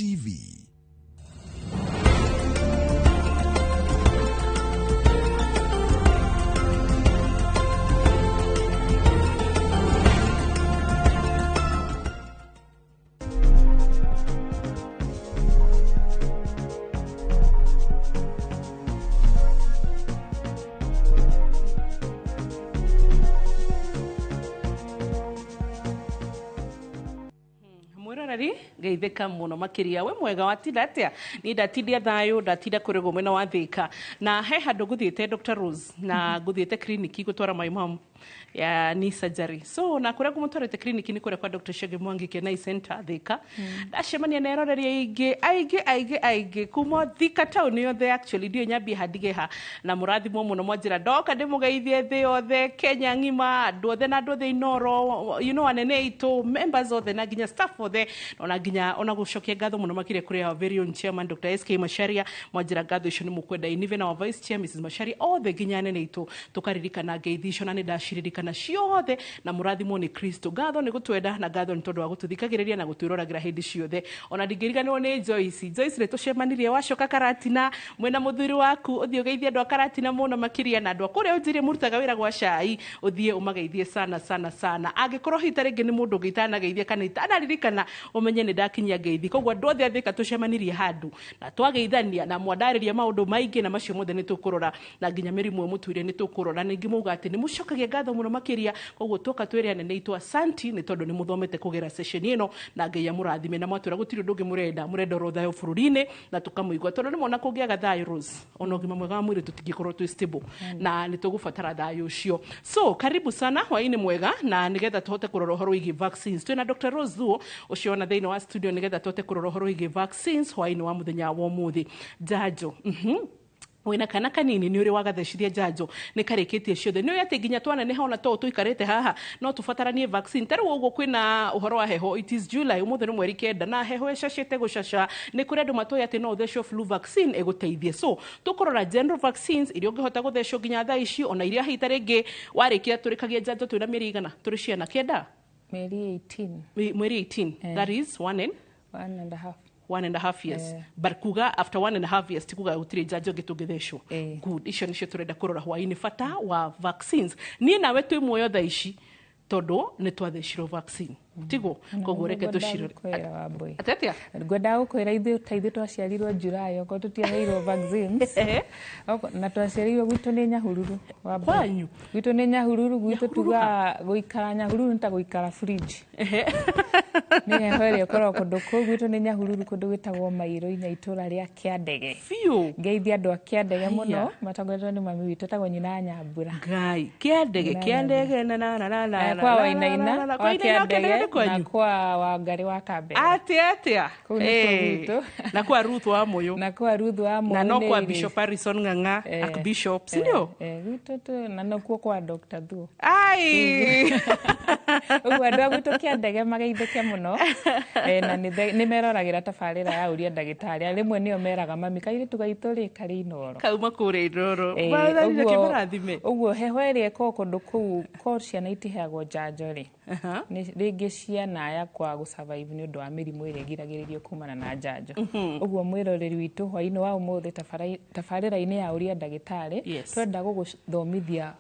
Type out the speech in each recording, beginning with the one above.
TV. Geitheka muno makiria we mwega watinda atia ni ndatindia thayo ndatinda kurego mwena wa Thika na he handu nguthiete Dr. Rose na nguthiete kliniki gutwara my mom ya ni surgery so na kuria gumutwarete kliniki ni kuria kwa Dr. Shege Mwangi Kenai Center Thika ndacemania na eroreria aige kuma Thika town yothe actually dio nyambi hadigeha na murathimo muno mwanjira ndoka ndimugeithie thi yothe Kenya ngima andu othe na andu othe inoro anene itu members othe na nginya staff othe ona nginya ona gucokia ngatho muno makire kuri our very own chairman Dr. SK Macharia mwanjira ngatho icio ni mukwenda even our vice chair Mrs. Macharia othe nginya nene itu tukaririkana ngeithi icio na ni ndashiririkana ciothe na murathimo ni Kristo ngatho ni gutwenda na ngatho ni tondu wa gututhikagiriria na gutwiroragira hindi ciothe ona ndingiriganirwo ni Joyce re tucemanirie wacoka Karatina mwena muthuri waku uthie ugeithia andu a Karatina muno makiria na andu akuria unjire murutaga wira gwa cai uthie umageithie sana angikorwo hita ringi ni mundu ngitana geithia kana itanaririkana umenye ni ndakinyia ngeithi koguo andu othe athika tucemanirie handu na twageithania na mwandariria maundu maingi na macio mothe ni tukurora na nginya mirimu mutuire ni tukurora ningi muga ati ni mucokagia ngatho muno makiria koguo tuka twire nene itu asanti ni tondu ni muthomete kugera session ino na ngai amurathime na mwatwira gutiri ndungi murenda rothayo bururine na tukamuigwa tondu ni mona kungiaga thayo Rose ona ngima mwega wa mwiri tutingikorwo twi stable na ni tugubatara thayo ucio so karibu sana hwaini mwega na nigetha tuhote kurora horo igi vaccines twina Dr. Rose Thuo ucio na thiini wa studio nigetha tuhote kurora horo igi vaccines hwaini wa muthenya wa umuthi njanjo wina kana kanini ni uri wagathecithia njanjo ni karikitie ciothe ni ati nginya twana ni haona to tuikarite haha no tubataranie vaccine taru uguo kwina uhoro wa heho it is July umuthe ni mweri kenda na heho ecacite gucaca ni kuri andu matoya ati no uthecwo flu vaccine eguteithie so tukurora general vaccines iria ungihota guthecwo nginya thaa ici ona iria hita ringi warikia turikagia njanjo twina mieri igana turi ciana kenda mweri 18 that is 1.5 years but kuga after 1.5 years tikuga utire njanjo gitungithecwo good icio nicio turenda kurora hwaini fata wa vaccines ni nawe twi muoyo thaa ici tondu ni twathecirwo vaccine tigo koguo reke tuciro atetia ngwenda gukwira ithuĩ twaciarirwo July oko tutiaheirwo vaccines na twaciarirwo gwitu ni Nyahururu wanyu gwitu ni Nyahururu gwitu tuga guikara Nyahururu nta guikara fridge ni heho ĩrĩa ĩkoragwo kũndũ kũu gwitu ni Nyahururu kũndũ gwĩtagwo Mairo-inĩ itura rĩa Kĩandege ngeithia andũ a Kĩandege mũno matongoretwo ni mami witũ tagwo nyina Nyambura ngai Kĩandege na kwa Wainaina kwa Kĩandege na kwa Wangari wa Kambe atia na kwa Ruth wa Moyo na no kwa Bishop Harrison Ng'ang'a Archbishop sindio gwitu na no kwa Dr. Thuo uguo andu agwitu Kĩandege mageithĩke mũno na ni meroragira tabarĩra ya uria ndagĩtarĩ rimwe nio meraga mami kairitu gaitũ ri kari inoro kauma kure inoro bathari ke marathime uguo heho ĩrĩa ĩkoragwo kũndũ kũu ko ciana itiheagwo njanjo ri ni ringi ciana ya kwa gusurvive ni undu wa mirimu ĩrĩa ĩgiragĩrĩrio kumana na njanjo uguo mwiroreri witũ hwaini wa umuthi tabarĩra-inĩ ya uria ndagĩtarĩ twenda guguthomithia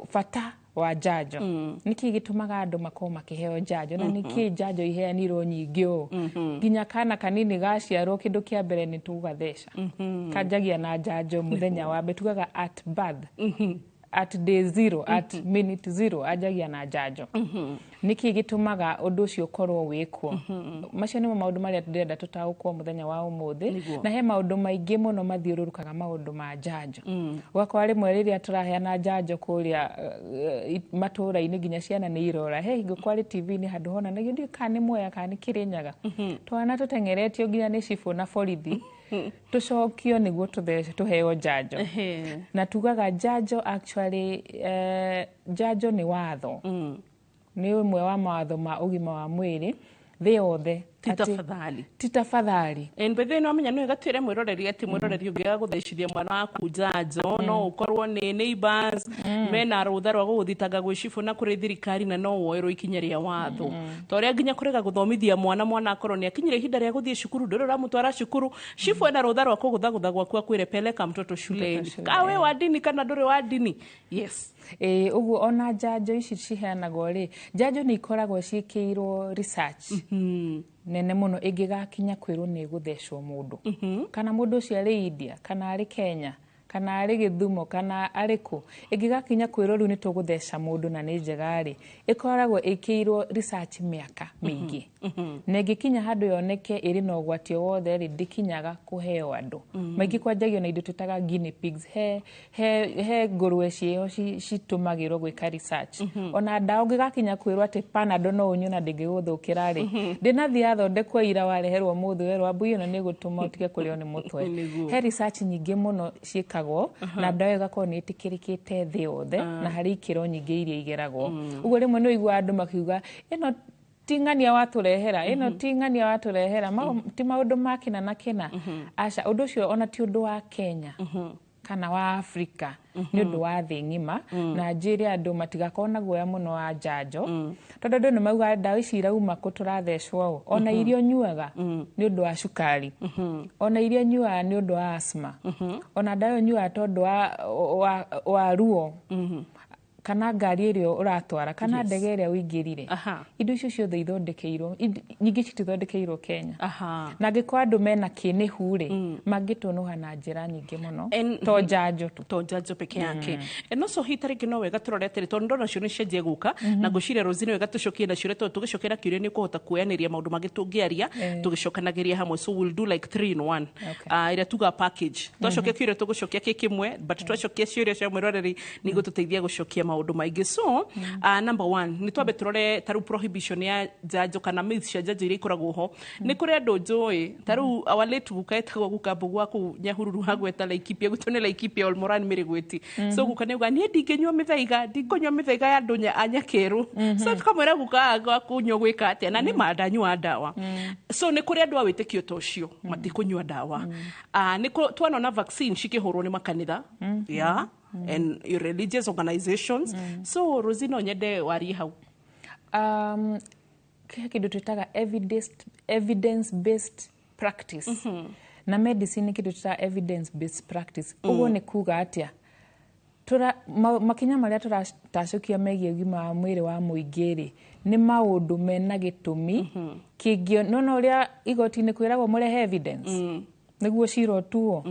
fata wa njanjo niki gitumaga andu makoma makiheo njanjo na niki njanjo iheanirwo nyingi nginya kana kanini gaciarwo kindu kia mbere ni tugatheca kanjagia na njanjo muthenya wa mbere tugaga at birth at day 0 at minute 0 ajagia na njanjo niki gitumaga undu ucio korwo wikwo macio ni maundu maria ndenda tutaukwo muthenya wa umuthi na he maundu maingi muno mathiururukaga maundu ma njanjo gwakwa rimwe riria turaheana njanjo kuria matura-ini nginya ciana ni irora he hingo kwari TV ni handu hona nagio ndi kana moya kana Kirinyaga twana tutengeretio nginya ni cifu na borithi tucokio niguo tuthece tuheo njanjo na tugaga njanjo actually njanjo ni watho ni umwe wa mawatho ma ugima wa mwiri thi yothe titafadhali en bethe no amenya no gatwire mwiroreri ati mwiroreri ungiga guthecithia mwana waku njanjo no ukorwo ni neighbors mena rutha rwa guthitaga gwicifu na kuri thirikari na no woerwo ikinya ria watho toria nginya kurega guthomithia mwana akorwo ni akinyire ihinda ria guthie cukuru ndoro ramutwara cukuru shifu ena rutha rwa kuguthagutha gwaku akwire peleka mtoto shuleni kawe wa dini kana ndore wa dini yes uguo ona njanjo ici ciheanagwo ri njanjo ni ikoragwo ciikirwo research nene muno ingigakinya kwirwo ni guthecwo mundu kana mundu ucio ari India kana ari Kenya kana ari Githumo kana ari ku ingigakinya kwirwo riu ni tugutheca mundu na ni njegari ikoragwo ikirwo research miaka mingi na ingikinya handu yoneke iri na ugwatio wothe ri ndikinyaga kuheo andu maingi kwanjagio na indo tutaga guinea pigs he ngurwe cio citumagirwo gwika research ona ndawa ungigakinya kwirwo ati panado no unyu na ndingiguthukira ri ndinathia thondekwo ira wareherwo muthu werwo ambuyo na nigutuma utige kurio ni mutwe he research nyingi muno ciikagwo na ndawa igakorwo ni itikirikite thi yothe na hari ikiro nyingi iria igeragwo uguo rimwe no igwa andu makiuga ino tingania waturehera ino tingania waturehera ti maundu makina na kina aca undu ucio ona ti undu wa Kenya kana wa Afrika ni undu wa thi ngima na njire andu matigakorwo na guoya muno wa njanjo tondu andu nimauga ndawa ici irauma ku turathecwo ona irio nyuaga ni undu wa cukari ona irio nyuaga ni undu wa asthma ona ndawa nyuaga tondu wa ruo kana ngari irio uratwara kana ndege iria uingirire indo icio ciothe ithondekeirwo nyingi citithondekeirwo Kenya na ngikwa andu mena kinihu ri mangitunuha na njira nyingi muno to njanjo peke yake no so hitariki no wega turorete tondu ndona cio ni cenjie guka na ngucire Rosine wega tucokie na cio tugicokera kiuria ni kuhota kuyanĩria maundu mangi tungiaria tugicokanagiria hamwe so we'll do like 3 in 1 ira tuga package twacokia kiuria tugucokia kimwe but twacokia ciuria cia mwiroreri ni gututeithia gucokia maundu maingi so number 1 ni twambe turore taru prohibition ya njanjo kana myths cia njanjo iria ikoragwo ho ni kuri andu njui taru awaletu gukaetagwo gukambu gwaku Nyahururu hagweta Laikipia gutone Laikipia Olmoran Mirigweti so gukaneuga ni ndingenywa mithaiga ndingonywa mithaiga ya ndunya anyakeru so tukamwira guka kunywa gwika atia na ni mandanywa ndawa so ni kuri andu awitikio tocio matikunywa ndawa ni twana na vaccine cikihurwo ni makanitha yeah and religious organizations so Rosino nyende wari hau kidu tutaga evidence based practice na medicine kidu tutaga evidence based practice ugo ni kuga atia makinya maria turatacukia megie gima wa mwiri wa muingiri ni maundu mena gitumi kingio nona uria igoti-ini kwiragwo murehe evidence niguo cirotuo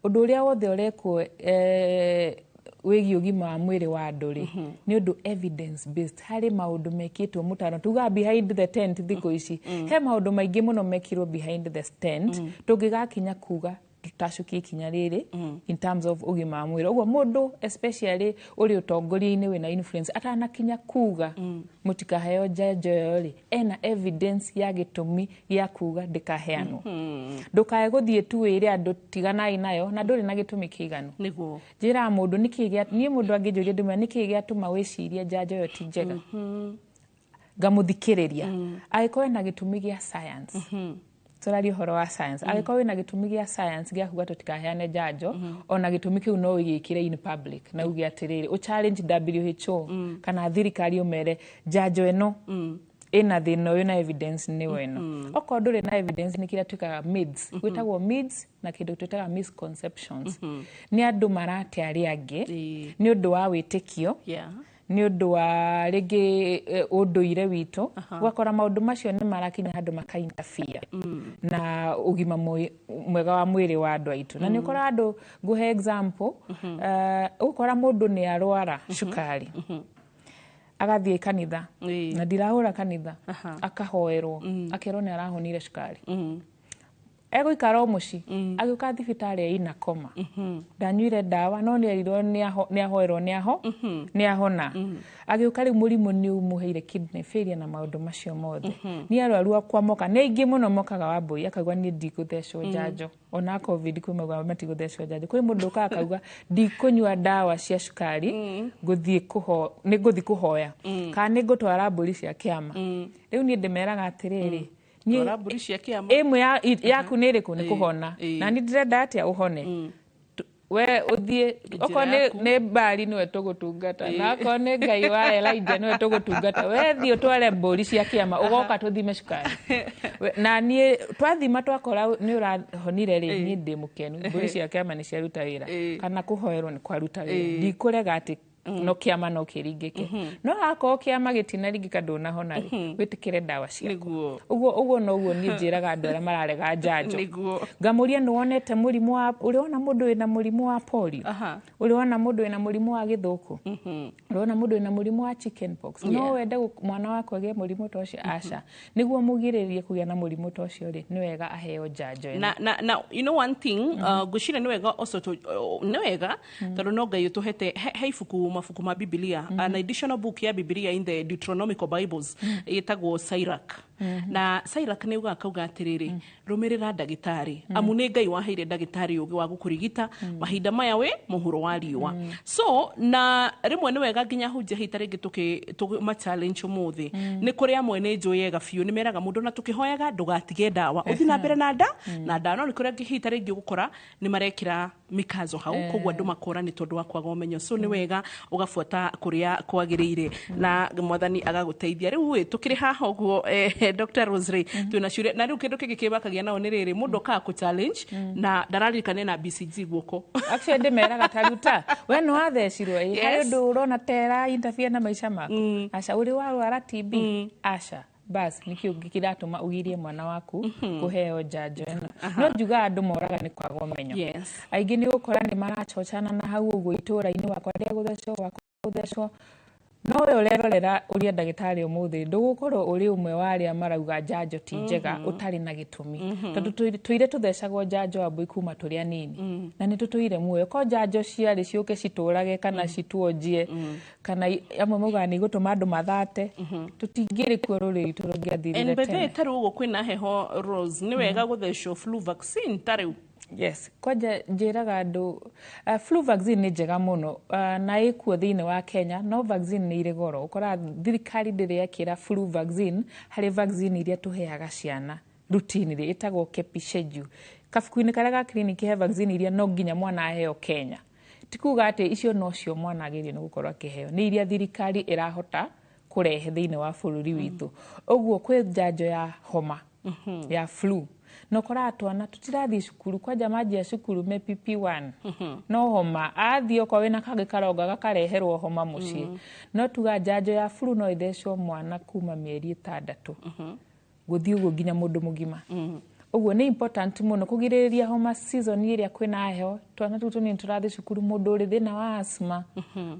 undu uria wothe urekwo wigi ugima wa mwiri wa anduri ni undu evidence based hari maundu mekitwo mutano tuga behind the tent thiko ici he maundu maingi muno mekirwo behind the tent tungigakinya kuga tutacukie kinya riri in terms of ugima wa mwiri uguo mundu especially uri utongoria-ini wina influence atana kinya kuga mutikaheo njanjo yori ena evidence ya gitumi ya kuga ndikaheanwo ndukae guthie tu ire andu tiganai nayo na nduri na gitumi kiiganu niguo njira mundu nikigia nie mundu angijuria ndumya nikigia tuma wiciria njanjo yo ti njega ngamuthikiriria aiko na gitumi gia science turari horo wa science agiko wina gitumi gia science gia kuga tutikaheane njanjo ona gitumi kiu no igikire in public na ugi atiriri u challenge WHO kana thirikari umere njanjo eno ina thina uyu na evidence ni weno oko nduri na evidence ni kira tukaga myths gwitagwo myths na kindu tutaga misconceptions ni andu marate ari angi ni undu wa witikio ni undu wa rigi unduire witu gwakora maundu macio ni marakinya handu makainterfere na ugima mwega wa mwiri wa andu aitu na ni kora andu nguhe example ukora mundu ni arwara cukari agathie kanitha na ndirahura kanitha akahoerwo akerwo ni arahonire cukari ego ikaro muci agiuka thibitari ina koma ndanyuire ndawa no ni erirwo ni ahoerwo ni ahona agiuka ri murimu ni umuheire kidney failure na maundu macio mothe ni arwaru akwa moka ni ingi muno mokaga wambui akagwa ni ndiguthecwo njanjo ona covid kumagwa matiguthecwo njanjo kuri mundu ka akauga ndikunywa ndawa cia cukari nguthie kuhoya kana ni ngutwara mburi cia kiama riu ni ndimeraga atiriri Twara mbũri cia kĩama. Ĩmwe yaku nĩ ĩrĩkũ nĩ kũhona. Na nĩ ndĩrenda atĩa ũhone. We uthie oko ne mbari niwe tũgũtungata na oko nĩ Ngai wa Elijah niwe tũgũtungata. We thie ũtware mbũri cia kĩama ũgoka tũthime cukari. Na niĩ twathima twakora nĩ ũrahonire rĩ niĩ ndĩ mũkenu. Mbũri cia kĩama nĩ ciaruta wĩra kana kũhoerwo nĩ kwaruta wĩra. Ndikũrega atĩ no kĩama no kĩringĩke. No akorwo kĩama gĩtinaringĩka ndũnahona wĩtĩkĩre ndawa ciaku. Ũguo noguo niĩ njĩraga andũ arĩa mararega njanjo. Ngamũria nĩ wonete mũrimũ wa ũrĩona mũndũ wĩna mũrimũ wa polio. Ũrĩona mũndũ wĩna mũrimũ wa gĩthũkũ. Ũrĩona mũndũ wĩna mũrimũ wa chicken pox. No wende mwana wako agĩe mũrimũ ta ũcio aca. Nĩguo mũgirĩrĩrie kũgĩa na mũrimũ ta ũcio rĩ nĩ wega aheo njanjo. Na you know one thing ngwĩciria nĩ wega also nĩ wega tondũ no Ngai ũtũhete he ibuku mabuku ma Biblia, an additional book ya Biblia in the Deuteronomical Bibles yetagwo Sirach. Na Sirach nĩ uga kauga atĩrĩrĩ rũmĩrĩra ndagĩtarĩ amu nĩ Ngai waheire ndagĩtarĩ ũgĩ wa gũkũrigita mahinda maya we mũhuro wa riũa. So na rĩmwe nĩ wega nginya hunjia hita rĩngĩ tũma challenge ũmũthĩ nĩ kũrĩ amwe nĩ njũĩ ega biũ nĩ meraga mũndũ na tũkĩhoyaga ndũgatige ndawa ũthi na mbere na ndawa no nĩ kũrĩ hita rĩngĩ gũkora nĩ marekĩra mikazo hau koguo andũ makora nĩ tondũ wa kwaga ũmenyo. So nĩ wega ũgabuata kũrĩa kwagĩrĩire na Mwathani agagũteithia. Rĩu tũkĩrĩ haha ũguo Dr. Rose twina ciũria na rĩu kĩndũ kĩngĩ kĩbakagia nao nĩ rĩrĩ mũndũ ka ku challenge na ndaririkane na BCG guoko. Actually ndĩmeraga taruta we nĩ wathecirwo harĩ ũndũ ũrona tera interfere na maica maku. Aca ũrĩ warwara TB aca bas nikio gĩkiratũma ugirie mwana waku kũheo njanjo ĩno. No njuga andũ moraga nĩ kwaga ũmenyo. Aingĩ nĩ gũkora nĩ maracocana na hau ũguo itũũra-inĩ wakwa rĩa gũthecwo no we ũrerorera ũrĩa ndagĩtarĩ ũmũthĩ ndũgũkorwo ũrĩ ũmwe wa arĩa marauga njanjo ti njega ũtarĩ na gĩtũmi. Tondũ tũire tũthecagwo njanjo ambui kuma tũrĩ anini na nĩ tũtũire muoyo. Ko njanjo ciarĩ ciũke citũrage kana cituonjie kana amwe mauga nĩ gũtũma andũ mathate tũtingĩrĩ kuo rũrĩrĩ tũrũngĩathirire tene. Tarĩ ũguo kwĩna heho Rose nĩ wega gũthecwo flu vaccine tarĩu. Yes, kwanja njĩraga andũ flu vaccine nĩ njega mũno na ĩkuo thĩinĩ wa Kenya no vaccine nĩ irĩ goro. Ũkora thirikari ndĩrekĩra flu vaccine harĩ vaccine iria tũheaga ciana routinely ĩtagwo kepi schedule. Kabuku-inĩ karĩa ga clinic he vaccine iria no nginya mwana aheo Kenya. Ti kuga atĩ icio no cio mwana agĩrĩire nĩ gũkorwo akĩheo, nĩ iria thirikari ĩrahota kũrehe thĩinĩ wa bũrũri witũ. Ũguo kwĩ njanjo ya homa ya flu no kora twana tutirathi cukuru kwanja manjia cukuru me PP1 no homa athio kwa wena kage karonga gakareherwo homa muciĩ no tuga njanjo ya flu no ithecwo mwana kuma mĩeri 6 guthi uguo nginya mũndũ mũgima. Ũguo nĩ important mũno kũgirĩrĩria homa season iria kwĩna heho. Twana tũtũ nĩ tũrathi cukuru mũndũ ũrĩ thĩna wa asthma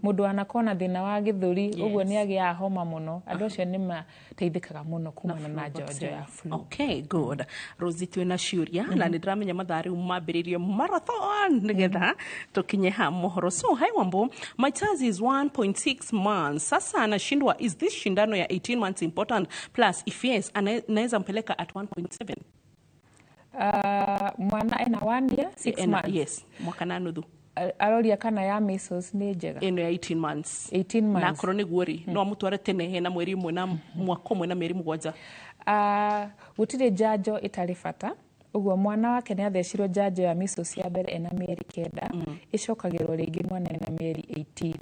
mũndũ anakona thĩna wa gĩthũri ũguo nĩ agĩa homa mũno. Andũ acio nĩ mateithĩkaga mũno kumana na njanjo ya flu. Okay, good. Rosie twina ciũria na nĩ ndĩramenya mathaa rĩu mambĩrĩrie marathon nĩgetha tũkinye ha mohoro. So hi Wambo, my child is 1.6 months. Sasa anashindwa, is this shindano ya 18 months important? Plus if yes, anaweza mpeleka at 1.7? Mwana ena 1 year 6 months. Yes, mwaka na nuthu. Aroria kana ya measles nĩ njega. Eno ya 18 months. 18 months. Na korwo nĩ guori no amũtware tene hena mweri ũmwe na mwaka ũmwe na mĩeri 7. Gũtirĩ njanjo ĩtarĩ bata. Ũguo mwana wake nĩ athecirwo njanjo ya measles ya mbere ena mĩeri 9 ĩcokagĩrwo rĩngĩ mwana ena mĩeri 18.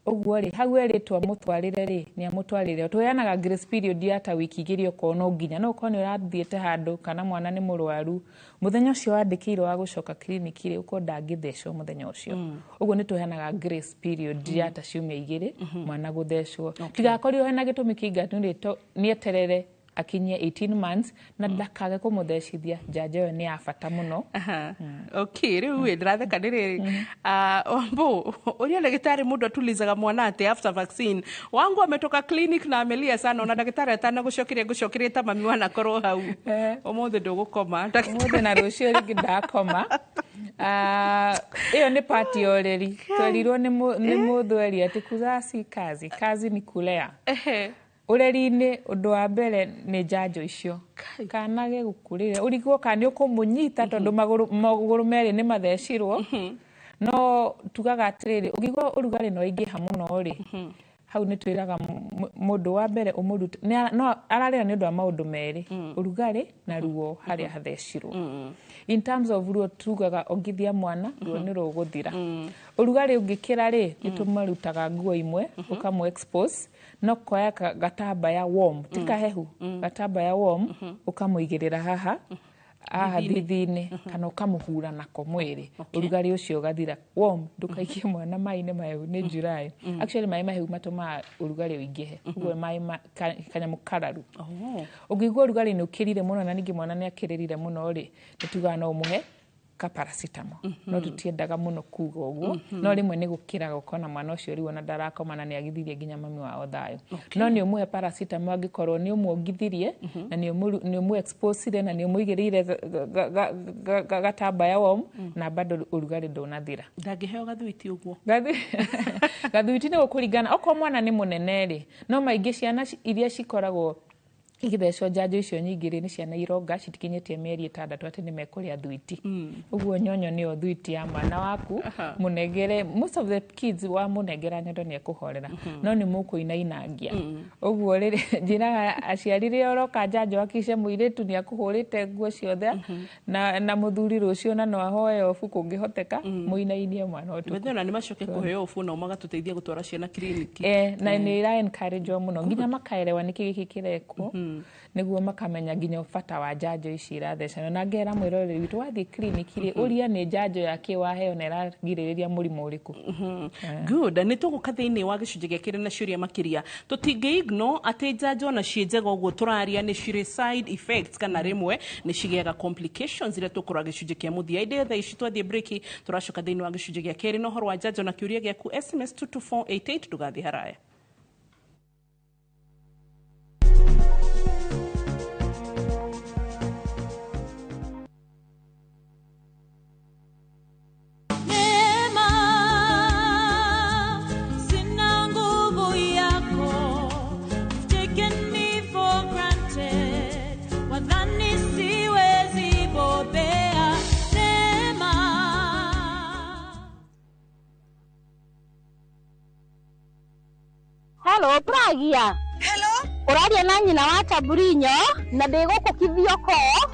Ũguo rĩ hau erĩtwo mũtwarĩre rĩ nĩ amũtwarĩre. Tũheanaga grace period ya ta wiki 2 okorwo no nginya no okorwo nĩ ũrathiĩte handũ kana mwana nĩ mũrwaru mũthenya ũcio wandĩkĩirwo wa gũcoka clinic rĩ ũkorwo ndangĩthecwo mũthenya ũcio. Ũguo nĩ tũheanaga grace period ya ta ciumia 2 mwana gũthecwo. Tigakorirwo hena gĩtũmi kĩingatu nĩ eterere akinyie 18 months na ndakage kũmũthecithia njanjo ĩyo nĩ ya bata mũno. Okay, rĩu ndĩratheka nĩ rĩrĩ Wambo ũrĩa ndagĩtarĩ mũndũ atulizaga mwana atĩ after vaccine wangu ametoka clinic na amelia sana na ndagĩtarĩ atanagucokeria ta mami wanakorwo hau ũmũthĩ ndũgũkoma ũmũthĩ na rũciũ rĩngĩ ndakoma. Hiyo ni party already. Twerirwo nĩ mũthweri atĩ kuzaci kazi ni kulea. Ureri-inĩ ũndũ wa mbere nĩ njanjo icio. Kanage gũkũrĩra ũrigwo kana ũkũmũnyita tondũ magũrũ merĩ nĩ mathecirwo. No tugaga atĩrĩrĩ ũngĩgwo ũrugarĩ no ingĩha mũno rĩ hau nĩ twĩraga mũndũ wa mbere ũmũrute no ararĩra nĩ ũndũ wa maũndũ merĩ ũrugarĩ na ruo harĩa hathecirwo. In terms of ruo tugaga ongithia mwana ruo nĩ rũgũthira. Ũrugarĩ ũngĩkĩra rĩ nĩ tũmarutaga nguo imwe ũkamũ expose no koya gatambaya warm tika hehu gatambaya warm ũkamũigĩrĩra haha thithini kana ũkamũhura nako mwĩrĩ ũrugarĩ ũcio ũgathira. Warm ndũkaikie mwana maĩ-inĩ mahehu nĩ July. Actually maĩ mahehu matũmaga ũrugarĩ ũingĩhe ũguo maĩ kanyamũ kararu. Ũngĩigua ũrugarĩ nĩ ũkĩrire mũno na ningĩ mwana nĩ akĩrĩrire mũno rĩ nĩ tugaga no ũmũhe paracetamol no tutiendaga mũno kuga ũguo no rĩmwe nĩ gũkĩraga ũkona mwana ũcio rĩu ona ndarakoma na nĩ agithirie nginya mami wao thayũ. No nĩ ũmũhe paracetamol angĩkorwo nĩ ũmwongithirie na nĩ ũmũ expose na nĩ ũmũigĩrĩire gatambaya warm na bado ũrugarĩ ndũnathira. Ndangĩheo gathwiti ũguo. Gathwiti nĩ gũkũringana okorwo mwana nĩ mũnene rĩ no maingĩ ciana iria cikoragwo igithecwo njanjo icio nyingĩ rĩ nĩ ciana ironga citikinyĩtie mĩeri 6 atĩ nĩ mekũrĩa thwiti. Ũguo nyonyo nĩyo thwiti ya mwana waku mũnengere. Most of the kids wa mũnengera nyondo nĩ ekũhorera no nĩ mũkũinainangia. Ũguo rĩrĩ njĩraga aciari rĩrĩa ũroka njanjo akice mũirĩtu nĩ akũhũrĩte nguo ciothe na mũthuri rũcio na no ahoe ofu kũngĩhoteka mũinainie mwana ũtukũ. Wethe na nĩ macoke kũheo ofu na magatũteithia gũtwara ciana kiriniki. Na nĩ ira encourage mũno nginya makaerewa nĩkĩ gĩkĩ kĩrekwo nĩguo makamenya nginya bata wa njanjo ici irathecana. Na ngera mwĩroreri witũ wathiĩ kiriniki rĩ ũria nĩ njanjo yake waheo na ĩragirĩrĩria mũrimũ ũrĩkũ. Good. Nĩ tũgũka thĩinĩ wa gĩcunjĩ gĩa kerĩ na ciũria makĩria tũtingĩ-ignore atĩ njanjo na ciĩ njega ũguo tũraria nĩ cirĩ side effects kana rĩmwe nĩ cigĩaga complications iria tũkũrora gĩcunjĩ kĩa mũthia. Inde thaa ici twathiĩ break tũracoka thĩinĩ wa gĩcunjĩ gĩa kerĩ na ũhoro wa njanjo na kĩũria gĩaku SMS 22488 ndũgathiĩ haraya. Hello, Pragia. Hello? Ũraria na nyina wa Tamburinyo na ndĩgũkũkithio ko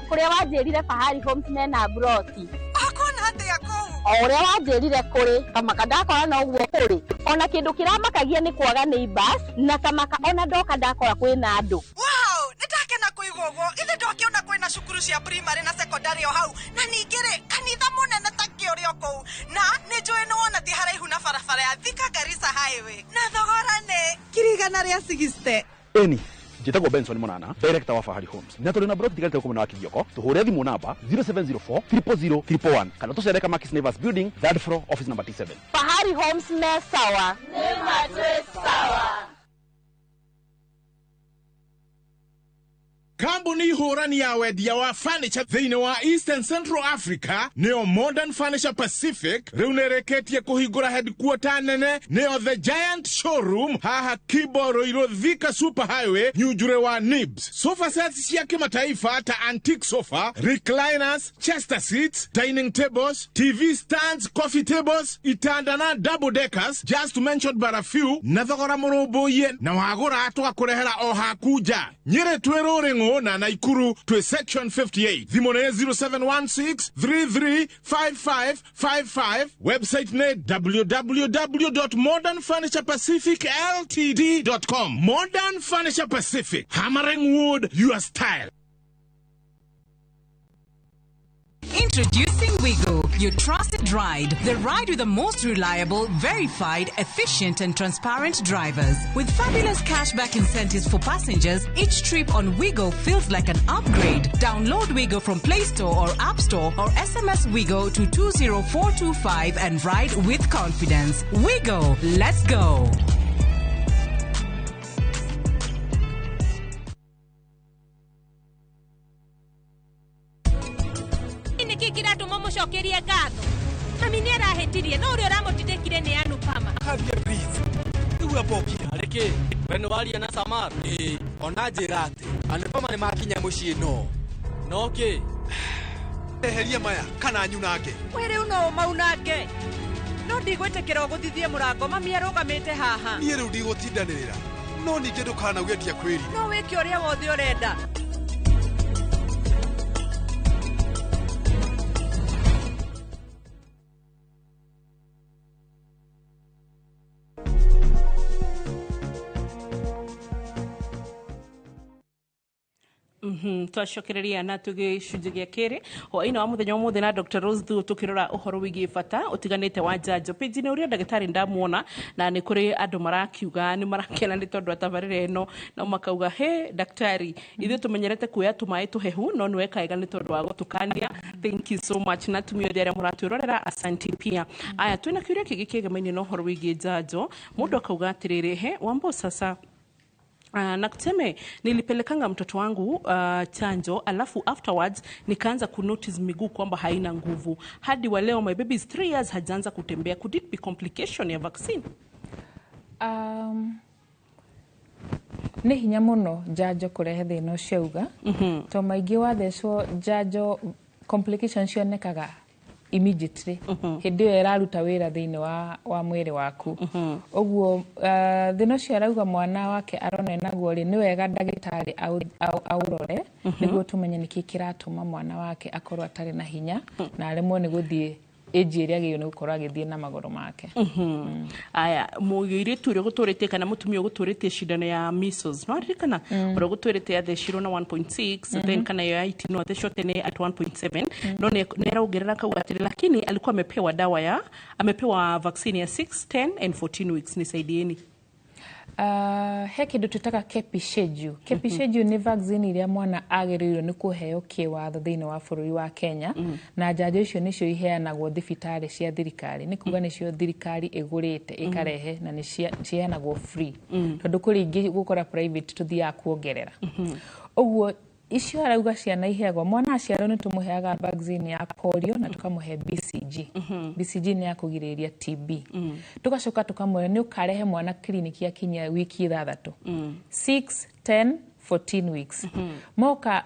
kũrĩa wanjĩrire Fahari Homes mena broti. Akona atĩa kũu? O ũrĩa wanjĩrire kũrĩ kamaka ndakora na ũguo kũrĩ. Ona kĩndũ kĩramakagia nĩ kwaga neighbors na kamaka ona ndoka ndakora kwĩna andũ. Wow, nĩndakena kũigua ũguo. Ithe ndwakiona kwĩna cukuru cia primary na secondary o hau. Na ningĩ rĩ kanitha mũnene ta kĩũrĩa kũu. Na nĩnjũĩ nĩ wona thiĩ haraihu na barabara ya Thika Garissa Highway. Na thogora nĩ kirigana rĩa 60. Eni, njĩtagwo Benson Mũnana, director wa Fahari Homes. Na tũrĩ na broti tigarĩte gũkũ mwena wa Kivyoko. Tũhũre thimũ namba 0704 000 111 kana tũcere Kamakis Naivas Building, 3rd floor, office number T7. Fahari Homes me sawa. Nĩ matwĩ sawa. Kambuni hũrani ya wendia wa furniture thĩinĩ wa Eastern Central Africa nĩyo Modern Furniture Pacific rĩu nĩrĩkĩtie kũhingũra headquarter nene nĩyo The Giant Showroom haha Kibo Roiro Thika Super Highway Nyujure wa Nibs. Sofa sets cia kimataifa ta antique sofa, recliners, chester seats, dining tables, TV stands, coffee tables, itanda na double deckers, just to mention but a few, na thogora mũrũmbũiye na wagũra twakũrehera o hakuja. Nyĩrĩ twĩ Rũrĩng'ũ na Naikuru to section 58. Thimone 0716 335555. Website ne www.modernfurniturepacificltd.com. Modern Furniture Pacific. Hammering wood, your style. Introducing Wigo, your trusted ride. The ride with the most reliable, verified, efficient and transparent drivers. With fabulous cashback incentives for passengers, each trip on Wigo feels like an upgrade. Download Wigo from Play Store or App Store or SMS Wigo to 20425 and ride with confidence. Wigo, let's go. Shokeria gatho. Mami nĩ arahĩtirie no ũrĩa ũramũtindĩkire nĩ Anupama. Habia please. Uwe poki hareke. Weno walia na Samar. Ona njĩra atĩ Anupama nĩ makinya mũciĩ no. No ke. Eheria maya kana nyunange. Wĩrĩ uno maunange. no ndigwĩtĩkĩra ũgũthithie mũrango mami arũgamĩte haha. Niĩ rĩu ndigũtindanĩrĩra, no ningĩ ndũkanauge ti akwĩri. No wĩke ũrĩa wothe ũrenda. Twacokereria na tugicunjĩ gĩa kerĩ hwaĩ-inĩ wa mũthenya ũmũthĩ na Dr. Rose Thu tukirora ũhoro wĩgiĩ bata ũtiganĩte wa njanjo. Page-inĩ ũrĩa ndagĩtarĩ ndamuona na nĩ kũrĩ andũ marakiuga nĩ marakena nĩ tondũ atabarĩre ĩno no makauga he daktari ithuĩ tũmenyerete kuoya tũmaĩ tũhehu no nĩ weka wega nĩ tondũ wa gũtukania. Thank you so much na tumio othe arĩa mũratwĩrorera asante pia. Aya twĩna kĩũria kĩngĩ kĩgemainie na ũhoro wĩgiĩ njanjo. Mũndũ akauga atĩrĩrĩ he Wambo sasa na kuseme nilipelekanga mtoto wangu chanjo alafu afterwards nikaanza kunotice miguu kwamba haina nguvu. Hadi wa leo my baby is 3 years hajaanza kutembea. Could it be complication ya vaccine? Nĩ hinya mũno njanjo kũrehe thĩna ũcio uga. To maingĩ wathecwo njanjo complications cionekaga immediately. Hĩndĩ ĩyo ĩraruta wĩra thĩinĩ wa mwĩrĩ waku. Ũguo thĩna ũcio arauga mwana wake arona naguo rĩ nĩ wega ndagĩtarĩ aurore nĩguo tũmenye nĩkĩ kĩratũma mwana wake akorwo atarĩ na hinya na aremwo nĩ gũthiĩ age ĩrĩa agĩrĩirwo nĩ gũkorwo agĩthiĩ na magũrũ make. Aya mũirĩtu ũrĩa gũtũrĩte kana mũtumia gũtũrĩte cindano ya measles no ririkana ũrĩa gũtũrĩte athecirwo na 1.6 then kana ya itino athecirwo tene at 1.7 no nĩ araongerera kauga atĩrĩ lakini alikuwa amepewa vaccine ya 6, 10 and 14 weeks. Nisaidieni. He kĩndũ twĩtaga Kepisheju. Kepisheju nĩ vaccine iria mwana agĩrĩirwo nĩ kũheo kĩwatho thĩinĩ wa bũrũri wa Kenya na njanjo icio nĩcio iheanagwo thibitarĩ cia thirikari. Nĩ kuga nĩcio thirikari ĩgũrĩte ĩkarehe na nĩ ciheanagwo free. Tondũ kũrĩ ingĩ gũkora private tũthiaga kuongerera. Ũguo icio arauga ciana iheagwo mwana aciarwo nĩ tũmũheaga vaccine ya polio na tukamũhe BCG. BCG nĩ ya kũgirĩrĩria TB. Tugacoka tukamũhe nĩ ũkarehe mwana kliniki akinyia wiki 6, 10, 14 weeks. Moka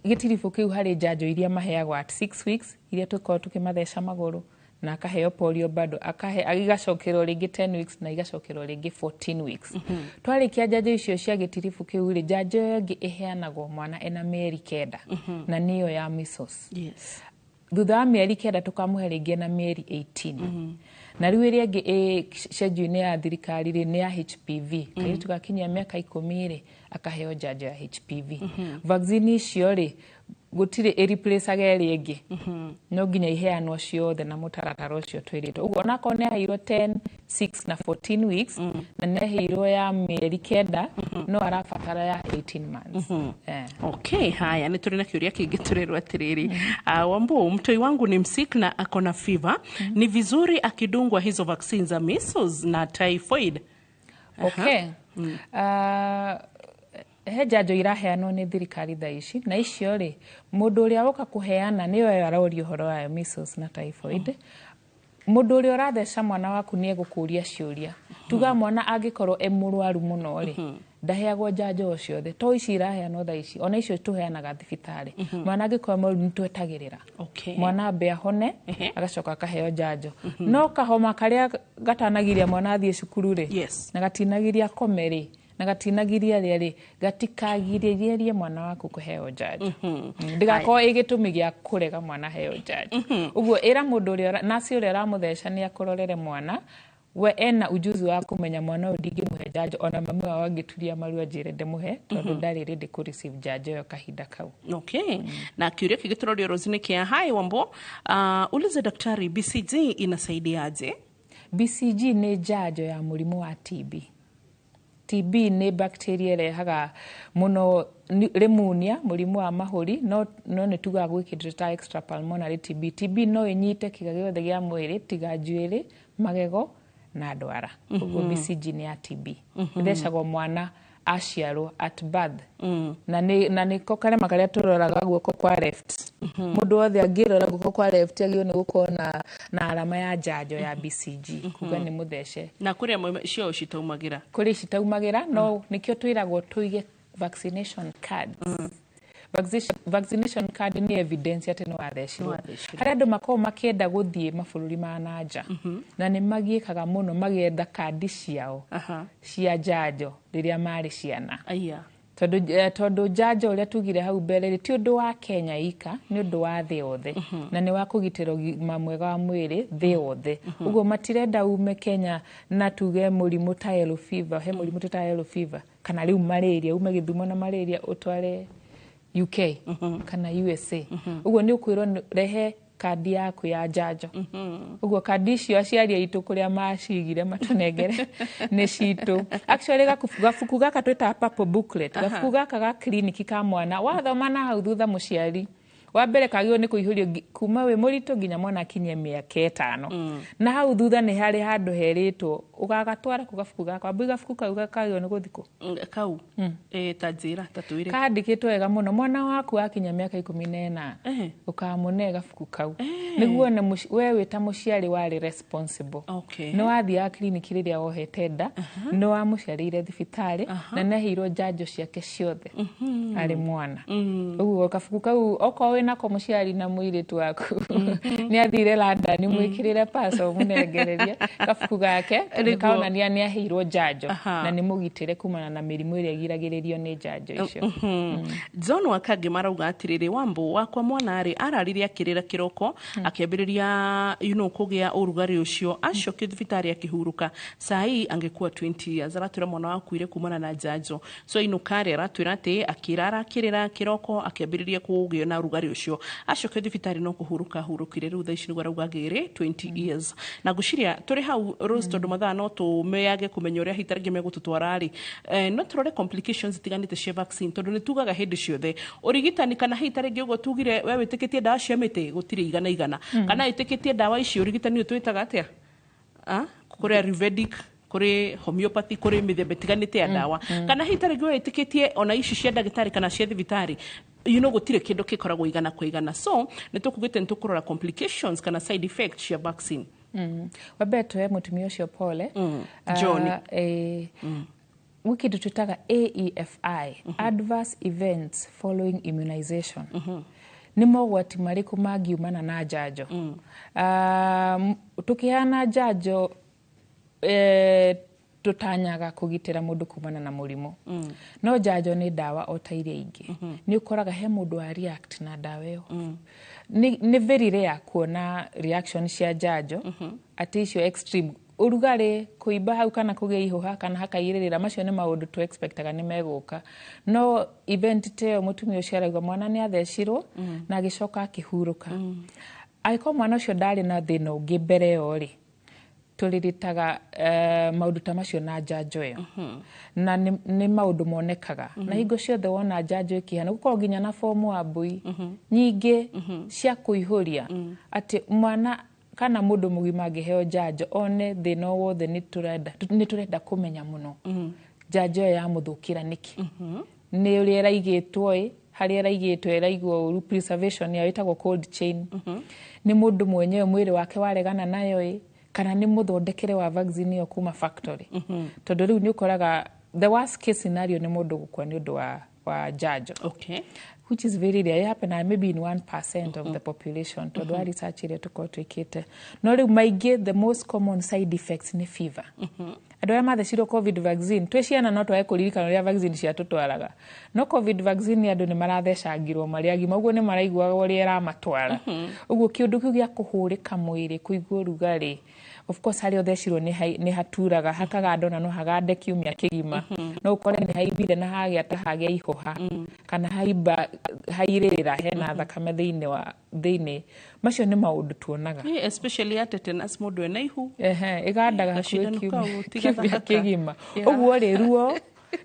gĩtiribũ kĩu harĩ njanjo iria maheagwo at 6 weeks iria tũkorwo tũkĩmatheca magũrũ na akaheo polio bado agacokerwo rĩngĩ 10 weeks na igacokerwo rĩngĩ 14 weeks. Twarĩkia njanjo icio cia gĩtiribũ kĩu rĩ njanjo ĩngĩ ĩheanagwo mwana ena mĩeri 9 na nĩyo ya measles. Thutha wa mĩeri 9 tukamũhe rĩngĩ na mĩeri 18. Na rĩu ĩrĩa ĩngĩ schedule-inĩ ya thirikari rĩ nĩ ya HPV. Kairĩtu tugakinyia mĩaka 10 rĩ akaheo njanjo ya HPV. Vaccine icio rĩ gũtirĩ replace ĩrĩa ĩngĩ. No nginya iheanwo ciothe na mũtaratara ũcio twĩrĩtwo. Ũguo onakorwo nĩ aheirwo 10, 6 na 14 weeks na nĩ aheirwo ya mĩeri 9 no arabatara ya 18 months. Okay, haya nĩ tũrĩ na kĩũria kĩngĩ tũrerwo atĩrĩrĩ. Wambo mtoi wangu ni msik na akona fever. Ni vizuri akidungwa hizo vaccines za measles na typhoid? Okay. He njanjo iraheanwo nĩ thirikari thaa ici na icio rĩ mũndũ ũrĩa woka kũheana nĩwe arorio ũhoro wa measles na typhoid. Mũndũ ũrĩa ũratheca mwana waku nĩ egũkũria ciũria. Tuga mwana angĩkorwo mũrwaru mũno rĩ ndaheagwo njanjo o ciothe to ici iraheanwo thaa ici ona icio tũheanaga thibitarĩ. Mwana angĩkorwo mũrwaru nĩ twetagĩrĩra mwana ambe ahone agacoka akaheo njanjo. No kahoma karĩa gatanagiria mwana athiĩ cukuru rĩ na gatinagiria kome rĩ na gatinagiria rĩrĩ gatikagirĩrĩrie mwana waku kũheo njanjo. Ndigakorwo ĩgĩtũmi gĩa kũrega mwana heo njanjo. Ũguo ĩra mũndũ ũrĩa naci ũrĩa aramutheca nĩ akororere mwana we ena ujuzi wa kũmenya mwana ũyũ ndingĩmũhe njanjo ona mami wao angĩturia maru anjĩre ndĩmũhe tondũ ndarĩ ready kũ receive njanjo ĩyo kahinda kau. Okay. Na kĩũria kĩngĩ tũrorio Rosine kia hai Wambo ulize daktari BCG inasaidiaje? BCG nĩ njanjo ya mũrimũ wa TB. TB nĩ bacteria ĩrehaga mũno pneumonia mũrimũ wa mahũri no nĩ tugaga gwĩ kĩndũ ta extra pulmonary TB. TB no ĩnyite kĩga gĩothe gĩa mwĩrĩ tiga njuĩrĩ magego na ndwara. Ũguo BCG nĩ ya TB. Ĩthecagwo mwana aciarwo at birth. Na nĩko karema karĩa tũroraga guoko kwa left. Mũndũ wothe angĩrora guoko kwa left agĩrĩirwo nĩ gũkorwo na alama ya njanjo ya BCG. Kuga nĩ mũthece. Na kũrĩa cio citaumagĩra? Kũrĩa citaumagĩra no nĩkĩo twĩragwo tũige vaccination cards. vaccination card ni evidence ati no athecirwo hari andu makoo makienda guthie mabũrũri ma nanja na ni magiikaga muno magienda kandi ciao cia njanjo riria mari ciana tondu njanjo uria tugire hau mbere ti undu wa Kenya ika ni undu wa thi othe na ni wa kugitira ũgima mwega wa mwiri thi othe uguo matirenda ume Kenya na tuge murimu ta yellow fever he murimu ta yellow fever kana riu malaria ume Githumo na malaria utware UK kana USA uguo ni ukwirwo rehe kandi yaku ya njanjo uguo kandi icio aciari aitu kuria macigire matunengere ni citu actually gafuku gaka twita purple booklet gafuku gaka ga clinic ka mwana wathoma na hau thutha muciari wa mbere kagio ni kuihurio kuma we murito nginya mwana akinyie miaka 5 na hau thutha ni hari handu heritwo ugagatwara ku gafuku gaka ambu gafuku kau gakagio ni guthiko kau tajira tatuire kandikitwo wega muno mwana waku akinya miaka 14 ukamune gafuku kau niguo ne we wita muciari wari responsible no athia clinic riria wohete nda no amuciarire thibitari na nehirwo njanjo ciake ciothe ari mwana uguo gafuku kau oko nako muciari na muiritu waku ni athire London mwikirire paso munengereria gafuku gake nikaonania ni ahirwo njanjo na ni mugitire kumana na mirimu iria giragiririo ni njanjo icio John Wakangi marauga atiriri Wambu wakwa mwana ari arariria kirira kiroko akiambiriria kugia urugari ucio acoke thibitari akihuruka sai angekuwa 20 years aratura mwana wakuire kumana na njanjo so inukari aratura ati akirara kirira kiroko akiambiriria kugia na urugari ucio acoke thibitari no kuhuruka hurukire ru thaici ni arauga gire 20 years na guciria turi hau Rose tondu mathaa no tumeage kumenya uria hitarige megututwarari no turore complications tiganite cia vaccine tondu ni tugaga hindi ciothe urigitani kana hitarige ugo tugire we witikitie dawa cia miti gutiri igana kana itikitie dawa ici urigitani utwitaga atia kuri Ayurvedic kuri homeopathy kuri mithemba tiganite ya dawa kana hitarige we itikitie ona ici cia ndagitari kana cia thibitari gutire kindu kikoragwo igana kwa igana so nitukugite nitukurora complications kana side effects cia vaccine wabeto we mutumia ucio pole John wiki tututaga AEFI adverse events following immunization ni mogwati mariku magiumana na njanjo tukiana njanjo tutanyaga kugitira mundu kumana na murimu no njanjo ni dawa o ta iria ingi ni ukoraga he mundu wa react na dawa iyo ni very rare kuona reaction cia njanjo ati icio extreme urugari kuiba hau kana kugia ihuha kana hakairira macio ni maundu tu expectaga ni meguka no event teo mutumia ucio arauga mwana ni athecirwo na agicoka akihuruka aiko mwana ucio ndari na thina ungi mbere yori turiritaga maundu ta macio na njanjo iyo na ni maundu monekaga na hingo ciothe wona njanjo ikihana gukorwo nginya na fomu wa mbui nyingi cia kuihuria ati mwana kana mundu mugima ngiheo njanjo one thina wothe ni turenda kumenya muno njanjo ya muthukira niki ni uri eraigitwo hari eraigitwo eraigwo preservation ya itagwo cold chain ni mundu mwenyewe mwiri wake waregana nayo kana ni muthondekere wa vaccine yo kuma factory tondu riu ni ukoraga the worst case scenario ni mundu gukua ni undu wa njanjo which is very rare happen maybe in 1% of the population tondu research ile tuko twikite no riu maige the most common side effects ni fever andu mathecirwo covid vaccine twiciana no twae kuririkana ria vaccine cia tutwaraga no covid vaccine andu ni marathecangirwo mari agima uguo ni maraiguaga uria iramatwara uguo kiundu kiu gia kuhurika mwiri kuigua rugari of course hari othecirwo ni haturaga hakaga ndona no hagande kiumia kigima no ukore ni haibire na hagia ta hagia ihoha kana haiba hairira hena thakame thiini macio ni maundu tuonaga especially at tetanus mundu ena ihu igandaga kiumia kigima uguo ri ruo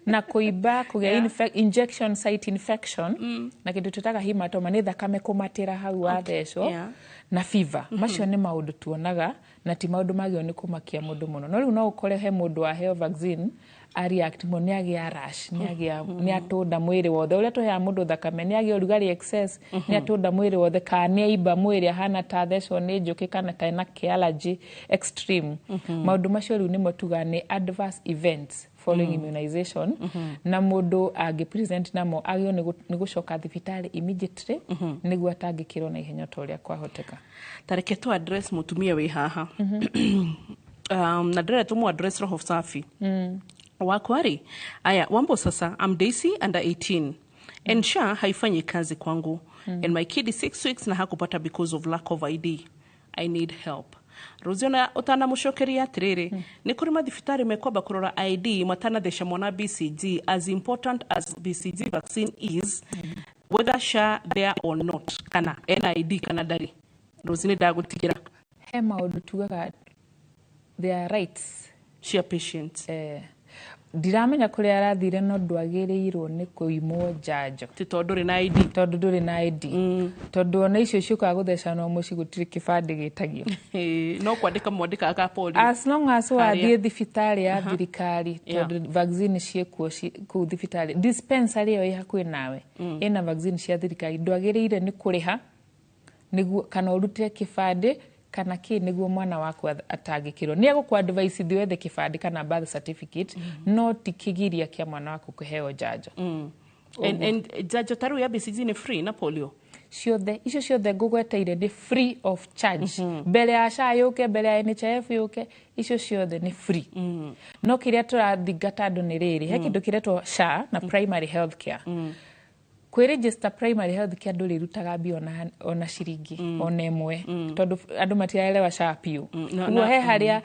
na kuiba kugia injection site infection na kindu tutaga hematoma ni thakame kumatira hau athecwo na fever macio ni maundu tuonaga na ti maundu magio ni kumakia mundu muno no riu no ukore he mundu wa heo vaccine react mo ni agia rash ni atunda mwiri wothe uria tuheaga mundu thakame ni agia urugari excess ni atunda mwiri wothe ka ni iba mwiri hana ta thecwo ni njuki kana ta na allergy extreme maundu macio riu ni motuga ni adverse events following immunization na mundu agi present namo agio ni gucoka thibitari immediately niguo atangikirwo na ihenya toria kwahoteka. Tareke tu address mutumia we haha na ndĩrenda tũmũ address roho safi wakwari aya wambo sasa I'm Daisy under 18 and SHA haifanyi kazi kwangu and my kid is 6 weeks na hakupata because of lack of ID. I need help. Roziona utana mushokeria atiriri ni kuri mathibitari mekwamba kurora ID matana thesha mwana BCG as important as BCG vaccine is whether SHA there or not kana NID kana dari Rozini ndagutigira he maundu tugaga their rights share patients ndiramenya kuri arathire no ndwagirirwo ni kuimwo njanjo ti tondu ri na ID tondu ona icio ciuka gutheca no muci gutiri kibandi gitagio no kwandika mwandika aka polio as long as wathie thibitari ya thirikari tondu vaccine ciekuo ku thibitari dispensary yo ihakui nawe ina vaccine cia thirikari ndwagirire ni kuriha niguo kana urute kibandi kana ki niguo mwana waku atangikirwo ni agukwa advice thiwethe kibandi kana birth certificate no tikigiria kia mwana waku kuheo njanjo and njanjo taru ya BCG ni free na polio ciothe icio ciothe ngugweteire ni free of charge mbere ya SHA yuke mbere ya NHIF yuke icio ciothe ni free no kiria turathingata andu ni riri he kindu kiretwo SHA na primary health care register primary health care nduri rutaga bio ona shiringi ona emwe tondu andu matiaelewa SHA piu ugo he haria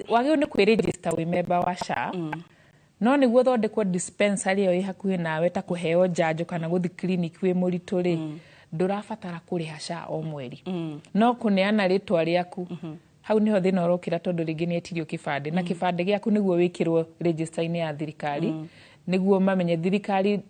wagio ni register we member wa SHA no niguo thondekwo dispensary yo ihakuhi nawe ta kuheo njanjo kana guthi clinic we muritu ri ndurabatara kuriha SHA o mweri no kuneana ritwa riaku hau niho thina urokira tondu ringi ni etirio kibande na kibande giaku niguo wikirwo register ini ya thirikari niguo mamenye thirikari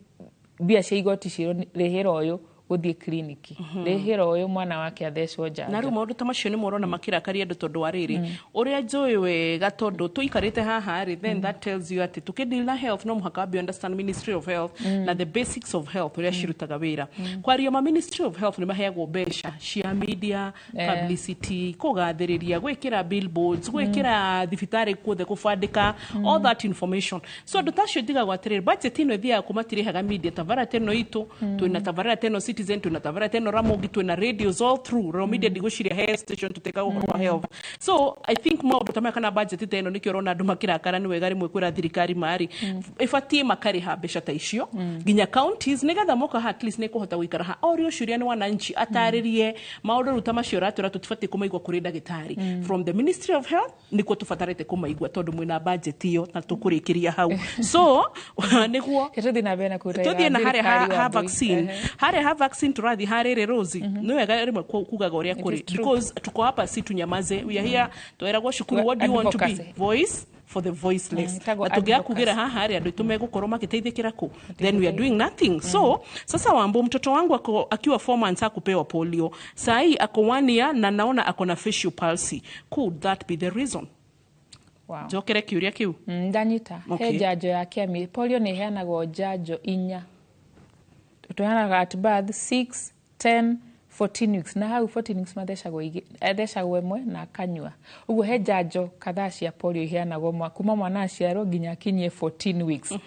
bia cia igoti ciro rehera uyu guthie kliniki rehera uyu mwana wake athecwo njanjo na ru maundu ta macio ni morona makirakaria andu tondu wa riri uria njui wega tondu tuikarite haha ri then that tells you ati tukidil na health no muhaka be understand Ministry of Health na the basics of health uria cirutaga wira kwaria ma Ministry of Health ni maheagwo besha cia media publicity kugathiriria gwikira billboards gwikira thibitari kuothe kufandika all that information so andu tacio diga gwatiriri budget ino thia kumatirihaga media tavara teno itu tuina tavara teno Citizen tunatavara teno Ramogi tuina radios all through Raw media digushiria health station tuteka kwa health so I think more but kana budget teno nikiorona andu makirakara ni wega rimwe kwira thirikari mari ifatie makari ha besha ta icio ginya counties nigetha moka at least ne kuhota guikara ha orio shuria ni wananchi ataririe maundu ruta macio ratura tutifatie kumaigwa kuri ndagitari from the Ministry of Health niko tufatarete kumaigwa tondu mwina budget iyo na tukurikiria hau so niguo tuthie na ha vaccine ha vaccine turathi harere Rosie no wega rimwe kugaga uria kuri because tuko hapa si tunyamaze we are here tweragwo shukuru what do you want to be voice for the voiceless atugia kugira haha hari andu tumegukorwo makiteithikira ku then we are doing nothing so sasa wambo mtoto wangu akiwa 4 months akupewa polio sai ako 1 year na naona ako na facial palsy could that be the reason? Wow. Jokere kiuria kiu ndanyita he njanjo ya kemi polio ni heanagwo njanjo 4 tuheanaga at birth 6 10 14 weeks na hau 14 weeks mathecagwo imwe na akanyua uguo he njanjo kadhaa cia polio iheanagwo kuma mwana aciarwo nginya akinyie 14 weeks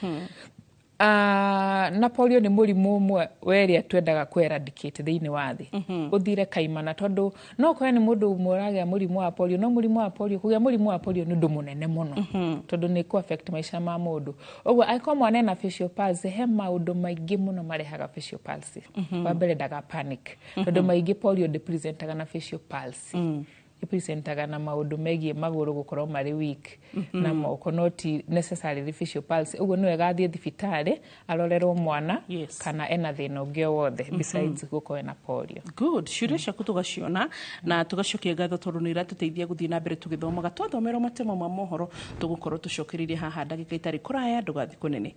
na polio ni murimu umwe weria twendaga ku eradicate thiini wa thi uthire kaimana tondu no kwa ni mundu umuragia murimu wa polio no murimu wa polio kugia murimu wa polio ni ndu munene muno tondu ni ku affect maisha ma mundu uguo aiko mwana na facial palsy he maundu maingi muno marehaga facial palsy wa mbere daga panic tondu maingi polio de presentaga na facial palsy ipresentaga na maundu megie maguru gukorwo mari weak na moko not necessarily facial palsy uguo niwe gathie thibitari arorerwo mwana kana ena thina ungi wothe besides gukorwo na polio good shuresha kutugaciona na tugacokia ngatho tondu ni iratuteithia guthii na mbere tugithomaga twathomerwo matemo ma mohoro tugukorwo tucokeririe haha ndagika itari kuraya ndugathi kunene.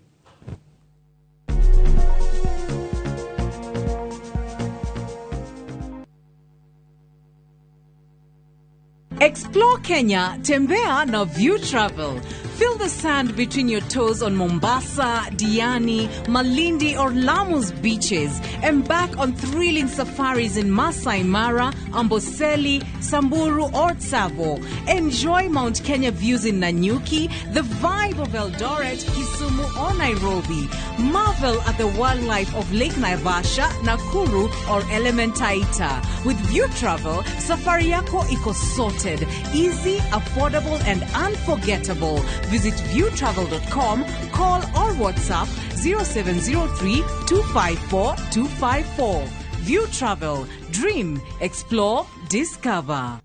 Explore Kenya, tembea na View Travel. Feel the sand between your toes on Mombasa, Diani, Malindi or Lamu's beaches. Embark on thrilling safaris in Masai Mara, Amboseli, Samburu or Tsavo. Enjoy Mount Kenya views in Nanyuki, the vibe of Eldoret, Kisumu or Nairobi. Marvel at the wildlife of Lake Naivasha, Nakuru or Elementaita. With View Travel, safari yako iko sorted, easy, affordable and unforgettable. Visit viewtravel.com, call or WhatsApp 0703 254 254. View Travel, dream, explore, discover.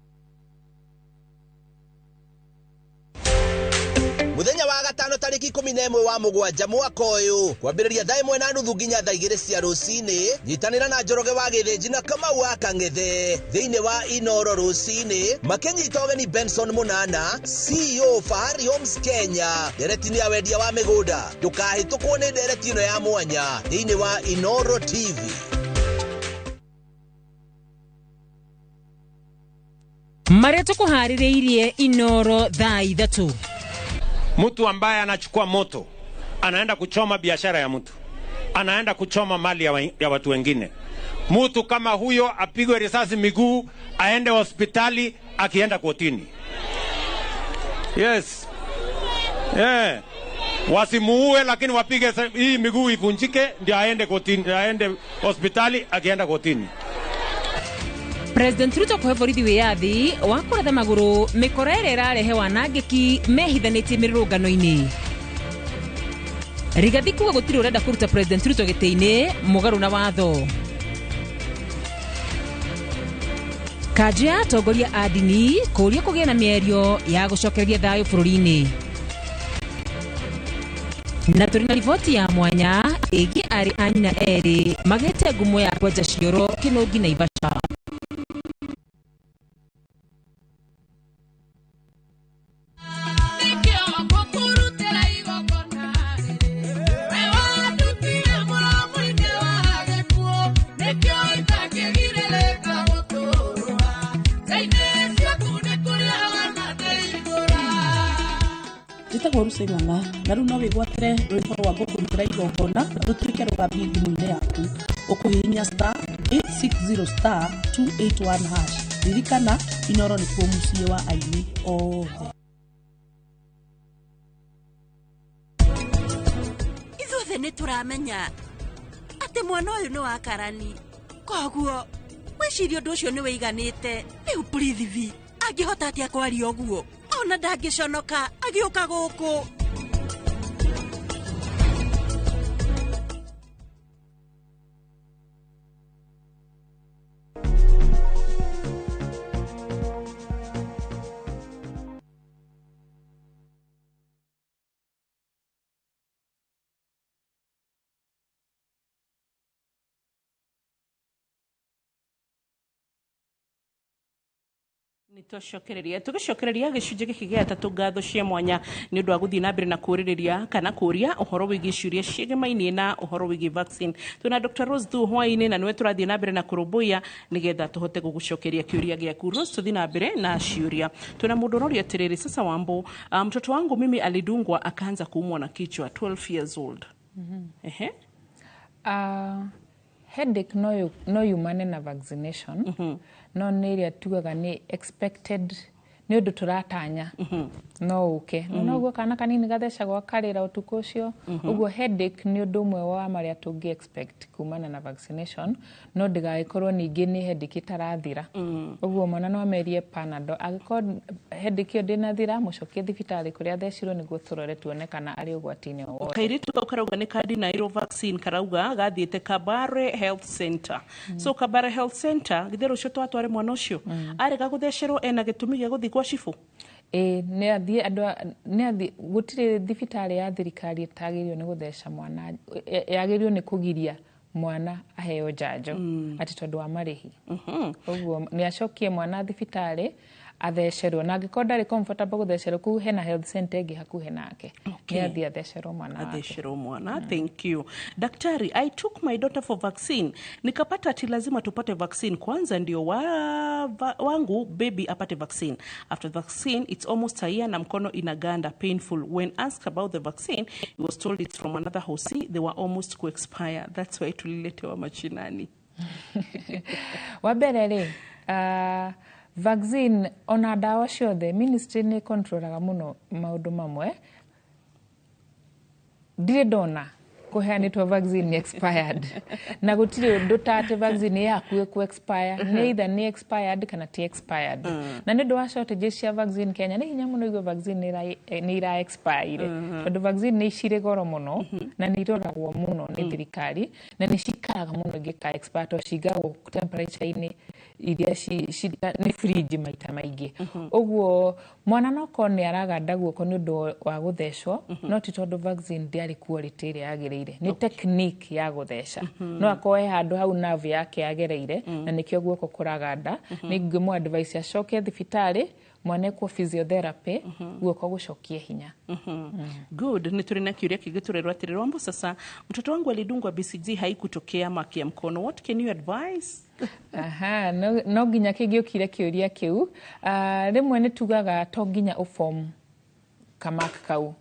Muthenya wa gatano tariki 11 wa mugwanja mwaka uyu kwambiriria thaa 1:30 nginya thaa 2 cia rucini nyitanira na Njoroge wa Githinji na Kamau wa Kang'ethe thiini wa Inoro rucini makinyita ugeni Benson Munana CEO Fahari Homes Kenya nderetini ya wendia wa migunda ndukahitukwo ni ndereti ino ya mwanya thiini wa Inoro TV. Maria tukuhaririirie Inoro thaa 3. Mtu ambaye anachukua moto anaenda kuchoma biashara ya mtu, anaenda kuchoma mali ya watu wengine. Mtu kama huyo apigwe risasi miguu, aende hospitali, akienda kotini. Yes. Yeah. Wasimuue lakini wapige hii miguu ivunjike ndio aende kotini, aende hospitali, akienda kotini. President Ruto kuhevorithi wiyathi wa kuratha maguru mikorere irarehe wanangiki mehithanitie mirurungano-ini. Rigathi kuga gutiri urenda kuruta President Ruto giti-ini mugaru na watho. Kaji ya atongoria a dini kuria kugia na mierio ya gucokereria thayu bururi-ini. Na turi na riboti ya mwanya igi ari anyina eri magete ngumo ya kwenja cioro Kinungi Naivasha. Rusa Ng'ang'a na riu no wigwatire rwimbo rwa ngũkũrutĩra igongona rũtuĩke rũgambi thimũ-inĩ yaku ũkũhihinya star 860 star 281 hash. Ririkana Inoro nĩ kuo mũciĩ wa aini othe. Ithuothe nĩ tũramenya atĩ mwana ũyũ nĩ wa Karani, koguo wĩciria ũndũ ũcio nĩ wĩiganĩte. Rĩu Prithivi angĩhota atĩa kwaria ũguo ona ndangĩconoka agĩũka gũkũ. Tugicokereria gicunjĩ gĩkĩ gĩa gatatũ ngatho cia mwanya nĩ ũndũ wa gũthiĩ na mbere na kũrĩrĩria kana kũria ũhoro wĩgiĩ ciũria ciĩgemainie na ũhoro wĩgiĩ vaccine. Twĩna Dr. Rose Thu hwaĩ-inĩ na nĩwe tũrathiĩ na mbere na kũrũmbũiya nĩgetha tũhote gũgũcokeria kĩũria gĩaku. Rose, tũthiĩ na mbere na ciũria. Twĩna mũndũ ũroria atĩrĩrĩ, sasa Wambo, mtoto wangu mimi alidungwa akaanza kuumwa na kichwa, 12 years old. Ehe. Headache no yumane na vaccination. No nä ä rä a tugaga nä expected nä å ndå tå ratanya no uke no guo kana kanini gathecagwo karä ra å tukå å cio å guo headache nä å ndå mwe wa marä a tå ngä expect kumana na vaccination no ndägagä korwo ningä nä headache itarathira å guo mwana no amerie Panadol agĩkorwo headache ĩyo ndĩnathira mũcokie thibitarĩ kũrĩa athecirwo nĩguo tũrore tuone kana arĩ ũgwati-inĩ o wothe. Kairĩtu kau karauga nĩ Kardinal vaccine karauga gathiĩte Kabare Health Center. So Kabare Health Center githĩ rũciũ twatware mwana ũcio arega gũthecerwo ena gĩtũmi gĩa gũthiĩ gwa cibũ. Nĩ athiĩ gũtirĩ thibitarĩ ya thirikari ĩtagĩrĩirwo nĩ gũtheca mwana, yagĩrĩirwo nĩ kũgiria mwana aheo njanjo ati tondũ wa marĩhi. Ũguo nĩ acokie mwana thibitarĩ athecerwo na angĩkorwo ndarĩ comfortable gũthecerwo kuu hena health center ĩngĩ hakuhĩ nake nĩ athiĩ athecerwo mwana wake. Athecerwo mwana. Thank you. Daktari, I took my daughter for vaccine. Nikapata ati lazima tupate vaccine kwanza ndio wangu baby apate vaccine. After vaccine it's almost a year na mkono inaganda painful. When asked about the vaccine, he was told it's from another hosi. They were almost to expire. That's why tuliletewa machinani. Wabere vaccine ona dawa ciothe ministry nĩ controlaga muno maundu mamwe. Ndirĩ ndona kuheanĩtwo vaccine expired na gũtirĩ ũndũ tate vaccine yaku ku expire nĩ either nĩ expired kana ti expired na nĩ ũndũ wa shortages cia vaccine Kenya nĩ hinya mũno igwe vaccine nĩ ira expire tondũ vaccine nĩ cirĩ goro mũno na nĩ iroragwo mũno nĩ thirikari na nĩ cikaraga mũno ingĩka expire to cigagwo temperature-inĩ iria nĩ fridge maita maingĩ ũguo mwana no ko nĩ araganda guoko nĩ ũndũ wa gũthecwo no ti tondũ vaccine ndĩarĩ quality ĩrĩa yagĩrĩire nĩ technique ya gũtheca no akoe handũ hau nerve yake yagereire na nĩkĩo guoko kũraganda nĩ ngĩmũ advice acoke thibitarĩ mwana kwa physiotherapy guoko gũcokie hinya. Good. Ni tuli na kiuria kigeturerwa atirirwambo sasa mtoto wangu alidungwa BCG haikutokea maki ya mkono. What can you advise? Aha, no nginya kĩngĩũkire kĩũria kĩu rĩmwe nĩ tugaga to nginya ũform kamaka kau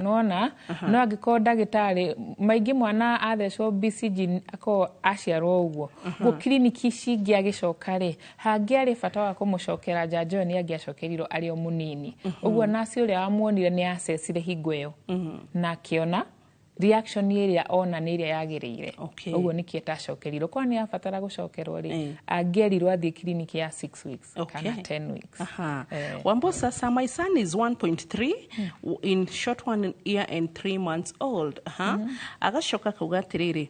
nona no angĩkorwo ndagĩtarĩ maingĩ mwana athecwo BCG ako aciarwo ũguo guo kliniki cingĩ agĩcoka rĩ hangĩarĩ bata wa kũmũcokera njanjo nĩ angĩacokerirwo arĩ o mũnini ũguo nasi ũrĩa wamuonire nĩ acecire hingo ĩyo na akĩona reaction ĩrĩa ona nĩ ĩrĩa yagĩrĩire ũguo nĩkĩo tacokerirwo kwa nĩ abatara gũcokerwo rĩ angĩerirwo athiĩ kliniki ya 6 weeks kana 10 weeks. Wambo sasa my son is 1.3 in short 1 year and 3 months old agacoka kauga atĩrĩrĩ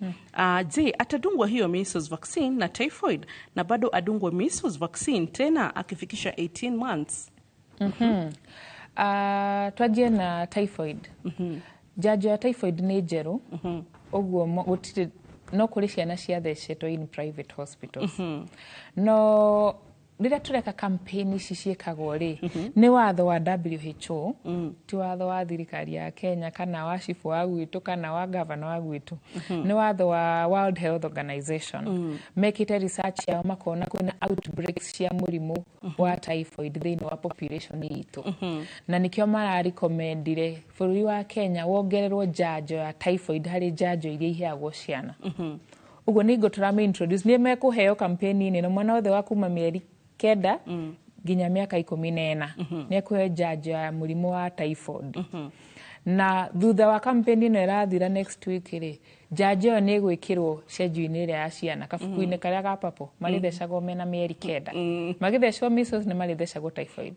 je atadungwa hiyo measles vaccine na typhoid na bado adungwa measles vaccine tena akifikisha 18 months. Twajie na typhoid. Njanjo ya typhoid nĩ njerũ ũguo gũtirĩ no kũrĩ ciana ciathecetwo in private hospitals no rĩrĩa tũreka campaign ici ciĩkagwo rĩ nĩ watho wa WHO ti watho wa thirikari ya Kenya kana wa chifu wa gwitũ kana wa governor wa gwitũ nĩ watho wa World Health Organization mekĩte research yao makona kwĩna outbreaks cia mũrimũ wa typhoid thĩinĩ wa population itũ na nĩkĩo mararecommendire bũrũri wa Kenya wongererwo njanjo ya typhoid harĩ njanjo iria iheagwo ciana ũguo nĩ ngo tũrame introduce nĩ mekũheo campaign-inĩ na mwana wothe wa kuma mĩeri kenda nginya mĩaka 14 nĩ ekũheo njanjo ya mũrimũ wa typhoid na thutha wa campaign ĩno ĩrathira next week rĩ njanjo ĩyo nĩ ĩgwĩkĩrwo schedule-inĩ ĩrĩa ya ciana kabuku-inĩ karĩa ga papo marĩthecagwo mena mĩeri kenda magĩthecwo measles nĩ marĩthecagwo typhoid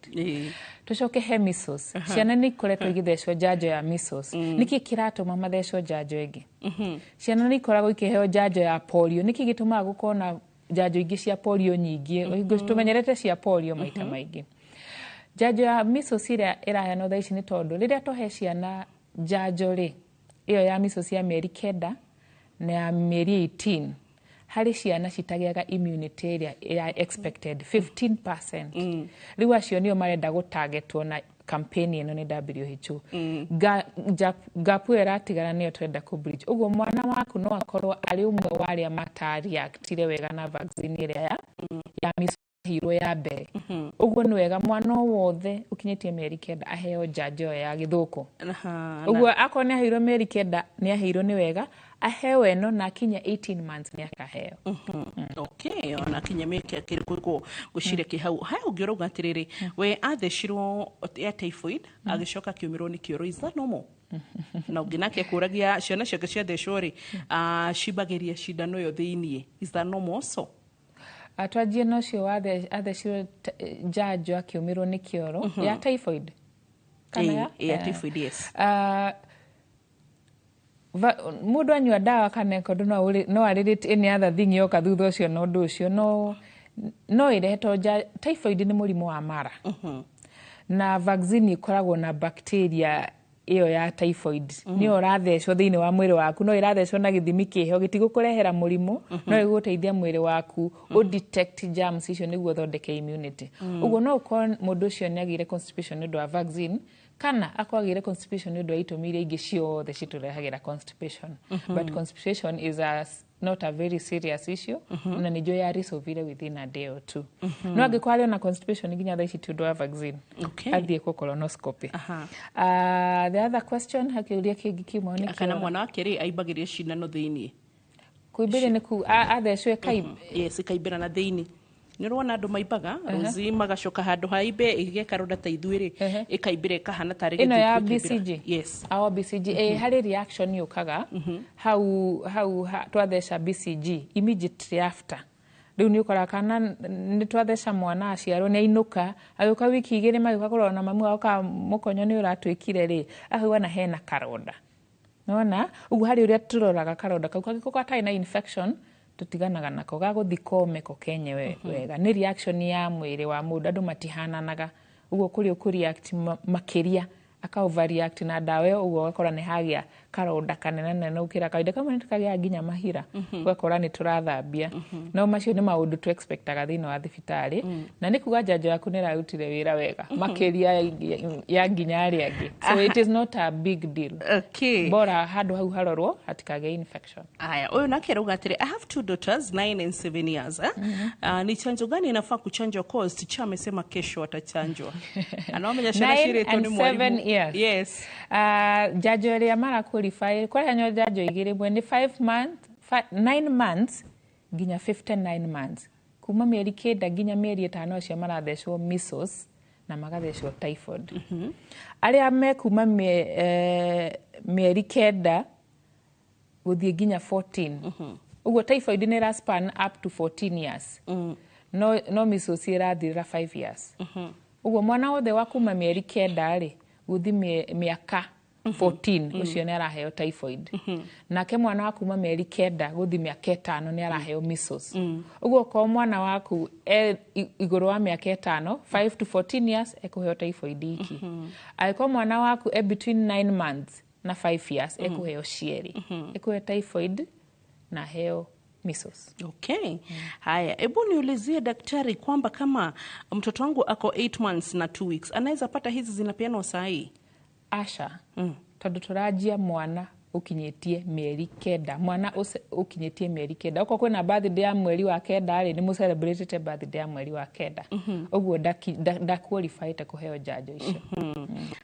tũcoke he measles ciana nĩ ikoretwo igĩthecwo njanjo ya measles nĩkĩ kĩratũma mathecwo njanjo ĩngĩ ciana nĩ ikoragwo ikĩheo njanjo ya polio nĩkĩ gĩtũmaga gũkorwo na njanjo ingĩ cia polio nyingĩ tũmenyerete cia polio maita maingĩ njanjo ya measles ĩrĩa ĩraheanwo thaa ici nĩ tondũ rĩrĩa tũhe ciana njanjo rĩ ĩyo ya measles ya mĩeri kenda na ya mĩeri 18 harĩ ciana citagĩaga immunity ĩrĩa expected 15% rĩu acio nĩo marenda gũtargetwo na campaign ĩno nĩ WHO gapu ĩratigana nĩyo twenda kũ-bridge ũguo mwana waku no akorwo arĩ ũmwe wa arĩa matareactire wega na vaccine ĩrĩa ya measles hiro ya mbere ũguo nĩ wega mwana wothe ũkinyĩtie mĩeri kenda aheo njanjo ya gĩthũkũ ũguo akorwo nĩ aheirwo mĩeri kenda nĩ aheirwo nĩ wega aheo ĩno na kinya 18 months nĩ akaheo okay ona kinya mĩaka kĩrĩkũ gũciria kĩhau haya ũngĩrauga atĩrĩrĩ we athecirwo ya typhoid agĩcoka kiumĩrwo nĩ kĩoro is that normal na ũngĩ nake kũragia ciana ciake ciathecwo rĩ cibagĩria cindano ĩyo thĩiniĩ is that normal also? Atwajie no cio athecirwo njanjo akiumirwo nĩ kĩoro ya typhoid kana ya typhoid yes mũndũ anyua dawa kana kodũ no arĩrĩte any other thing yoka thutha ũcio no ũndũ ũcio no ĩrehetwo typhoid nĩ mũrimũ wa mara na vaccine ikoragwo na bacteria iyo ya typhoid niyo urathecwo thiini wa mwiri waku no irathecwo na githimi kiheho gitigukurehera murimu no iguteithia mwiri waku u detect germs icio niguo thondeke immunity uguo no ukorwo mundu ucio ni agire constipation ni wa vaccine kana akwagire constipation ni wa itumi iria ingi ciothe citurehagira constipation but constipation is not a very serious issue na ni jo ya resolve within a day or two no angikwari na constipation nginya tha ici tu wa vaccine athie ku colonoscopy the other question hakiuria kingi kimoni kana mwana wake ri aibagirie cindano thiini kuimbire ni ku athecwe kaimbe yes ikaimbira na thiini ni rwona andu maibaga ruzi magacoka handu haimbe igeka ronda ta ithuiri ikaimbire kahana tari ino ya BCG yes our BCG hari reaction yukaga how twatheca BCG immediately after riu ni ukora kana ni twatheca mwana aciarwo ni ainuka aguka wiki igiri magika kurona mamu agoka mukonyo ni uratwikire ri ahua na hena karonda nona ugu hari uria turoraga karonda kau kagiko katai na infection tutiganaga nako gaguthikome ko kenye wega ni reaction ya mwiri wa mundu andu matihananaga uguo kuri react makiria aka overreact na dawa uguo gakora ni hagia karonda kanene na ukira kaida kama nitakagia nginya mahira gakora ni turathambia no macio ni maundu tu expectaga thino wa thibitari na ni kuga njanjo yaku ni rarutire wira wega makiria ya nginya ari angi so it is not a big deal bora handu hau harorwo hatikage infection aya uyu nake ruga atire I have two daughters 9 and 7 years ni chanjo gani inafaa kuchanjwa course ticha amesema kesho atachanjwa anaomenya shirire tu ni mwalimu yes janjo ya mara qualify kwa hanyo janjo igire mwe ni 9 months ginya 59 months kuma mieri kenda ginya mieri 5 cia marathecwo measles na magathecwo typhoid aria me kuma mieri kenda guthie ginya 14 uguo typhoid ni ra span up to 14 years no measles irathira 5 years uguo mwana wothe wa kuma mieri kenda ri guthi miaka 14 ucio ni araheo typhoid nake mwana waku kuma mieri kenda guthi miaka 5 ni araheo measles uguo ko mwana waku iguru wa miaka 5 to 14 years ekuheo typhoid iki aiko mwana waku between 9 months na 5 years ekuheo cieri ekuheo typhoid na heo measles. Okay. Haya, ebu niulizie daktari kwamba kama mtoto wangu ako 8 months na 2 weeks, anaweza pata hizi zinapeanwa saa hii? Asha. Tondu turajia mwana ukinyetie mieri kenda. Mwana ukinyetie mieri kenda. Uko kwena birthday ya mweri wa kenda, ni mu celebrate birthday ya mweri wa kenda. Uguo da qualify ta kuheo janjo icio.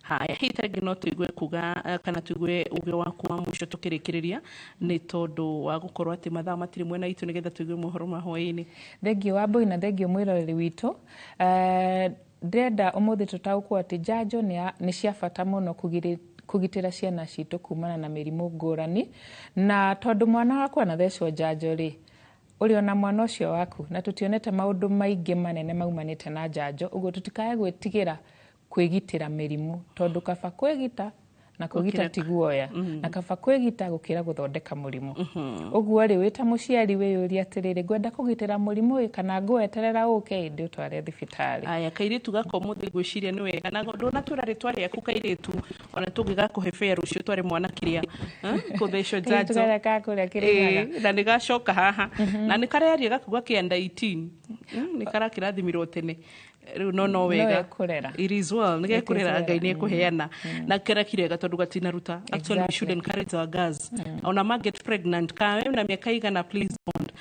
Haya, hitagi no tuigue kuga kana tuigue uge waku wa muco tukirikiriria ni tondu wa gukorwo ati mathaa matiri mwena itu nigetha tuigue mohoro mahoi-ini. Thengio wa Mbui na thengio mwiroreri witu. Ndenda umuthi tutaukwo ati janjo ni cia bata muno kugitira ciana citu kumana na mirimu ngurani na tondu mwana waku anathecwo janjo ri uri ona mwana ucio waku na tutionete maundu maingi manene maumanite na janjo uguo tutikae gwitigira kwigitira mirimu tondu kaba kwigita na kugita tiguoya na kaba kwigita gukira guthondeka murimu uguo ri wita muciari wiyuria atiriri gwenda kugitira murimu kana ngweterera uke ndi utware thibitari aya kairitu gako muthi gwiciria ni wega na ndona turari twari yaku kairitu ona tungiga kuhebea rucio twari mwana kiria kuthesho janjo tureka kuria kiria na nigacoka haha na nikareria gakuga kianda 18 nikara kirathimirwo tene riu no wega it is well nige kurera ngai ni kuheana na kira kirega tondu gatina ruta actually we should encourage our girls ona ma get pregnant ka na miaka igana please don't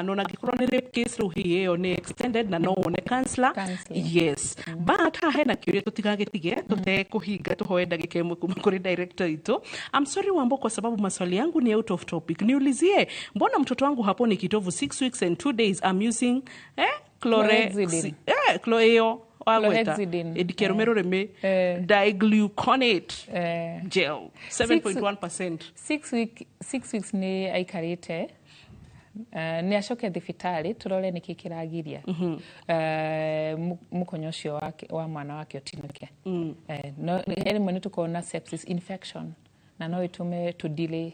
no na gikorwo ni rape case ru hiyo ni extended na no one counselor yes but ha hena kiuria tutigagetige tute kuhinga tuhoe ndagika imwe kuma kuri director itu I'm sorry Wambo kwa sababu maswali yangu ni out of topic niulizie mbona mtoto wangu hapo ni kitovu 6 weeks and 2 days I'm using chloreo wagweta edikeromero reme digluconate gel 7.1%. 6 weeks ni aikarite ni acoke thibitari turore niki kiragiria mukonyo cio wake wa mwana wake otinuke no rimwe ni tukona sepsis infection na no itume to delay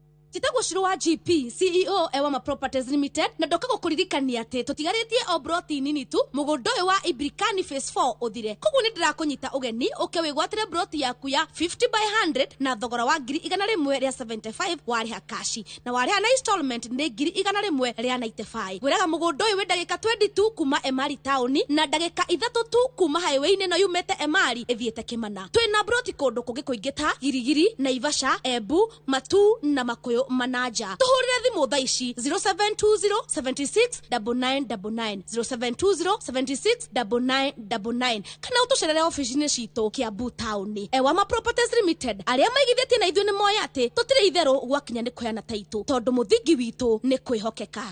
Jitagwo Shiro wa GP CEO Ewama Properties Limited na ndoka gukuririkania ati tutigarĩtie o broti nini tu mũgũnda ũyũ wa Ibrikani phase 4 ũthire. Koguo nĩ ndĩrakũnyita ũgeni ũke wĩgwatĩre broti yaku ya 50/100 na thogora wa 175 warĩha kashi na warĩha na installment nĩ 195. Gwĩraga mũgũnda ũyũ wĩ ndagĩka 22 kuma Emali town na ndagĩka 3 tu kuma highway-inĩ no yumĩte Emali ĩthiĩte Kĩmana. Twĩna broti kũndũ kũngĩ kũingĩ ta Girigiri, Naivasha, Embu, Matu na Makuyu Manaja. Tuhurire thimũ thaa ici 0720 76 9999 0720 76 9999 kana utucerere ofici-inĩ citũ Kiambu town. Ewama Properties Limited arĩa maigithĩtie na ithuĩ nĩ moya atĩ tũtirĩ itherũ gwakinya nĩ kũheana taitũ tondũ mũthingi witũ nĩ kwĩhokeka.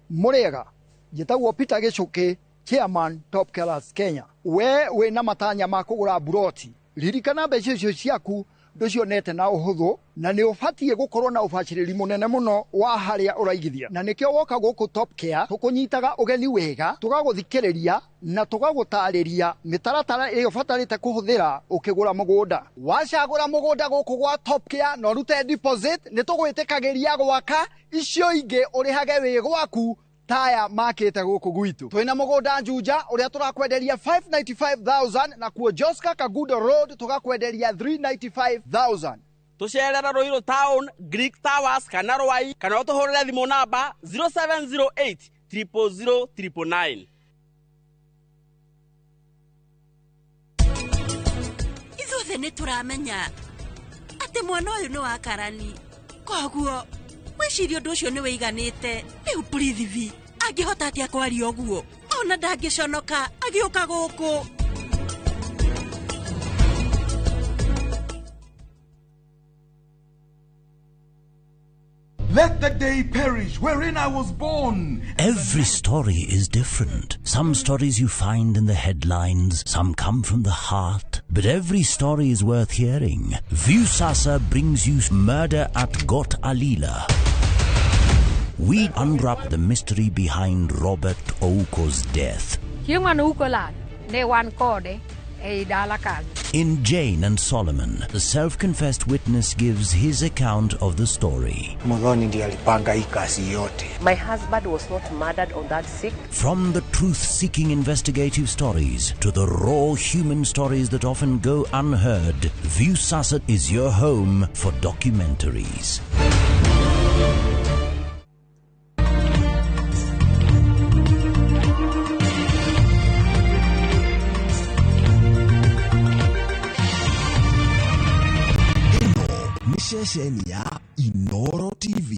Muriega njĩtagwo Peter Gichuki, Chairman Top Killers Kenya. We wĩna matanya ma kũgũra buroti, ririkana mbeca icio ciaku ndũcionete na ũhũthũ na nĩ ũbatiĩ gũkorwo na ũbacĩrĩri mũnene mũno wa harĩa ũraigithia. Na nĩkĩo woka gũkũ Top Care tũkũnyitaga ũgeni wega, tũgagũthikĩrĩria na tũgagũtarĩria mĩtaratara ĩrĩa ũbatarĩte kũhũthĩra ũkĩgũra mũgũnda. Wacagũra mũgũnda gũkũ gwa Top Care na ũrute deposit, nĩ tũgwĩtĩkagĩria gwaka, icio ingĩ ũrĩhage wĩ gwaku taya makĩte gũkũ gwitũ. Twĩna mũgũnda Juja ũrĩa tũrakwenderia 595,000 na kuo Joska Kagudo Road tũgakwenderia 395,000. Tucerera Ruiru Town, Greek Towers kana Rwai kana ũtũhũrĩre thimũ namba 0708 000 999. Ithuothe nĩ tũramenya atĩ mwana ũyũ nĩ wa Karani. Koguo wĩciria ũndũ ũcio nĩ wĩiganĩte. Rĩu Prithivi angĩhota atĩa kwaria ũguo ona ndangĩconoka agĩũka gũkũ. Let the day perish wherein I was born. Every story is different. Some stories you find in the headlines, some come from the heart, but every story is worth hearing. Viusasa brings you Murder at Got Alila. We unwrap the mystery behind Robert Ouko's death. In Jane and Solomon, the self-confessed witness gives his account of the story. My husband was not murdered on that sick. From the truth-seeking investigative stories to the raw human stories that often go unheard, Viusasa is your home for documentaries. Sesheni ya Inoro TV.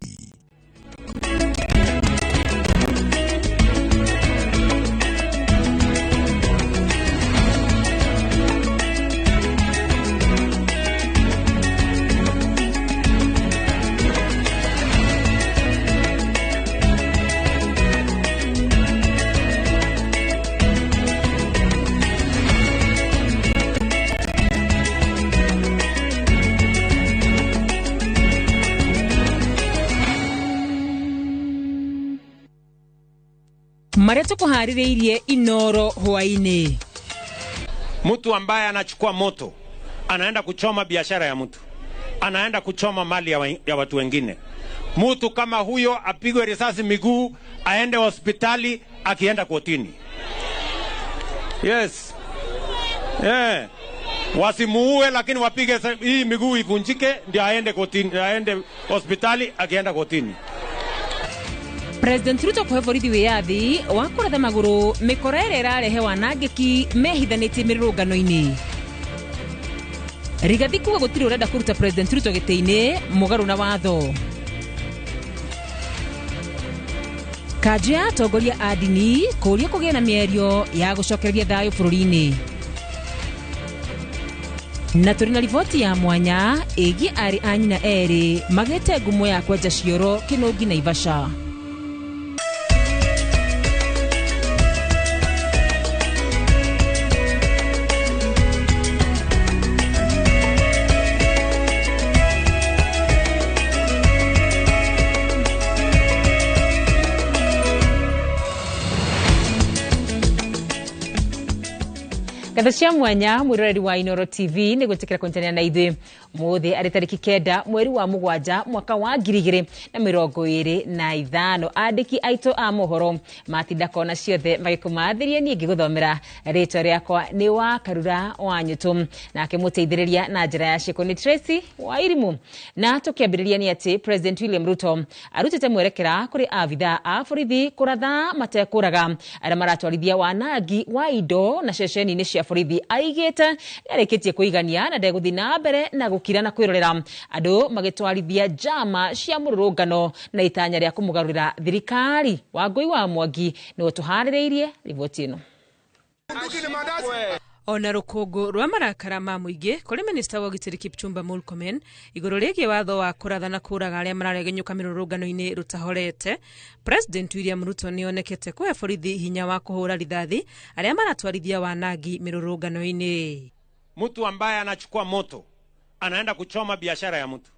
Maria tukuhaririirie Inoro hwaini. Mtu ambaye anachukua moto anaenda kuchoma biashara ya mtu, anaenda kuchoma mali ya watu wengine. Mtu kama huyo apigwe risasi miguu, aende hospitali, akienda kotini. Yes. Yeah. Wasimuue lakini wapige hii miguu ivunjike ndio aende kotini, aende hospitali, akienda kotini. President Ruto kuhevorithi wiyathi wa kuratha maguru mikora ĩrĩa ĩrarehe wanangĩki mehithanĩtie mĩrũrũngano-inĩ. Rigathi kuga gũtirĩ ũrenda kũruta President Ruto gĩtĩ-inĩ mũgarũ na watho. Kanjũ ya atongoria a ndini kũũria kũgĩa na mĩario ya gũcokereria thayũ bũrũri-inĩ. Na tũrĩ na riboti ya mwanya ĩgiĩ arĩ a nyina erĩ magĩte ngumo ya kwenja cioro Kĩnũngi Naivasha. Gatho cia mwanya mwiroreri wa Inoro TV ni gutikira kuntania na ithui muthi ari tariki 9 mweri wa mugwanja mwaka wa 2025 andiki aito a mohoro matinda kona ciothe magikumathirie nie ngiguthomera ritwa riakwa ni wa Karura wa Nyutu nake muteithiriria na njira ya ciko ni Tracy wa Irimu na tukiambiriria ni ati President William Ruto arutite mwerekera kuri avitha a borithi kuratha matekuraga aria maratwarithia wanangi wa indo na ceceni ni cia borithi aigite areketie kuigania na ndeguthi na mbere na gukira na kwirorera andu magitwarithia jama cia mururungano na itanya ria kumugarurira thirikari. Wangui wa Mwangi no tuhaririirie riboti ino. Ona rukungu rwa marakara ma muingi kuri minister wa gitiri Kipchumba Murkomen iguru rigie watho wa kuratha na kuraga aria mararegenyuka mirurungano-ini rutahorete. President William Ruto nionekete kuhe borithi hinya wa kuhura rithathi aria maratwarithia wanangi mirurungano-ini. Mtu ambaye anachukua moto anaenda kuchoma biashara ya mtu,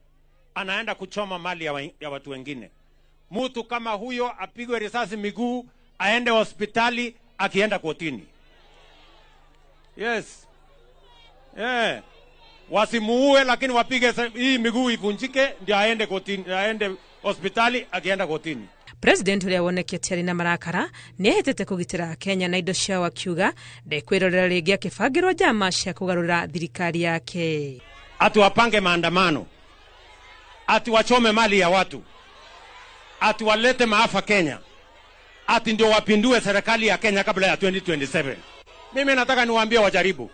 anaenda kuchoma mali ya watu wengine. Mtu kama huyo apigwe risasi miguu, aende hospitali, akienda kotini. Yes. Wasimuue lakini wapige hii miguu ivunjike ndio aende kotini, aende hospitali, akienda kotini. President uria wonekete ari na marakara ni ahetete kugitira Kenya na indo cia wakiuga ndekwirorera ringi akibangirwo jama cia kugarura thirikari yake. Ati wapange maandamano, ati wachome mali ya watu, ati walete maafa Kenya, ati ndio wapindue serikali ya Kenya kabla ya 2027. Mimi nataka niwaambie wajaribu.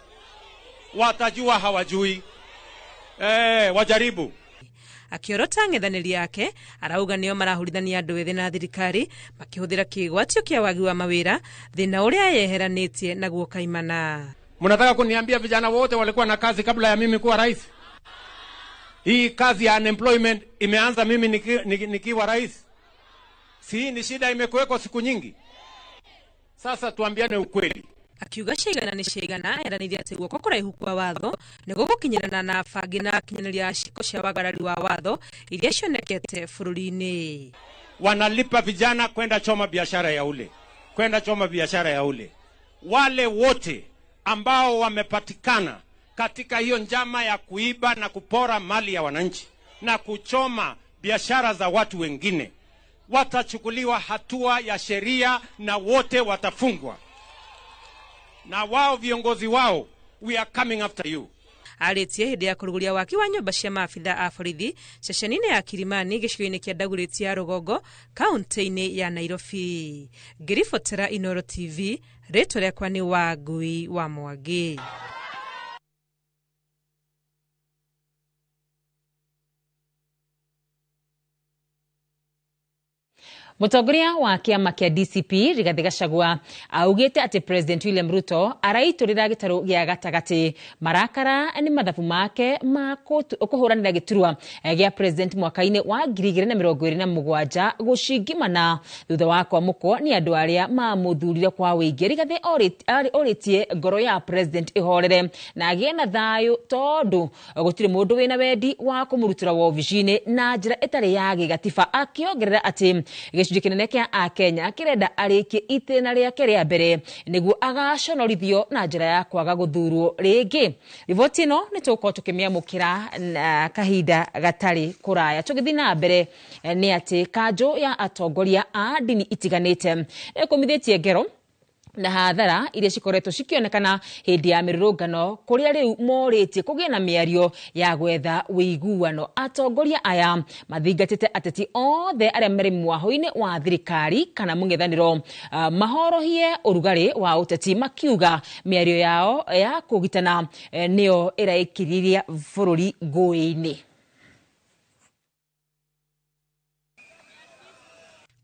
Watajua hawajui. Wajaribu. Akiorota ng'ethaniri yake arauga nio marahurithania andu ethĩ na thirikari makihuthira kigwatio kia wagi wa mawira thina uria yeheranitie naguo kaimana. Mnataka kuniambia vijana wote walikuwa na kazi kabla ya mimi kuwa rais? Hii kazi ya unemployment imeanza mimi nikiwa rais. Si ni shida imekuweko siku nyingi. Sasa tuambiane ukweli. Akiuga cigana ni cigana eranithia ati guoko kuraihu kwa watho ni gugukinyirana na bangi na kinyaniria ciko cia wagarari wa watho iria cionekete bururi-ini. Wanalipa vijana kwenda choma biashara ya ule, kwenda choma biashara ya ule. Wale wote ambao wamepatikana katika hiyo njama ya kuiba na kupora mali ya wananchi na kuchoma biashara za watu wengine watachukuliwa hatua ya sheria na wote watafungwa. Na wao viongozi wao, we are coming after you. Aritie hindi ya kuruguria waki wa nyumba cia maabitha a borithi ceceni-ini ya Kilimani gicigo-ini kia Dagoretti ya Rugongo kaunti-ini ya Nairobi. Ngiribotera Inoro TV, ritwa riakwa ni Wangui wa Mwangi. Mutongoria wa kiama kia DCP Rigathi Gachagua augite ati President William Ruto araiturira gitaru gia gatagati marakara ni mathabu make ma kuhuranira giturwa gia president mwaka-ini wa 2027 gucingimana thutha wa kwamukwo ni andu aria mamuthurire kwa wingi. Rigathi oritie ngoro ya president ihorere na agie na thayu tondu gutire mundu wina wendi wa kumurutira wobici-ini na njira itari ya gigatiba, akiongerera ati gicunjĩ kinene kia a Kenya kirenda arikie itena riake ria mbere niguo agaconorithio na njira ya kwaga guthurwo ringi. Riboti ino ni tuko tukimiamukira kahinda gatari kuraya. Tugithi na mbere ni ati kanjo ya atongoria a dini itiganite ekumithitie ngero na hathara iria cikoretwo cikionekana hindi ya mirurungano kuria riu moritie kugia na miario ya gwetha wiguano. Atongoria aya mathingatite ateti othe aria meri mwaho-ini wa thirikari kana mung'ethaniro mahorohie urugari wa uteti, makiuga miario yao ya kugitana nio iraikiriria bururi ngui-ini.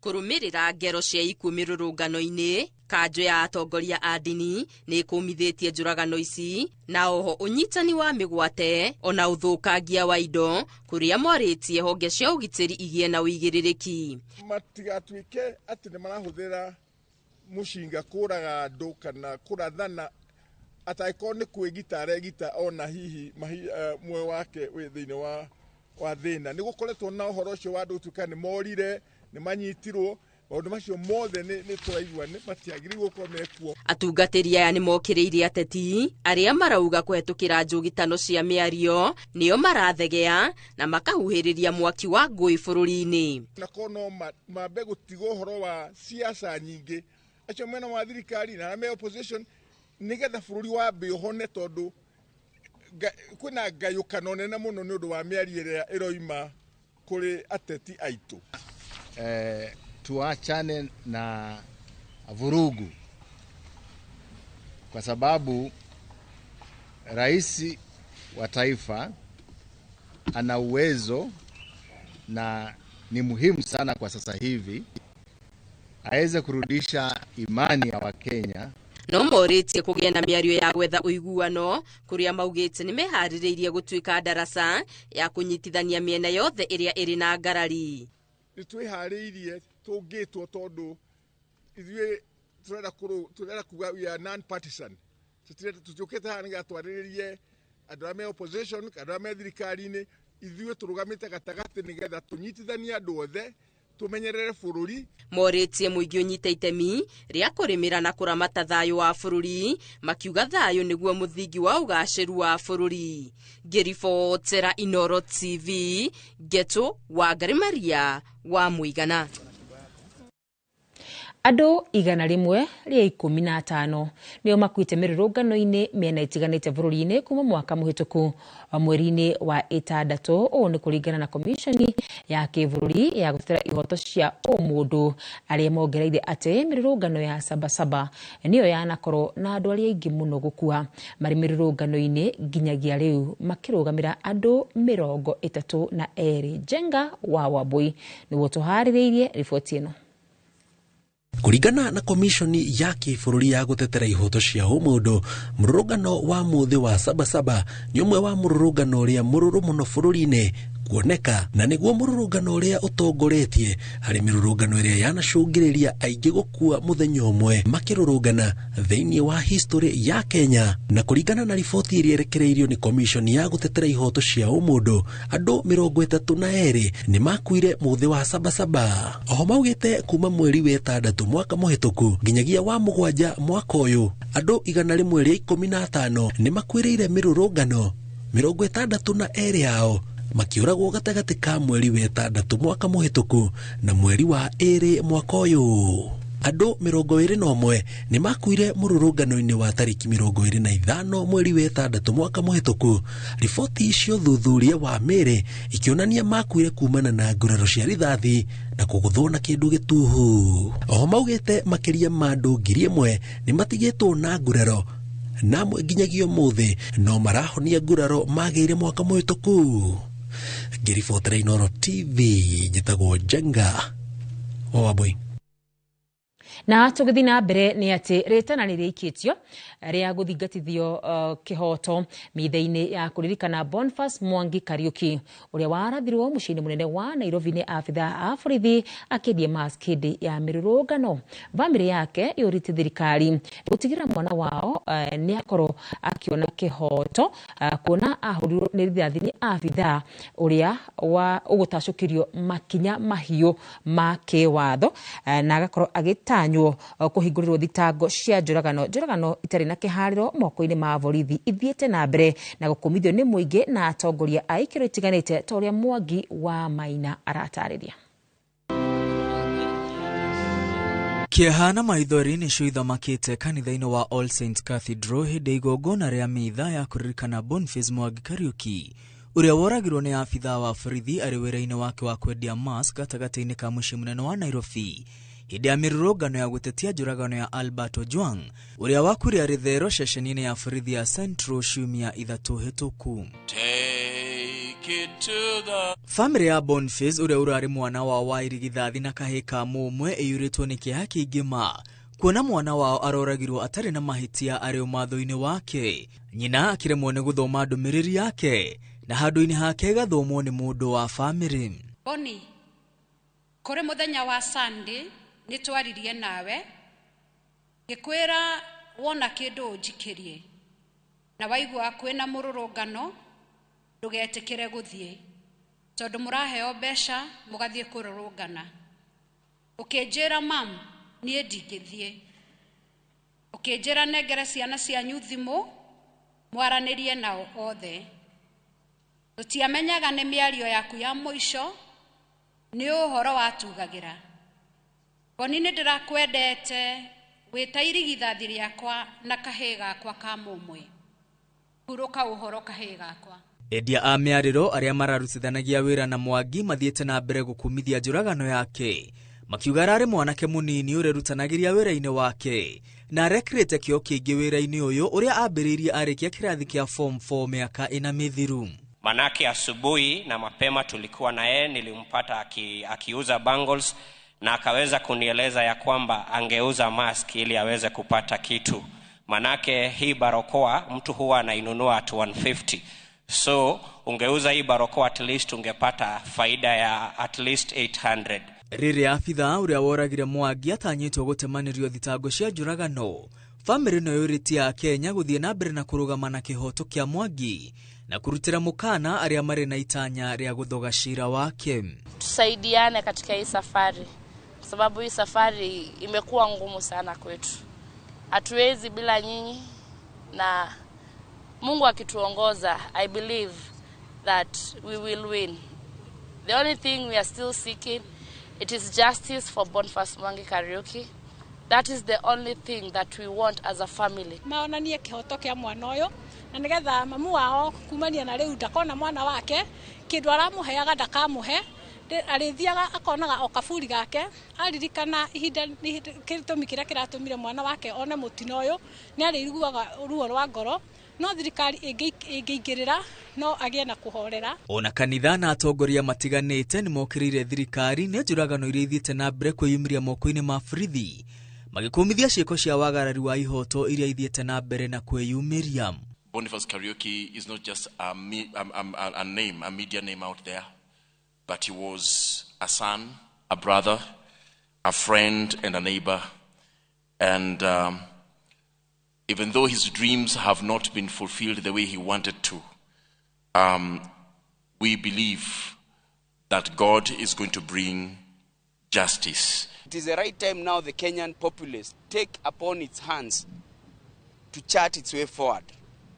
Kurumirira ngero cia ikuũ mirurungano-ini, kanjo ya atongoria a dini ni kumithitie njuragano ici na oho unyitani wa migwate ona uthukangia wa indo kuria moritie honge cia ugitiri igie na uigiririki. Matigatuike ati ni marahuthira mushinga kuraga andu kana kurathana ataiko ni kwigita regita ona hihi mwe wake wi thiini wa thina. Ni gukoretwo na uhoro ucio wa andu tuka ni morire ni manyitirwo maundu macio mothe ni turaigua ni matiagĩrĩirwo gũkorwo mekuo. Atungatĩri aya nĩ mokĩrĩire ateti arĩa marauga kũhetũkĩra njũgitano cia mĩario nĩo marathegea na makahuhĩrĩria mwaki wa ngũĩ bũrũri-inĩ. Na kono mambe gũtiga ũhoro wa siasa nyingĩ acio mena wa thirikari na me opposition nigetha bũrũri wambe ũhone tondu kwĩna ngayũkano nene mũno nĩ ũndũ wa mĩario ĩrĩa ĩroima kũrĩ ateti aitũ. Tuachane na vurugu kwa sababu rais wa taifa ana uwezo na ni muhimu sana kwa sasa hivi aweze kurudisha imani ya Wakenya. No morĩtie kũgĩa na mĩario ya gwetha ũiguano kũrĩa maugĩte nĩ meharĩrĩirie gũtuĩka ndaraca ya kũnyitithania mĩena yothe ĩrĩa ĩrĩ na ngarari. Nĩ twĩharĩirie tũngĩtwo tondu ithuĩ turenda kuga we are non partisan. Tũtiũkĩte haha nĩgetha twarĩrĩrie andũ arĩa me opposition andũ arĩa me thirikari-inĩ, ithuĩ tũrũgamĩte gatagatĩ nĩgetha tũnyitithanie andũ othe tumenyerere bũrũri. Morĩtie mũingĩ ũnyite itemi rĩa kũrĩmĩra na kũramata thayũ wa bũrũri, makiuga thayũ nĩguo mũthingi wa ũgacĩru wa bũrũri. Ngĩribotera Inooro TV, Geto wa Ngarimaria wa Mũigana. Andũ 115 nĩo makuĩte mĩrũrũngano-inĩ mĩena ĩtiganĩte bũrũri-inĩ kuma mwaka mũhĩtũku mweri-inĩ wa 6. Ũũ nĩ kũringana na komishoni ya kĩbũrũri ya gũtetera ihoto cia ũmũndũ, arĩa mongereire atĩ mĩrũrũngano ya Sabasaba nĩyo yanakorwo na andũ arĩa aingĩ mũno gũkua marĩ mĩrũrũngano-inĩ nginyagia rĩu makĩrũgamĩra andũ 32. Jenga wa Wambui nĩguo tũharĩrĩirie riboti ĩno. Kũringana na komishoni ya kĩbũrũri ya gũtetera ihoto cia ũmũndũ, mũrũrũngano wa mũthĩ wa Sabasaba nĩ ũmwe wa mũrũrũngano ũrĩa mũrũrũ mũno bũrũri-inĩ kuoneka, na nĩguo mũrũrũngano ũrĩa ũtongoretie harĩ mĩrũrũngano ĩrĩa yanacũngĩrĩria aingĩ gũkua mũthenya ũmwe makĩrũrũngana thĩinĩ wa history ya Kenya. Na kũringana na riboti ĩrĩa ĩrekereirio nĩ komishoni ya gũtetera ihoto cia ũmũndũ, andũ 32 nĩ makuire mũthĩ wa Sabasaba. Oho maugĩte kuma mweri wa 6 mwaka mũhĩtũku nginyagia wa 7 mwaka ũyũ, andũ 115 nĩ makuĩrĩire mĩrũrũngano, 62 yao makiũragwo gatagatĩ ka mweri wa 6 mwaka mũhĩtũku na mweri wa 2 mwaka ũyũ. Andũ 21 nĩ makuire mũrũrũngano-inĩ wa tarĩki 25 mweri wa 6 mwaka mũhĩtũku. Riboti icio thuthuria wa mĩrĩ ikionania makuire kumana na nguraro cia rithathi na kũgũthwo na kĩndũ gĩtuhu. Oho maugĩte makĩria ma andũ 1000 nĩ matigĩtwo na nguraro na nginyagia mũthĩ no marahonia nguraro magĩire mwaka mũhĩtũku. Ngĩribotera Inooro TV, njĩtagwo Jenga wa Wambui. Na tũgĩthiĩ na mbere nĩ atĩ rĩtana nĩ rĩikĩtio rĩa gũthingatithio kĩhoto mithe-inĩ ya kũririkana Boniface Mwangi Kariuki ũrĩa warathirwo mũciĩ-inĩ mũnene wa Nairobi nĩ abitha a borithi akĩendia mask hĩndĩ ya mĩrũrũngano. Bamĩrĩ yake yũrĩte thirikari gũtigĩra mwana wao nĩ akorwo akĩona kĩhoto kuona ahũrirwo nĩ rithathi nĩ abitha ũrĩa ũgũtacũkĩrio makinya mahiũ ma kĩwatho na agakorwo agĩtanywo kũhingũrĩrwo thitango cia njũragano itarĩ na kĩharĩro moko-inĩ ma borithi ithiĩte na mbere na gũkũmithio nĩ mũingĩ na atongoria a ikĩro itiganĩte ta ũrĩa Mwangi wa Maina aratarĩria. Kĩeha na maithori nĩcio ithamakĩte kanitha-inĩ wa All Saints Cathedral hĩndĩ igongona rĩa mitha ya kũririkana Boniface Mwangi Kariuki ũrĩa woragirwo nĩ abitha wa borithi arĩ wĩra-inĩ wake wa kwendia mask gatagatĩ-inĩ ka mũciĩ mũnene wa Nairobi hĩndĩ ya mĩrũrũngano ya gũtetia njũragano ya Albert Ojwang ũrĩa wakuire arĩ thero ceceni-inĩ ya borithi ya Central ciumia 3 hĩtũku. Family ya Boniface ũrĩa ũrarĩ mwana wao wa irigithathi na kahĩĩ ka mũmwe ĩyurĩtwo nĩ kĩeha kĩingĩ ma kuona mwana wao aroragirwo atarĩ na mahĩtia arĩ ũmatho-inĩ wake, nyina akĩremwo nĩ gũthoma ndũmĩrĩri yake na handũ-inĩ hake gathomwo nĩ mũndũ wa family. Boni, kũrĩ mũthenya wa Sunday nĩ twaririe nawe ngĩkwĩra wona kĩndũ ũnjikĩrie na waigua kwĩna mũrũrũngano ndũgetĩkĩre gũthiĩ tondũ mũraheo mbeca mũgathiĩ kũrũrũngana. Ukinjira mam nie ndingithie. Ukinjira nengere ciana cianyu thimu mwaranirie nao othe. Tutiamenyaga nĩ mĩario yaku ya mũico nĩ ũhoro watugagira. Boni nĩ ndĩrakwendete wĩta irigithathi rĩakwa na kahĩĩ gakwa ka mũmwe. Hurũka ũhoro kahĩĩ gakwa. Endia a mĩarĩro arĩa mararutithanagia wĩra na Mwangi mathiĩte na mbere gũkumithia njũragano yake, makiuga ararĩ mwanake mũnini ũrerutanagĩria wĩra-inĩ wake na arekĩrĩte kĩo kĩingĩ wĩra-inĩ ũyũ ũrĩa ambĩrĩirie arĩkia kĩrathi kĩa form 4 mĩaka ĩna mĩthiru. Manake asubuhi na mapema tulikuwa na yeye, nilimpata akiuza bangles na akaweza kunieleza ya kwamba angeuza mask ili aweze kupata kitu. Manake hii barakoa mtu huwa anainunua at 150. So ungeuza hii barakoa at least ungepata faida ya at least 800. Rĩrĩa abitha ũrĩa woragire Mwangi atanyĩtwo gũtemanĩrio thitango cia njũragano, famĩlĩ no yũrĩtie ya Kenya gũthiĩ na mbere na kũrũgama na kĩhoto kĩa Mwangi na kurutira mukana arĩa marĩ na itanya rĩa gũthoga cira wake. Tusaidiane katika hii safari, kwa sababu hii safari imekuwa ngumu sana kwetu. Hatuwezi bila nyinyi, na Mungu akituongoza, I believe that we will win. The only thing we are still seeking, it is justice for Boniface Mwangi Kariuki. That is the only thing that we want as a family. Maonanie kihoto kia mwana uyu na nigetha mamu wao kumania na riu ndakona mwana wake kindu aramuheaga ndakamuhe arithiaga akonaga o kaburi gake aririkana ihinda kitumi kiria kiratumire mwana wake one mutino uyu ni ariguaga ruo rwa ngoro no thirikari ingĩingĩrĩra no agie na kuhorera. Ona kanitha na atongoria matiganĩte nĩmokĩrĩire thirikari nĩ njũragano iria ithiĩte na mbere kwĩyumĩria moko-inĩ ma borithi magĩkũmithia ciĩko cia wagarari wa ihoto iria ithiĩte na mbere na kwĩyumĩria. Boniface Kariuki is not just a name, a media name out there, but he was a son, a brother, a friend, and a neighbor. And even though his dreams have not been fulfilled the way he wanted to, we believe that God is going to bring justice. It is the right time now the Kenyan populace take upon its hands to chart its way forward.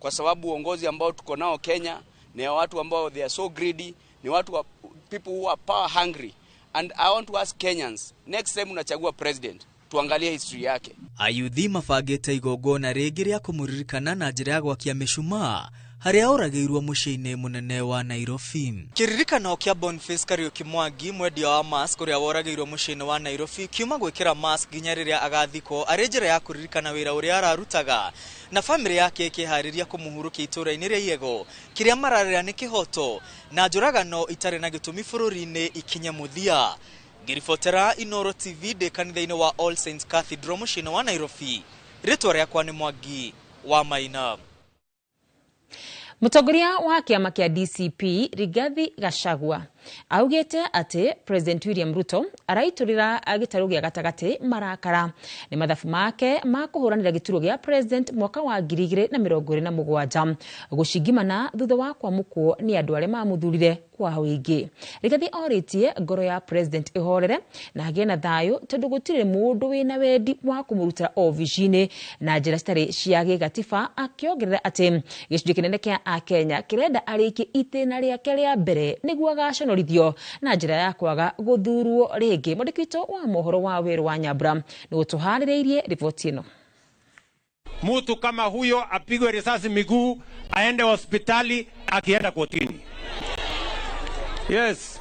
Kwa sababu uongozi ambao tuko nao Kenya ni watu ambao they are so greedy, ni watu people who are power hungry. And I want to ask Kenyans, next time unachagua president, tuangalie history yake. Ayuthi mabangĩte igongona rĩngĩ rĩa kũmũririkana na njĩra ya gwakia mĩcumaa harĩa oragĩirwo mũciĩ-inĩ mũnene wa Nairobi. Kĩririkano kĩa Boniface Kariuki Mwangi, mwendia wa mask ũrĩa woragĩirwo mũciĩ-inĩ wa Nairobi, kiuma gwĩkĩra mask nginya rĩrĩa agathikwo arĩ njĩra ya kũririkana wĩra ũrĩa ararutaga na famĩlĩ yake ĩkĩharĩria kũmũhurũkia itũũra-inĩ rĩa Yego kĩrĩa mararĩra nĩ kĩhoto na njũragano itarĩ na gĩtũmi bũrũri-inĩ ikinye mũthia. Ngĩribotera Inoro TV ndĩ kanitha-inĩ wa All Saints Cathedral mũciĩ-inĩ wa Nairobi. Rĩtwa rĩakwa nĩ Mwangi wa Maina. Mũtongoria wa kĩama kĩa DCP Rigathi Gachagua augĩte atĩ President William Ruto araitũrĩra gĩtarũ gĩa gatagatĩ marakara nĩ mathabu make ma kũhũranĩra gĩturwa gĩa president mwaka wa 2027 gũcingimana thutha wa kwamũkwo nĩ andũ arĩa mamũthurire kwa wĩingĩ. Rigathi orĩtie ngoro ya president ĩhorere na agĩe na thayũ tondũ gũtirĩ mũndũ wĩna wendi wa kũmũrutĩra obici-inĩ na njĩra citarĩ cia gĩgatiba, akĩongerera atĩ gĩcunjĩ kĩnene kĩa Akenya kĩrenda arĩkie itĩna rĩake rĩa mbere nĩguo agaconorithio na njĩra ya kwaga gũthurwo rĩngĩ. Mwandĩki witũ wa mohoro wa Wĩrũ wa Nyambura nĩ gũtũharĩrĩirie riboti ĩno. Mtu kama huyo apigwe risasi miguu aende hospitali akienda kotini. Yes.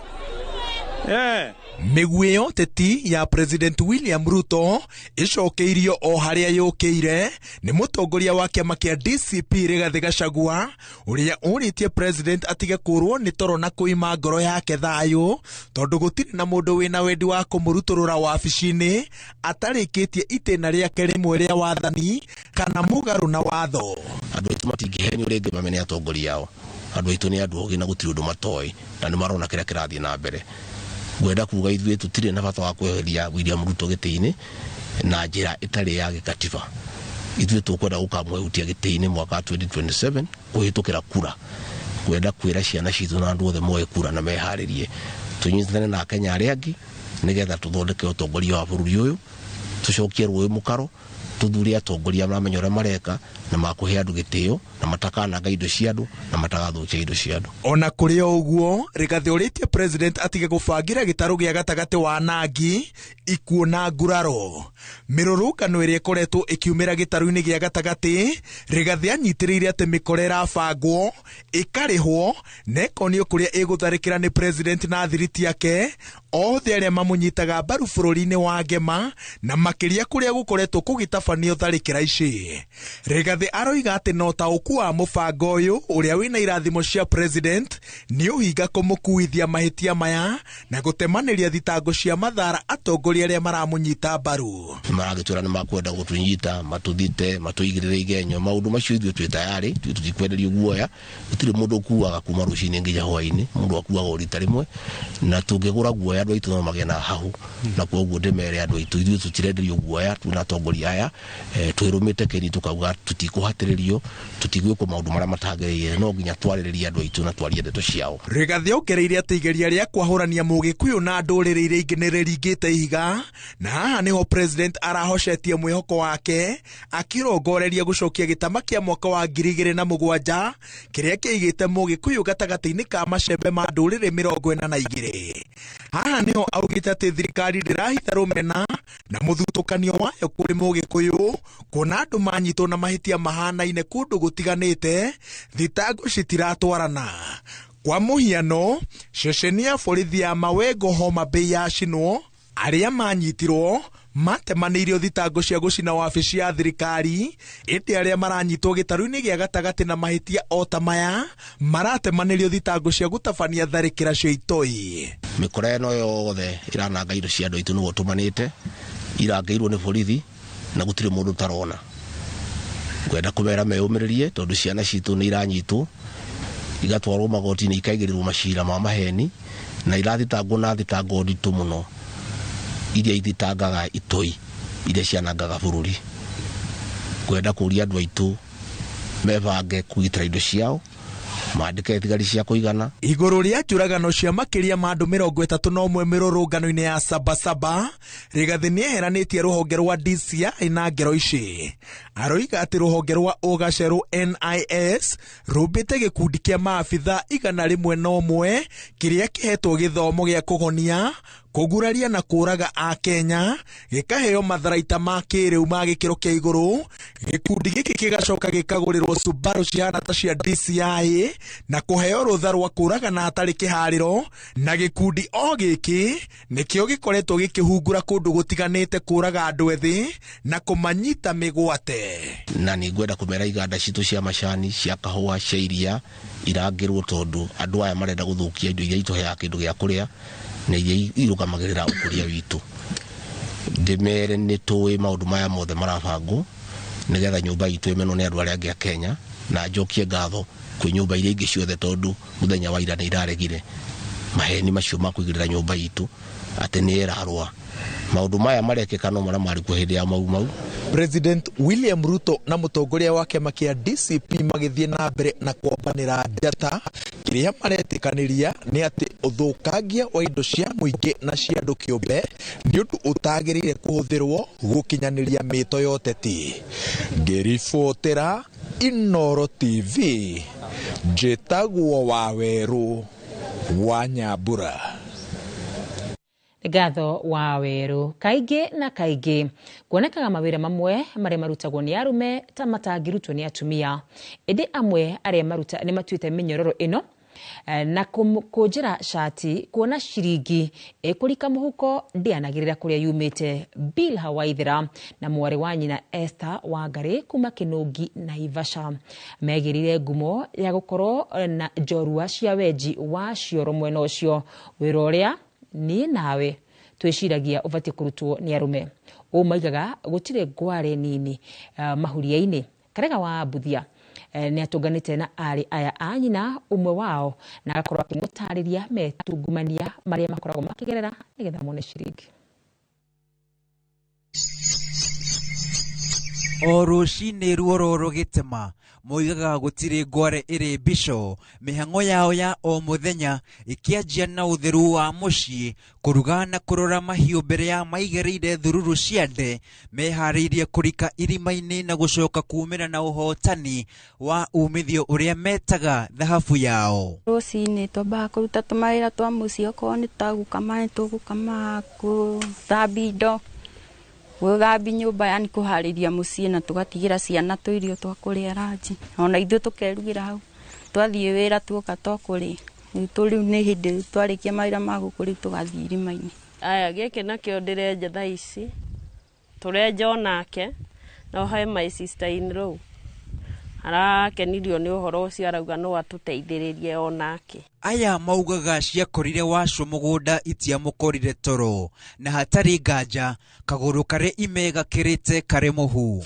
Yeah. Mĩguĩ teti ya President William Ruto ĩcokeirio o harĩa yũkĩire nĩ mũtongoria wa kĩama kĩa DCP Rigathi Gachagua ũrĩa ũrĩtie president atige kũrwo nĩ toro na kũima ngoro yake thayũ tondũ gũtirĩ na mũndũ wĩna wendi wa kũmũrutũrũra wabici-inĩ atarĩkĩtie itĩna rĩake rĩmwe rĩa wathani kana mũgarũ na watho. Andũ aitũ matingĩhenio rĩngĩ mamenye atongoria ao. Andũ aitũ nĩ andũ ogĩ na gũtirĩ ũndũ matoĩ na nĩ marona kĩrĩa kĩrathiĩ na mbere. Gwenda kuga ithuĩ tũtirĩ na bata wa kweheria William Ruto gĩtĩ-inĩ na njĩra ĩtarĩ ya gĩkatiba. Ithuĩ tũkwenda gũkamwehutia gĩtĩ-inĩ mwaka 2027 kũhĩtũkĩra kura. Gwenda kwĩra ciana citũ na andũ othe moe kura na meharĩrie. Tũnyitithane na Akenya arĩa angĩ nigetha tuthondeke utongoria wa bururi uyu tucokie rũĩ mũkaro tuthure atongoria maramenya ũrĩa mareka na makuhe andũ gĩtĩo na matakananga indo cia andũ na matagathũkia indo cia andũ. Ona kũrĩ o ũguo Rigathi ũrĩtie president atige gũbangĩra gĩtarũ gĩa gatagatĩ wa Nangi ikuũ na nguraro. Mĩrũrũngano ĩrĩa ĩkoretwo ĩkiumĩra gĩtarũ-inĩ gĩa gatagatĩ, Rigathi anyitĩrĩire atĩ mĩkora ĩrabangwo ĩkarĩhwo na ĩkonio kũrĩa ĩgũtharĩkĩra nĩ president na thiriti yake othe arĩa mamũnyitaga mbaru bũrũri-inĩ wa Ngema na makĩria kũrĩa gũkoretwo kũgĩtabanio tharĩkĩra ici. Rigathi aroiga atĩ no taũku wa mũbango ũyũ ũrĩa wĩna irathimo cia president nĩ ũhinga kũmũkuithia mahĩtia maya na gũtemanĩria thitango cia mathara atongoria arĩa maramũnyita mbaru. Maragĩtwĩra nĩ makwenda gũtũnyita matũthite matũigĩrĩre igenyo maũndũ macio ithuĩ twĩ tayarĩ tũtikwenderio guoya gũtirĩ mũndũ ũkuaga kuma rũcinĩ nginya hwaĩ-inĩ mũndũ akuaga o rita rĩmwe na tũngĩgũra guoya andũ aitũ no magĩe na hahu na koguo ndĩmere andũ aitũ ithuĩ tũtirenderio guoya twĩna atongoria aya twĩrũmĩte kĩni tũkauga tũtikũhatĩrĩrio tutigwĩkwo maũndũ marĩa matagĩrĩire no nginya twarĩrĩrie andũ aitũ na twarie ndeto ciao. Rigathi ongereire atĩ igeria rĩa kwahũrania Mũgĩkũyũ na ndũrĩrĩ iria ingĩ nĩ rĩringĩte ihiga na haha nĩho president arahocetie mwĩhoko wake akĩrongoreria gũcokia gĩtama kĩa mwaka wa 2007 kĩrĩa kĩigĩte Mũgĩkũyũ gatagatĩ-inĩ ka macembe ma ndũrĩrĩ 42. Haha nĩho augĩte atĩ thirikari ndĩrahitha rũmena na mũthutũkanio wayo kũrĩ Mũgĩkũyũ kuona andũ manyitwo na mahĩtia mahanaine kũndũ gũtiganĩte thitango citiratwarana. Kwa mũhiano ceceni ya borithi ya Mawengo Homa Bay yacinwo arĩa manyitirwo matemanĩirio thitango cia gũcina wabici ya thirikari ĩndĩ arĩa maranyitwo gĩtarũ-inĩ gĩa gatagatĩ na mahĩtia o ta maya maratemanĩrio thitango cia gũtabania tharĩkĩra cia itoi. Mĩkora ĩno yothe ĩrananga indo cia andũ aitũ nĩguo tũmanĩte irangĩirwo nĩ borithi na gũtirĩ mũndũ tarona. Ngwenda kũmera meyũmĩrĩrie tondũ ciana citũ nĩ iranyitwo igatwarwo magoti-inĩ ikaigĩrĩrwo macira ma maheni na irathitangwo na thitango nditũ mũno iria ithitangaga itoi iria cianangaga bũrũri. Ngwenda kũria andũ aitũ mebange kũgitĩra indo ciao maandĩke thigari cia kũigana. Igũrũ rĩa njũragano cia makĩria ma andũ 31 mĩrũrũngano-inĩ ya Sabasaba, Rigathi nĩeheranĩtie rũhonge rwa DCI na ngero ici. Aroiga atĩ rũhonge rwa ũgacerũ NIS rũmbĩte gĩkundi kĩa maabitha 101 kĩrĩa kĩhetwo gĩthomo gĩa kũhonia kũguraria na kũraga a Kenya gĩkaheo matharaita ma kĩrĩu ma gĩkĩro kĩa igũrũ. Gĩkundi gĩkĩ gĩgacoka gĩkagũrĩrwo Subaru cihana ta cia DCI na kũheo rũtha rwa kũraga na hatarĩ kĩharĩro, na gĩkundi o gĩkĩ nĩkĩo gĩkoretwo gĩkĩhungura kũndũ gũtiganĩte kũraga andũ ethĩ na kũmanyita mĩgwate. Na nĩ ngwenda kũmera iganda citũ cia macani cia kahũa cia iria irangĩrwo tondũ andũ aya marenda gũthũkia indo iria itũheaga kĩndũ gĩa kũrĩa na iria irũgamagĩrĩra ũkũria witũ. Ndĩmere nĩ tũĩ maũndũ maya mothe marabangwo nĩgetha nyũmba itũ ĩmenwo nĩ andũ arĩa angĩ a Kenya na njokie ngatho kwĩ nyũmba iria ingĩ ciothe tondũ mũthenya wa ira nĩ iraregire maheni macio ma kũigĩrĩra nyũmba itũ atĩ nĩ ĩrarũa. Maũndũ maya marekĩka no marĩa marĩ kwa hĩndĩ ya mau. President William Ruto na mũtongoria wa kĩama kĩa DCP magĩthiĩ na mbere na kwambanĩra njata. Kĩrĩa maretĩkanĩria nĩ atĩ ũthũkangia wa indo cia mũingĩ na cia andũ kĩũmbe nĩ ũndũ ũtagĩrĩire kũhũthĩrwo gũkinyanĩria mĩto ya ũteti. Ngĩribotera Inooro TV, njĩtagwo Wawerũ wa Nyambura. Ngatho Wawerũ. Kaingĩ na kaingĩ kuonekaga mawĩra mamwe marĩa marutagwo nĩ arume ta matangĩrutwo nĩ atumia. Ĩndĩ amwe arĩa maruta nĩ matuĩte mĩnyororo ĩno na kũnjĩra shati kuona ciringi kũrika mũhuko ndianagĩrĩra kũrĩa yumĩte. Bill Hawaithera na mwarĩ wa nyina Esther Wangari kuma Kĩnũngi Naivasha megĩrire ngumo ya gũkorwo na njorua cia wenji wa cioro mwena ũcio. Wĩra ũrĩa niĩ nawe twĩciragia ũbatiĩ kũrutwo nĩ arume. Ũmaigaga gũtirĩ ngware nini mahuria-inĩ. Karega wa Buthia nĩ atũnganĩte na arĩ aya a nyina ũmwe wao na agakorwo akĩmũtarĩria metungumania marĩa makoragwo makĩgerera nĩgetha mone ciringi. O rũcinĩ ruoro rũgĩtema moigaga gũtirĩ ngware ĩrĩ mbico, mĩhang'o yao ya o mũthenya ĩkĩanjia na ũtheru wa mũciĩ, kũruga na kũrora mahiũ mbere ya maigereire thururu cia nde, meharĩirie kũrika irima-inĩ na gũcoka kumĩra na ũhotani wa umithio ũrĩa metaga thahabu yao. Rũcinĩ twambaga kũruta tũmawĩra twa mũciĩ, okorwo nĩ ta gũkama, nĩ tũgũkama, gũthambia indo, gũthambia nyũmba, yani kũharĩria mũciĩ, na tũgatigĩra ciana tũirio twa kũrĩa ranji, ona ithuĩ tũkerugĩra hau, twathiĩ wĩra tuoka tũkũrĩa. Rĩu nĩ hĩndĩ twarĩkia mawĩra ma gũkũ rĩu tũgathiĩ irima-inĩ. Aya, gĩkĩ nakĩo ndĩrenja thaa ici, tũrenja onake, no he my sister in law arakenirio nĩ ũhoro ũcio, arauga no atũteithĩrĩrie onake. Aya maugaga ciakorire wacu mũgũnda itiamũkorire toro, na hatarĩ nganja kagũrũ karĩ ime gakĩrĩte karĩ mũhu.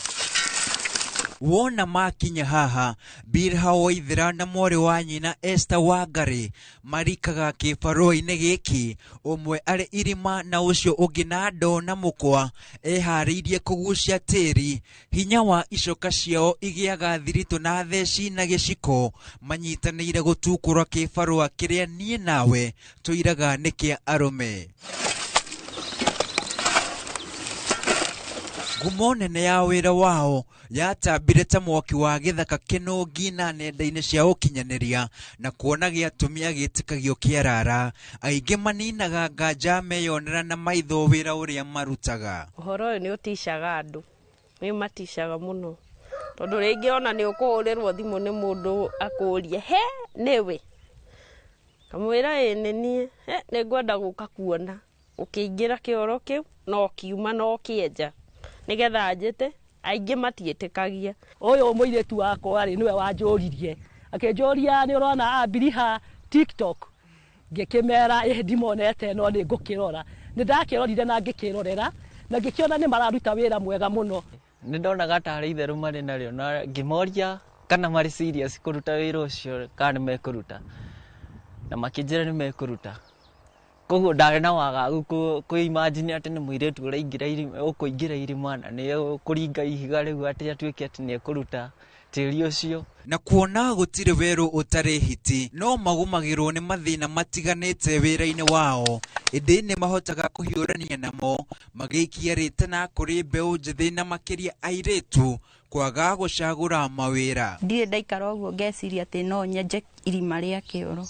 Wona makinya haha, Bilha Waithera na mwarĩ wa nyina Esther Wangari marikaga kĩbarũa-inĩ gĩkĩ, ũmwe arĩ irima na ũcio ũngĩ na ndoo na mũkwa, eharĩirie kũgucia tĩri, hinya wa icoka ciao igĩaga thiritũ na theci na gĩciko, manyitanĩire gũtukũra kĩbarũa kĩrĩa niĩ nawe tũiraga nĩ kĩa arũme. Ngumo nene ya wĩra wao yatambire ta mwaki wa gĩthaka kĩnũngi na nenda-inĩ cia ũkinyanĩria, na kuona gĩatumia gĩtĩkagio kĩarara, aingĩ maninaga nganja meyonera na maitho wĩra ũrĩa marutaga. Ũhoro ũyũ nĩ ũticaga andũ, nĩ maticaga mũno, tondũ rĩngĩ ona nĩ ũkũhũrĩrwo thimũ nĩ mũndũ akũũrie, he nĩwe, kamwĩra ĩ nĩ niĩ, nĩ ngwenda gũka kuona, ũkĩingĩra kĩoro kĩu no kiuma no kĩenja, nĩgetha njĩte aingĩ matiĩtĩkagia. Ũyũ mũirĩtu wakwa rĩ, nĩwe wanjũririe, akĩnjũria nĩ ũrona Abiliha TikTok, ngĩkĩmera ndimonete no nĩ ngũkĩrora, nĩ ndakĩrorire na ngĩkĩrorera na ngĩkĩona nĩ mararuta wĩra mwega mũno. Nĩ ndonaga tarĩ itherũ marĩ narĩo, na ngĩmoria kana marĩ serious kũruta wĩra ũcio kana nĩ mekũruta, na makĩnjĩra nĩ mekũruta. Koguo ndarĩ na wagagu kwĩimagine atĩ nĩ mũirĩtu ũkũingĩra irima na nĩ kũringa ihiga rĩu atĩ atuĩke atĩ nĩ ekũruta tĩri ũcio. Na kuona gũtirĩ werũ ũtarĩ hiti, no magũmagĩrwo nĩ mathĩna matiganĩte wĩra-inĩ wao, ĩndĩ nĩ mahotaga kũhiũrania namo, magĩikia rĩtana kũrĩ mbeũ njĩthĩ na makĩria airĩtu kwaga gũcagũra mawĩra. Ndirĩ ndaikara ũguo ngeciria atĩ no nyenje irima rĩa kĩoro,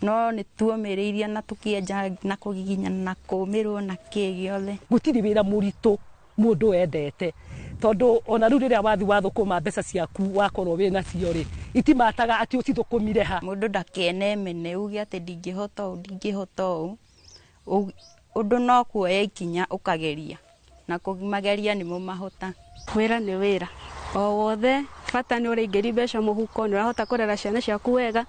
no nĩ tuomĩrĩirie na tũkĩenja na kũgiginyana na kũmĩrwo na kĩ gĩothe. Gũtirĩ wĩra mũritũ mũndũ endete, tondũ ona rĩu rĩrĩa wathi wathũkũma mbeca ciaku wakorwo wĩna cio rĩ, itimataga atĩ ũcithũkũmire ha. Mũndũ ndakene mene uge atĩ ndingĩhota ũũ ndingĩhota ũũ, ũndũ no kuoya ikinya ũkageria, na kũmageria nĩmo mahota. Wĩra nĩ wĩra o wothe, bata nĩ ũrĩingĩria mbeca mũhuko, nĩ ũrahota kũrera ciana ciaku wega.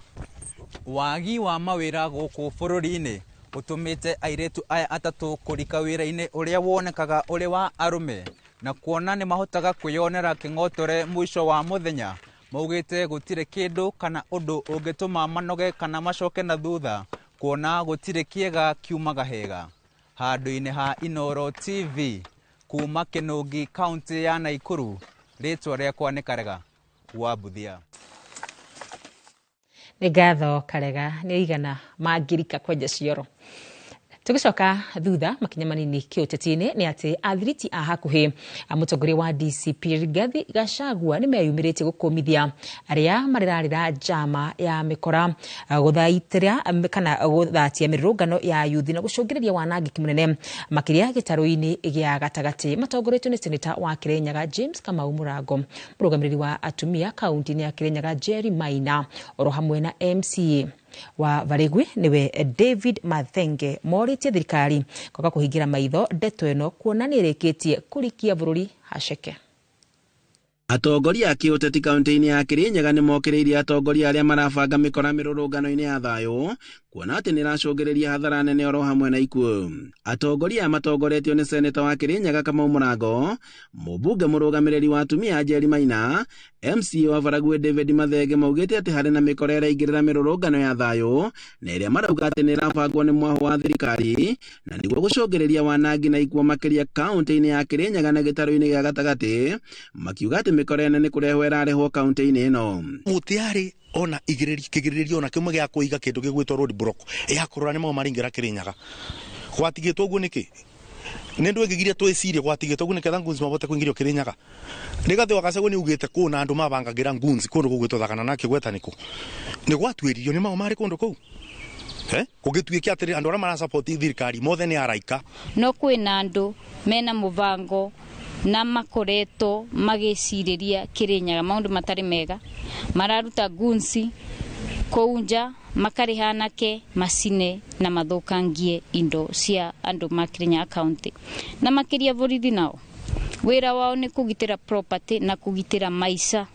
Wagi wa mawĩra gũkũ bũrũri-inĩ ũtũmĩte airĩtu aya atatũ kũrika wĩra-inĩ ũrĩa wonekaga ũrĩ wa arũme, na kuona nĩ mahotaga kwĩyonera kĩng'otore mũico wa mũthenya, maugĩte gũtirĩ kĩndũ kana ũndũ ũngĩtũma manoge kana macoke na thutha, kuona gũtirĩ kĩega kiumaga hega. Handũ-inĩ ha Inooro TV kuma Kĩnũngi, kaunti ya Naikuru, rĩtwa rĩakwa nĩ Karega wa Buthia. Nĩ ngatho Karega, nĩ igana mangĩrika kwenja cioro. Tũgĩcoka thutha makinya manini kĩũteti-inĩ nĩ atĩ athiriti a hakuhĩ mũtongoria wa DCP Rigathi Gachagua nĩ meyumĩrĩtie gũkũmithia arĩa mararĩra njama ya mĩkora gũthaitĩra kana gũthatia mĩrũrũngano ya yuthi na gũcũngĩrĩria wanangĩki mũnene makĩria gĩtarũ-inĩ gĩa gatagatĩ. Matongoretio nĩ seneta wa Kirinyaga James Kamau Mũrango, mũrũgamĩrĩri wa atumia kaunti-inĩ ya Kirinyaga Jerry Maina, oro hamwe na MCA wa Varigwi niwe David Mathenge morĩtie thirikari kwaga kũhingira maitho ndeto ĩno kuona nĩ ĩrĩkĩtie kũrikia bũrũri haceke. Atongoria a kĩũteti kaunti-inĩ ya Kirinyaga nĩ mokĩrĩirie atongoria arĩa marabanga mĩkora mĩrũrũngano-inĩ ya thayũ kuona atĩ nĩracũngĩrĩria hathara nene oro hamwe na ikuũ. Atongoria matongoretio nĩ seneta wa Kĩrĩnyaga Kamau Mũrango, mũmbunge mũrũgamĩrĩri wa atumia Njeri Maina, MCA wa Baragwe David Mathenge maugĩte atĩ harĩ na mĩkora ĩraingĩrĩra mĩrũrũngano ya thayũ na ĩrĩa marauga atĩ nĩrabangwo nĩ mwaho wa thirikari na nĩguo gũcũngĩrĩria wanangi na ikuũ makĩria kaunti-inĩ ya Kĩrĩnyaga na gĩtarũ-inĩ gĩa gatagatĩ, makiuga atĩ mĩkora ĩno nĩ kũrehwo ĩrarehwo kaunti-inĩ ĩno. Mutiarĩ ona kĩgirĩrĩrio ona kĩmwe gĩa kũiga kĩndũ gĩgwĩtwo road block ya kũrora nĩmo maringĩra Kĩrĩnyaga. Gwatigĩtwo ũguo nĩkĩ? Nĩ ndũ ĩngĩgiria twĩcirie gwatigĩtwo ũguo nĩketha nguns mabote kũingĩrio Kĩrĩnyaga. Rĩgathĩ Wakacegũ nĩ ugĩte kũu na andũ mabangagĩra nguns kũndũ gũgwĩtwo Thagana na Kĩgweta nĩkũ. Nĩ gwatuĩririo nĩ mao marĩ kũndũ kũu. Kũgĩtuĩkia atĩrĩ andũ arĩa marasapoti thirikari mothe nĩ araika. No kwĩna andũ mena mũbango na makoretwo magĩcirĩria Kĩrĩnyaga maũndũ matarĩ mega, mararuta gunsi kũunja makariha anake macine na mathũkangie indo cia andũ ma Kĩrĩnyaga county. Na makĩria borithi nao wĩra wao nĩ kũgitĩra property na kũgitĩra maica.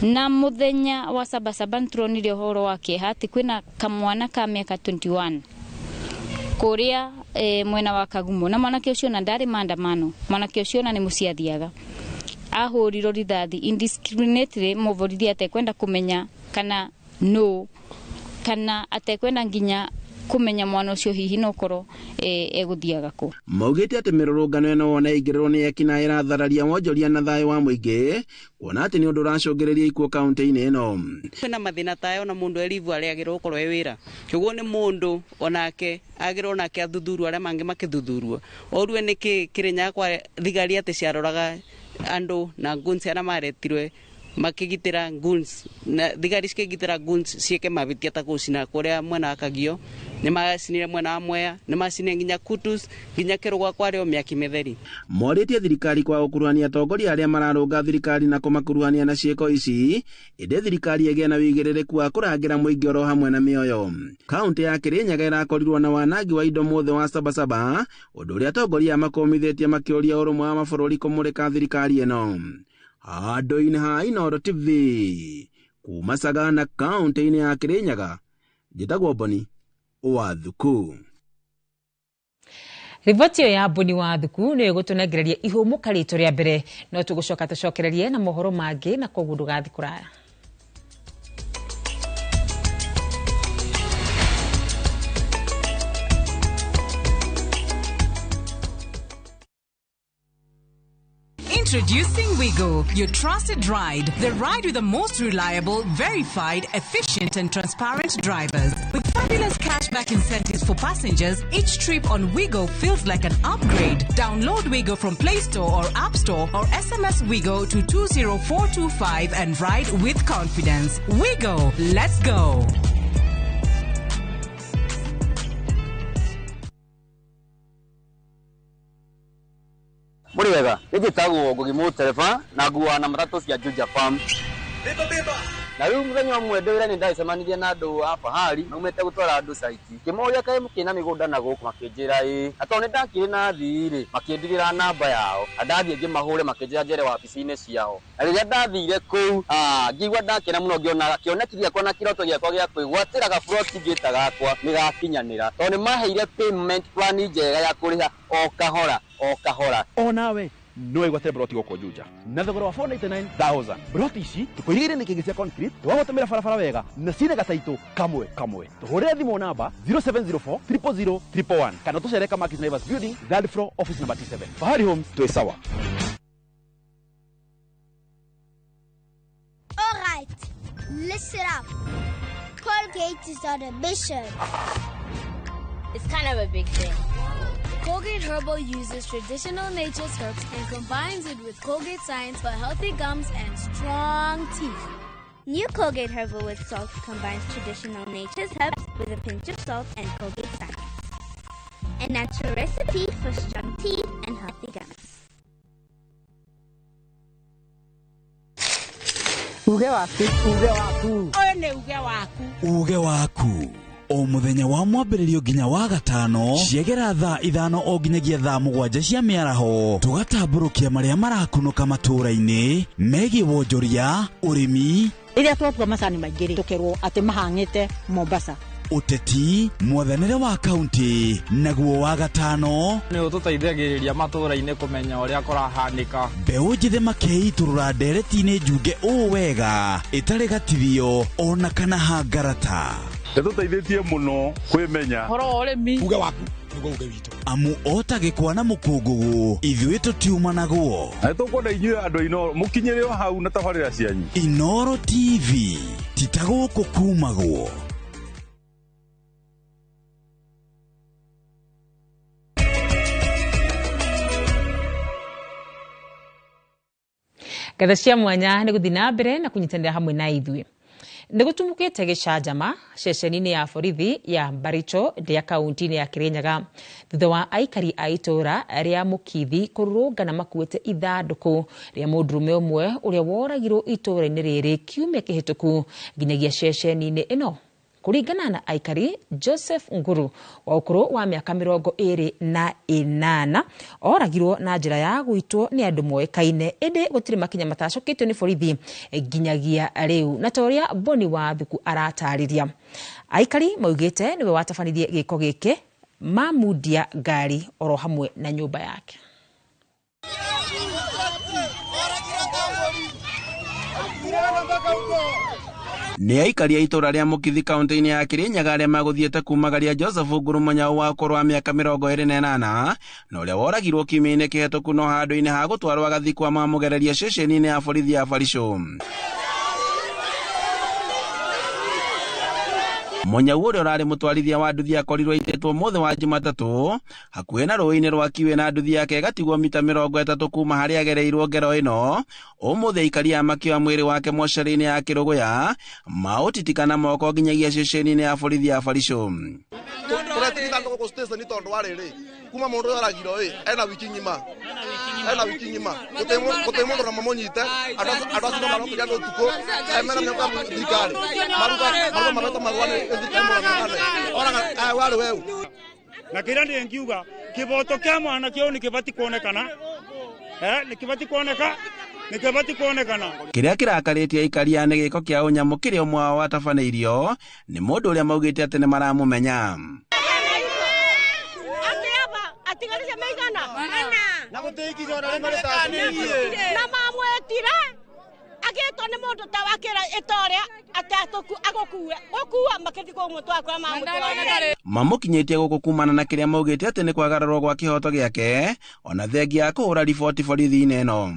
Na muthenya wa Sabasaba nĩturonire ũhoro wa kĩeha atĩ kwĩna kamwana ka mĩaka 21 kũrĩa mwena wa Kagumo, na mwanake ũcio na ndarĩ maandamano, mwanake ũcio na nĩ mũciathiaga ahũrirwo rithathi indiscriminately, mũborithi atekwenda kũmenya kana no kana atekwenda nginya kumenya mwana ũcio hihi no korwo egũthiaga kũ. Maugĩte atĩ mĩrũrũngano ĩno wona ĩingĩrĩrwo nĩ ekina ĩrathararia wonjoria na thayũ wa mũingĩ, kuona atĩ nĩ ũndũ ũracũngĩrĩria ikuũ kaunti-inĩ ĩno. Kwĩna mathĩna tayo na mũndũ erivu arĩa agĩrĩirwo gũkorwo e wĩra, kĩguo nĩ mũndũ onake agĩrĩirwo nake athuthurwo arĩa mangĩ makĩthuthurwo. Orue nĩkĩ Kĩrĩnyaga kwa thigari atĩ ciaroraga andũ na guns arĩa maretirwe makigitira guns na thigari cikigitira guns cieke mabitia ta kucina kuria mwena akagio ni macinire mwena wa Mwea ni macine nginya Kutus nginya Kĩrũgwa kwario mĩaki mĩtheri. Morĩtie thirikari kwa gũkuruhania atongoria arĩa mararũnga thirikari na kũmakuruhania na ciĩko ici, ĩndĩ thirikari ĩgĩe na wĩigĩrĩrĩku wa kũrangĩra mũingĩ oro hamwe na mĩoyo. Kaunti ya Kĩrĩnyaga ĩrakorirwo na wanangi wa indo mothe wa Sabasaba, ũndũ ũrĩa atongoria makomithĩtie makĩũria ũrũmwe wa mabũrũri kũmũrĩka thirikari ĩno. Handũ-inĩ ha Inooro TV kuma Sagana kaunti-inĩ ya Kĩrĩnyaga, njĩtagwo Boni wa Thuku. Riboti ya Boni wa Thuku nĩ ĩgũtũnengereria ihũmũka rĩtũ rĩa mbere, no tũgũcoka tũcokererie na mohoro mangĩ na koguo ndũgathi kũraya. Introducing Wigo, your trusted ride. The ride with the most reliable, verified, efficient and transparent drivers. With fabulous cashback incentives for passengers, each trip on Wigo feels like an upgrade. Download Wigo from Play Store or App Store or SMS Wigo to 20425 and ride with confidence. Wigo, let's go. Muri wega, nĩgĩtagwo Ngũgĩ Mũtereba na nguana na matatũ cia Juja Farm. Na rĩu mũthenya ũmwe ndĩwĩra nĩ ndacemanirie na andũ a Bahari maumĩte gũtwara andũ saiti. Kĩmoria kaĩ mũkĩna mĩgũnda na gũkũ makĩnjĩra atĩ nĩ ndakĩrĩ na thirĩ makĩndigĩra namba yao. Ndathiĩ ngĩmahũre makĩnjĩra njere wabici-inĩ ciao. Na rĩrĩa ndathire kũu ngĩigua ndakena mũno ngĩona kĩoneki gĩakwa na kĩroto gĩakwa gĩa kwĩgwatĩra gaburoti ngĩta gakwa nĩgakinyanĩra. Tondũ nĩ maheire payment plan njega ya kũrĩha o kahora o kahora. O nawe no igwate broti goko Juja na thogora wa 499,000. Broti ici tukoigire nĩ kĩngĩ cia concrete twagũtũmĩra barabara wega na cine gataitũ kamwe tuhũrĩre thimũ namba 0704 000 111 kana tũcere Kamakis Naivas Building, third floor, office number T7. Bahari Homes, twĩ sawa. All right, listen up. Colgate is on a mission. It's kind of a big thing. Colgate Herbal uses traditional nature's herbs and combines it with Colgate Science for healthy gums and strong teeth. New Colgate Herbal with Salt combines traditional nature's herbs with a pinch of salt and Colgate Science. A natural recipe for strong teeth and healthy gums. Uge waku. Oyo nĩ uge waku. Uge waku. O muthenya wa mwambĩrĩrio nginya wa gatano ciegera thaa 5 o nginyagia thaa 7 cia mĩaraho tugatambũrũkia marĩa marakunũka matũũra-inĩ megiĩ wonjoria, ũrĩmi. Rĩrĩa twatua macani maingĩ tukerwo atĩ mahang'ĩte Mombasa uteti, mwathanire wa kaunti, naguo wa gatano ni ututeithagiriria matura-ini kumenya uria kurahanika. Mbeũ njĩthĩ makeiturura ndereti-inĩ njunge ũũ wega ĩtarĩ gatithio ona kana hangarata. Nĩtũteithĩtie mũno kwĩmenya horo wa ũrĩmi uge waku nĩguo uge witũ. Amu otagĩkwa na mũkũngũgũ ithuĩ tũtiuma naguo. Na nĩtũkwenda inyuĩ andũ a Inooro mũkinyĩre o hau na tabarĩra cianyu. Inooro TV titagũkũ kumagwo. Ngatho cia mwanya nĩ gũthiĩ na mbere na kũnyitanĩra hamwe na ithuĩ. Nĩ gũtumũkĩte gĩcanjama ceceni-inĩ ya borithi ya Baricho ya kaunti-inĩ ya Kirinyaga thutha wa aikari a itũũra rĩa Mũkithi kũrũrũngana makuĩte ithandũkũ rĩa mũndũrũme ũmwe ũrĩa woragirwo itũũra-inĩ rĩrĩ kiumia kĩhĩtũku nginyagia ceceni-inĩ ĩno. Kũringana na aikari, Joseph Nguru wa ũkũrũ wa mĩaka 28 oragirwo na njĩra ya gũitwo nĩ andũ moĩkaine, ĩndĩ gũtirĩ makinya matacũkĩtio nĩ borithi nginyagia rĩu, na ta ũrĩa Boni wa Thuku aratarĩria. Aikari maugĩte nĩwe watabanirie gĩko gĩkĩ, mamundia ngari oro hamwe na nyũmba yake. Nĩ aikari a itũũra rĩa Mũkithi kaunti-inĩ ya Kirinyaga arĩa magũthiĩte kumagaria Joseph Nguru Munyau wa ũkũrũ wa mĩaka 28 na ũrĩa woragirwo kiumia-inĩ kĩhĩtũku no handũ-inĩ ha gũtwarwo agathikwa mamũgereria ceceni-inĩ ya borithi ya Baricho. Munyau ũrĩa ũrarĩ mũtwarithia wa nduthi akorirwo aitĩtwo mũthĩ wa Jumatatũ hakuhĩ na rũĩ-inĩ rwa Kiwe na nduthi yake ĩgatigwo mita 30 kuma harĩa agereirwo ngero ĩno. Ũmũthĩ aikari a makĩoya mwĩrĩ wake mocarĩ-inĩ ya Kĩrũgũya maũtitikana moko nginyagia ceceni-inĩ ya borithi ya Baricho. Tũretigithana gũkũ station nĩ tondũ wa rĩrĩ kuma mũndũ ũyũ aragirwo ena wiki ng'ima gũtirĩ mũndũ na mamũnyite andũ acio no marokĩria nĩ ũtukũ mena mĩaka thirikari maruga mabeta marũa nĩ thirikari mũrang'ang'ane oraga warĩ weu. Na kĩrĩa ndĩngiuga kĩboto kĩa mwana kĩu nĩ kĩbatiĩ kuonekana, nĩ kĩbatiĩ kuonekana. Kĩrĩa kĩrakarĩtie aikari nĩ gĩko kĩa ũnyamũ kĩrĩa ũmwe wao watabanĩirio nĩ mũndũ ũrĩa maugĩte atĩ nĩ maramũmenya. Na gũteithia ona rĩmwe rĩtatanĩirie na mamwĩtire agĩtwo nĩ mũndũ ta wakĩra ĩtorĩa atatuku agũkue gũkua makĩthi kũmwe twakwa mamũtĩra mamũkinyĩtie gũkũ kumana na kĩrĩa maugĩte atĩ nĩ kwagararwo gwa kĩhoto gĩake ona thengia kũhũra riboti borithi-inĩ ĩno.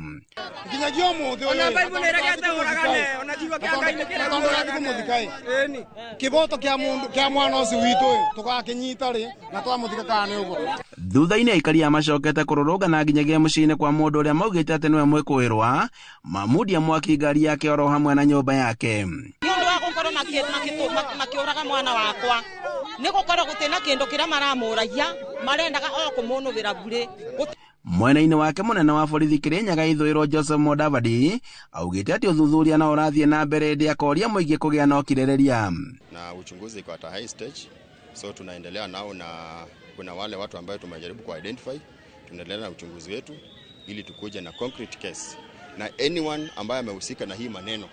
Nginyagia ũmũthĩ ona Bible nĩ ĩregete ũragane ona kiugo kĩa Ngai nĩ kĩragũthikaĩ kĩboto kĩa mwana ũcio witũ tũgakĩnyita rĩ na twamũthika kana nĩ ũguo. Thutha-inĩ aikari macokete kũrũrũngana nginyagia mũciĩ-inĩ kwa mũndũ ũrĩa maugĩte atĩ nĩwe mwĩkũĩrwa mamundia mwaki ngari yake oro hamwe na nyũmba yake. Nĩũndũ wa gũkorwo makĩũraga mwana wakwa nĩ gũkorwo gũtirĩ na kĩndũ kĩrĩa maramũragia marendaga o kũmũnũgĩra bure. Mwena-inĩ wake mũnene wa borithi Kirinyaga ithũĩrwo Joseph Mudavadi augĩte atĩ ũthuthuria no ũrathiĩ na mbere hĩndĩ akoria mũingĩ kũgĩa na ũkirĩrĩria. Na uchunguzi iko at a high stage, so tunaendelea nao na kuna wale watu ambao tumejaribu ku-identify, tunaendelea na uchunguzi wetu ili tukuje na concrete case. Na anyone ambaye amehusika na hii maneno,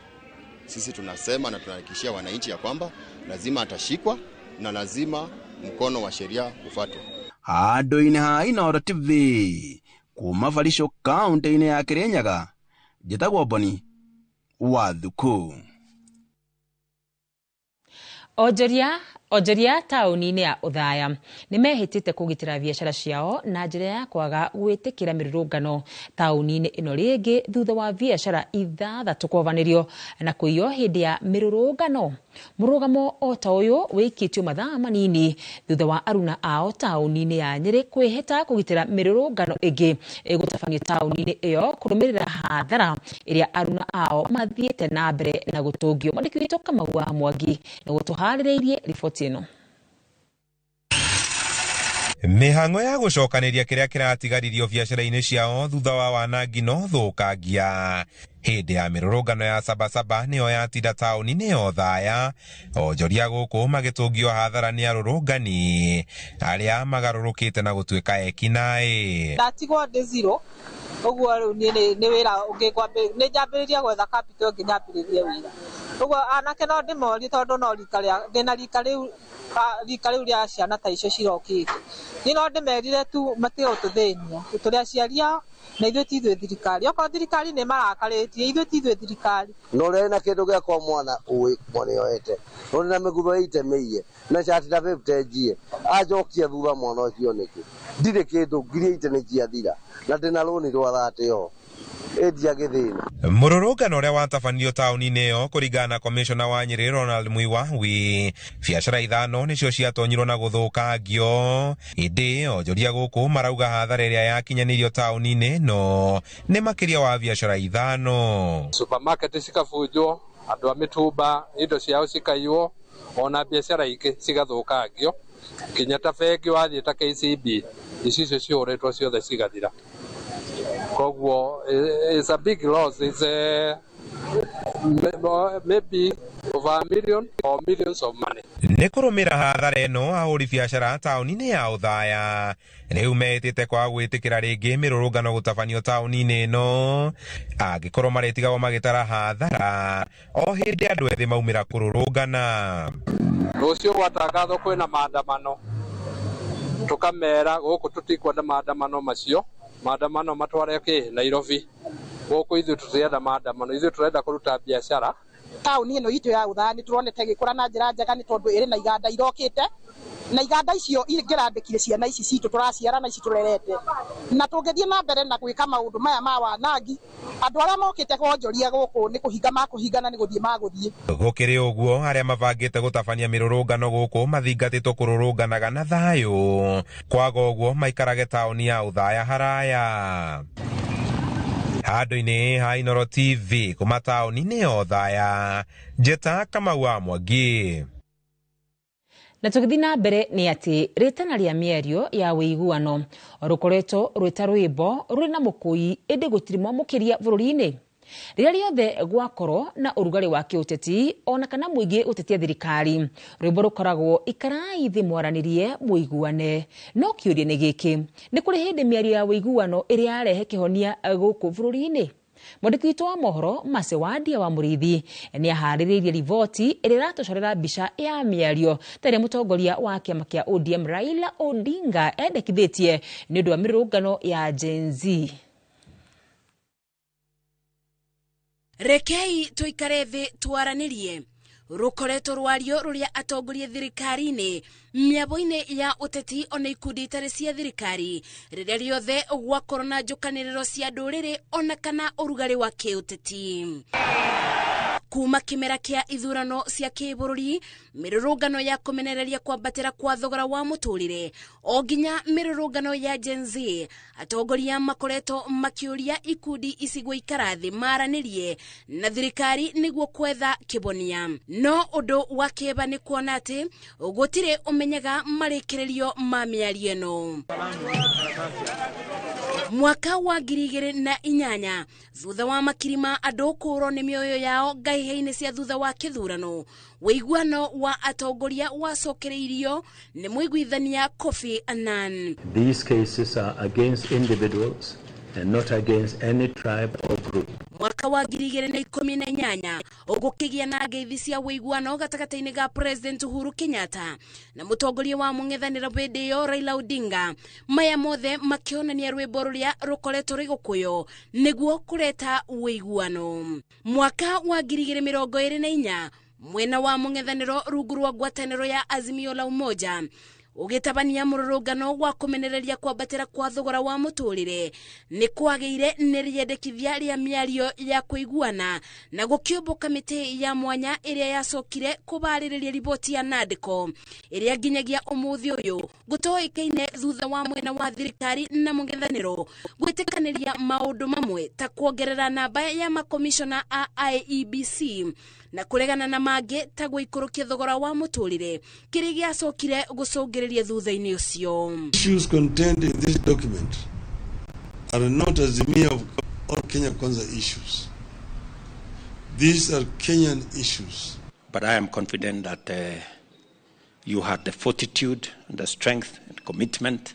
sisi tunasema na tunahakikishia wananchi ya kwamba lazima atashikwa na lazima mkono wa sheria ufuatwe. Handũ-inĩ ha Inooro TV kuma Baricho kaunti-inĩ ya Kirinyaga, njĩtagwo Boni wa Thuku. Onjoria taũni-inĩ ya Othaya nĩ mehĩtĩte kũgitĩra biacara ciao na njĩra ya kwaga gwĩtĩkĩra mĩrũrũngano taũni-inĩ ĩno rĩngĩ thutha wa biacara 6 kũbanĩrio na kũiywo hĩndĩ ya mĩrũrũngano. Mũrũgamo o ta ũyũ wĩikĩtio mathaa manini thutha wa aruna ao taũni-inĩ ya Nyĩrĩ kwĩhĩta kũgitĩra mĩrũrũngano ĩngĩ ĩgũtabanio taũni-inĩ ĩyo kũrũmĩrĩra hathara ĩrĩa aruna ao mathiĩte na mbere na gũtũngio. Mwandĩki witũ Kamau wa Mwangi nĩ gũtũharĩrĩirie riboti ĩno. Mĩhang'o ya gũcokanĩria kĩrĩa kĩratigaririo biacara-inĩ ciao thutha wa wanangi no thũkangia. Hĩndĩ ya mĩrũrũngano ya Sabasaba nĩyo yatinda taũni-inĩ ya Othaya, onjoria gũkũ magĩtũngio hathara nĩ arũrũngani arĩa magarũrũkĩte na gũtuĩka ekinaĩ. Ndatigwo ndĩ zero, ũguo rĩu nĩ wĩra ũngĩ nĩ njambĩrĩria gwetha capital nginya ambĩrĩrie wĩra. Ugo anake no ndimori tondu no rikaria ndina rikariu ria ciana ta icio cirokite ni no ndimerire tu matio tuthenia turi aciaria na ithuĩ ti ithuĩ thirikari okorwo thirikari nĩ marakarĩtie ithuĩ ti ithuĩ thirikari no rĩ na kĩndũ gĩa kwa mwana ũĩ mwana yoete no na mĩgutho ĩtemeiye na cati na 50 njie ajokia thutha mwana ũcio nĩkĩ ndirĩ kĩndũ ngiri itenĩkia thira na ndĩna rũni rwa thatĩo edia githina mururungano uria watabanirio tauni-inĩ ĩyo kũringana na komishona wa Nyĩrĩ Ronald Muiwa wi biacara ithano nĩcio ciatonyirwo na gũthũkangio ĩndĩ onjoria gũkũ marauga hathara ĩrĩa yakinyanirio tauni-inĩ ĩno nĩ makĩria wa biacara ithano. Supermarket cikabunjwo, andũ a mĩtumba indo ciao cikaiywo, ona biacara ingĩ cigathũkangio, kinya ta bengi wathiĩ ta KCB icio ciũrĩtwo ciothe cigathira. Koguo it's a big loss. It's maybe over $1 million or millions of money. Nĩ kũrũmĩra hathara ĩno ahũri biacara tauni-inĩ ya Othaya rĩu metĩte kwa gwĩtĩkĩra rĩngĩ mĩrũrũngano gũtabanio tauni-inĩ ĩno angĩkorwo marĩtigagwo magĩtara hathara o hĩndĩ andũ ethĩ maumĩra kũrũrũngana. Rũciũ gwatangathwo kwĩna maandamano tukamera gũkũ tũtikwenda maandamano macio maandamano matware Nairobi gũkũ ithuĩ tũtirenda maandamano ithuĩ tũrenda kũruta biacara. Tauni ĩno itũ ya Othaya nĩ turonete gĩkũra na njĩra njega nĩ tondũ ĩrĩ na iganda irokĩte na iganda icio ingĩrandĩkire ciana ici citũ tũraciara na ici tũrerete na tũngĩthiĩ na mbere na gwĩka maũndũ maya ma wanangi andũ arĩa mokĩte kwonjoria gũkũ nĩ kũhinga makũhingana nĩ gũthiĩ magũthiĩ. Gũkĩrĩ ũguo arĩa mabangĩte gũtabania mĩrũrũngano gũkũ mathingatĩtwo kũrũrũnganaga na thayũ kwaga ũguo maikarage tauni ya Othaya haraya. Handũ-inĩ ha Inooro TV kuma tauni-inĩ ya Othaya njeta Kamau wa Mwangi. Na tũgĩthiĩ na mbere nĩ atĩ rĩtana rĩa mĩario ya wĩiguano rũkoretwo rwĩta rwĩmbo rũrĩ na mũkũi ĩndĩ gũtirĩ mwamũkĩria bũrũri-inĩ rĩrĩa rĩothe gwakorwo na ũrugarĩ wa kĩũteti ona kana mũingĩ ũtetia thirikari rwĩmbo rũkoragwo ikarai thĩ mwaranĩrie mũiguane no kĩũria nĩ gĩkĩ nĩ kũrĩ hĩndĩ mĩario ya wĩiguano ĩrĩa yarehe kĩhonia gũkũ bũrũri-inĩ. Mwandĩki witũ wa mohoro Mase wa Ndia wa Mũrĩithi nĩ aharĩrĩirie riboti ĩrĩa ĩratũcorera mbica ya mĩario ta ĩrĩa mũtongoria wa kĩama kĩa ODM Raila Odinga endekithĩtie nĩ ũndũ wa mĩrũrũngano ya Gen Z. Rekei tuikare thĩ twaranĩrie rukoretwo rwario rũrĩa atongoria thirikari-inĩ mĩabo-inĩ ya ũteti ona ikundi itarĩ cia thirikari rĩrĩa rĩothe gwakorwo na njũkanĩrĩro cia ndũrĩrĩ ona kana ũrugarĩ wa kĩũteti. Kuma kĩmera kĩa ithurano cia kĩbũrũri mĩrũrũngano ya kũmenereria kwambatĩra kwa thogora wa mũtũrĩre o nginya mĩrũrũngano ya Gen Z atongoria makoretwo makĩũria ikundi icigo ikarathi maranĩrie na thirikari nĩguo kwetha kĩbonia. No ũndũ wa kĩeba nĩ kuona atĩ gũtirĩ ũmenyaga marĩkĩrĩrio ma mĩario ĩno. Mwaka wa 2008 thutha wa makiri ma andũ kũrwo nĩ mĩoyo yao ngahĩha-inĩ cia thutha wa kĩthurano wĩiguano wa atongoria wacokereirio nĩ mũiguithania Kofi Annan. These cases are against individuals and not against any tribe or group. Mwaka wa 2018 ũgũkĩgĩa na ngeithi cia wĩiguano gatagatĩ-inĩ ga President Uhuru Kenyatta na mũtongoria wa mũng'ethanĩro hĩndĩ ĩyo Raila Odinga maya mothe makĩonania rwĩmbo rũrĩa rũkoretwo rĩgũkũywo nĩguo kũreta wĩiguano. Mwaka wa 2024 mwena wa mũng'ethanĩro rungu rwa ngwatanĩro ya Azimio la Umoja ũgĩtabania mũrũrũngano wa kũmenereria kwambatĩra kwa thogora wa mũtũrĩre nĩ kwagĩire nĩ rĩendekithia rĩa mĩario ya kũiguana na gũkĩũmbwo kamĩtĩ ya mwanya ĩrĩa yacokire kũbarĩrĩria riboti ya NADCO ĩrĩa nginyagia ũmũthĩ ũyũ gũtoĩkaine thutha wa mwena wa thirikari na mũng'ethanĩro gwĩtĩkanĩria maũndũ mamwe ta kuongerera namba ya makomishona a IEBC na kũregana na mangĩ ta gũikũrũkia thogora wa mũtũrĩre kĩrĩa gĩacokire gũcũngĩrĩria thutha-inĩ ũcio. Issues contained in this document are not Azimio or Kenya Kwanza issues. These are Kenyan issues. But I am confident that you had the fortitude, the strength and commitment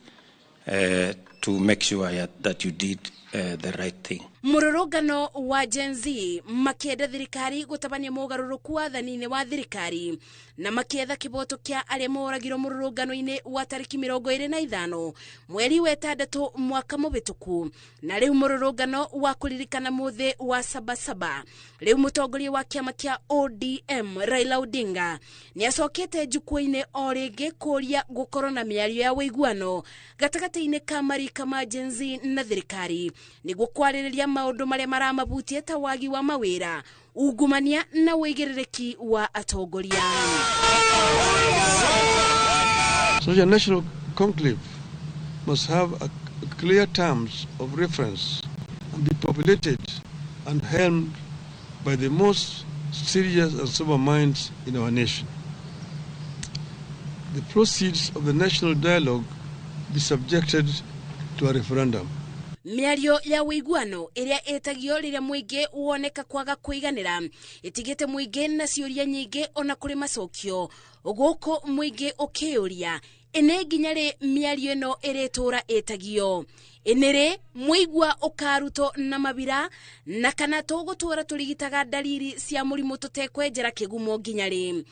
to make sure that you did the right thing. Mururungano wa Gen Z makienda thirikari gutabania mugaruruku wathani-ini wa thirikari na makietha kiboto kia aria moragirwo mururungano-ini wa tariki 25 mweri wa 6 mwaka mubituku na riu mururungano wa kuririkana muthi wa Sabasaba. Riu mutongoria wa kiama kia ODM Raila Odinga ni acokete njukua-ini o ringi kuria gukorwo na miario ya wiguano gatagati-ini ka marika ma Gen Z na thirikari niguo kwaririria maundu maria maramabutie ta wagi wa mawira, ungumania na wigiriki wa atongoria. Such a national conclave must have a clear terms of reference and be populated and helmed by the most serious and sober minds in our nation. The proceeds of the national dialogue be subjected to a referendum. Miario ya wiguano iria etagio riria muingi woneka kwaga kuiganira itigite muingi na ciuria nyingi ona kuri macokio guko muingi ukiuria ene nginyari miario ino iritura etagio enere muigwa ukaruto na mabira na kana tugutura turigitaga dalili cia murimu tutekwenjera kigumo nginyari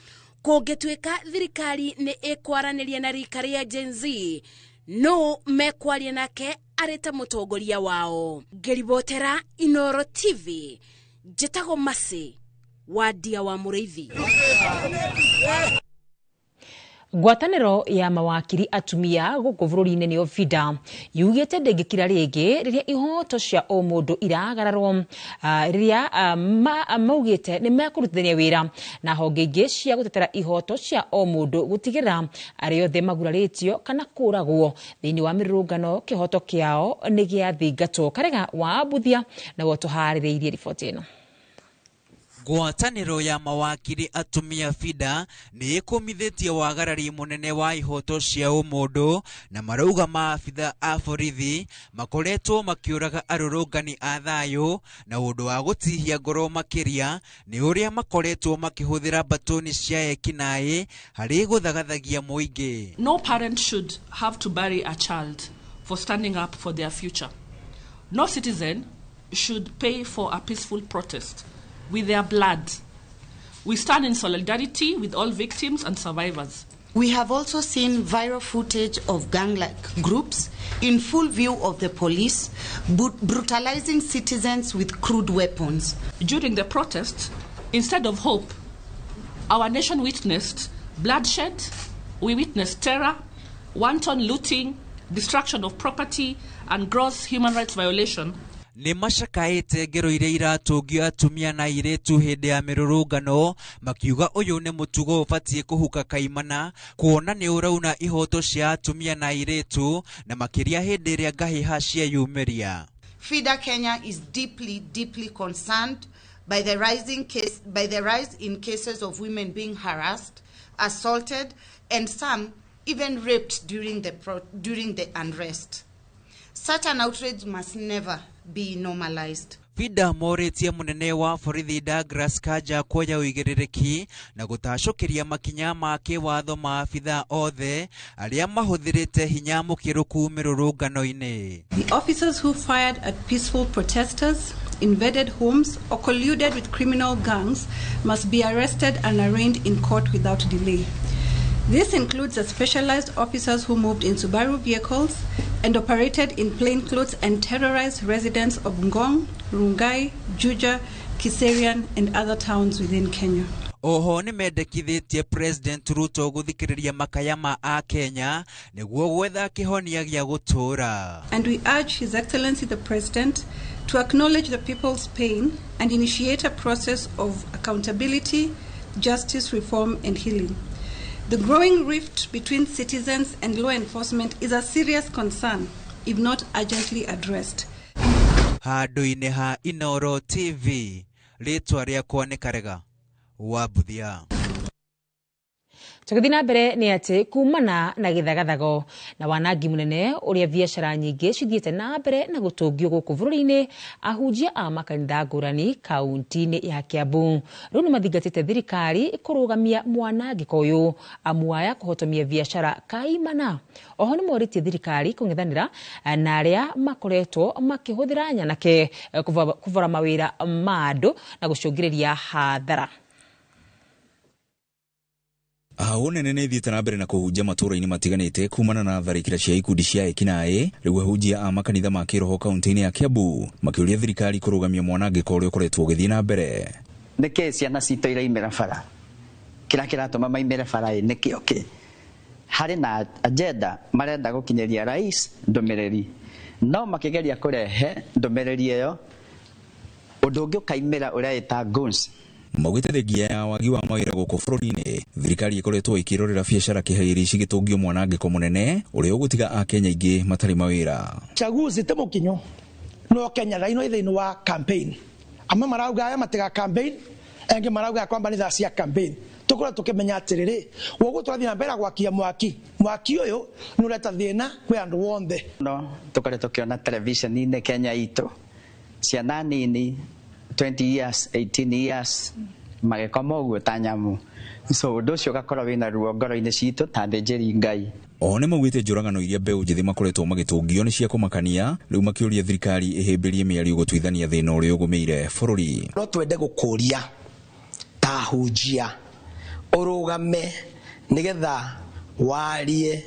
kungituika thirikari ni ikwaraniria na rikari ya Gen Z no mekwaria nake areta mutongoria wao. Ngeribotera Inoro TV Jetago Masi wadia wa Mureithi. Ngwataniro ya mawakiri atumia guku bururi-ini ni FIDA yugite ndengikira ringi riria ihoto cia o mundu iragararwo riria maugite ni mekurutithania wira na honge ingi cia gutetera ihoto cia o mundu gutigira ari othe maguraritio kana kuragwo thiini wa mirungano kihoto kiao ni gia thingatwo. Karega wa Buthia na wotuhaririirie riboti ino. Ngwataniro ya mawakiri atumia FIDA ni ikumithitie wagarari munene wa ihoto cia umundu na marauga maabitha a borithi makoretwo makiuraga arurungani a thayu na undu wa gutihia ngoro makiria ni uria makoretwo makihuthira batoni cia ekinae hari guthagathagia muingi. No parent should have to bury a child for standing up for their future. No citizen should pay for a peaceful protest with their blood. We stand in solidarity with all victims and survivors. We have also seen viral footage of gang-like groups in full view of the police, brutalizing citizens with crude weapons. During the protests, instead of hope, our nation witnessed bloodshed, we witnessed terror, wanton looting, destruction of property, and gross human rights violation. Ni mashakaite ngero iria iratungio atumia na iretu hindi ya mirurungano makiuga uyu ni mutugo ubatie kuhuka kaimana kuona ni urauna ihoto cia atumia na iretu na makiria hindi iria ngahiha cia yumiria. FIDA Kenya is deeply concerned by the rise in cases of women being harassed, assaulted, and some even raped during the unrest. Such an outrage must never be normalized. FIDA moretie munene wa borithi Douglas Kanja kuoya uigiriki na gutacokeria makinya make watho maabitha othe aria mahuthirite hinya mukiruku mirurungano-ini. The officers who fired at peaceful protesters, invaded homes or colluded with criminal gangs must be arrested and arraigned in court without delay. This includes the specialized officers who moved in Subaru vehicles and operated in plainclothes and terrorized residents of Ngong, Rungai, Juja, Kiserian, and other towns within Kenya. Oho ni mendekithitie President Ruto guthikiriria makayama a Kenya niguo gwetha kihonia gia gutura. And we urge His Excellency the President to acknowledge the people's pain and initiate a process of accountability, justice, reform, and healing. The growing rift between citizens and law enforcement is a serious concern if not urgently addressed. Handu-ini ha Inoro TV, ritwa riakwa ni Karega wa Buthia. Tukithi na mbere nĩ atĩ kumana na gĩthagathago na wanangi mũnene ũrĩa biacara nyingĩ cithiĩte na mbere na gũtũngio gũkũ bũrũri-inĩ, ahunjia a makanitha ngũrani kaunti-inĩ ya Kiambu rĩu nĩ mathingatĩte thirikari kũrũgamia mwanangĩko ũyũ amu aya kũhotomia biacara kaimana. Oho nĩ morĩtie thirikari kũng'ethanĩra na arĩa makoretwo makĩhũthĩra nyanake kũbora mawĩra ma andũ na gũcũngĩrĩria hathara. Hau nene nĩ thiĩte na mbere na kũhunjia matũũra-inĩ matiganĩte kumana na tharĩkĩra cia ikundi cia ekinaĩ. Rĩu ahunjia a makanitha ma kĩroho kaunti-inĩ ya Kiambu makĩũria thirikari kũrũgamia mwanangĩko ũrĩa ũkoretwo ũgĩthiĩ na mbere. Nĩkĩ ciana citũ iraimĩra bara? Kĩrĩa kĩratũma maimĩre bara nĩkĩo kĩ? Harĩ na agenda marenda gũkinyĩria rais ndũmĩrĩri, no makĩgeria kũrehe ndũmĩrĩri ĩyo ũndũ ũngĩ ũkaimĩra ũrĩa ĩta goons. Maugĩte thengia ya wagi wa mawĩra gũkũ bũrũri-inĩ, thirikari ĩkoretwo ĩkĩrorera biacara kĩhagĩri cigĩtũngio mwanangĩko mũnene ũrĩa ũgũtiga akenya aingĩ matarĩ mawĩra. Chaguzi te mũkinyo no Kenya raino thĩinĩ wa campaign, amwe marauga aya matiga campaign, engĩ marauga kwamba nĩ cia campaign. Tukora tukimenya atiriri woguo turathi na mbere gwakia mwaki uyu ni ureta thina kwi andu wothe. No tukore tukiona television-inĩ Kenya itu ciana nini 20 years 18 years magĩkoma ũguo ta nyamu, so ũndũ ũcio ũgakorwo wĩna ruo ngoro-inĩ citũ ta thĩnjĩri Ngai. O nĩ maugĩte njũragano iria mbeũ njĩthĩ makoretwo magĩtũngio nĩ cia kũmakania, rĩu makĩũria thirikari ĩhĩmbĩrie mĩario gũtuithania thĩna ũrĩa ũgũmĩire bũrũri. No twende gũkũria ta hunjia ũrũgame nĩgetha warie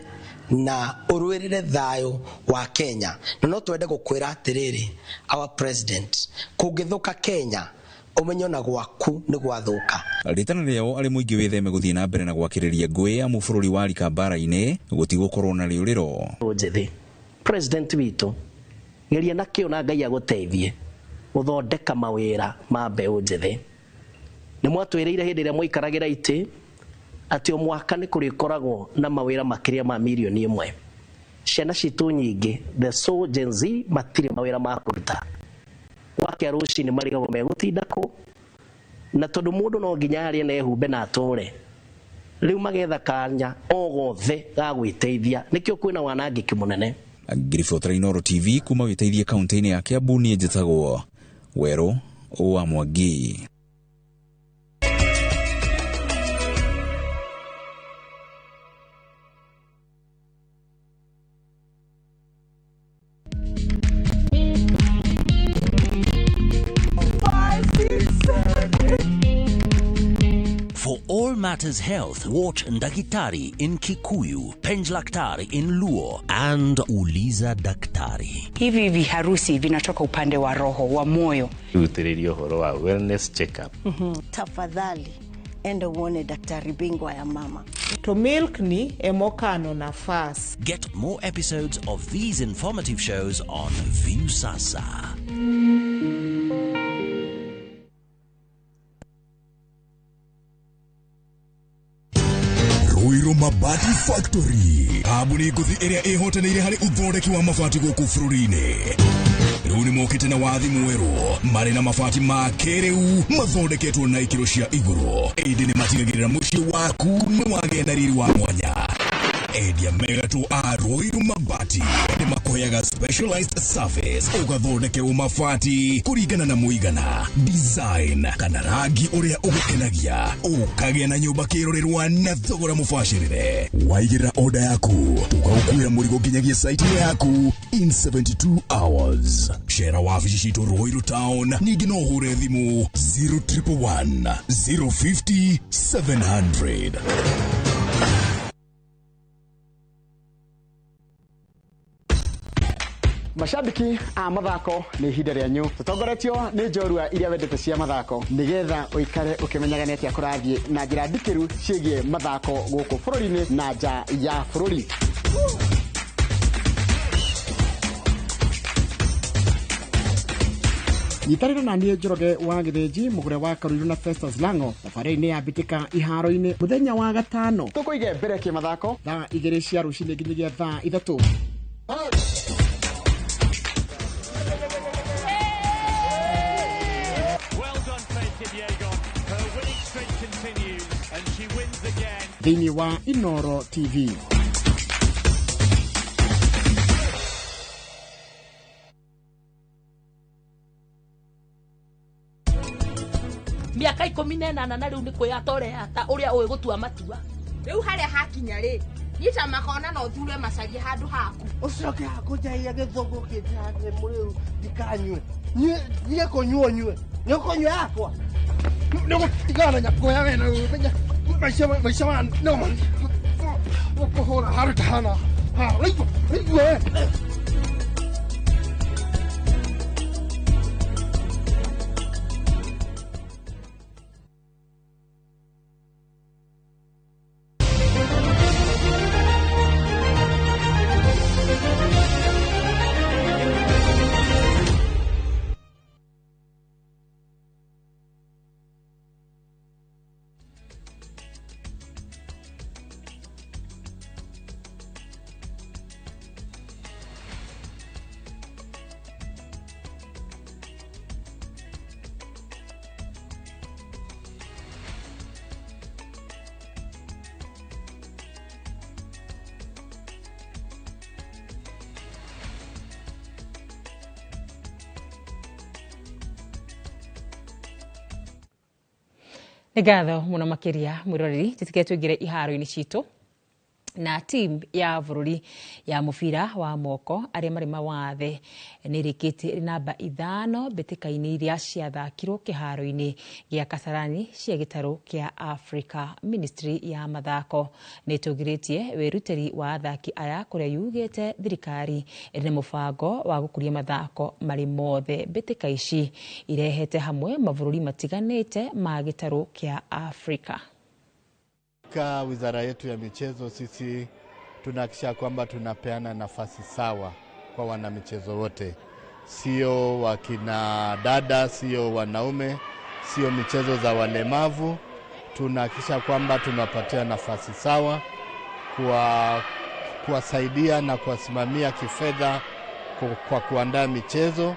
na urwirire thayo wa Kenya. No twende gukwira atiriri our president kungithuka Kenya umenyo na gwaku ni gwathuka. Ritana rĩao arĩ mũingĩ wĩtheme gũthiĩ na mbere na gwakĩrĩria ngũĩ amu bũrũri wa rika mbara-inĩ gũtigũkorwo na rĩũrĩro. Njethi president witũ geria na kĩo na Ngai agũteithie uthondeka mawĩra ma mbeũ njĩthĩ. Nĩ mwatwĩrĩire hĩndĩ ĩrĩa mwaikaragira itĩ ati omwaka nĩ kũrĩkoragwo na mawĩra makĩria ma milioni 1. Ciana citũ nyingĩ the so Gen Z matirĩ mawĩra ma kũruta, wakia rũcinĩ marigagwo megũtinda kũ, na tondũ mũndũ no nginya arĩe na ehumbe na atũre, rĩu magetha kanya o gothe ga gwĩteithia, nĩkĩo kwĩna wanangĩki mũnene. Ngiribotera Inooro TV kuma wĩteithie kaunti-inĩ ya Kiambu, niĩ njĩtagwo Werũ wa Mwangi. For all matters health, watch Ndagitari in Kikuyu, Penjlaktari in Luo, and Uliza Daktari. Hivi viharusi vinatoka upande wa roho, wa moyo. Uhudhurie horo wa wellness check-up. Tafadhali enda uone daktari bingwa ya mama. To milk ni emokano na fast. Get more episodes of these informative shows on Viusasa. Ruiru Mabati Factory, kambuni nguthi ĩrĩa ĩhotanĩire harĩ uthondeki wa mabati gũkũ bũrũri-inĩ. Rĩu nĩ mokĩte na wathi mwerũ marĩ na mabati ma kĩrĩu mathondeketwo na ikĩro cia igũrũ, ĩndĩ nĩ matigagĩrĩra mũciĩ waku nĩ wagĩa na riri wa mwanya. Endia megatũ a Ruiru Mabati nĩ makoyaga specialized service ũgathondekerwo mabati kũringana na mũigana, design kana rangi ũrĩa ũgũkenagia, ũkagĩa na nyũmba kĩrorerwa na thogora mũbacĩrĩre. Waigĩrĩra order yaku tũgagũkuĩra mũrigo nginyagia site yaku in 72 hours. Cera wabici citũ Ruiru Town, ningĩ no ũhũre thimũ 0111 050 700. Mashabiki a mathako nĩ ihinda rĩanyu, tũtongoretio nĩ njorua iria wendete cia mathako nĩgetha ũikare ũkĩmenyaga nĩ atĩa kũrathiĩ na njĩra ndikĩru ciĩgiĩ mathako gũkũ bũrũri-inĩ na nja ya bũrũri. Nyitanĩra na niĩ Njoroge wa Gĩthĩnji, mũgũre wa Karuiru na Festus Lang'o, thabarĩ-inĩ ya mbĩtĩka iharo-inĩ mũthenya wa gatano. Tũkũige mbere kĩmathako thaa 2 cia rũcinĩ nginyagia thaa 3. Well done, Faith Kipyegon. Her winning streak continues and she wins again. thĩinĩ wa Inooro TV. Miaka 18 na riu ni kwiyatore ata uria uyi gutua matua riu haria hakinya ri nyita makona no thure macarie handu haku ucoke hakujaia githungu kitane muriu dikanywe nie konywe ni konywe yakwa ni gutigana nyakoya wena wenya maisha wan no man ko haruta hana ha rigo Ngatho muno makiria mwiroreri titike twingire iharo-ini citu na team ya bururi ya mubira wa moko aria mari mawathe nirikite namba 5 betikaini iria ciathakirwo kiharo-ini gia Kasarani cia gitaro kia Africa. Ministry ya mathako nitugiritie wiruteri wa athaki aya kuria yugite thirikari ene mubango wa gukuria mathako mari mothe. Betika ici irehete hamwe mabururi matiganite ma gitaro kia Africa. Katika wizara yetu ya michezo sisi tunahakikisha kwamba tunapeana nafasi sawa kwa wanamichezo wote. Sio wakina dada, sio wanaume, sio michezo za walemavu. Tunahakikisha kwamba tunapatia nafasi sawa kuwasaidia na kuwasimamia kifedha kwa kuandaa michezo.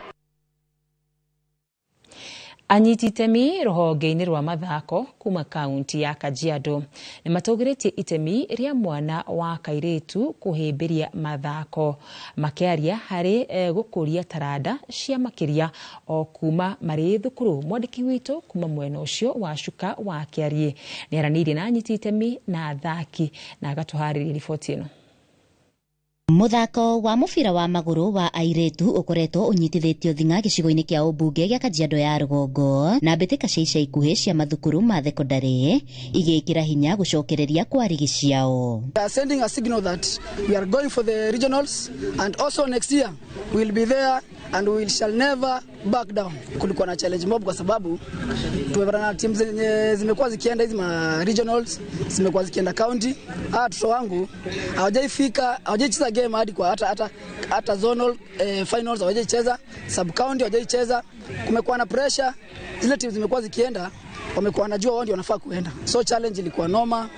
Anyiti itemi ruhonge-ini rwa mathako kuma kaunti ya Kajiado ni matogeretie itemi ria mwana wa kairetu kuhimbiria mathako makiaria hari gukuria taranda cia makiria o kuma mari thukuru. Mwandiki witu kuma mwena ucio wa Cuka wa Kiarie ni aranirie na anyiti itemi na athaki na agatuhariria riboti ino. Muthako wa mubira wa maguru wa airetu ukoretwo unyitithitio thinga gicigo-ini kia ubunge gia Kajiado ya Rugongo na mbitika cia ikuhi cia mathukuru ma thekondari igikira hinya gucokereria kwa rigi ciao. We are sending a signal that we are going for the regionals and also next year we will be there and we shall never back down. Kulikuwa na challenge mob kwa sababu tumepata na teams zenye zimekuwa zikienda hizi ma regionals, zimekuwa zikienda county. Watoto wangu hawajaicheza game hadi kwa hata zonal finals hawajaicheza, sub county hawajaicheza. Kumekuwa na pressure, zile teams zimekuwa zikienda wamekuwa wanajua wao ndio wanafaa kuenda. So challenge ilikuwa noma.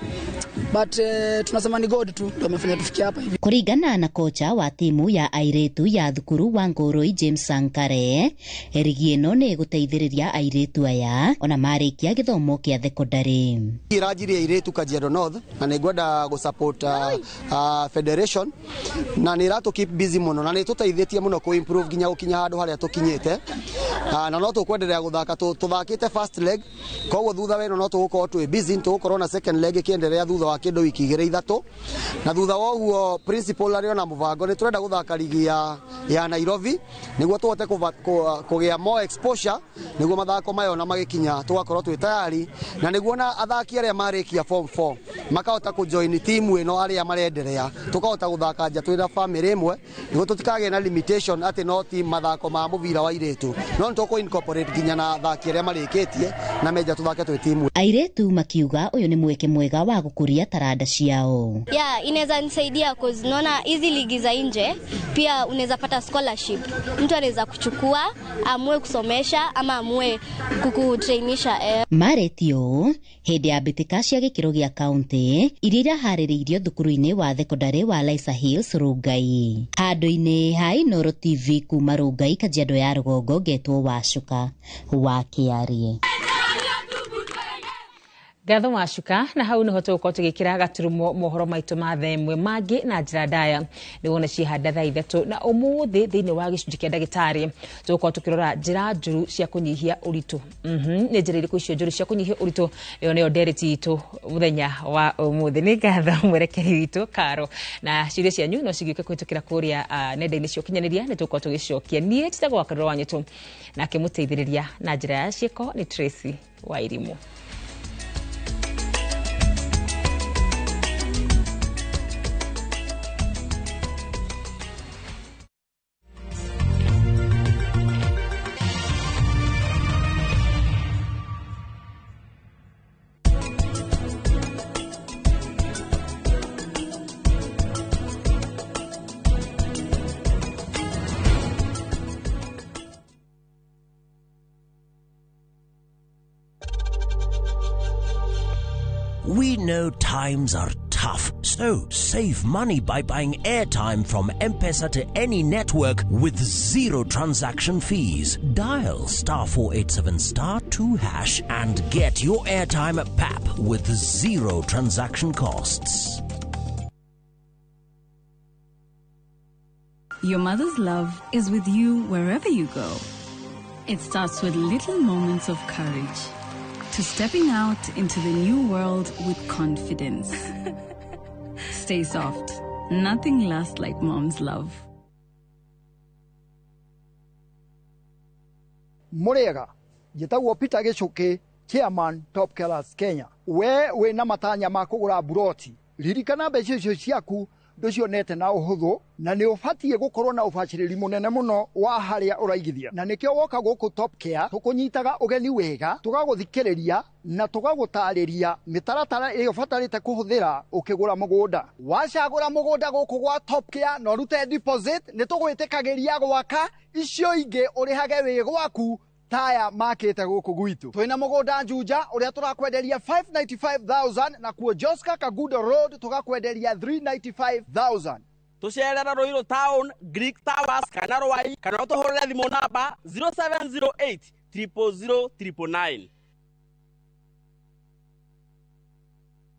But tunasema ni God tu ndio amefanya tufikie hapa hivi. Kuringana na kocha wa timu ya airetu ya thukuru wa Ngoroi James Sankare, rigi ino ni guteithiriria airetu aya ona marikia githomo kia thekondari. Irajiri airetu Kajiado North na nigwenda go support federation na nirato keep busy muno na nituteithetie muno ku improve ginya gukinya handu haria tukinyite na no tukwenderea guthaka tuthakite first leg koguo thutha weno no tugukorwo twi busy tugukorwo na second leg ikienderea thutha wa kindu wiki igiri ithatu na thutha wa uguo principal ario na mubango ni turenda guthaka ligi ya Nairobi niguo tuhote kugia more exposure niguo mathako mayo na magikinya tugakorwo twi tayari na niguo na athaki aria marikia form 4 makahota ku join team ino aria marenderea tukahota guthaka nja twira family imwe niguo tutikage na limitation ati no team mathako ma mubira wa iretu no tuko incorporate ginya na athaki aria marikitie na meja tuthake twi team. Airetu makiuga uyu ni mweke mwega wa gukuria taranda ciao. Inaweza nisaidia cause naona hizi ligi za nje pia unaweza pata scholarship. Mtu anaweza kuchukua amue kusomesha ama amue kukutrainisha. Maretio hindi ya mbitika cia gikiro gia county iria haririirio thukuru-ini wa thekondari wa Laisa Hills Rungai. Handu-ini ha Inooro TV kuma Rungai Kajiado ya Rugongo getwo wa Cuka wa Kiarie. Gatho Wacuka na hau niho tugukorwo tugikira gaturumo mohoro maitu ma themwe mangi na njira ndaya ni wona cihanda thaa 3 na umuthi thiini wa gicunji kia ndagitari tugukorwo tukirora njira njuru cia kunyihia uritu ni njira iriku icio njuru cia kunyihia uritu iyo niyo ndereti itu muthenya wa umuthi ni gatho mwerekeri witu Karo na ciuria cianyu no cigike kwitukira kuria nenda-ini cia ukinyaniria ni tugukorwo tugicokia nie titagwo wakarora wanyu na kimuteithiriria na njira ya ciiko ni Tracy Wairimu. We know times are tough, so save money by buying airtime from M-Pesa to any network with zero transaction fees. Dial *487*2# and get your airtime PAP with zero transaction costs. Your mother's love is with you wherever you go. It starts with little moments of courage, to stepping out into the new world with confidence. Stay soft. Nothing lasts like mom's love. Murega, jitagwo Peter Gichuki, Chairman Top Killers Kenya. We na matanya ma kugura buroti. Ririkana mbeca icio ciaku nducionete na uhuthu na ni ubatie gukorwo na ubaciriri munene muno wa haria uraigithia na nikio woka guku Top Care tukunyitaga ugeni wega tugaguthikiriria na tugagutariria mitaratara iyo batarite kuhuthira ukigura mugunda wacagura mugunda guku gwa Top Care no rute deposit ni tugwitikagiria gwaka icio ingi urihage wi gwaku taya makete guku gwitu twina mugunda Juja uria turakwenderia 595,000 na kuo Joska Kagudo Road tugakwenderia 395,000 tucerera Ruiru Town Greek Towers kana Rwai kana tuhurira thimu namba 0708 000 999.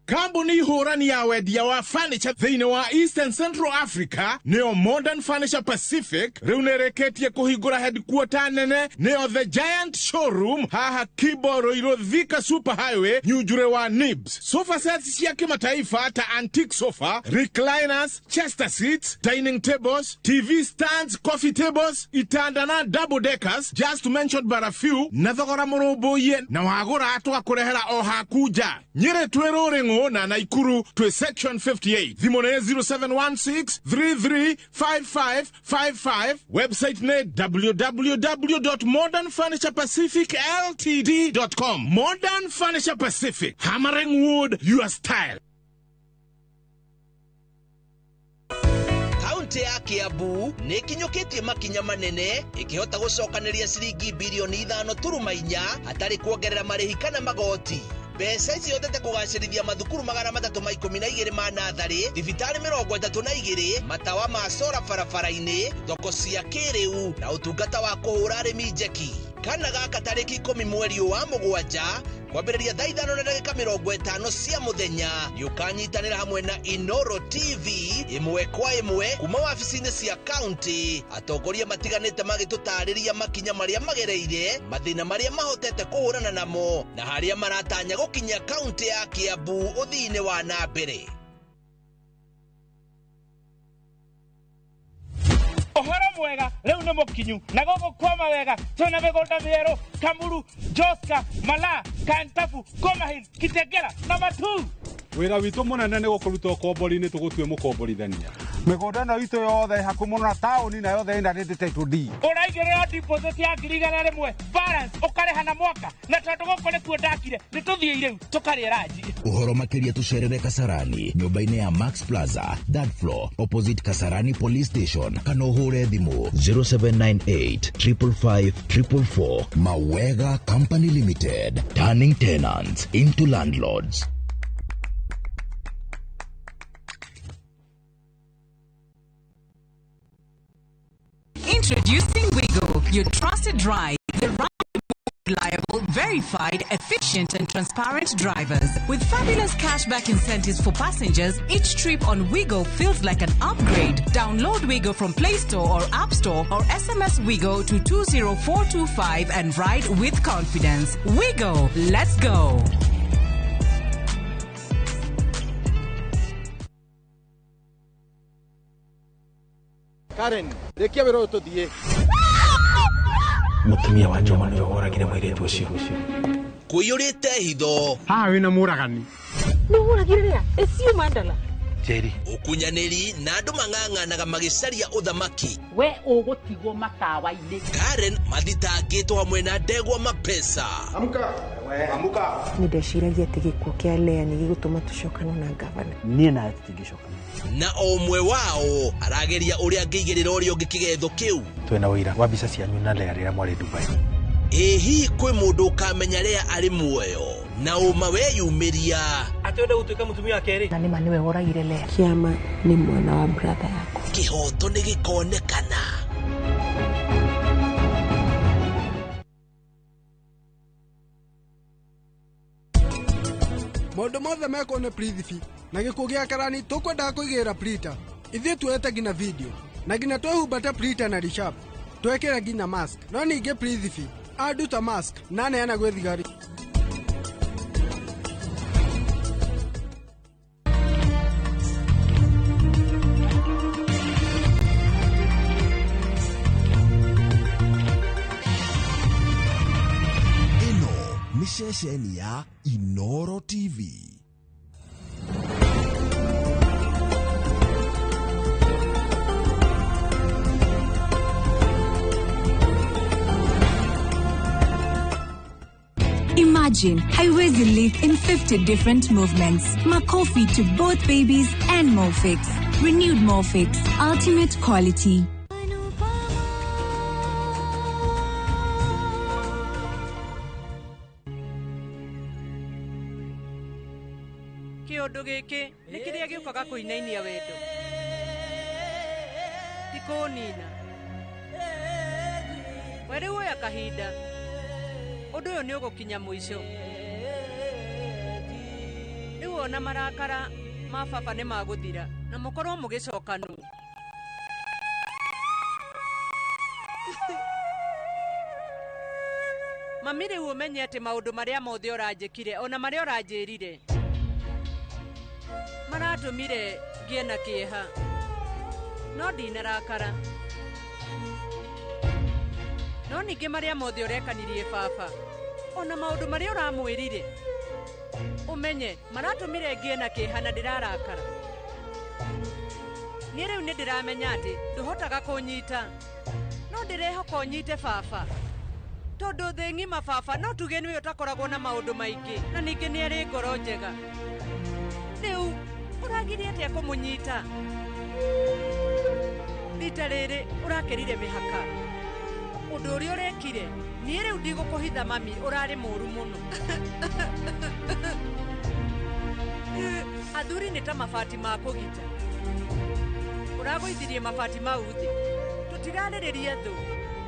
Kambuni hurani ya wendia wa furniture thiini wa Eastern Central Africa neo Modern Furniture Pacific riu nereketie kuhingura headquarter nene neo The Giant Showroom haha Kibo Ruiru Thika Super Highway Nyujure wa Nibs. Sofa sets cia kimataifa ta antique sofa, recliners, chester seats, dining tables, TV stands, coffee tables, itanda na double deckers, just to mention but a few, na thogora murubuye na wagura atwa kurehera o hakuja. Nyire twerorengo na Naikuru to section 58. Thimone 0716-335555. Website ne www.modernfurniturepacificltd.com. Modern Furniture Pacific. Hammering wood, your style. Kaunti ya Kiambu ni kinyukitie makinya manene ikihota gucokanĩria ciringi bilioni 5.4 hatari kuongerera marihi kana magoti. Mbeca icio yotete kugacirithia mathukuru 312 ma nathari, thibitari 32, matawa ma sola barabara-ini, thoko cia kiriu na utungata wa kuhura arimi njeki. Kana gaka tariki 10 mweri wa 7 kwambĩrĩria thaa 5:50 cia muthenya yukanyitanĩra hamwe na Inoro TV imwe kwa imwe kuma wabici-inĩ cia county. Atongoria matiganĩte magĩtũtarĩria makinya marĩa magereire, mathĩna marĩa mahotete kũhũrana namo na harĩa maratanya gũkinya county ya Kiambu ũthii-inĩ wa na mbere. Ohoro mwega leo nĩ mũkinyu na gũkũ kwa mawega twĩna mĩgũnda mĩerũ Kamuru, Joska, Mala, Kantafu, Komahil, Kitegera na Matu. Wĩra witũ mũnene nĩ gũkũruta ũkombori-inĩ tũgũtue mũkomborithania. Mĩgũnda ĩno itũ yothe hakuhĩ mũno na taũni na yothe ĩna title deed. Ũraigĩrĩra deposit ya 1,100 balance ũkarĩha na mwaka na tondũ gũkũ nĩkuo ndakire nĩ tũthiĩ irĩu tũkarĩe ranji. Ũhoro makĩria tũcerere Kasarani nyũmba-inĩ ya Max Plaza, third floor, opposite Kasarani Police Station. Kana ũhũre thimũ 0798 555 444. Mawega Company Limited, turning tenants into landlords. Introducing Wigo, your trusted ride, the reliable, very verified, efficient and transparent drivers. With fabulous cashback incentives for passengers, each trip on Wigo feels like an upgrade. Download Wigo from Play Store or App Store or SMS Wigo to 20425 and ride with confidence. Wigo, let's go. Karen, rekia wero tuthie. Mutumia wa Joma nĩwe woragire mũirĩtu ũcio. Kũiyũrĩte hitho. Haha wĩna mũragani. Nĩ ũragire rĩa? Ĩcio Mandala. Jerry. Ũkunyanĩri na andũ mang'ang'anaga magĩcaria ũthamaki. We ũgũtigwo matawa-inĩ. Karen mathitangĩtwo hamwe na Ndegwa Mapesa. Amuka. Amuka. Nĩndeciragia atĩ gĩkuũ kĩa Lea nĩ gĩgũtũma tũcokane na gavana. Niĩ nawe tũtingĩcokana. Na omwe wao arageria ũrĩa angĩigĩrĩra ũrĩa ũngĩ kĩgetho kĩu. Twĩna ũira wa mbica cianyu na Lea rĩrĩa mwarĩ Dubai. Hihi kwĩ mũndũ ũkamenya Lea arĩ muoyo na ũma weyumĩria. Atĩenda gũtuĩka mũtumia wa kerĩ. Na nĩma nĩwe woragire Lea. Kĩama nĩ mwana wa brother yako. Kĩhoto nĩ gĩkonekana. Maũndũ mothe mekwo nĩ Prithvi na gĩkuũ gĩa Karani tũkwendaga kũigĩrĩra Prita. Ithuĩ tuoete nginya video na nginya twĩhumbate Prita na Rishab. Twekĩre nginya mask. No ningĩ Prithvi aduta mask na aneana gwĩ thigari. Ĩno nĩ ceceni ya Inoro TV. Imagine Highways Elite in 50 different movements. Makofi to both babies and Morphix. Renewed Morphix, ultimate quality. Kĩũndũ gĩkĩ nĩ kĩrĩa gĩũkaga kũinainia wendo. Ti kũnina. We rĩu oya kahinda. Ũndũ ũyũ nĩ ũgũkinya mũico. Rĩu ona marakara ma baba nĩ magũthira na mũkorwo mũgĩcokanu. Mami rĩu ũmenye atĩ maũndũ marĩa mothe ũranjĩkire ona marĩa ũranjĩrire maratũmire ngĩe na kĩeha. No ndinarakara. No ningĩ marĩa mothe ũrekanirie baba ona maũndũ marĩa ũramwĩrire ũmenye maratũmire ngĩe na kĩeha na ndĩrarakara. Niĩ rĩu nĩ ndĩramenya atĩ ndũhotaga kũnyita no ndĩrehoka ũnyite baba tondũ thĩ ng'ima baba no tuge nĩwe ũtakoragwo na maũndũ maingĩ na ningĩ nĩ arĩ ngoro njega. Rĩu ũragirie atĩa kũmũnyita? Rita rĩrĩ ũrakerire mĩhaka. Ũndũ ũrĩa ũrekire niĩ rĩu ndigũkũhitha mami ũrarĩ mũũru mũno. Athuri nĩ ta mabati ma kũgita. Ũragũithirie mabati mau thĩ. Tũtirarĩrĩria thũ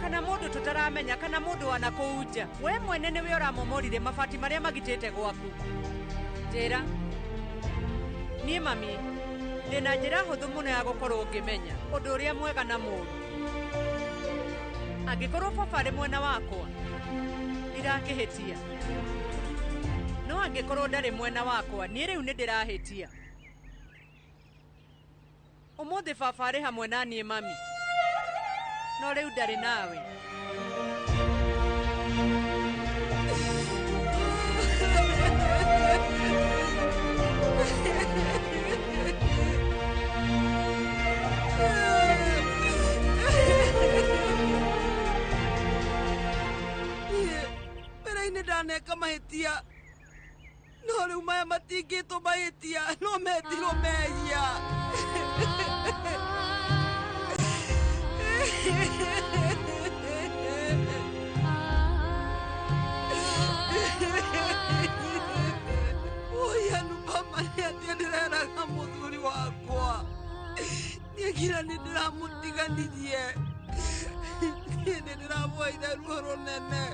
kana mũndũ tũtaramenya kana mũndũ wana kũu nja. We mwene nĩwe ũramomorire mabati marĩa magitĩte gwaku. Njĩra niĩ mami ndĩna njĩra hũthũ mũno ya gũkorwo ngĩmenya ũndũ ũrĩa mwega na mũũru. Angĩkorwo baba arĩ mwena wakwa ndirakĩhĩtia, no angĩkorwo ndarĩ mwena wakwa niĩ rĩu nĩ ndĩrahĩtia. Ũmũthĩ baba arĩ hamwe na niĩ mami, no rĩu ndarĩ nawe. Mbere-inĩ ndaneka mahĩtia, no rĩu maya matingĩtwo mahĩtia, no mendirwo mehia. Oya nubama nĩ atĩ ndĩreraga mũthuri wakwa. Niĩ ngira nĩ ndĩramũtiganirie. Niĩ nĩ ndĩramũheire ruo rũnene.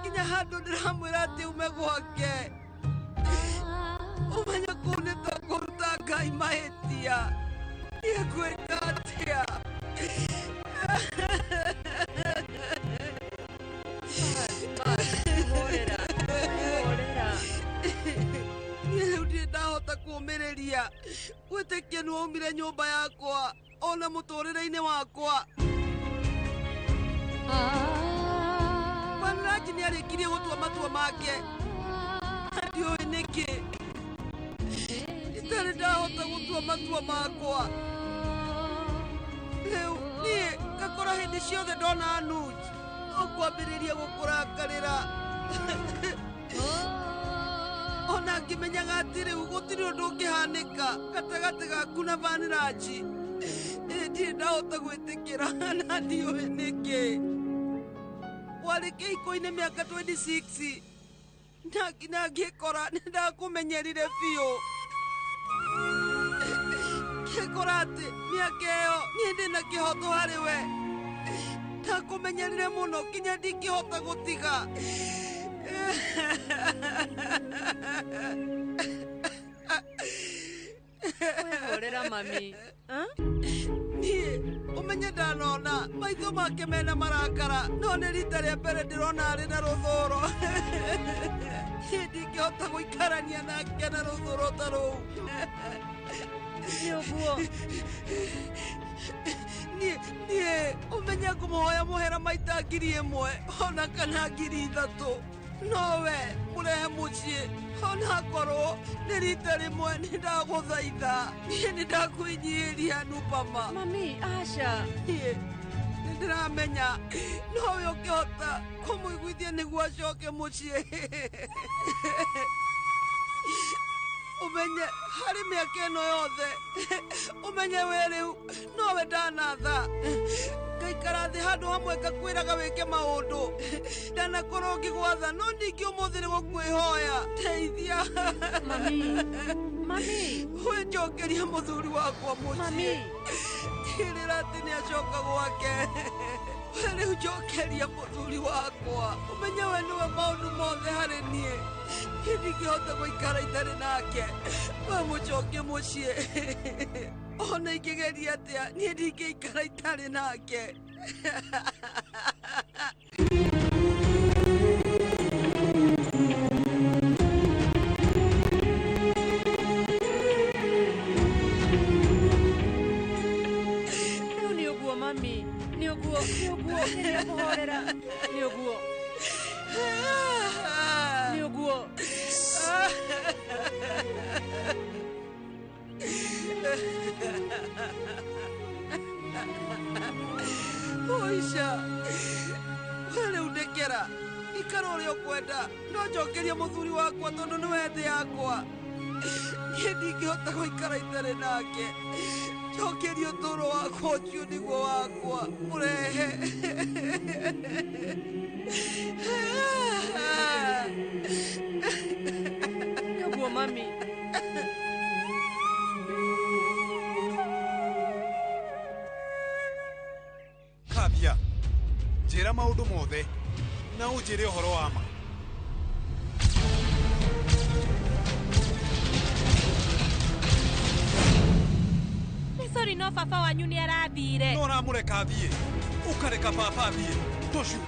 kinya handu ndiramwira ati ume gwake umenya kunita kuruta Ngai mahitia ndikwenda atia ndahota kumiriria gwitikia niwaumire nyumba yakwa ona muturire-ini wakwa Wanraji ni arikirie gutua matua make ndioi niki itari ndahota gutua matua makwa riu nie ngakora hindi ciothe ndona Anuj ukwambiriria gukurakarira ona ngimenyaga ati riu gutiri undu ungihanika gatagati gaku na Vanraji ndirĩ ndahota gwĩtĩkĩra na ndiũĩ nĩkĩ warĩ kĩhiko-inĩ mĩaka 26 na nginya ngĩkora nĩ ndakũmenyerire biũ ngĩkora atĩ mĩaka ĩyo niĩ ndĩna kĩhoto harĩ we ndakũmenyerire mũno nginya ndingĩhota gũtiga wehorera mami niĩ ũmenye ndanona maitho make mena marakara no nĩ rita rĩa mbere ndĩrona arĩ na rũthũũro ndingĩhota gũikarania nake na rũthũũro ta rũu nĩ ũguo niĩ ũmenye ngũmũhoya mũhera maita 1,000 ona kana 3,000 no we mũrehe mũciĩ ona korwo nĩ rita rĩmwe nĩ ndagũthaitha niĩ nĩ ndakwĩnyihĩria Nupama mami aca niĩ nĩ ndĩramenya nowe ũngĩhota kũmũiguithia nĩguo acoke mũciĩ ũmenye harĩ mĩaka ĩno yothe ũmenye we rĩu nowe ndanatha ngaikara thĩ handũ hamwe ngakwĩraga wĩke maũndũ ndanakorwo ngĩgwatha no ningĩ ũmũthĩ nĩ gũkwĩhoya teithia mami wĩnjokeria mũthuri wakwa mũciĩ tigĩrĩra atĩ nĩ acoka gwake we rĩu njokeria mũthuri wakwa ũmenye we nĩwe maũndũ mothe harĩ niĩ ndingĩhota gũikara itarĩ nake we mũcokie mũciĩ ona ingĩgeria atĩa niĩ ndingĩikara itarĩ nake rĩu nĩ ũguo mami nĩ ũguo nĩ ũkũhorera nĩ ũguo nĩ ũguo Oisha we rĩu ndekera ikara ũrĩa ũkwenda no njokeria mũthuri wakwa tondũ nĩwe thĩ yakwa niĩ ndingĩhota gũikara itarĩ nake njokeria ũtũũro wakwa ũcio nĩguo wakwa mũrehe nĩguo mami Kabia njĩra maũndũ mothe na ũnjĩre ũhoro wa ma sorry no baba wanyu nĩ arathire no ũramũreka athiĩ ũkareka baba athiĩ tũcu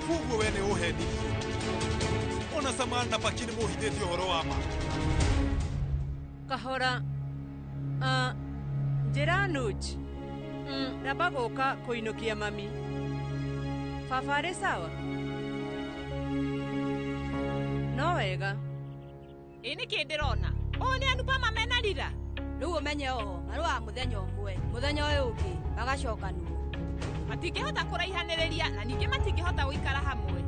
kuguo we nĩ ũhendirie ona Saman na Paki nĩ mũhithĩtie ũhoro wa ma kahora njĩra Anuj ndamba gũka kũinũkia mami baba arĩ sawa no wega ĩ nĩkĩ ndĩrona ũũ nĩ Anupama mena rira rĩu ũmenye o marĩ wa mũthenya ũmwe mũthenya ũyũ ũngĩ magacokanwo matingĩhota kũraihanĩrĩria na ningĩ matingĩhota gũikara hamwe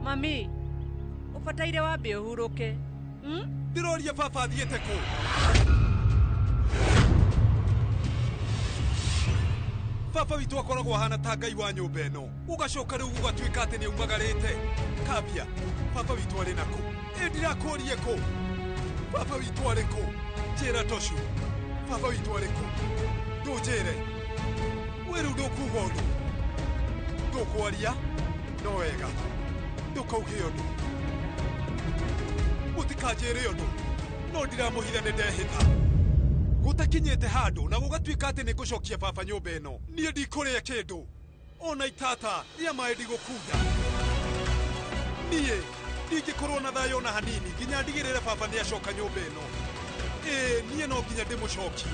mami ũbataire wambe ũhurũke ndĩroria baba athiĩte kũ baba witũ akoragwo ahana ta Ngai wa nyũmba ĩno ũgacoka rĩu gũgatuĩka atĩ nĩ aumagarĩte Kabia baba witũ arĩ nakũ ndirakũrie kũ baba witũ arĩ kũ njĩra Toshu baba witũ arĩ kũ ndũnjĩre we rĩu ndũkuga ũndũ tukwaria no wega ndukauge undu mutikajire undu no ndiramuhitha ni ndehitha gutakinyete handu na gugatuika ati nigucokia baba nyumba ino nie ndikuria kindu ona itata ria mai ndigukuya nie ndingikorwo na thayo na hanini nginya ndigirire baba ni acoka nyumba ino nie no nginya ndimucokie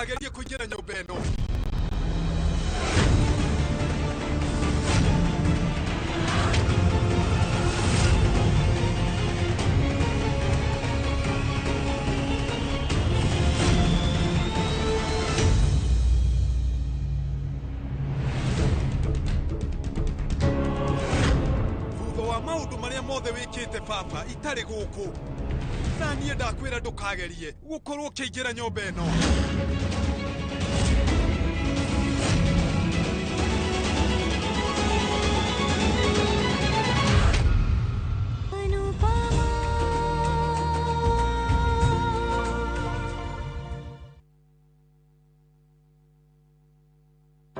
agerie kuingira nyumba ino thutha wa maundu maria mothe wikite papa itari guku na nie ndakwira ndukagerie gukorwo ukiingira nyumba ino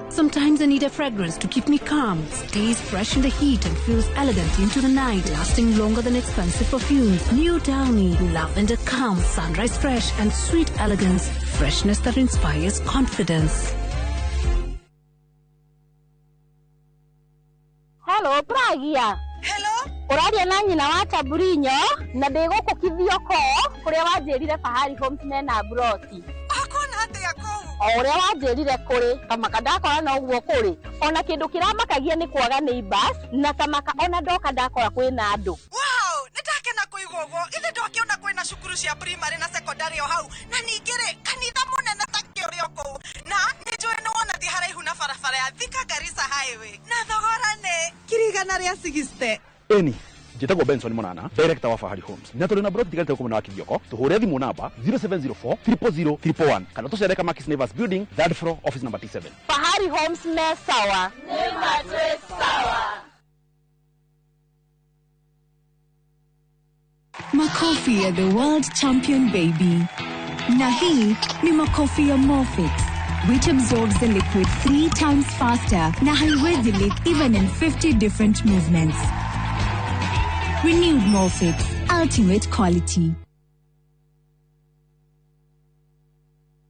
Sometimes I need a fragrance to keep me calm, stays fresh in the heat and feels elegant into the night, lasting longer than expensive perfumes. New Downy, lavender calm, sunrise fresh and sweet elegance, freshness that inspires confidence. Hello, Pragia. Hello? Uraria na nyina wa Taburinyo na ndigukukithio ko kuria wanjirire Fahari Homes mena broti. Akona atia ko? Oria wanjirire kuri kamaka ndakora na uguo kuri ona kindu kiramakagia ni kwaga neighbors na kamaka ona ndoka ndakora kwina andu. Wow, nitakena kuigwa uguo ithe ndokiona kwina cukuru cia primary na secondary o hau na ningire kanitha munene ta kiurio ko na nijue no wona thi haraihu na barabara ya Thika Garissa highway na thogora ne kirigana ria 60. Eni Jitagwo Benson Monana, director wa Fahari Homes. Na tuli na broti tigalite huko na kivyoko. Tuhure thimu namba 0704 000 111. Kana tucereka Makis Nevers Building, 3rd floor, office number T7. Fahari Homes me sawa. Nema twe sawa. Makofi ya the world champion baby. Na hii ni makofi ya Morphix, which absorbs the liquid 3 times faster na haiwezi leak even in 50 different movements. Renewed Morphix, ultimate quality.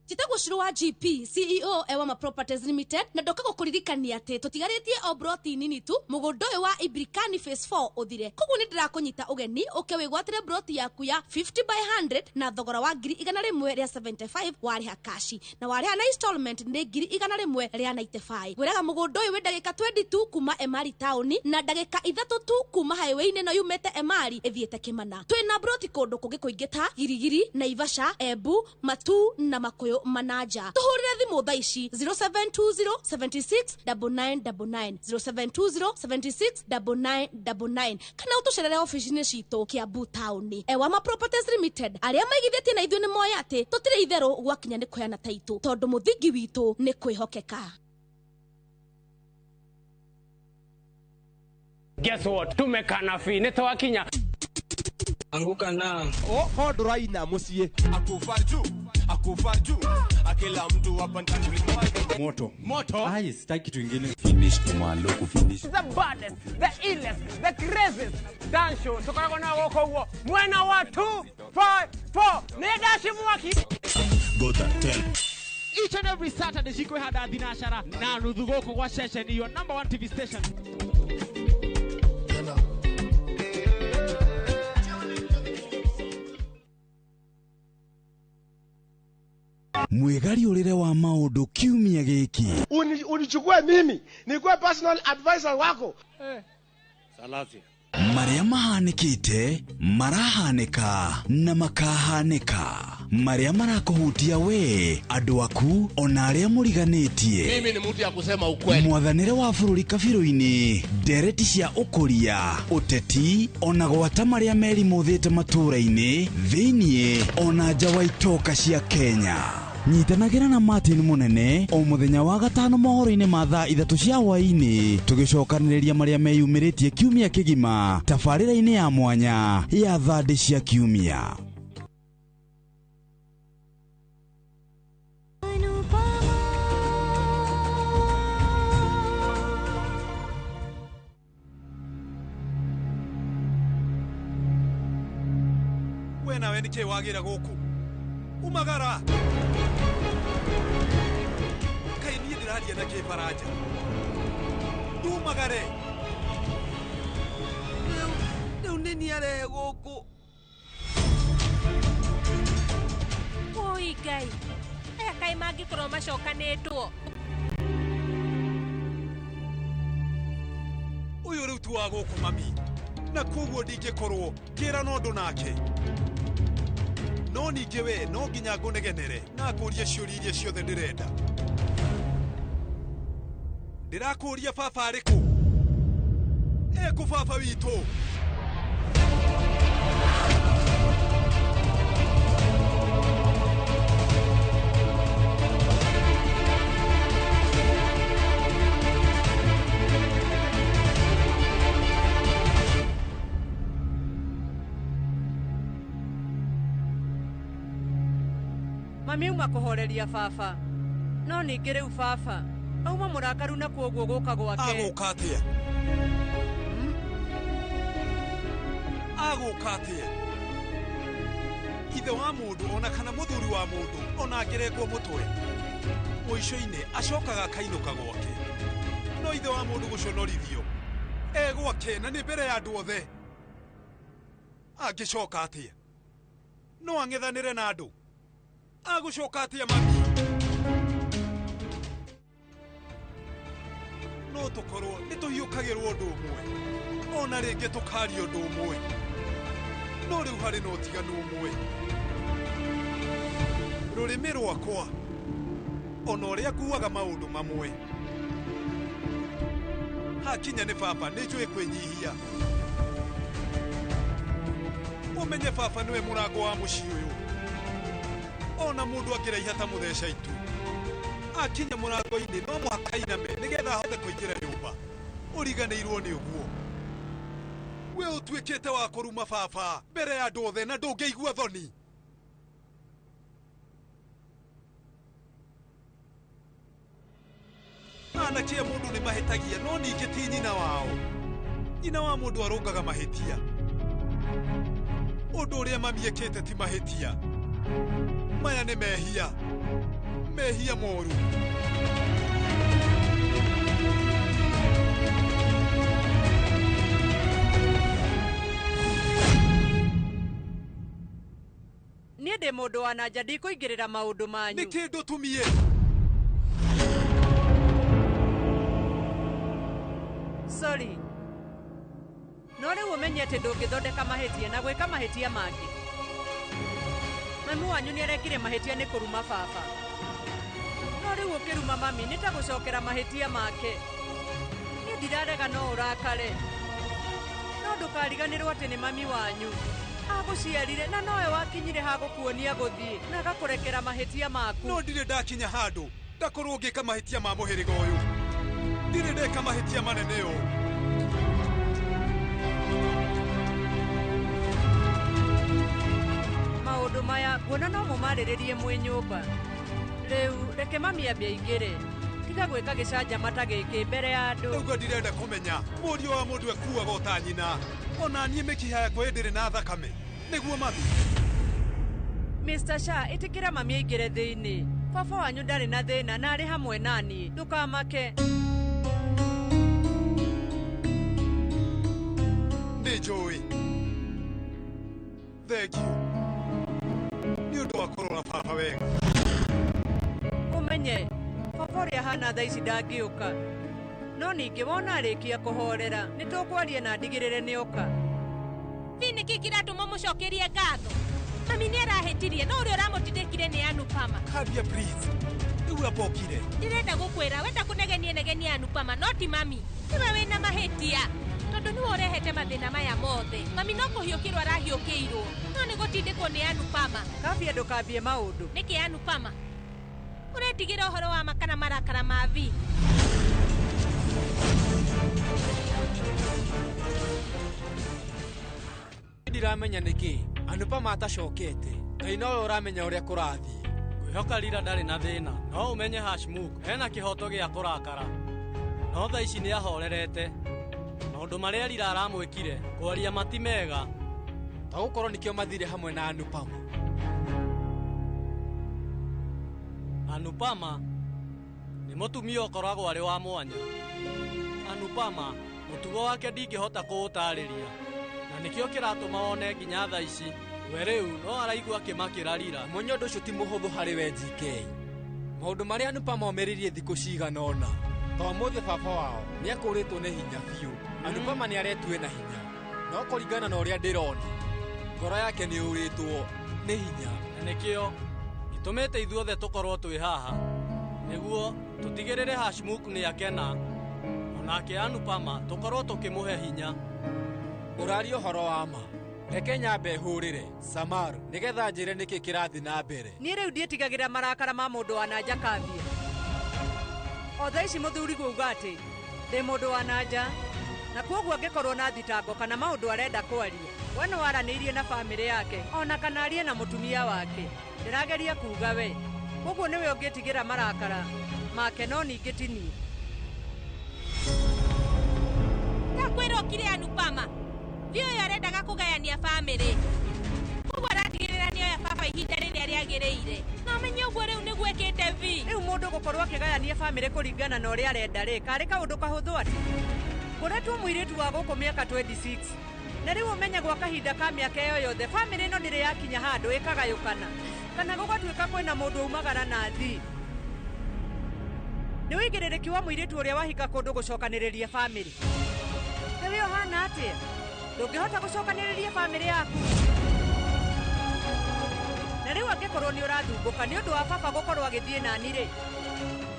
Jitagwo Shiro wa GP, CEO Ewama Properties Limited, na ndoka gukuririkania ati tutigaritie o broti nini tu mugundo wa Ibrikani phase 4 uthire. Koguo ni ndirakunyita ugeni ukewigwatire broti yaku ya 50 by 100 na thogora wa ngiri igana rimwe ria 75 wariha kashi na wariha na installment ni ngiri igana rimwe ria 95. Gwiraga mugundo uyu wi ndagika 22 kuma Emari town na ndagika 3 tu kuma highway ino yumete Emari ithiete Kimana. Twina broti kundu kungi kuingita Girigiri, Naivasha, Embu, Matu na Makuyu manaja. Tuhurire thimu thaa ici 0720 76 9999 0720 76 9999 kana utucerere office-ini citu Kiambu town. Ewama Properties Limited aria maigithĩtie na ithuĩ nĩ moya atĩ tũtirĩ itherũ gwakinya nĩ kũheana taitũ tondũ mũthingi witũ nĩ kwĩhokeka. Guess what? Tumekana fi nitawakinya anguka na hoduraina musie akufarju akila mtu hapa ndani moto ai sitaki kitu kingine finish tumalo ku finish the baddest the illest the craziest dance show tukana na woko huo mwena wa 254 nedashi mwaki gotta tell each and every Saturday shikwe hada dinashara na nuthu goko kwa session your number 1 TV station. Mwegari urire wa maundu kiumia giki. Unichukue mimi nikuwe personal advisor wako. Salasi. Maria mahanikite, marahanika na makahanika. maria marakuhutia we andu aku ona aria muriganitie. Mimi ni mtu ya kusema ukweli. Mwathanire wa bururi kabiru-ini, ndereti cia ukuria, uteti ona gwata maria meri muthite matura-ini thiini ona nja wa itoka cia Kenya. Nyitanagira na Martin Munene o muthenya wa gatano mohoro-ini ma thaa 3 cia hwaini tugicokaniriria maria meyumiritie kiumia kigima tabarira-ini ya mwanya ya thandi cia kiumia. We nawe nike wagira guku umagara kaini ndiraria na kibaraja umagare nini are guku Oi Ngai aya kai mangikorwo macokanĩtwo uyu riu tu wa guku mami na koguo ndingikorwo kira no ndu nake no ninge we no nginya ngunegenere na ngurie ciũria iria ciothe ndirenda. Ndirakuria baba ariku eku baba witu Mami uma kuhoreria baba no ningi riu baba auma murakaru na koguo guka gwake aguka atia ithe wa mundu ona kana muthuri wa mundu ona ngerekwo mutwe muico-ini acokaga akainuka gwake no ithe wa mundu guconorithio gwake na ni mbere ya andu othe angicoka atia no ang'ethanire na andu agucoka atia mami no tukorwo nituhiukagirwo undu umwe ona ringi tukaria undu umwe no riu hari no tiganu umwe rurimi rwakwa ona uria nguaga maundu mamwe hakinya ni baba ni njui kwinyihia umenye baba niwe murango wa mucii uyu ona mundu angiraiha ta mutheca itu akinya murango-ini no mwaka iname nigetha ahote kuingira nyumba uriganirwo ni uguo we utuikite wa kuruma baba mbere ya andu othe na ndungiigua thoni anake mundu ni mahitagia no ningi ti nyina wao nyina wa mundu arungaga mahitia undu uria mami ekite ti mahitia maya ni mehia moru nie ndi mundu wa nanja ndikuingirira maundu manyu ni kindu tumie sorry no riu umenyete ndungithondeka mahitia na gwika mahitia mangi mami wanyu ni arekire mahitia ni kuruma baba no riu ukiruma mami ni ta gucokera mahitia make ni ndirarega no urakare no ndukariganirwo ati ni mami wanyu aguciarire na nowe wakinyire ha gukuonia guthii na gakurekera mahitia maku no ndire ndakinya handu ndakorwo ngika mahitia ma muhiriga uyu ndire ndeka mahitia manene u maundu maya nguona no mumariririe mwi nyumba riu reke mami ambia ingire tiga gwika gicanjamata giki mbere ya andu uguo ndirenda kumenya murio wa mundu ekuaga ota nyina ona nie mikiha yakwa ndiri na thakame niguo mami Mr. Shah itikira mami aingire thiini baba wanyu ndari na thina na ari hamwe nani ndukamake ni njui thank you ni undu wa kurora baba wega umenye baba uria hana thaa ici ndangiuka no ningi wona arikia kuhorera nitukwaria na ndigirire niuka vi niki kiratuma mucokerie ngatho Mami nĩ arahĩtirie no ũrĩa ũramũtindĩkire nĩ Anupama. Kambia please. Rĩu apokire. Ndĩrenda gũkwĩra wenda kũnegenia Anupama no ti mami. Tiwe wĩna mahĩtia. Tondũ nĩ ũrehete mathĩna maya mothe. Mami no kũhiũkĩrwo arahiũkĩirwo. No nĩ gũtindĩkwo nĩ Anupama. Kambia ndũkambie maũndũ. Nĩkĩ Anupama? Ũretigĩra ũhoro wa makana marakara ma Vi. Ndiramenya nĩkĩ Anupama atacokete. Ngai nowe ũramenya ũrĩa kũrathiĩ. Kwĩhoka Lira ndarĩ na thĩna. No ũmenye Hashmukh hena kĩhoto gĩa kũrakara. No tha ici nĩ ahorerete. Maũndũ marĩa Lira aramwĩkire kwaria mati mega. Ta gũkorwo nĩkĩo mathire hamwe na Anupama. Anupama nĩ mũtumia ũkoragwo arĩ wa mwanya. Anupama mũtugo wake ndingĩhota kũũtarĩria. Na nĩkĩo kĩratũma wone nginya tha ici. We rĩu no araigua akĩmakĩra Lira. Mũnyo ũndũ ũcio ti mũhũthũ harĩ we GK. Maũndũ marĩa Anupama omĩrĩrie thikũ cigana ũna. Ta ũmũthĩ baba wao nĩ akũrĩtwo nĩ hinya biũ. Anupama nĩ aretue na hinya. No kũringana na ũrĩa ndĩrona, ngoro yake nĩ ũrĩtwo nĩ hinya. Na nĩkĩo gĩtũmĩte ithuothe tũkorwo twĩ haha nĩguo tũtigĩrĩre Hashmukh nĩ akena. Onake Anupama tũkorwo tũkĩmũhe hinya. Ũraria ũhoro wa ma. Reke nyambe hũrĩre Samaru nĩgetha njĩre nĩkĩ kĩrathiĩ na mbere. Niĩ rĩu ndiĩtigagĩra marakara ma mũndũ wa nanja Kambia. O tha ici mũthuri guuga atĩ ndĩ mũndũ wa nanja na kwoguo angĩkorwo na thitango kana maũndũ arenda kwaria, we no waranĩirie na bamĩrĩ yake ona kana arie na mũtumia wake. Ndĩrageria kuuga we kwoguo nĩwe ũngĩtigĩra marakara make no ningĩ ti niĩ. Ndakwĩra ũkire Anupama. Vi ũyũ arendaga kũgayania bamĩrĩ. Kwoguo aratigĩrĩra nĩoya baba ihinda rĩrĩa rĩagĩrĩire. No ũmenye ũguo rĩu nĩguo ĩkĩte Vi. Rĩu mũndũ gũkorwo akĩgayania bamĩrĩ kũringana na ũrĩa arenda rĩ, karĩ kaũndũ kahũthũ atĩ. Ngoretwo mũirĩtu wa gũkũ mĩaka 26. Na rĩu ũmenye gwa kahinda ka mĩaka ĩyo yothe bamĩrĩ ĩno ndĩrĩ yakinya handũ ĩkagayũkana. Kana gũgatuĩka kwĩna mũndũ umagara na thi. Nĩ wĩigĩrĩrĩki wa mũirĩtu ũrĩa wahika kũndũ gũcokanĩrĩria bamĩrĩ. Wewe ũhana atĩa? Ndũngĩhota gũcokanĩrĩria bamĩrĩ yaku. Na rĩu angĩkorwo nĩ ũrathumbũka nĩ ũndũ wa baba gũkorwo agĩthiĩ nani rĩ.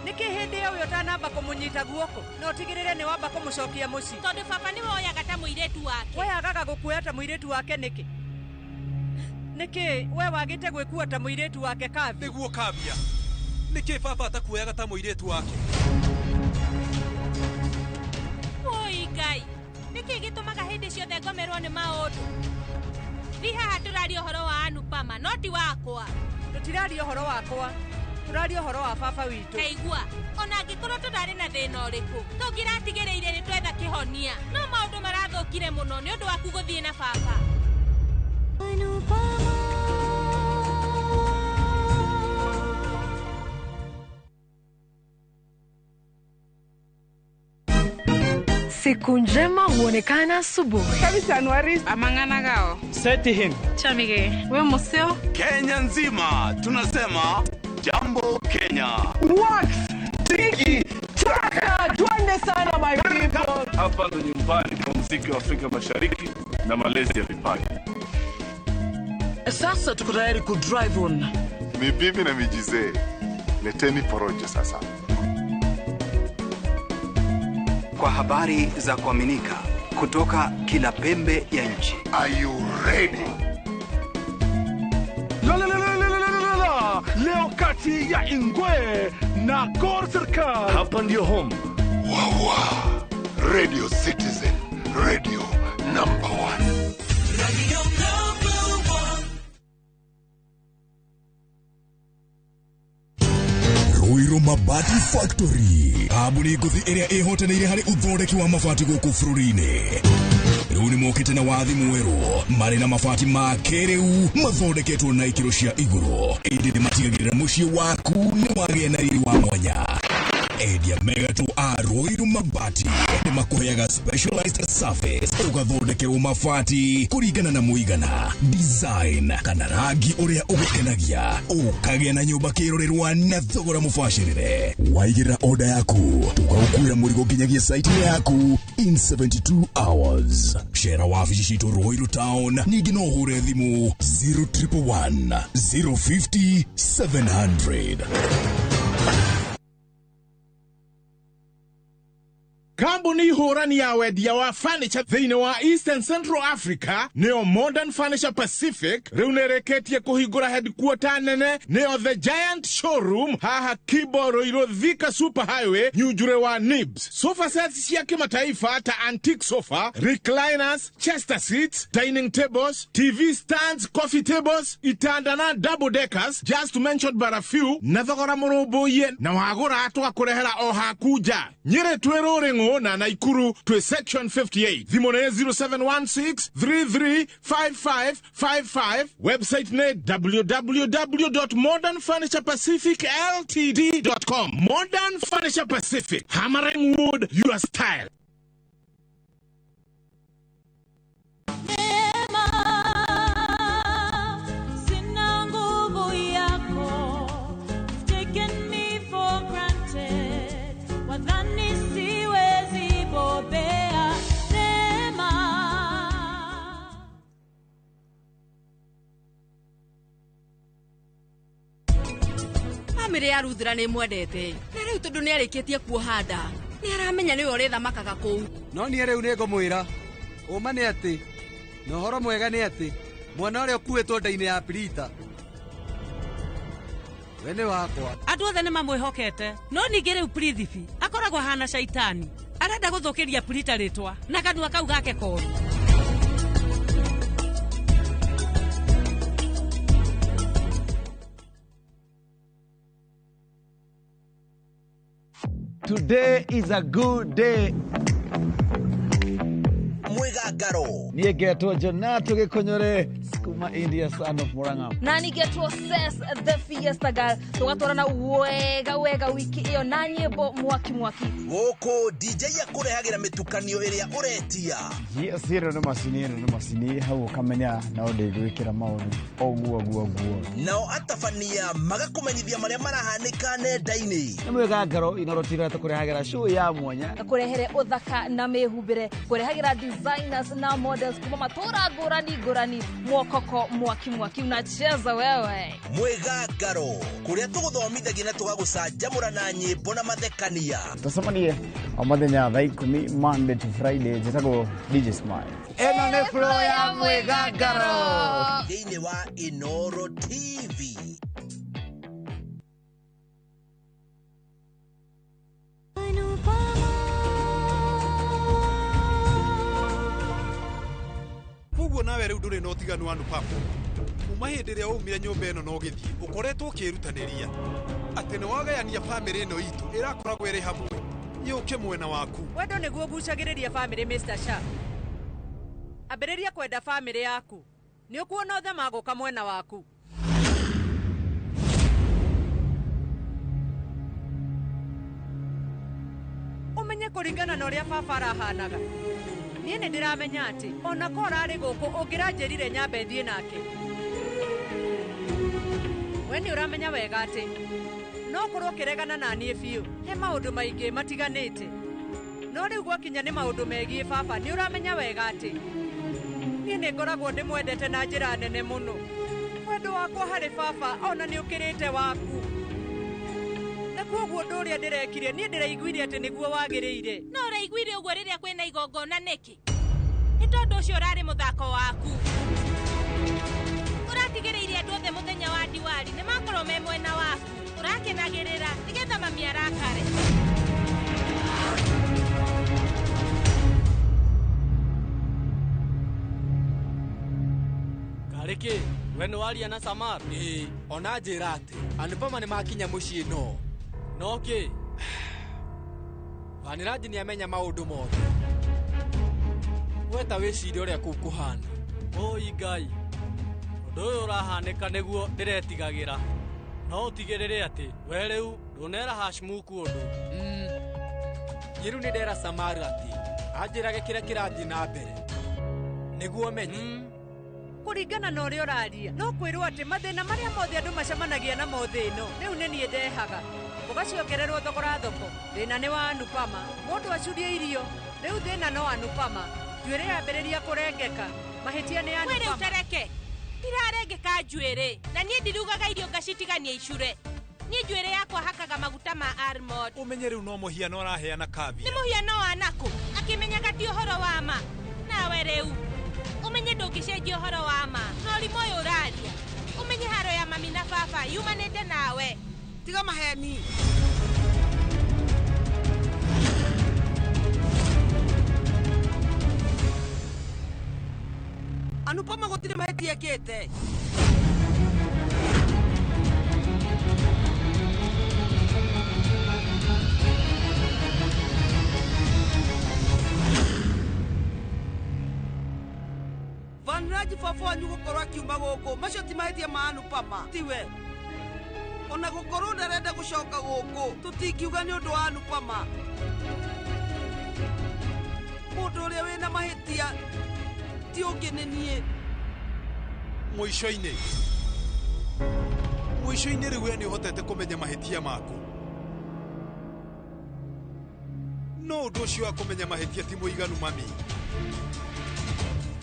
Nĩkĩ hĩndĩ ĩyo ũyũ ũtanamba kũmũnyita guoko no ũtigĩrĩre nĩ wamba kũmũcokia mũciĩ? Tondũ baba nĩwe woyaga ta mũirĩtu wake. We agaga gũkuoya ta mũirĩtu wake nĩkĩ? Nĩkĩ we wagĩte gwĩkua ta mũirĩtu wake Kambia? Nĩguo Kambia. Nĩkĩ baba atakuoyaga ta mũirĩtu wake? Oi Ngai. Nĩkĩ gĩtũmaga hĩndĩ ciothe ngomerwo nĩ maũndũ? Thi haha tũraria ũhoro wa Anupama no ti wakwa. Tũtiraria ũhoro wakwa. Tũraria ũhoro wa baba witũ. Kaigua, ona angĩkorwo tũtarĩ na thĩna ũrĩkũ, tũngĩratigĩrĩire nĩ twetha kĩhonia. No maũndũ marathũkire mũno nĩ ũndũ waku gũthiĩ na baba. Siku njema huonekana asubuhi. Kabisa Januari amangana gao. Seti him. Chamige, we museo. Kenya nzima tunasema jambo Kenya. Wax, tiki, chaka, twende sana my people. Hapa ndo nyumbani kwa muziki wa Afrika Mashariki na malezi ya vipaji. Sasa tuko tayari ku drive on. Mibibi na mijize. Leteni porojo sasa. Kwa habari za kuaminika kutoka kila pembe ya nchi. Are you ready? Leo kati ya Ingwe na Gor Serikali. Hapa ndio home. Wawa. Radio Citizen. Radio number 1. Radio number 1. Ruiru Mabati Factory. Abuni nguthi iria ihotanĩire harĩ uthondeki wa mabati gũkũ bũrũri-inĩ. Rĩu nĩ mokĩte na wathi mwerũ marĩ na mabati ma kĩrĩu mathondeketwo na ikĩro cia igũrũ. Ĩndĩ nĩ matigagĩrĩra mũciĩ waku nĩ wagĩa na riri wa mwanya. Endia mega tu a Ruiru Mabati. nĩ makũheaga specialized service ũgathondekerwo mabati kũringana na mũigana, design kana rangi ũrĩa ũgũkenagia, ũkagĩa na nyũmba kĩrorerwa na thogora mũbacĩrĩre. Waigĩra order yaku tũgagũkuĩra mũrigo nginyagia site yaku in 72 hours. Cera wabici citũ Ruiru Town, ningĩ no ũhũre thimũ 0111 050 700. Kambuni hũrani ya wendia wa furniture thĩinĩ wa Eastern Central Africa nĩyo Modern Furniture Pacific rĩu nĩrĩkĩtie kũhingũra headquarter nene nĩyo The Giant Showroom haha Kibo Ruiru Thika Super Highway Nyujure wa Nibs. Sofa sets cia kimataifa ta antique sofa, recliners, chester seats, dining tables, TV stands, coffee tables, itanda na double deckers, just to mention but a few, na thogora mũrũmbũiye na wagũra tũgakũrehera o hakuja. Nyĩrĩ twĩ Rũrĩng'ũ na Naikuru to section 58. Thimone 0716-335555. Website ne www.modernfurniturepacificltd.com. Modern Furniture Pacific. Hammering wood, your style. Family ya Ruthra nĩ mwendete. Na rĩu tondũ nĩ arĩkĩtie kuoha nda. Nĩ aramenya nĩ ũrĩ thamakaga kũu. No niĩ rĩu nĩ ngũmwĩra. Ũma nĩ atĩ. Na ũhoro mwega nĩ atĩ. Mwana ũrĩa ũkuĩtwo nda-inĩ ya Prita. We nĩ wakwa. Andũ othe nĩ mamwĩhokete. No ningĩ rĩu Prithibi akoragwo hana shaitani. Arenda gũthũkĩria Prita rĩtwa. Na kanua kau gake koru. Today is a good day. Mwigangaro. Niĩ ngetwo Jonato Gĩkũnyũrĩ, kuma India, son of Murang'a. Na nĩngetwo Ses the Fiesta Girl. Tũgatwarana wega wiki ĩyo na nyĩmbo mwaki. Gũkũ DJ akũrehagĩra mĩtukanio ĩrĩa ũretia. Yes, ĩno nĩ macini hau ũkamenya na ũndĩgwĩkĩra maũndũ oguo. Nao atabania magakũmenyithia marĩa marahanĩka nenda-inĩ. Nĩ Mwigangaro Inooro TV tũkũrehagĩra show ya mwanya. Kũrehere ũthaka na mĩhumbĩre, kũrehagĩra designers na models kuma matũra ngũrani mwokoko mwaki unacheza wewe. Mwigangaro kũrĩa tũgũthomithagia na tũgagũcanjamũra na nyĩmbo na mathekania. Tũcemanie o mũthenya thaa 10 Monday to Friday, njĩtagwo DJ Smile. Ĩno nĩ flow ya Mwigangaro thĩinĩ wa Inooro TV. Koguo nawe rĩu ndũrĩ na ũtiganu wa Anupama. Kuma hĩndĩ ĩrĩa waumire nyũmba ĩno na ũgĩthiĩ ũkoretwo ũkĩĩrutanĩria atĩ nĩ wagayania bamĩrĩ ĩno itũ ĩrakoragwo ĩrĩ hamwe yũke mwena waku. Wendo nĩguo gucagĩrĩria bamĩrĩ Mr. Sharp. Ambĩrĩria kwenda bamĩrĩ yaku. Nĩ ũkuona othe magũka mwena waku. Ũmenye kũringana na ũrĩa baba arahanaga. Niĩ nĩ ndĩramenya atĩ ona ko ararĩ gũkũ ũngĩranjĩrire nyambe thiĩ nake. We nĩ ũramenya wega atĩ no korwo kĩregana na niĩ biũ he maũndũ maingĩ matiganĩte. No rĩu gwakinya nĩ maũndũ megiĩ baba nĩ ũramenya wega atĩ niĩ nĩ ngoragwo ndĩmwendete na njĩra nene mũno. Wendo wakwa harĩ baba ona nĩ ũkĩrĩte waku. Na koguo ũndũ ũrĩa ndĩrekire niĩ ndĩraiguire atĩ nĩguo wagĩrĩire. No ũraiguire ũguo rĩrĩa kwĩna igongona nĩkĩ? Nĩ tondũ ũcio ũrarĩ mũthako waku. Ũratigĩrĩire andũ othe mũthenya wa Diwali nĩ makorwo me mwena waku. Ũrakenagĩrĩra nĩgetha mami arakare. Karĩkĩ, we nĩ waria na Samar? Ĩĩ, ona njĩra atĩ Anupama nĩ makinya mũciĩ no. No kĩ? Vaniraji nĩ amenya maũndũ mothe. Weta wĩcirie ũrĩa kũu kũhana. Oi Ngai. Ũndũ ũyũ ũrahanĩka nĩguo ndĩretigagĩra. No ũtigĩrĩre atĩ we rĩu ndũnera Hashmuku ũndũ. Yiru ni dera samarati. Ajirage kira kirathi na mbere. Niguo menye. Kuringana na uria uraria no kwirwo ati mathina maria mothe andu macemanagia na mothino riu ni nie ndehaga ugaciongererwo thogora thoko thina ni wa Anupama mundu acurie irio riu thina no Anupama njuire yambiriria kurengeka mahitia ni Anupama were utareke irarengeka njuire na nie ndirugaga irio ngacitigania icure nie njuire yakwa hakaga maguta ma almond umenye riu no muhiano araheana kabi ni muhiano wa nako akimenyaga ti uhoro wa ma nawe riu umenye ndungicenjia uhoro wa ma no rimo uyu uraria umenye haro ya mami na baba yumanite nawe tiga maheni Anupama gutire maheti ekete Vanraji fafo anyu gukorwo akiuma guku macio ti maheti ma Anupama tiwe ona gukorwo ndarenda gucoka guku tutingiuga ni undu wa Anupama mundu uria wina mahitia ti unginenie mwisho-ini riu we ni uhotete kumenya mahitia maku no undu ucio wa kumenya mahitia ti muiganu mami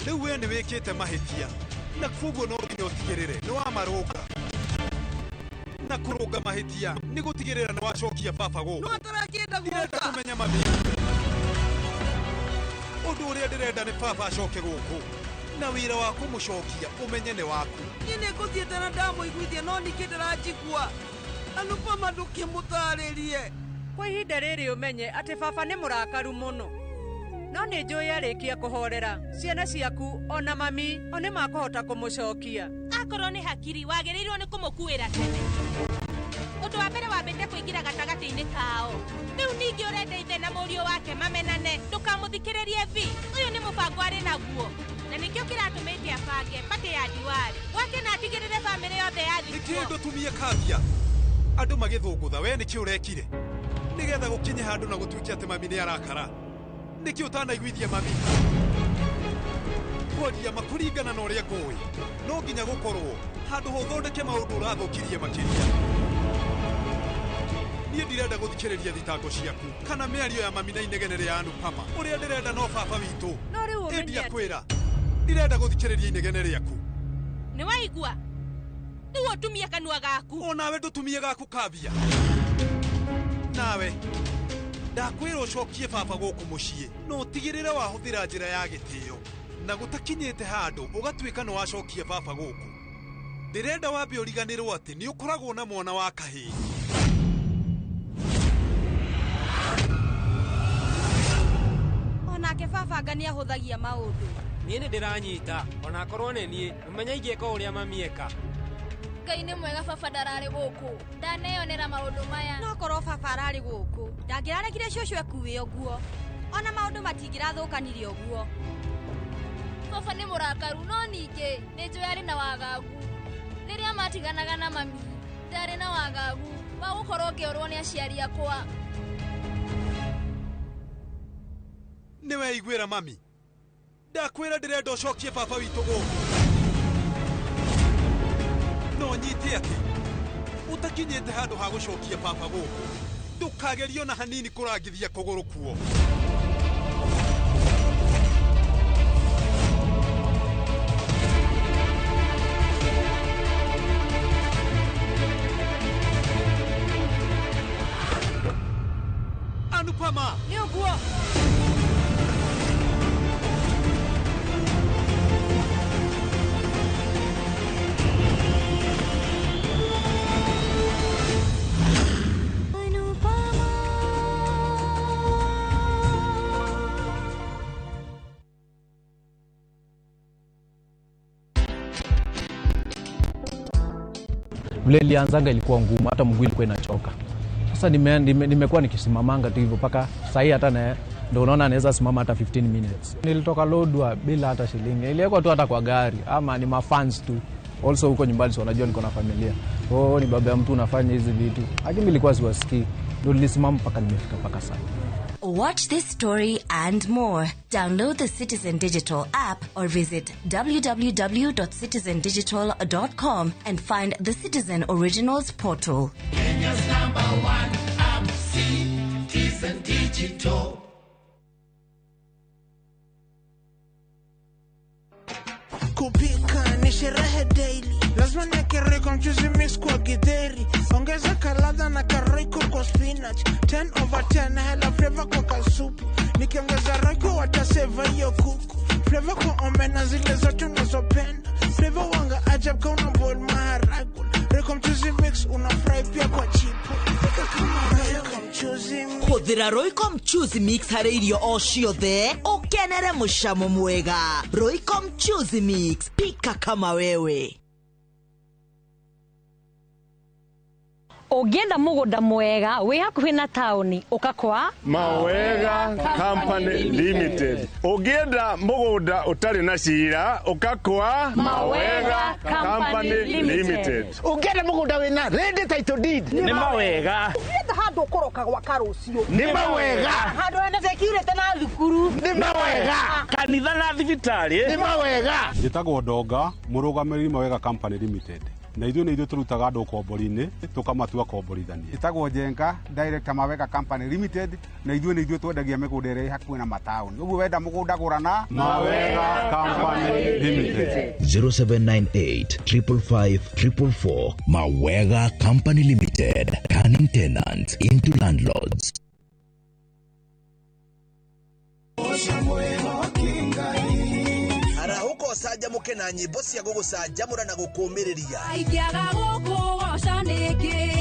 riu we ni wikite mahitia na kuguo no nginya utigirire ni wa marunga na kurunga mahitia ni gutigirira ni wacokia baba guku no atarakienda guka kumenya mami undu uria ndirenda ni baba acoke guku na wira wa kumucokia umenye ni waku nini nguthiete na ndamuiguithia no ningĩ ndĩranjigua Anupama ndũkĩmũtarĩrie kwa ihinda rĩrĩ ũmenye atĩ baba nĩ mũrakaru mũno no nĩ njũĩ arĩkia kũhorera ciana ciaku ona mami o nĩ makũhota kũmũcokia akorwo nĩ hakiri wagĩrĩirwo nĩ kũmũkuĩra tene ũndũ wa mbere wambĩte kũingĩra gatagatĩ-inĩ kao rĩu ningĩ ũrenda ithe na mũriũ wake mamenane ndũkamũthikĩrĩrie vi ũyũ nĩ mũbango arĩ naguo na nĩkĩo kĩratũmĩte abange patĩ ya diwari gwake na atigĩrĩre bamĩrĩ yothe yathikwo nĩkĩo ndũtumie kabia andũ magĩthũngũtha we nĩkĩo ũrekire nĩgetha gũkinye handũ na gũtuĩke atĩ mami nĩ arakara nĩkĩo ũtanaiguithie mami kwaria makũringana na ũrĩa ngũĩ no nginya gũkorwo handũ ha ũthondeke maũndũ ũrathũkirie makĩria niĩ ndirenda gũthikĩrĩria thitango ciaku kana mĩario ya mami na inegene rĩa Anupama ũrĩa ndĩrenda no baba witũ ĩndia kwĩra ndirenda gũthikĩrĩria inegene rĩaku nĩ waigua nĩguo ũtumie kanua gaku onawe ndũtumie gaku kabia nawe ndakwĩra ũcokie baba gũkũ mũciĩ no ũtigĩrĩre wahũthĩra njĩra ya gĩtĩo na gũtakinyĩte handũ ũgatuĩka nĩ wacokia baba gũkũ ndĩrenda wambe ũriganĩrwo atĩ nĩ ũkoragwo na mwana wa kahĩĩ onake baba anga nĩ ahũthagia maũndũ niĩ nĩ ndĩranyita ona akorwo nĩ niĩ ũmenya ingĩka ũrĩa mami eka Ngai nĩ mwega baba ndararĩ gũkũ ndaneyonera maũndũ maya no korwo baba ararĩ gũkũ ndangĩrarekire cũcũ ekuwe ũguo ona maũndũ matingĩrathũkanirie ũguo baba nĩ mũrakaru no ningĩ nĩ njũĩ arĩ na wagagu rĩrĩa matiganaga na mami ndarĩ na wagagu wa gũkorwo ngĩorwo nĩ aciari akwa nĩ weiguĩra mami ndakwĩra ndĩrenda ũcokie baba witũ gũkũ no nyite atĩ ũtakinyĩte handũ ha gũcokia baba gũkũ ndũkagerio na hanini kũrangithia kũgũrũ kuo Anupama nĩ ũguo Vile ilianzaga ilikuwa ngumu, hata mguu ilikuwa inachoka. Sasa nimekuwa nikisimamanga tu hivyo paka sahi hata na ndio unaona anaweza simama hata 15 minutes. Nilitoka Lodwar bila hata shilingi. Niliwekwa tu hata kwa gari ama ni mafans tu. Also huko nyumbani si wanajua niko na familia. Ni baba ya mtu unafanya hizi vitu. Lakini nilikuwa siwasikii. Ndio nilisimama paka nimefika paka sasa. Watch this story and more. Download the Citizen Digital app or visit www.citizendigital.com and find the Citizen Originals portal. Kenya's #1 app, Citizen Digital. Kupika ni sherehe daily, lazima niweke kwa mchuzi mix kwa githeri, ongeza kalada na kariko kwa spinach, 10/10 hela flavor kwa kasupu, nikiongeza roiko wataseva hiyo kuku, flavor kwa omena zile zote unazopenda, flavor wanga ajab kwa una boil maharagwe, reko mchuzi mix unafry pia kwa chipo, reko mchuzi mix. Kuthira roiko mchuzi mix hari irio o ciothe ukenere mucamo mwega. Roiko mchuzi mix, pika kama wewe. Ugienda mugunda mwega wi hakuhi na tauni ukakwa Mawega Company Limited. Ugienda mugunda utari na cira ukakwa Mawega Company Limited. Ugienda mugunda wina ready title deed ni Mawega. Ugienda handu ukoroka gwa karucio ni Mawega. Handu ene security na thukuru ni Mawega. Kanitha na thibitari ni Mawega. Njitagwo Ndonga, murugamiri Mawega Company Limited. Na ithuĩ nĩ ithuĩ tũrutaga andũ kombori-inĩ tũkamatua komborithania. Ĩtagwo Njenga, Director Mawega Company Limited, na ithuĩ nĩ ithuĩ twendagia mĩgũnda ĩrĩa hakuhĩ na mataũni. Ũguo wenda mũgũnda gũra na Mawega Company Limited. 0798 555 444. Mawega Company Limited, turning tenants into landlords. Arahuko saja muke na nyimbo cia gugucanjamura na gukumiriria. Aikiaga gukugoca nĩngĩ.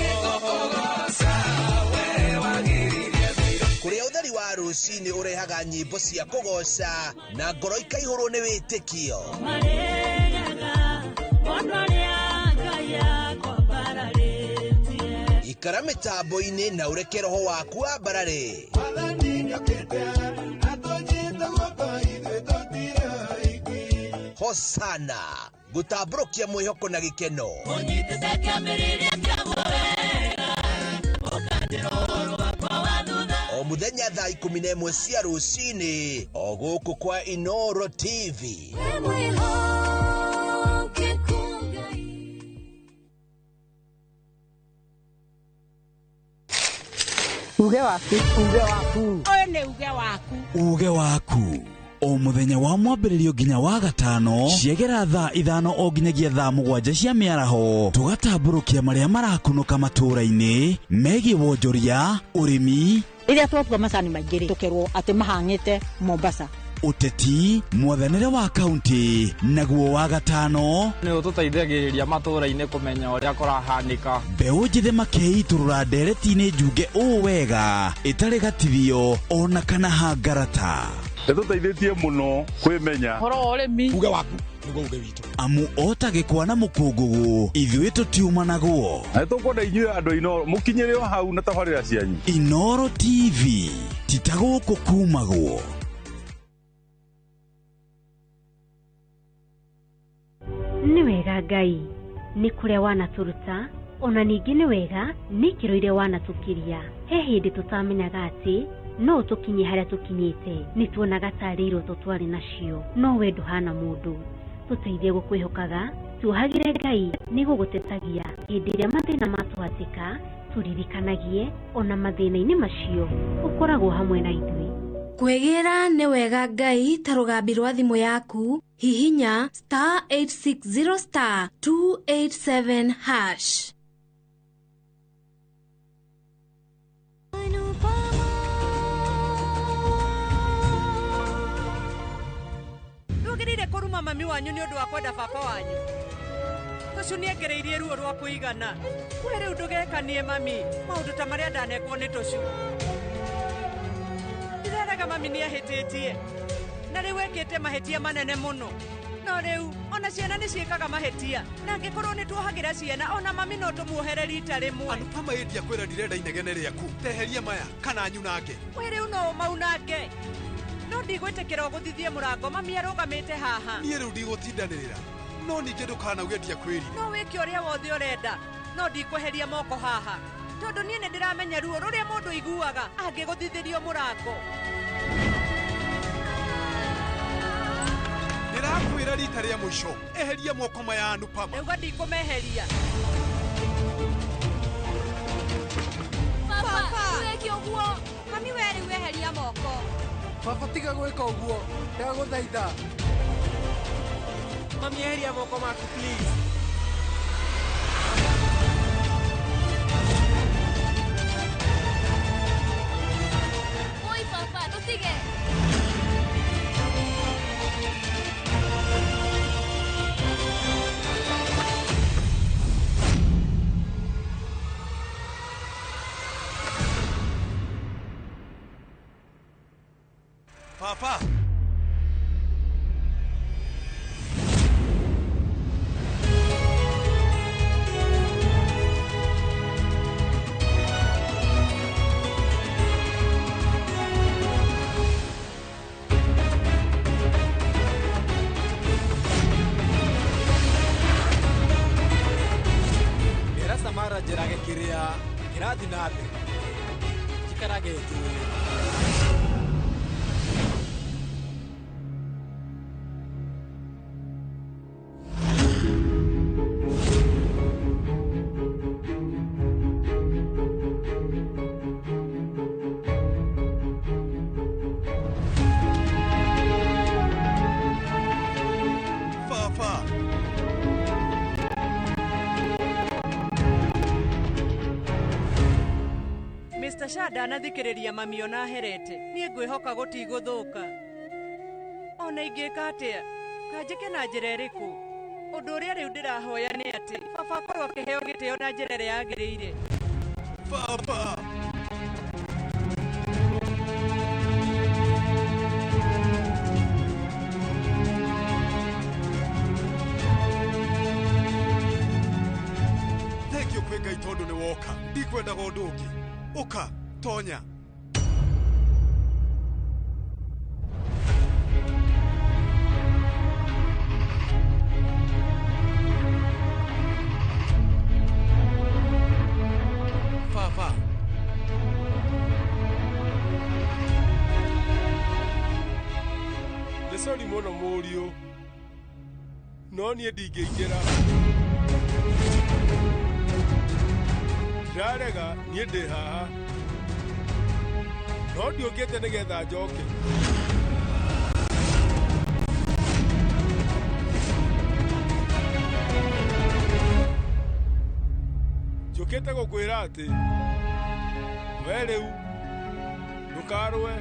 Kuria utheri wa rucini urehaga nyimbo cia kugoca na ngoro ikaihurwo ni witikio. Ikara mitambo-ini na ureke roho waku ambarare. Hosana gutabrokia mwihoko na gikeno. O muthenya thaa 11 cia rucini o guku kwa Inoro TV. Uge waku, uge waku. Oyo nĩ uge waku. Uge waku. O muthenya wa mwambĩrĩrio nginya wa gatano ciegera thaa 5 o nginyagia thaa 7 cia mĩaraho tugatambũrũkia marĩa marakunũka matũũra-inĩ megiĩ wonjoria, ũrĩmi, Rĩrĩa twatua macani maingĩ tukerwo atĩ mahang'ĩte Mombasa. Ũteti, mwathanĩre wa kaunti, naguo wa gatano nĩ ũtũteithagĩrĩria matũũra-inĩ kũmenya ũrĩa kũrahanĩka. Mbeũ njĩthĩ makeitũrũra ndereti-inĩ njuge ũũ wega ĩtarĩ gatithio ona kana hangarata. Nĩtũteithĩtie mũno kwĩmenya Horo ũrĩmi. uge waku nĩguo uge witũ. Amu otagĩkwa na mũkũngũgũ ithuĩ tũtiumanagwo. Na nĩtũkwenda inyuĩ andũ a Inoro mũkinyĩre o hau na tabarĩra cianyu. Inoro TV titagũkũ kumagwo. Nĩ wega Ngai nĩ kũrĩa wanatũruta, ona ningĩ nĩ wega nĩ ikĩro iria wanatũkiria. He hĩndĩ tũtamenyaga atĩ no tũkinye harĩa tũkinyĩte, nĩ tuonaga tarĩ irooto twarĩ nacio, no we ndũhana mũndũ. Tũteithie gũkwĩhokaga, tuohagĩre Ngai nĩ gũgũtetagia hĩndĩ ĩrĩa mathĩna matũhatĩka, tũririkanagie ona mathĩna-inĩ macio ũkoragwo hamwe na ithuĩ. Kwegera nĩ wega Ngai ta rũgambi rwa thimũ yaku, hihinya *860 *287#. Ndũgĩrĩire kũruma mami wanyu nĩ ũndũ wa kwenda baba wanyu. Tũcu nĩengereirie ruo rwa kũigana. We rĩu ndũgekanie mami, maũndũ ta marĩa ndanekwo nĩ tũcu. Ndĩreraga mami nĩahĩtĩtie, na rĩu ekĩte mahĩtia manene mũno. No rĩu ona ciana nĩciĩkaga mahĩtia, na angĩkorwo nĩtuohagĩra ciana ona mami no tũmuohere rita rĩmwe. Anupa mahĩtia kwĩra ndirenda inegene rĩaku, teheria maya kana nyunange. We rĩu no ũmaunange. No ndigwĩtĩkĩra ũgũthithie mũrango mami arũgamĩte haha. Niĩ rĩu ndigũtindanĩrĩra, no ningĩ ndũkanauge ndiakwĩrire. No wĩke ũrĩa wothe ũrenda, no ndikweheria moko haha. tondu nie nĩ ndĩramenya ruo rũrĩa mũndũ iguaga angĩgũthithĩrio mũrango. Ndĩrakwĩra rita rĩa mũico eheria moko maya Anupama. Rĩuga ndikũmeheria. Papa, weke ũguo. Mami we rĩu eheria moko. Baba tiga gwĩka ũguo. Ndagũthaitha. Mami eheria moko maku please. Oi papa, tũtige. Papa. Era Samara njĩrage kĩrĩa kĩrathiĩ na mbere. Njikarage njũĩ. Mr. Shada anathikĩrĩria mami ona aherete. Niĩ ngwĩhoka gũtigũthũka. Ona ingĩka atĩa? Kanjĩke na njĩra ĩrĩkũ? Ũndũ ũrĩa rĩu ndĩrahoya nĩ atĩ baba akorwo akĩheo gĩtĩo na njĩra ĩrĩa yagĩrĩire. Baba. Thengio kwĩ Ngai tondũ nĩ woka. Ndikwendaga ũndũ ũngĩ. Ũka, tonya. Baba. Nĩ sori mũno mũriũ. No niĩ ndingĩingĩra. Ndarega niĩ ndĩ haha. No ndiũkĩte nĩgetha njoke. Njũkĩte gũkwĩra atĩ we rĩu ndũkarũe.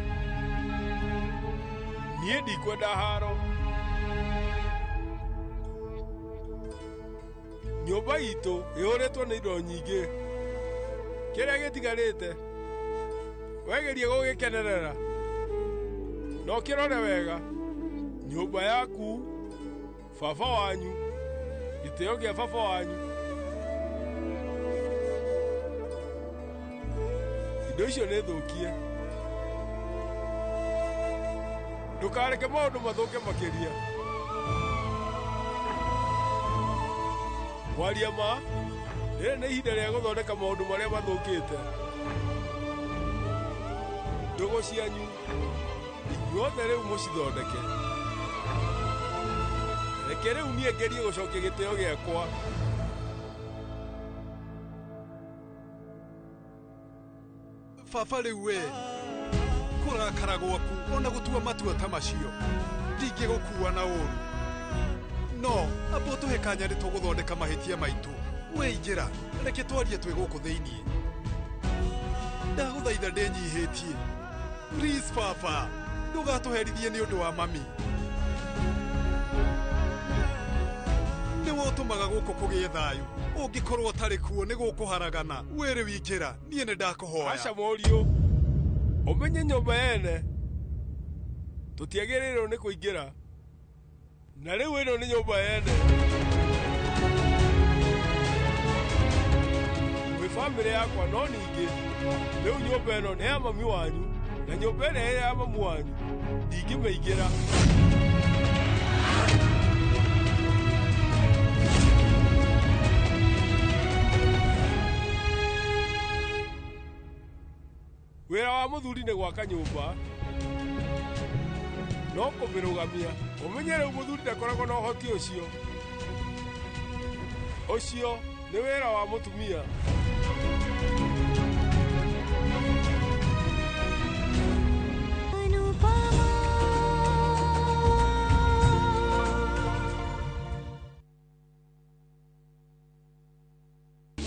Niĩ ndikwenda haro. Nyũmba itũ ĩhũrĩtwo nĩ indo nyingĩ. Kĩrĩa gĩtigarĩte wegerie gũgĩkenerera. No kĩrore wega nyũmba yaku, baba wanyu, gĩtĩo gĩa baba wanyu. Indo icio nĩ thũkie. Ndũkareke maũndũ mathũke makĩria. Kwaria ma, rĩrĩ nĩ ihinda rĩa gũthondeka maũndũ marĩa mathũkĩte. Ndũgũ cianyu inyuothe rĩu mũcithondeke. Reke rĩu niĩ ngerie gũcokia gĩtĩo gĩakwa. Baba rĩu we kũrakara gwaku ona gũtua matua ta macio ndingĩgũkua na ũru. No amba ũtũhe kanya nĩ tũgũthondeka mahĩtia maitũ. Weingĩra reke twarie twĩ gũkũ thĩiniĩ. Ndagũthaitha ndĩnyihĩtie. Please baba, ndũgatũherithie nĩ ũndũ wa mami. Nĩwe ũtũmaga gũkũ kũgĩe thayũ. Ũngĩkorwo ũtarĩ kuo nĩ gũkũharagana. Wĩrĩ wingĩra, niĩ nĩ ndakũhoya. Aca mũriũ, ũmenye nyũmba yene tũtiagĩrĩirwo nĩ kũingĩra. Na rĩu ĩno nĩ nyũmba yene. Gwĩ bamĩrĩ yakwa no ningĩ rĩu nyũmba ĩno nĩ ya mami wanyu, na nyũmba ĩrĩa ĩrĩ ya mamu wanyu ndingĩmĩingĩra. wa muthuri nĩ gwaka nyũmba no kũmĩrũgamia ũmenye rĩu mũthuri ndakoragwo na ũhoti ũcio nĩ wĩra wa mũtumia.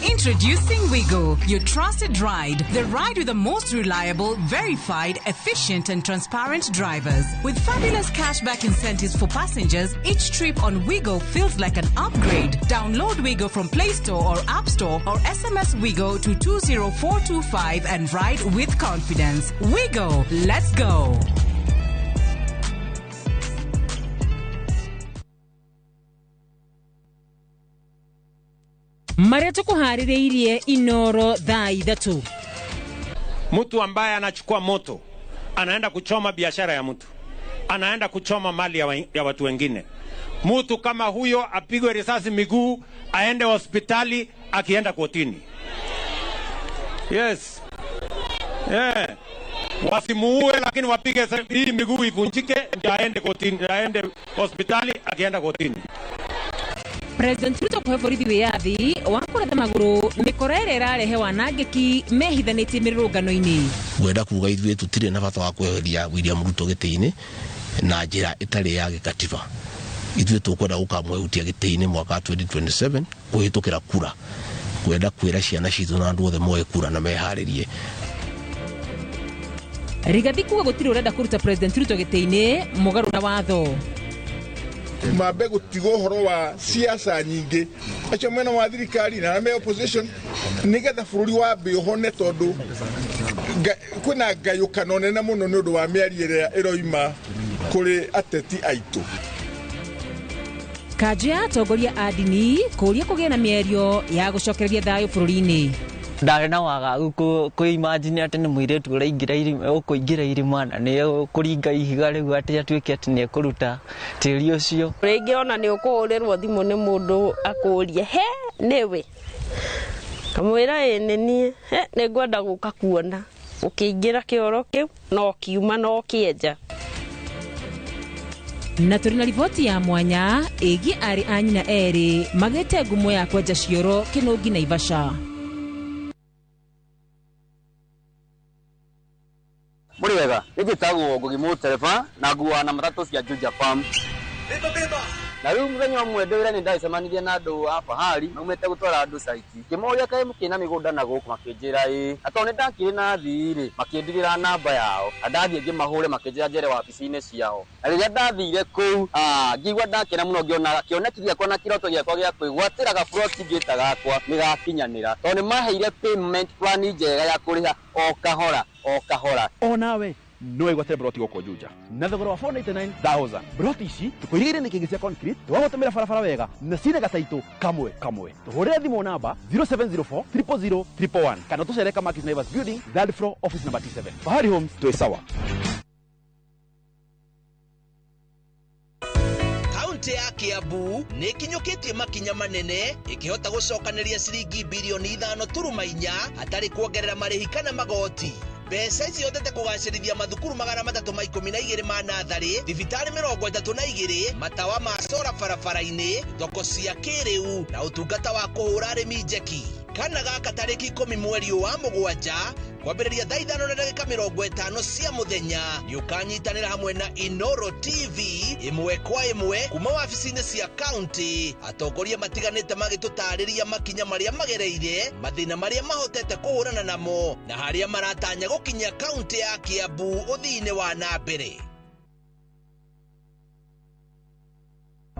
Introducing Wigo, your trusted ride. The ride with the most reliable, verified, efficient and transparent drivers. With fabulous cashback incentives for passengers, each trip on Wigo feels like an upgrade. Download Wigo from Play Store or App Store or SMS Wigo to 20425 and ride with confidence. Wigo, let's go. Maria tukuhaririirie Inoro thaa ithatu. Mtu ambaye anachukua moto anaenda kuchoma biashara ya mtu, anaenda kuchoma mali ya watu wengine. Mtu kama huyo apigwe risasi miguu, aende hospitali, akienda kotini. Yes. Yeah. Wasimuue lakini wapige hii miguu ivunjike, ndio aende kotini, aende hospitali, akienda kotini. President Ruto kwa borithi wiyathi wa kuratha maguru mikorere irarehe wanangiki mehithanitie mirurungano-ini. Gwenda kuga ithuĩ tutire na bata wa kweheria William Ruto gĩtĩ-inĩ na njĩra ĩtarĩ ya gĩkatiba. Ithuĩ tũkwenda gũkamwehutia gĩtĩ-inĩ mwaka 2027 kũhĩtũkĩra kura. Gwenda kwĩra ciana citũ na andũ othe moe kura na meharĩrie. Rigathi kuga gũtirĩ ũrenda kũruta President Ruto gĩtĩ-inĩ mũgarũ na watho. Mambe gutigo horo wa siasa nyingi acho mwena wa thirikari na me opposition nigetha bururi wa bihone tondu kwina ngayukano nene muno ni undu wa miarire iroima kuri ateti aitu. Kajia atongoria a ndini kũria kũgĩa na mĩario ya gũcokereria thayũ bũrũri-inĩ. Ndarĩ na wagagu kũ-imagine atĩ nĩ mũirĩtu ũkũingĩra irima na nĩ kũringa ihiga rĩu atĩ atuĩke atĩ nĩ ekũruta tĩri ũcio. Rĩngĩ ona nĩ ũkũhũrĩrwo thimũ nĩ mũndũ akũũrie he nĩwe, kamwĩra ĩ nĩ niĩ, nĩ ngwenda gũka kuona. Ũkĩingĩra kĩoro kĩu no kiuma no kĩenja. Na tũrĩ na riboti ya mwanya ĩgiĩ arĩ a nyina erĩ magĩte ngumo ya kwenja cioro Kĩnũngi Naivasha. Muri wega, njĩtagwo Ngugi Mũtereba na nguana na matatũ cia Juja Farm. Na rĩu mũthenya ũmwe ndĩwĩra nĩ ndacemanirie na andũ a Bahari maumĩte gũtwara andũ saiti. Ngĩmoria kaĩ mũkĩna mĩgũnda na gũkũ, makĩnjĩra ĩ. Atĩ nĩ ndakĩrĩ na thirĩ, makĩndigĩra namba yao. Ndathiĩ ngĩmahũre makĩnjĩra njere wabici-inĩ ciao. Na rĩrĩa ndathire kũu, ngĩigua ndakena mũno ngĩona kĩoneki gĩakwa na kĩroto gĩakwa gĩa kwĩgwatĩra gaburoti ngĩta gakwa nĩgakinyanĩra. Tondũ nĩ maheire payment plan njega ya kũrĩha o kahora o kahora. O nawe no igwatĩre broti gũkũ Juja na thogora wa 499,000. Broti ici tũkũirigĩire nĩ kĩngĩ cia concrete, tũgagũtũmĩra barabara wega na cine gataitũ kamwe. Tũhũrĩre thimũ namba 0704 000 111 kana tũcere Kamakis Naivas Building, 3rd floor, office number T7. Bahari Homes, twĩ sawa. Kaunti ya Kiambu nĩ kinyũkĩtie makinya manene ĩkĩhota gũcokanĩria ciringi bilioni 5.4 hatarĩ kuongerera marĩhi kana magoti. Mbeca ici hotete kũgacĩrithia mathukuru 312 ma natharĩ, thibitarĩ 32, matawa ma sola barabara-inĩ, thoko cia kĩrĩu na ũtungata wa kũhũra arĩmi njeki. Kana gaka tarĩki 10 mweri wa Mũgwanja kwambĩrĩria thaa 5:50 cia mũthenya nĩũkanyitanĩra hamwe na Inoro TV ĩmwe kwa ĩmwe kuma wabici-inĩ cia kaunti. Atongoria matiganĩte magĩtũtarĩria makinya marĩa magereire, mathĩna marĩa mahotete kũhũrana namo na harĩa maratanya gũkinya kaunti ya Kiambu ũthii-inĩ wa nambere.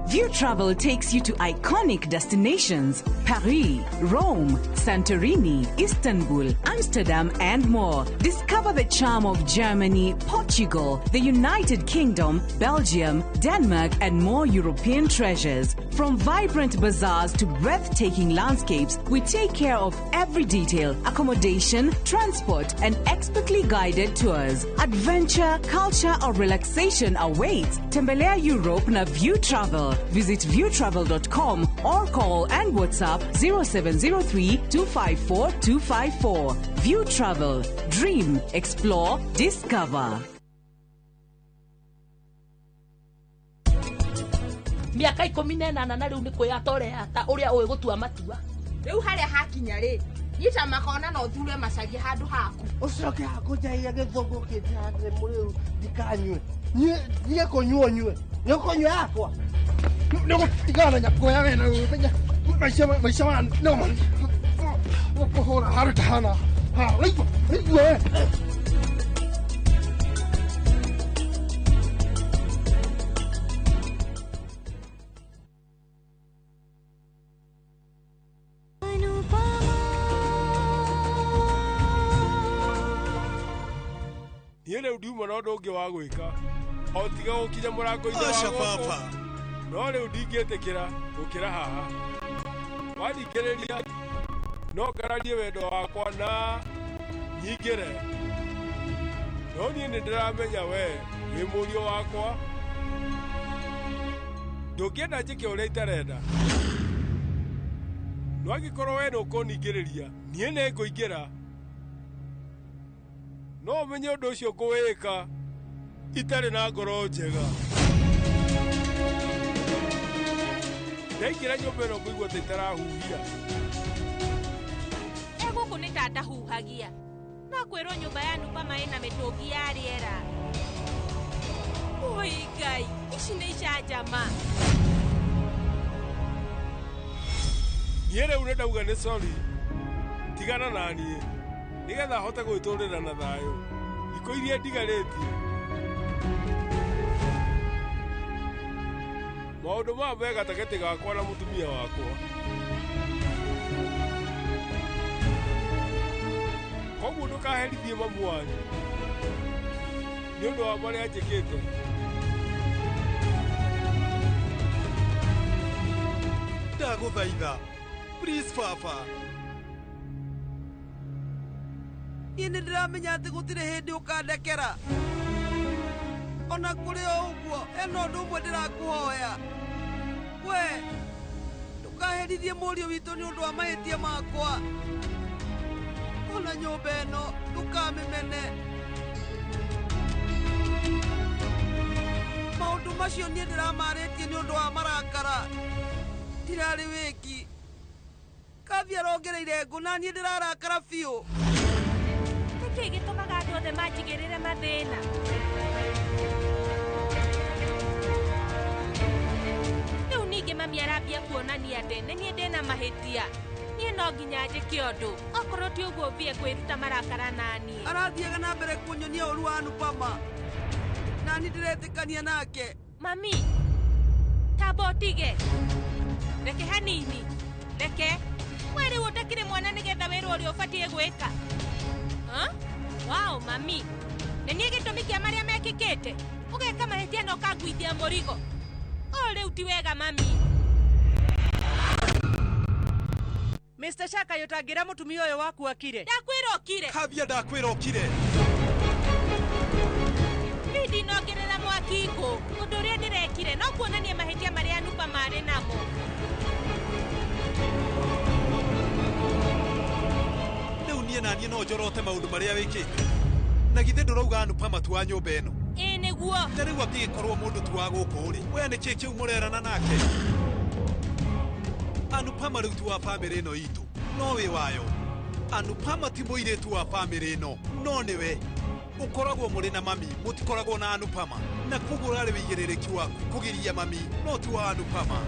View Travel takes you to iconic destinations: Paris, Rome, Santorini, Istanbul, Amsterdam, and more. Discover the charm of Germany, Portugal, the United Kingdom, Belgium, Denmark, and more European treasures. From vibrant bazaars to breathtaking landscapes, we take care of every detail: accommodation, transport, and expertly guided tours. Adventure, culture, or relaxation awaits. Tembelea Europe na View Travel. Visit viewtravel.com or call and WhatsApp 0703 254 254. View Travel. Dream, explore, discover. Miaka 18 na riu ni kwiyatorea ta uria uwi gutua matua riu haria hakinya ri yita makona no thure macagie handu haku ucoke hakunjaia githungu kitande muriu ndikanywe nie kunywa nywe nie kunywa yakwa ni gutigana nyakuoya wena menya maisha wana no man kuhora haruta hana ha leigua Yele uduma no ndungi wa gwika o tiga gukinya murango-ini wa no riu ndingĩtĩkĩra gũkĩra haha wathikĩrĩria no ngararie wendo wakwa na nyingĩre no niĩ nĩ ndĩramenya we wĩ mũriũ wakwa ndũngĩenda njĩke ũrĩa itarenda no angĩkorwo we nĩ ũkũningĩrĩria niĩ nĩ ngũingĩra no menye ũndũ ũcio ngũwĩka itarĩ na ngoro njega ndaingĩra nyũmba ĩno ngũigua ta itarahuhia gũkũ nĩ ta ndahuhagia no kwĩrwo nyũmba ya Nupama ĩna mĩtũngi ya rĩera oi Ngai ici nĩ icanjama niĩ rĩu nĩ ndauga nĩ sorry tigana na niĩ nigetha hote gwĩtũrĩra na thayũ thikũ iria ndigarĩtie maũndũ maya me gatagatĩ gakwa na mũtumia wakwa koguo ndũkaherithie mamu wanyu nĩ ũndũ wa marĩa njĩkĩte ndagũthaitha please baba niĩ nĩ ndĩramenya atĩ gũtirĩ hĩndĩ ũkandekera ona kũrĩ o ũguo hena ũndũ ũmwe ndĩrakũhoya we ndũkaherithie mũriũ witũ nĩ ũndũ wa mahĩtia makwa ona nyũmba ĩno ndũkamĩmene maũndũ macio niĩ ndĩramarĩtie nĩ ũndũ wa marakara ndirarĩ wĩki kabi arongereire ngũ na niĩ ndĩrarakara biũ nĩkĩ gĩtũmaga andũ othe manjigĩrĩre mathĩna rĩu ningĩ mami arambia kuonania ndĩ nĩ niĩ ndĩna mahĩtia niĩ no nginya njĩke ũndũ okorwo ti ũguo mbie kwĩruta marakara naniĩ arathiaga na mbere kunyonia ũru wa Nupama nani ndĩretĩkania nake mami tamba ũtige reke hanini reke we rĩu ũtakĩrĩ mwana nĩgetha wĩrwo ũrĩa ũbatiĩ gwĩka wow mami nĩ niĩ gĩtũmi kĩa marĩa mekĩkĩte ũgeka mahĩtia na ũkanguithia mũrigo rĩu ti wega mami Mr. Shaka yotangĩra mũtumia ũyũ waku akire ndakwĩra okire kabia ndakwĩra okire ndinongerera mwaki ngũ ũndũ ũrĩa ndĩrekire no kuonania mahĩtia marĩa Nupama marĩ namo rĩu niĩ na niĩ no njorote maũndũ marĩa wĩkĩte na githĩ ndũrauga Nupama tu wa nyũmba ĩno ĩ nĩguo na rĩu angĩgĩkorwo mũndũ tu wa gũkũ rĩ we nĩ kĩ kĩu mũrerana nake Nupama rĩu tu wa bamĩrĩ ĩno itũ no wĩ wayo Nupama ti mũirĩtu wa bamĩrĩ ĩno no nĩwe ũkoragwo mũrĩ na mami mũtikoragwo na Nupama na koguo ũrarĩ wĩigĩrĩrĩki waku kũgiria mami no ti wa Nupama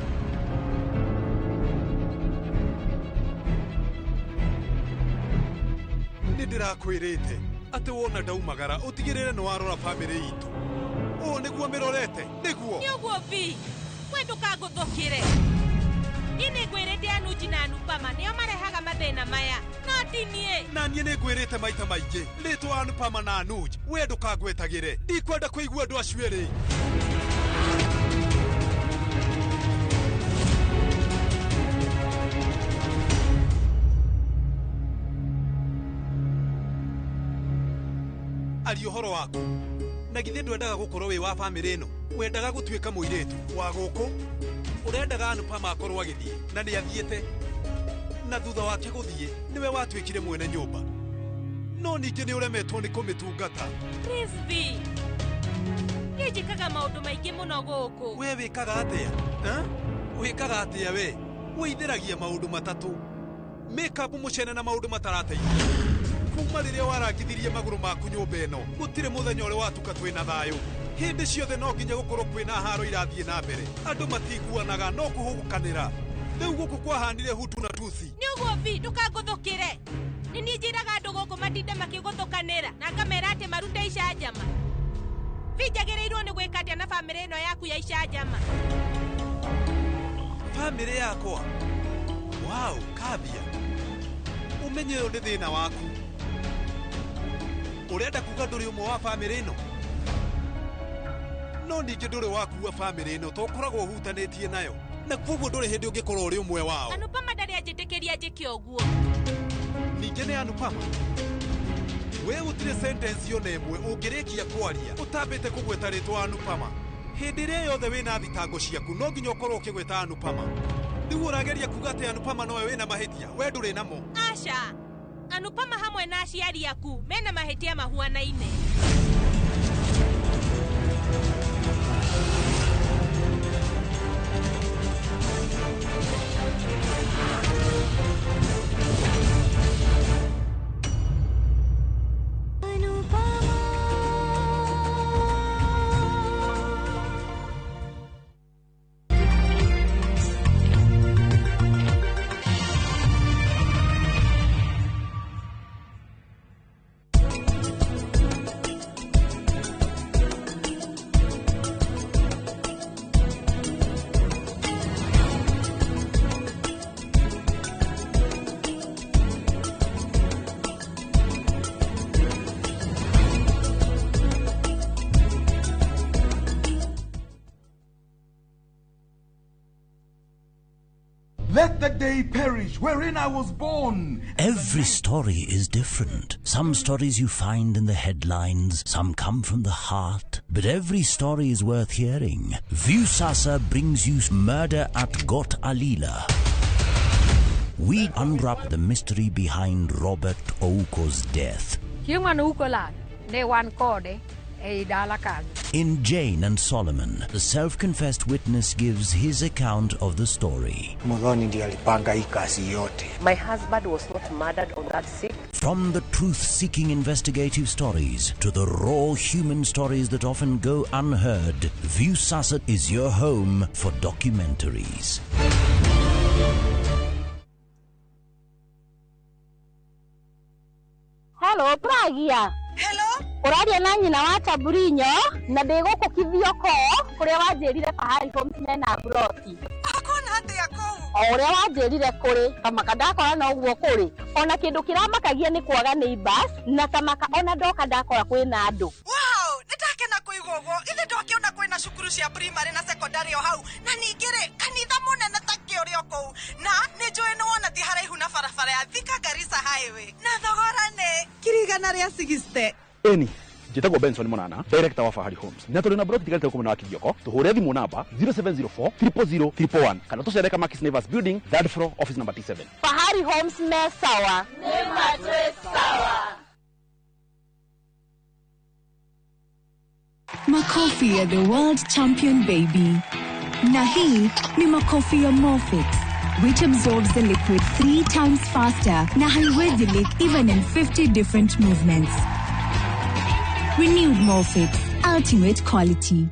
nĩ ndĩrakwĩrĩte atĩ wona ndaumagara ũtigĩrĩre nĩ warora bamĩrĩ itũ ũũ nĩguo mĩrorete nĩguo nĩ ũguo vi we ndũkangũthũkĩre niĩ nĩ ngwĩrĩte Anuji na Nupama nĩo marehaga mathĩna maya no ti niĩ na niĩ nĩ ngwĩrĩte maita maingĩ rĩtwa Nupama na Anuji we ndũkangwetagĩre ndikwenda kũigua andũ acio erĩ aria ũhoro waku na githĩ ndwendaga gũkorwo wĩ wa bamĩrĩ ĩno wendaga gũtuĩka mũirĩtu wa gũkũ urendaga Anupama akorwo agithie na ni athiete na thutha wake guthie niwe watwikire mwene nyumba no ningi ni uremetwo ni kumitungata. Crispy njikaga maundu maingi muno guku. We wikaga atia? Wikaga atia we? Withiragia maundu matatu. Makeup mucene na maundu matarateithia. Kuma riria warangithirie maguru maku nyumba ino gutire muthenya uri watuka twina thayu. Hindi ciothe no nginya gukorwo kwina haro irathie na mbere. Andu matiguanaga no kuhugukanira. Riu guku kwahandire hutu na tusi. Ni uguo vi ndukanguthukire. Ni ni njiraga andu guku matinde makiguthukanira na ngamera ati marute icanjama. Vijagirirwo ni gwika atia na family ino yaku ya icanjama. Family yakwa? Wow, Kabia. Umenye uyu ni thina waku. Urenda kuga nduri umwe wa family ino? No ningi nduri waku wa family ino to koragwo hutanitie nayo. Na kwoguo nduri hindi ungikorwo uri umwe wao. Anupama ndari ajitikiria njike uguo. Ningi ni Anupama. We utire sentence yo nemwe ungirikia kwaria utambite kugweta ritwa Anupama. Hindi ria yothe wina thitango ciaku no nginya ukorwo ukigweta Anupama. Riu urageria kuga ati Anupama nowe wina mahitia we nduri namo. Asha Anupama hamwe na aciari aku mena mahitia mahuanaine. Let the day perish wherein I was born. Every story is different. Some stories you find in the headlines, some come from the heart, but every story is worth hearing. Viusasa brings you Murder at Got Alila. We unwrap the mystery behind Robert Ouko's death. In Jane and Solomon, the self-confessed witness gives his account of the story. My husband was not murdered on that 6th. From the truth-seeking investigative stories to the raw human stories that often go unheard, Viusasa is your home for documentaries. Hello, Pragia. Hello? Uraria na nyina wa Taburinyo na ndigukukithio ko kuria wanjirire Fahari Homes na Broti. Akona atia ko? Uria wanjirire kuri kamaka ndakora na uguo kuri ona kindu kiramakagia ni kwaga neighbors na kamaka ona ndoka ndakora kwina andu. Wow, nitakena kuigugo ithe ndokiona kwina cukuru cia primary na secondary o hau na ningire kanitha munene ta kiorio ko na ni njui ni wona ti haraihu na barabara ya Thika Garissa highway na thogora ne kirigana ria 60. Eni njitagwo Benson Monana, director wa Fahari Homes. Na tuli na broti tigarite kumena wa Kibioko. Tuhure thimu namba 0704 000 111 kana tucereka Makis Nevers building, third floor, office number T7. Fahari Homes me sawa. Nema tres sawa. Makofi ya the world champion baby. Na hii ni makofi ya Morphix, which absorbs the liquid 3 times faster na haiwezi leak even in 50 different movements. Renewed Morphix, ultimate quality.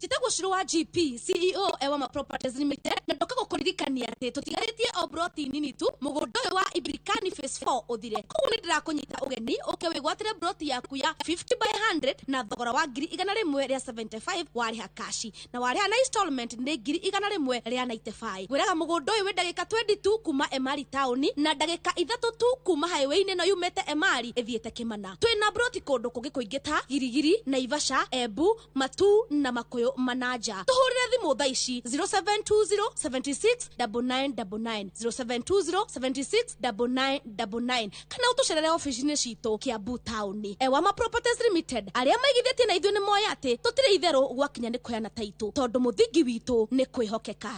Chitagwo Shiro wa GP, CEO Ewama Properties Limited, na ndoka gukuririkania ati tutigaritie o broti nini tu mugondo wa Ibrikani phase 4 uthire. Koguo ni ndirakunyita ugeni ukewigwatire broti yaku ya 50 by 100 na thogora wa ngiri igana rimwe ria 75 wariha kashi na wariha na installment ni ngiri igana rimwe ria 95. Gwiraga mugondo uyu wi ndagika 22 kuma Emali town na ndagika 3 tu kuma highway ino yumete Emali ithiete Kimana. Twina broti kundu kungi kuingita Girigiri, Naivasha, Embu, Matu na Makuyu mahiũ manaja tũhũrĩre thimũ thaa ici 0720769999 0720769999 kana ũtũcerere ofici-inĩ citũ Kiambu taũni. Ewama Properties Limited arĩa maigithĩtie na ithuĩ nĩ moya atĩ tũtirĩ itherũ gwakinya nĩ kũheana taitũ tondũ mũthingi witũ nĩ kwĩhokeka.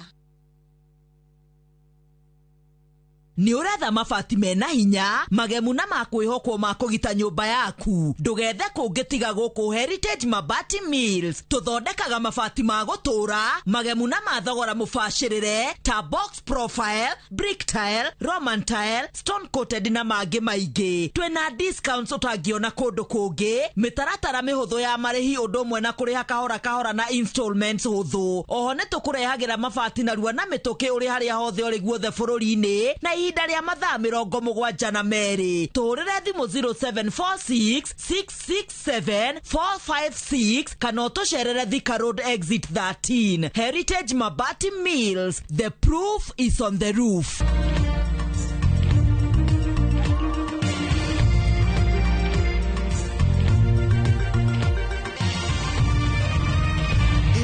Nĩ ũretha mabati mena hinya magemu na makwĩhokwo ma kũgita nyũmba yaku. Ndũgethe kũngĩ tiga gũkũ Heritage Mabati Mills. Tũthondekaga mabati ma gũtũũra magemu na ma thogora mũbacĩrĩre ta box profile, brick tile, roman tile, stone coated na mangĩ maingĩ. Twĩna discounts ũtangĩona kũndũ kũngĩ, mĩtaratara mĩhũthũ ya marĩhi ũndũ ũmwe na kũrĩha kahora kahora na installments hũthũ. Oho nĩ tũkũrehagĩra mabati narua na mĩtũkĩ ũrĩ harĩa hothe ũrĩ guothe bũrũri-inĩ na ihinda rĩa mathaa 72. Tũhũrĩre thimũ 0746667456 kana ũtũcerere Thika Road Exit 13. Heritage Mabati Mills, the proof is on the roof.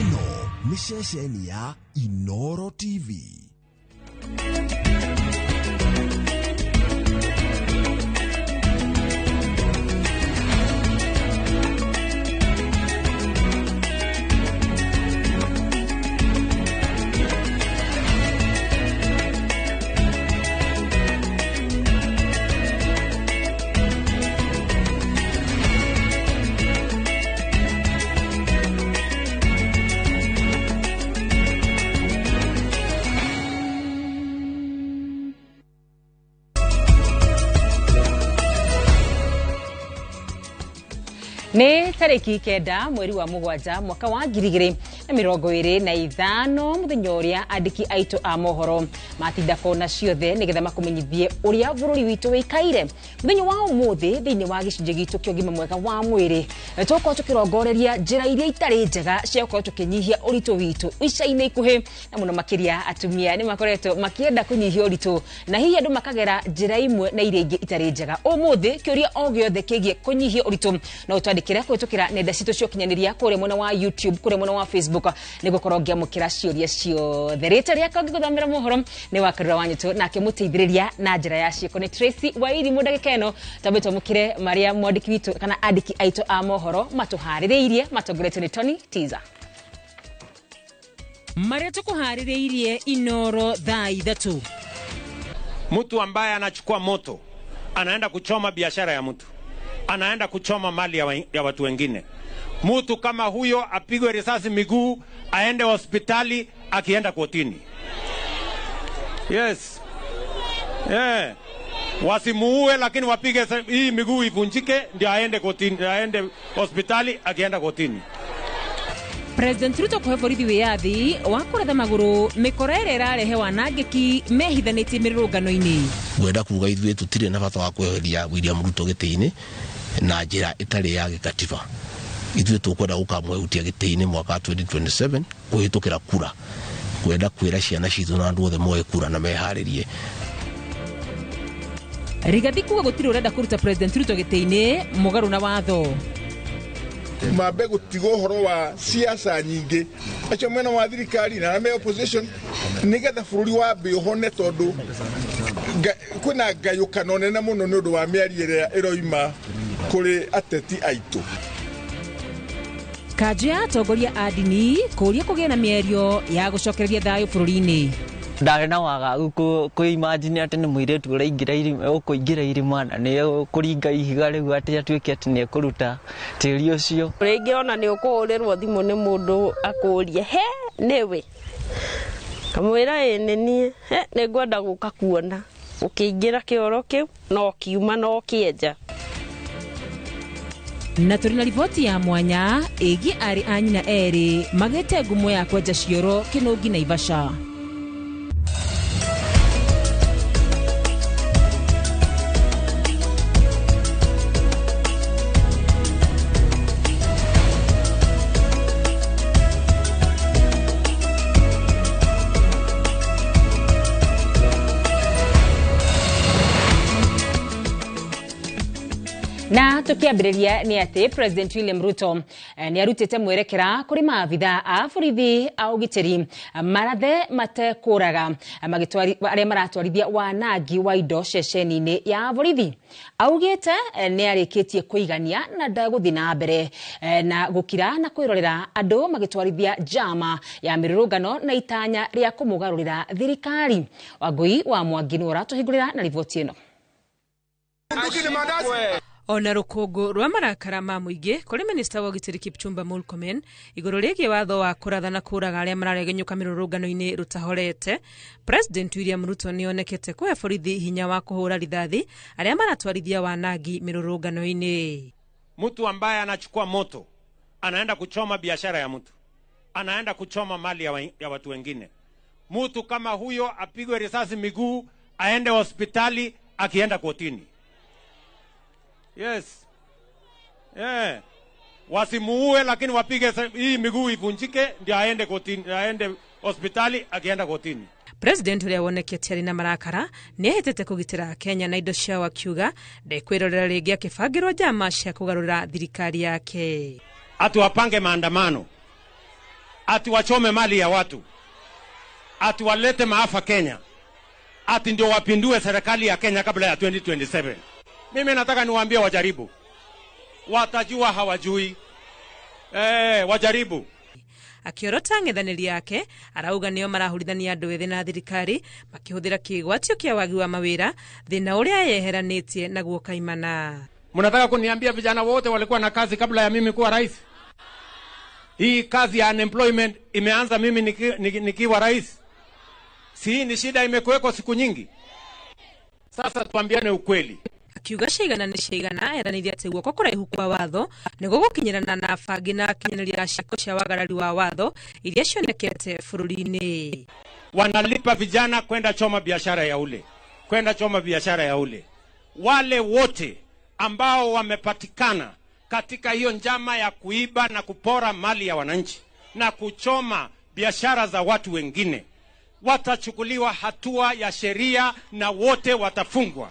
Ino ni ceceni ya Inoro TV. Nĩ tarĩki 9 mweri wa Mũgwanja mwaka wa 2025 mũthenya ũrĩa andĩki aitũ a mohoro matinda kona ciothe nĩgetha makũmenyithie ũrĩa bũrũri witũ wĩikaire. Mũthenya wa ũmũthĩ thĩinĩ wa gĩcunjĩ gitũ kĩa ũgima mwega wa mwĩrĩ tũkorwo tũkĩrongoreria njĩra iria itarĩ njega cia gũkorwo tũkĩnyihia ũritũ witũ ica-inĩ ikuhĩ, na mũno makĩria atumia nĩ makoretwo makĩenda kũnyihia ũritũ na hihi andũ makagera njĩra imwe na iria ingĩ itarĩ njega. Ũmũthĩ kĩũria o gĩothe kĩgiĩ kũnyihia ũritũ no ũtwandĩkĩre kũhĩtũkĩra nenda citũ cia ũkinyanĩria kũrĩa mwena wa YouTube, kũrĩa mwena wa Facebook nĩ gũkorwo ngĩamũkĩra ciũria ciothe. Rĩtwa rĩakwa ngĩgũthomera mohoro nĩ Wakarura Wanyũtũ na akĩmũteithĩrĩria na njĩra ya ciĩko nĩ Tracy Wairimu. Ndagĩka ĩno tambe twamũkĩre marĩa mwandĩki witũ kana andĩki aitũ a mohoro matũharĩrĩirie matongoretio nĩ Tony Tiza. Marĩa tũkũharĩrĩirie Inoro thaa 3. Mtu ambaye anachukua moto anaenda kuchoma biashara ya mtu, anaenda kuchoma mali ya watu wengine. Mtu kama huyo apigwe risasi miguu, aende hospitali, akienda kotini. Yes. Yeah. Wasimuue lakini wapige hii miguu ivunjike ndio aende kotini, aende hospitali, akienda kotini. President Ruto kũhe borithi wĩyathi wa kũratha magũrũ mĩkora ĩrĩa ĩrarehe wanangĩki mehithanĩtie mĩrũrũngano-inĩ. Gwenda kuga ithuĩ tũtirĩ na bata wa kweheria William Ruto gĩtĩ-inĩ na njĩra ĩtarĩ ya gĩkatiba. Ithuĩ tũkwenda gũkamwehutia gĩtĩ-inĩ mwaka 2027 kũhĩtũkĩra kura, kwenda kwĩra ciana citũ na andũ othe moe kura na meharĩrie. Rigathi kuga gũtirĩ ũrenda kũruta President Ruto gĩtĩ-inĩ mũgarũ na watho. Mambe gũtigwo ũhoro wa siasa nyingĩ acio mwena wa thirikari na me opposition nĩgetha bũrũri wa mbĩ ũhone, tondũ kwĩna ngayũkano nene mũno nĩ ũndũ wa mĩario ĩrĩa ĩroima kũrĩ ateti aitũ. Kanjũ ya atongoria a ndini kũũria kũgĩa na mĩario ya gũcokereria thayũ bũrũri-inĩ. Ndarĩ na wagagu kwĩimagine atĩ nĩ mũirĩtu ũkũingĩra irima na nĩ kũringa ihiga rĩu atĩ atuĩke atĩ nĩ ekũruta tĩri ũcio. Rĩngĩ ona nĩ ũkũhũrĩrwo thimũ nĩ mũndũ akũũrie he nĩwe, kamwĩra ĩ nĩ niĩ, nĩ ngwenda gũka kuona. Ũkĩingĩra kĩoro kĩu no kiuma no kĩenja. Na tũrĩ na riboti ya mwanya ĩgiĩ arĩ a nyina erĩ magĩte ngumo ya kwenja cioro Kĩnũngi Naivasha. Na tukiambiriria ni ati President William Ruto ni arutite mwerekera kuri maabitha a borithi a ugitiri marathe matekuraga magitwari aria maratwarithia wanangi wa indo ceceni-ini ya borithi. Augite ni arikitie kuigania na ndaguthi na mbere na gukira na kwirorera andu magitwarithia jama ya mirurungano na itanya ria kumugarurira thirikari. Wangui wa Mwangi nora tuhingurira na riboti ino. Ona rukungu rwa marakara ma muingi kuri Minister wa Ugitiri Kipchumba Murkomen iguru rigie watho wa kuratha na kuraga aria mararegenyuka mirurungano-ini rutahorete. President William Ruto ni onekete kuhe borithi hinya wa kuhura rithathi aria maratwarithia wanangi mirurungano-ini. Mtu ambaye anachukua moto anaenda kuchoma biashara ya mtu, anaenda kuchoma mali ya watu wengine. Mtu kama huyo apigwe risasi miguu, aende hospitali, akienda kotini. Yes. Yeah. Wasimuue lakini wapige hii miguu ivunjike ndio aende kotini, aende hospitali, akienda kotini. President uria wonekete ari na marakara ni ahitete kugitira Kenya na indo cia wakiuga ndekwirorera ringi akibangirwo jama cia kugarura thirikari yake. Ati wapange maandamano, ati wachome mali ya watu, ati walete maafa Kenya, ati ndio wapindue serikali ya Kenya kabla ya 2027. Mimi nataka niwaambie wajaribu. Watajua hawajui. Wajaribu. Akiorota ng'ethaniri yake arauga nio marahurithania andu ethĩ na thirikari makihuthira kigwatio kia wagi wa mawira thina uria yeheranitie naguo kaimana. Mnataka kuniambia vijana wote walikuwa na kazi kabla ya mimi kuwa rais? Hii kazi ya unemployment imeanza mimi nikiwa rais. Si ni shida imekuweko siku nyingi. Sasa tuambiane ukweli. Akiuga ciigana ni ciigana eraniria ati guoko kuraihu kwa watho niguo gukinyirana na bangi na kinyanĩria ciako cia wagarari wa watho iria cionekete bũrũri-inĩ. Wanalipa vijana kwenda choma biashara ya ule, kwenda choma biashara ya ule. Wale wote ambao wamepatikana katika hiyo njama ya kuiba na kupora mali ya wananchi na kuchoma biashara za watu wengine watachukuliwa hatua ya sheria na wote watafungwa.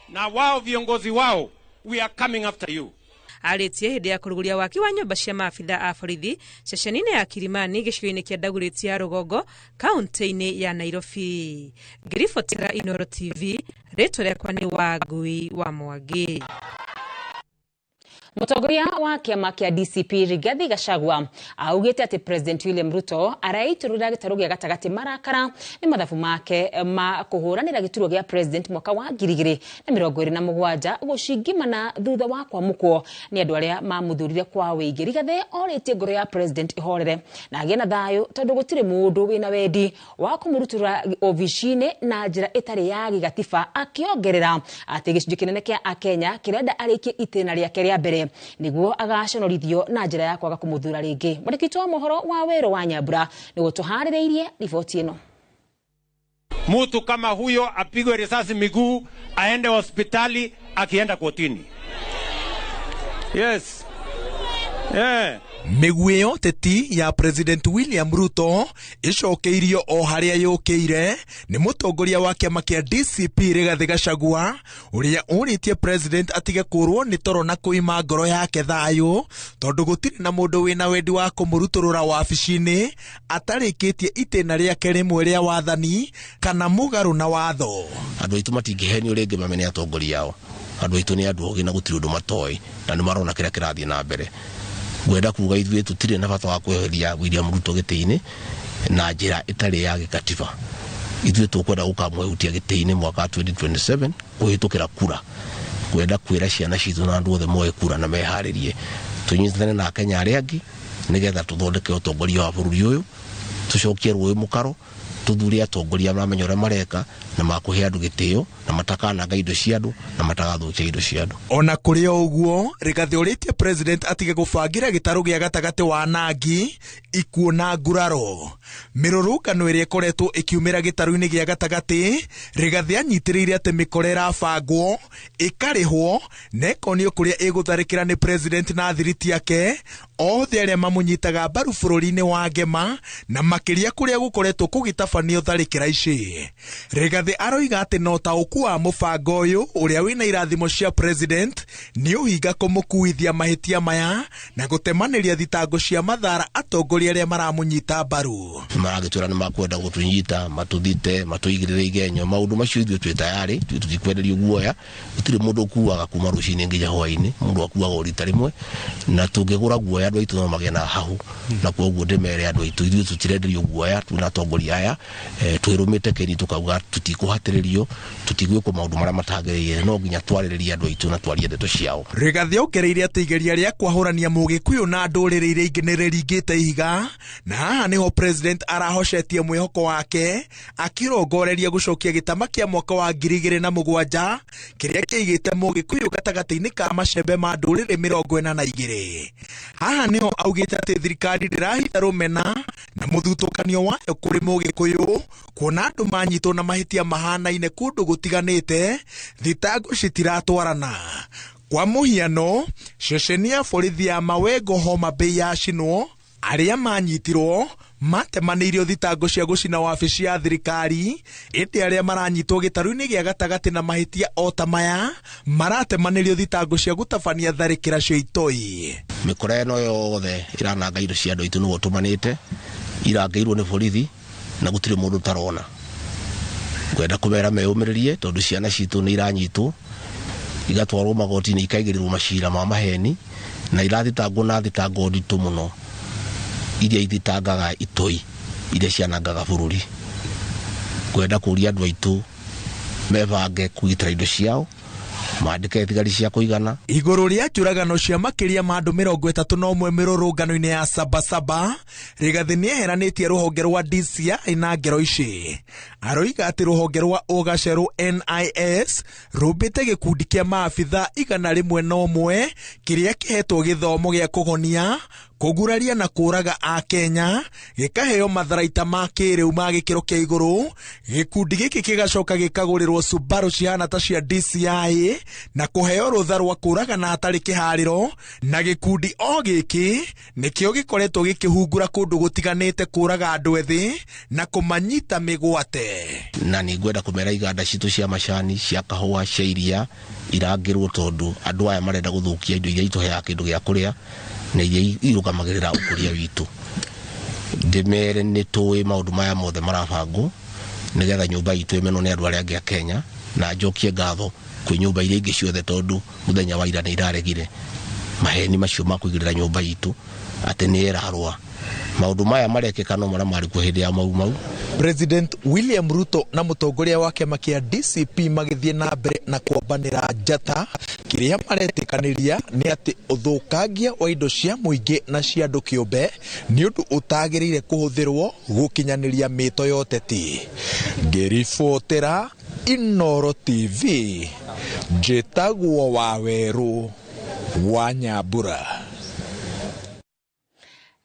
Na wao viongozi wao, we are coming after you. Aritie hindi ya kuruguria waki wa nyumba cia maabitha a borithi ceceni-ini ya Kilimani gicigo-ini kia Dagoretti ya Rugongo kaunti-ini ya Nairobi. Ngiribotera Inoro TV, ritwa riakwa ni Wangui wa Mwangi. Mutongoria wa kiama kia DCP Rigathi Gachagua augite ati President William Ruto araiturura gitaru gia gatagati marakara ni mathabu make ma kuhuranira gituro gia president mwaka wa 2027 gucingimana thutha wa kwamukwo ni andu aria mamuthurire kwa wingi. Rigathi oritie ngoro ya president ihorere na agie na thayu tondu gutire mundu wina wendi wa kumurutura ofici-ini na njira itari ya gigatiba, akiongerera ati gicunji kinene kia akenya kirenda arikie itena riake ria mbere niguo agaconorithio na njira ya kwaga kumuthura ringi. Mwandĩki wa mohoro wa Wero wa Nyambura niguo tuharĩrĩirie riboti ĩno. Mtu kama huyo apigwe risasi miguu, aende hospitali, akienda kotini. Yes. Yeah. Migweo teti ya President William Ruto icokeirio o haria yukiire ni mutongoria wa kiama kia DCP Rigathi Gachagua uria uritie president atige kurwo ni toro na kuima ngoro yake thayu tondu gutiri na mundu wina wendi wa kumuruturura wabici-ini atarikitie itena riake rimwe ria wathani kana mugaru na watho. Andu aitu matingihenio ringi mamene atongoria ao. Andu aitu ni andu ogi na gutiri undu matoi na ni marona kiria kirathie na mbere. Gwenda kuga ithuĩ tutire na bata wa kweheria William Ruto gĩtĩ-inĩ na njĩra ĩtarĩ ya gĩkatiba. Ithuĩ tũkwenda gũkamwehutia gĩtĩ-inĩ mwaka 2027 kũhĩtũkĩra kura. Gwenda kwĩra ciana citũ na andũ othe moe kura na meharĩrie tũnyitithane na Akenya arĩa angĩ nĩgetha tũthondeke ũtongoria wa bũrũri ũyũ, tũcokie rũĩ mũkaro, tuthurie atongoria maramenya ũrĩa mareka na makuhe andu gĩtĩo na matakananga indo cia andu na matagathũkia indo cia andu. Ona kuri oguo Rigathi uritie president atige gubangira gitaru gia gatagati wa nangi ikuo na nguraro. Mirurungano iria ikoretwo ikiumira gitaru-ini gia gatagati, Rigathi anyitiriire ati mikore irabangwo ikarihwo na ikonio kuria igutharikira ni president na thiriti yake othe aria mamunyitaga mbaru bũrũri-inĩ wa ngema na makiria kuria gukoretwo kugitafa gũtabanio tharĩkĩra ici. Rigathi aroiga atĩ no taũku wa mũbango ũyũ ũrĩa wĩna irathimo cia president nĩ ũhinga kũmũkuithia mahĩtia maya na gũtemanĩria thitango cia mathara atongoria arĩa maramũnyita mbaru. Maragĩtwĩra nĩ makwenda gũtũnyita, matũthite, matũigĩrĩre igenyo. Maũndũ macio ithuĩ twĩ tayarĩ, tũtikwenderio guoya. Gũtirĩ mũndũ ukuaga kuma rũcinĩ nginya hwaĩ-inĩ, mũndũ akuaga o rita rĩmwe, na tũngĩgũra guoya andũ aitũ no magĩe na hahu. Na koguo ndĩmere andũ aitũ ithuĩ tũtirenderio guoya, twĩna atongoria aya, twĩrũmĩte kĩni tũkauga tutikũhatĩrĩrio, tutigwĩkwo maũndũ marĩa matagĩrĩire, no nginya twarĩrĩrie andũ aitũ na twarie ndeto ciao. Rigathi ongereire atĩ igeria rĩa kwahũrania Mũgĩkũyũ na ndũrĩrĩ iria ingĩ nĩ rĩringĩte ihiga, na haha nĩho president arahocetie mwĩhoko wake akĩrongoreria gũcokia gĩtama kĩa mwaka wa 2007 kĩrĩa kĩigĩte Mũgĩkũyũ gatagatĩ-inĩ ka macembe ma ndũrĩrĩ 42. Haha nĩho augĩte atĩ thirikari ndĩrahitha rũmena na mũthutũkanio wayo kũrĩ Mũgĩkũyũ, kuona andũ manyitwo na mahĩtia mahanaine kũndũ gũtiganĩte, thitango citiratwarana. Kwa mũhiano, ceceni ya borithi ya Mawengo Homa Bay yacinwo, arĩa manyitirwo matemanĩirio thitango cia gũcina wabici ya thirikari, ĩndĩ arĩa maranyitwo gĩtarũ-inĩ gĩa gatagatĩ na mahĩtia o ta maya maratemanĩrio thitango cia gũtabania tharĩkĩra cia itoi. Mĩkora ĩno yothe ĩrananga indo cia andũ aitũ nĩguo tũmanĩte, irangĩirwo nĩ borithi na gũtirĩ mũndũ tarona. Ngwenda kũmera meyũmĩrĩrie tondũ ciana citũ nĩ iranyitwo, igatwarwo magoti-inĩ ikaigĩrĩrwo macira ma maheni, na irathitangwo na thitango nditũ mũno iria ithitangaga itoi iria cianangaga bũrũri. Ngwenda kũria andũ aitũ mebange kũgitĩra indo ciao, maandĩke thigari cia kũigana. Igũrũ rĩa njũragano cia makĩria ma andũ 31 mĩrũrũngano-inĩ ya Sabasaba, Rigathi nĩeheranĩtie rũhonge rwa DCI na ngero ici. Aroiga atĩ rũhonge rwa ũgacerũ NIS rũmbĩte gĩkundi kĩa maabitha 101 kĩrĩa kĩhetwo gĩthomo gĩa kũhonia, kũguraria na kũraga a Kenya, gĩkaheo matharaita ma kĩrĩu ma gĩkĩro kĩa igũrũ. Gĩkundi gĩkĩ gĩgacoka gĩkagũrĩrwo Subaru cihana ta cia DCI na kũheo rũtha rwa kũraga na hatarĩ kĩharĩro, na gĩkundi o gĩkĩ nĩkĩo gĩkoretwo gĩkĩhungura kũndũ gũtiganĩte kũraga andũ ethĩ na kũmanyita mĩgwate. Na nĩ ngwenda kũmera iganda citũ cia macani, cia kahũa, cia iria irangĩrwo tondũ andũ aya marenda gũthũkia indo iria itũheaga kĩndũ gĩa kũrĩa na iria irũgamagĩrĩra ũkũria witũ. Ndĩmere nĩ tũĩ maũndũ maya mothe marabangwo nĩgetha nyũmba itũ ĩmenwo nĩ andũ arĩa angĩ a Kenya, na njokie ngatho kwĩ nyũmba iria ingĩ ciothe tondũ mũthenya wa ira nĩ iraregire maheni macio ma kũigĩrĩra nyũmba itũ atĩ nĩ ĩrarũa. Maũndũ maya marekĩka no marĩa marĩ kwa hĩndĩ ya mau. President William Ruto na mũtongoria wa kĩama kĩa DCP magĩthiĩ na mbere na kwambanĩra njata, kĩrĩa maretĩkanĩria nĩ atĩ ũthũkangia wa indo cia mũingĩ na cia andũ kĩũmbe nĩ ũndũ ũtagĩrĩire kũhũthĩrwo gũkinyanĩria mĩto ya ũteti. Ngĩribotera Inooro TV, njĩtagwo Wawerũ wa Nyambura.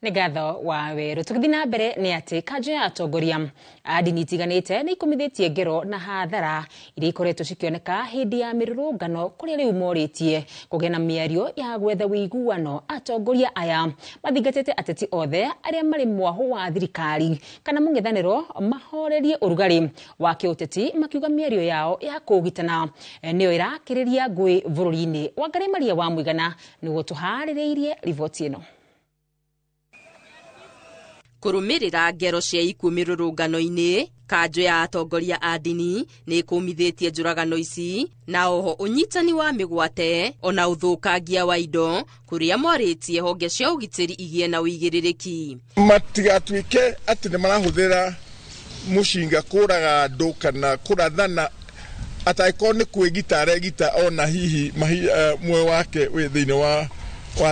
Nĩ ngatho Wawerũ. Tũgĩthiĩ na mbere nĩ atĩ kanjũ ya atongoria a ndini itiganĩte nĩ ikumithĩtie ngero na hathara iria ikoretwo cikĩoneka hĩndĩ ya mĩrũrũngano, kũrĩa rĩu morĩtie kũgĩa na mĩario ya gwetha ũiguano. Atongoria aya mathingatĩte ateti othe arĩa marĩ mwaho wa thirikari kana mũng'ethanĩro mahorerie ũrugarĩ wa kĩũteti, makiuga mĩario yao ya kũũgitana nĩyo ĩrakĩrĩria ngũĩ bũrũri-inĩ. Wangari Maria wa Mũigana nĩguo tũharĩrĩirie riboti ĩno. Kũrũmĩrĩra ngero cia ikuũ mĩrũrũngano-inĩ, kanjũ ya atongoria a ndini nĩ ĩkũmithĩtie njũragano ici na oho ũnyitani wa mĩgwate ona ũthũkangia wa indo, kũrĩa morĩtie honge cia ũgitĩri igĩe na ũigĩrĩrĩki. Matigatuĩke atĩ nĩ marahũthĩra mũcinga kũraga andũ kana kũrathana ataĩkorwo nĩ kwĩgita aregita ona hihi muoyo wake wĩ thĩinĩ wa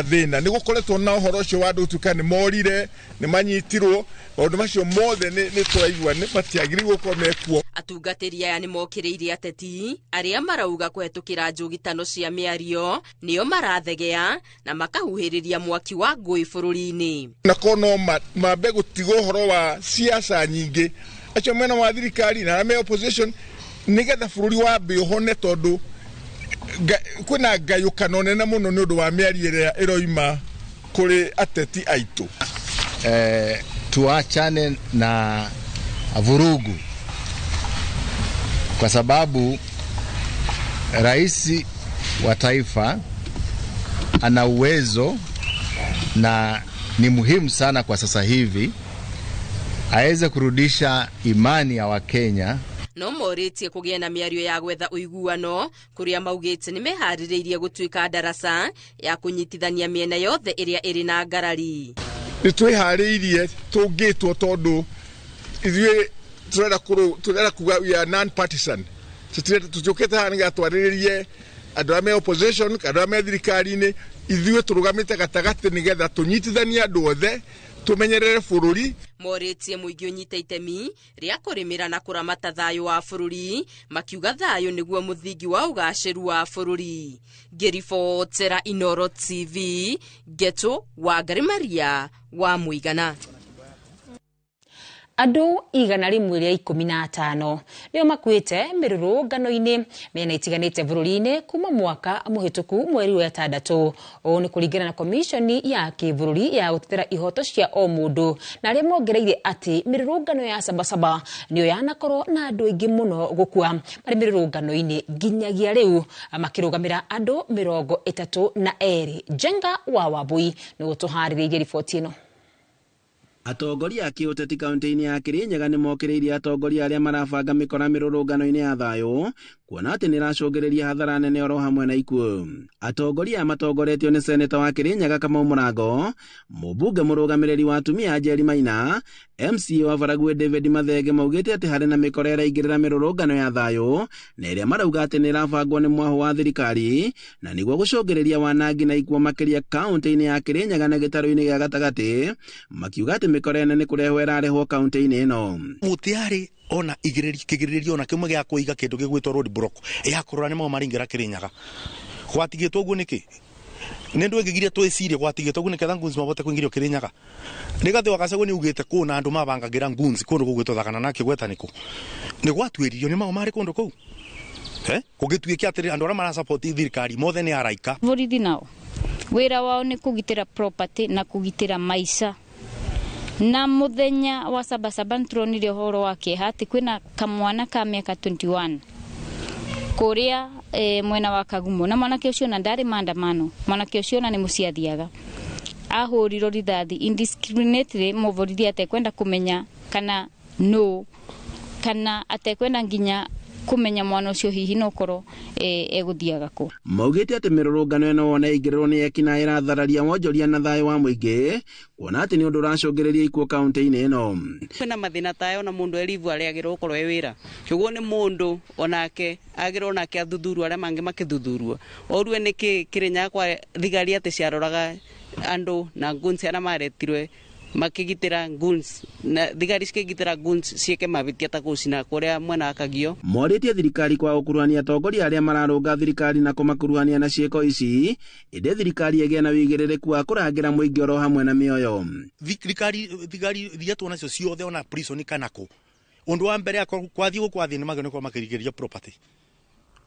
thĩna. Nĩ gũkoretwo na ũhoro ũcio wa andũ tuka nĩ morire, nĩ manyitirwo, maũndũ macio mothe nĩ twaigua nĩ matiagĩrĩirwo gũkorwo mekuo. Atungatĩri aya nĩ mokĩrĩirie ateti arĩa marauga kũhetũkĩra njũgitano cia mĩario nĩo marathegea na makahuhĩrĩria mwaki wa ngũĩ bũrũri-inĩ. Na kono mambe gũtigwo ũhoro wa siasa nyingĩ acio mena wa thirikari na me opposition nĩgetha bũrũri wambe ũhone, tondũ kwĩna ngayũkano nene mũno nĩ ũndũ wa mĩario ĩrĩa ĩroima kũrĩ ateti aitũ. Tuachane na vurugu, kwa sababu rais wa taifa ana uwezo na ni muhimu sana kwa sasa hivi aweze kurudisha imani ya Wakenya. No moritie kugia na miario ya gwetha uiguano kuria maugite ni mehaririirie gutuika darasa ya kunyitithania miena yothe iria iri na ngarari. Ni twihariirie tungitwo tondu ithuĩ turenda kuga we are non partisan. Tutukite hana gatwariririe andu ame opposition andu ame thirikari-ini ithuĩ turugamite gatagati nigetha tunyitithanie andu othe tumenyerere bururi. Moritie muingi unyita itemi ria kurimira na kuramata thayo wa bururi, makiuga thayo niguo muthingi wa ugashiru wa bururi. Ngiribotera Inoro TV, Geto wa Maria wa Muigana. Andu 115 nio makuite mirurungano-ini mena itiganite bururi-ini kuma mwaka muhituku mweri wa 6. O ni kuringana na komishoni ya kibururi ya gutetera ihoto cia o mundu, na aria mongereire ati mirurungano ya Sabasaba nio yanakorwo na andu aingi muno gukua mari mirurungano-ini nginyagia riu makirugamira andu 32. Jenga wa Wabui ni gutuhaririirie riboti ino. Atongoria a kiuteti kaunti-ini ya Kirinyaga ni mokireirie atongoria aria marabanga mikora mirurungano-ini ya thayo kuona ati niracungereria hathara nene oro hamwe na ikuo. Atongoria matongoretio ni seneta wa Kirinyaga Kamau Murango, mubunge murugamiriri wa atumia Njeri Maina, MCA wa Baragwe David Mathenge maugite ati hari na mikora iraingirira mirurungano ya thayo na iria marauga ati nirabangwo ni mwaho wa thirikari na niguo gucungereria wanangi na ikuo makiria kaunti-ini ya Kirinyaga na gitaro-ini gia gatagati, makiuga ati mikora nene kurehwo irarehwo kaunti-ini ino. Mutiari ona igiriririo na kimwe gia kuiga kindu gigwitwo road block ya kurora ni mo maringira Kirinyaga gwatigitwo uguo niki nindu ngigiria twicirie gwatigitwo uguo niketha nguns mabote kuingirio Kirinyaga nigathe wakacagwo ni ugite kuna andu mabangagira nguns kundu gugwitwo thakana na kigweta niku ni gwatwiririo ni mao mari kundu kuu kugituikia atiri andu ara mara support thirikari mothe ni araika. Borithi nao wira wao ni kugitira property na kugitira maisha. Na muthenya wa Sabasaba nturonire horo wake hati kwina kamwana ka miaka 21 kuria mwena wa Kagumo, na mwanake ucio na ndari maandamano, mwanake ucio na ni muciathiaga ahuriro rithathi indiscriminately, muvorithi atekwenda kumenya kana no kana atekwenda nginya kumenya mwana ucio hihi nokoro eguthiaga ku. Maugite ati mirurungano eno wona igiriro ni ekina irathararia wonjoria na thayo wa muingi kuona ati ni undu uracungereria ikuo kaunti-ini ino. Kwina mathina tayo na mundu erivu aria agirwo ukorwo e wira kiguo ni mundu onake agirwo onake athuthurwa aria mangi makithuthurwa orue ni Kirinyaga kwa thigari ati ciaroraga andu na guns aria maretirwe makigitira guns na thigari cikigitira guns cieke mabitia ta kucina kuria mwena akagio. Moritie thirikari kwa ukuruhania atongoria aria mararunga thirikari na kumakuruhania na cieko ici inde thirikari egia na wigiririku wa kurangira muingi oro hamwe na mioyo. Thigari ria tuona cio ciothe ona prison kanako undu wa mbere kwathie gukwathie ni magene kwa makirigiria property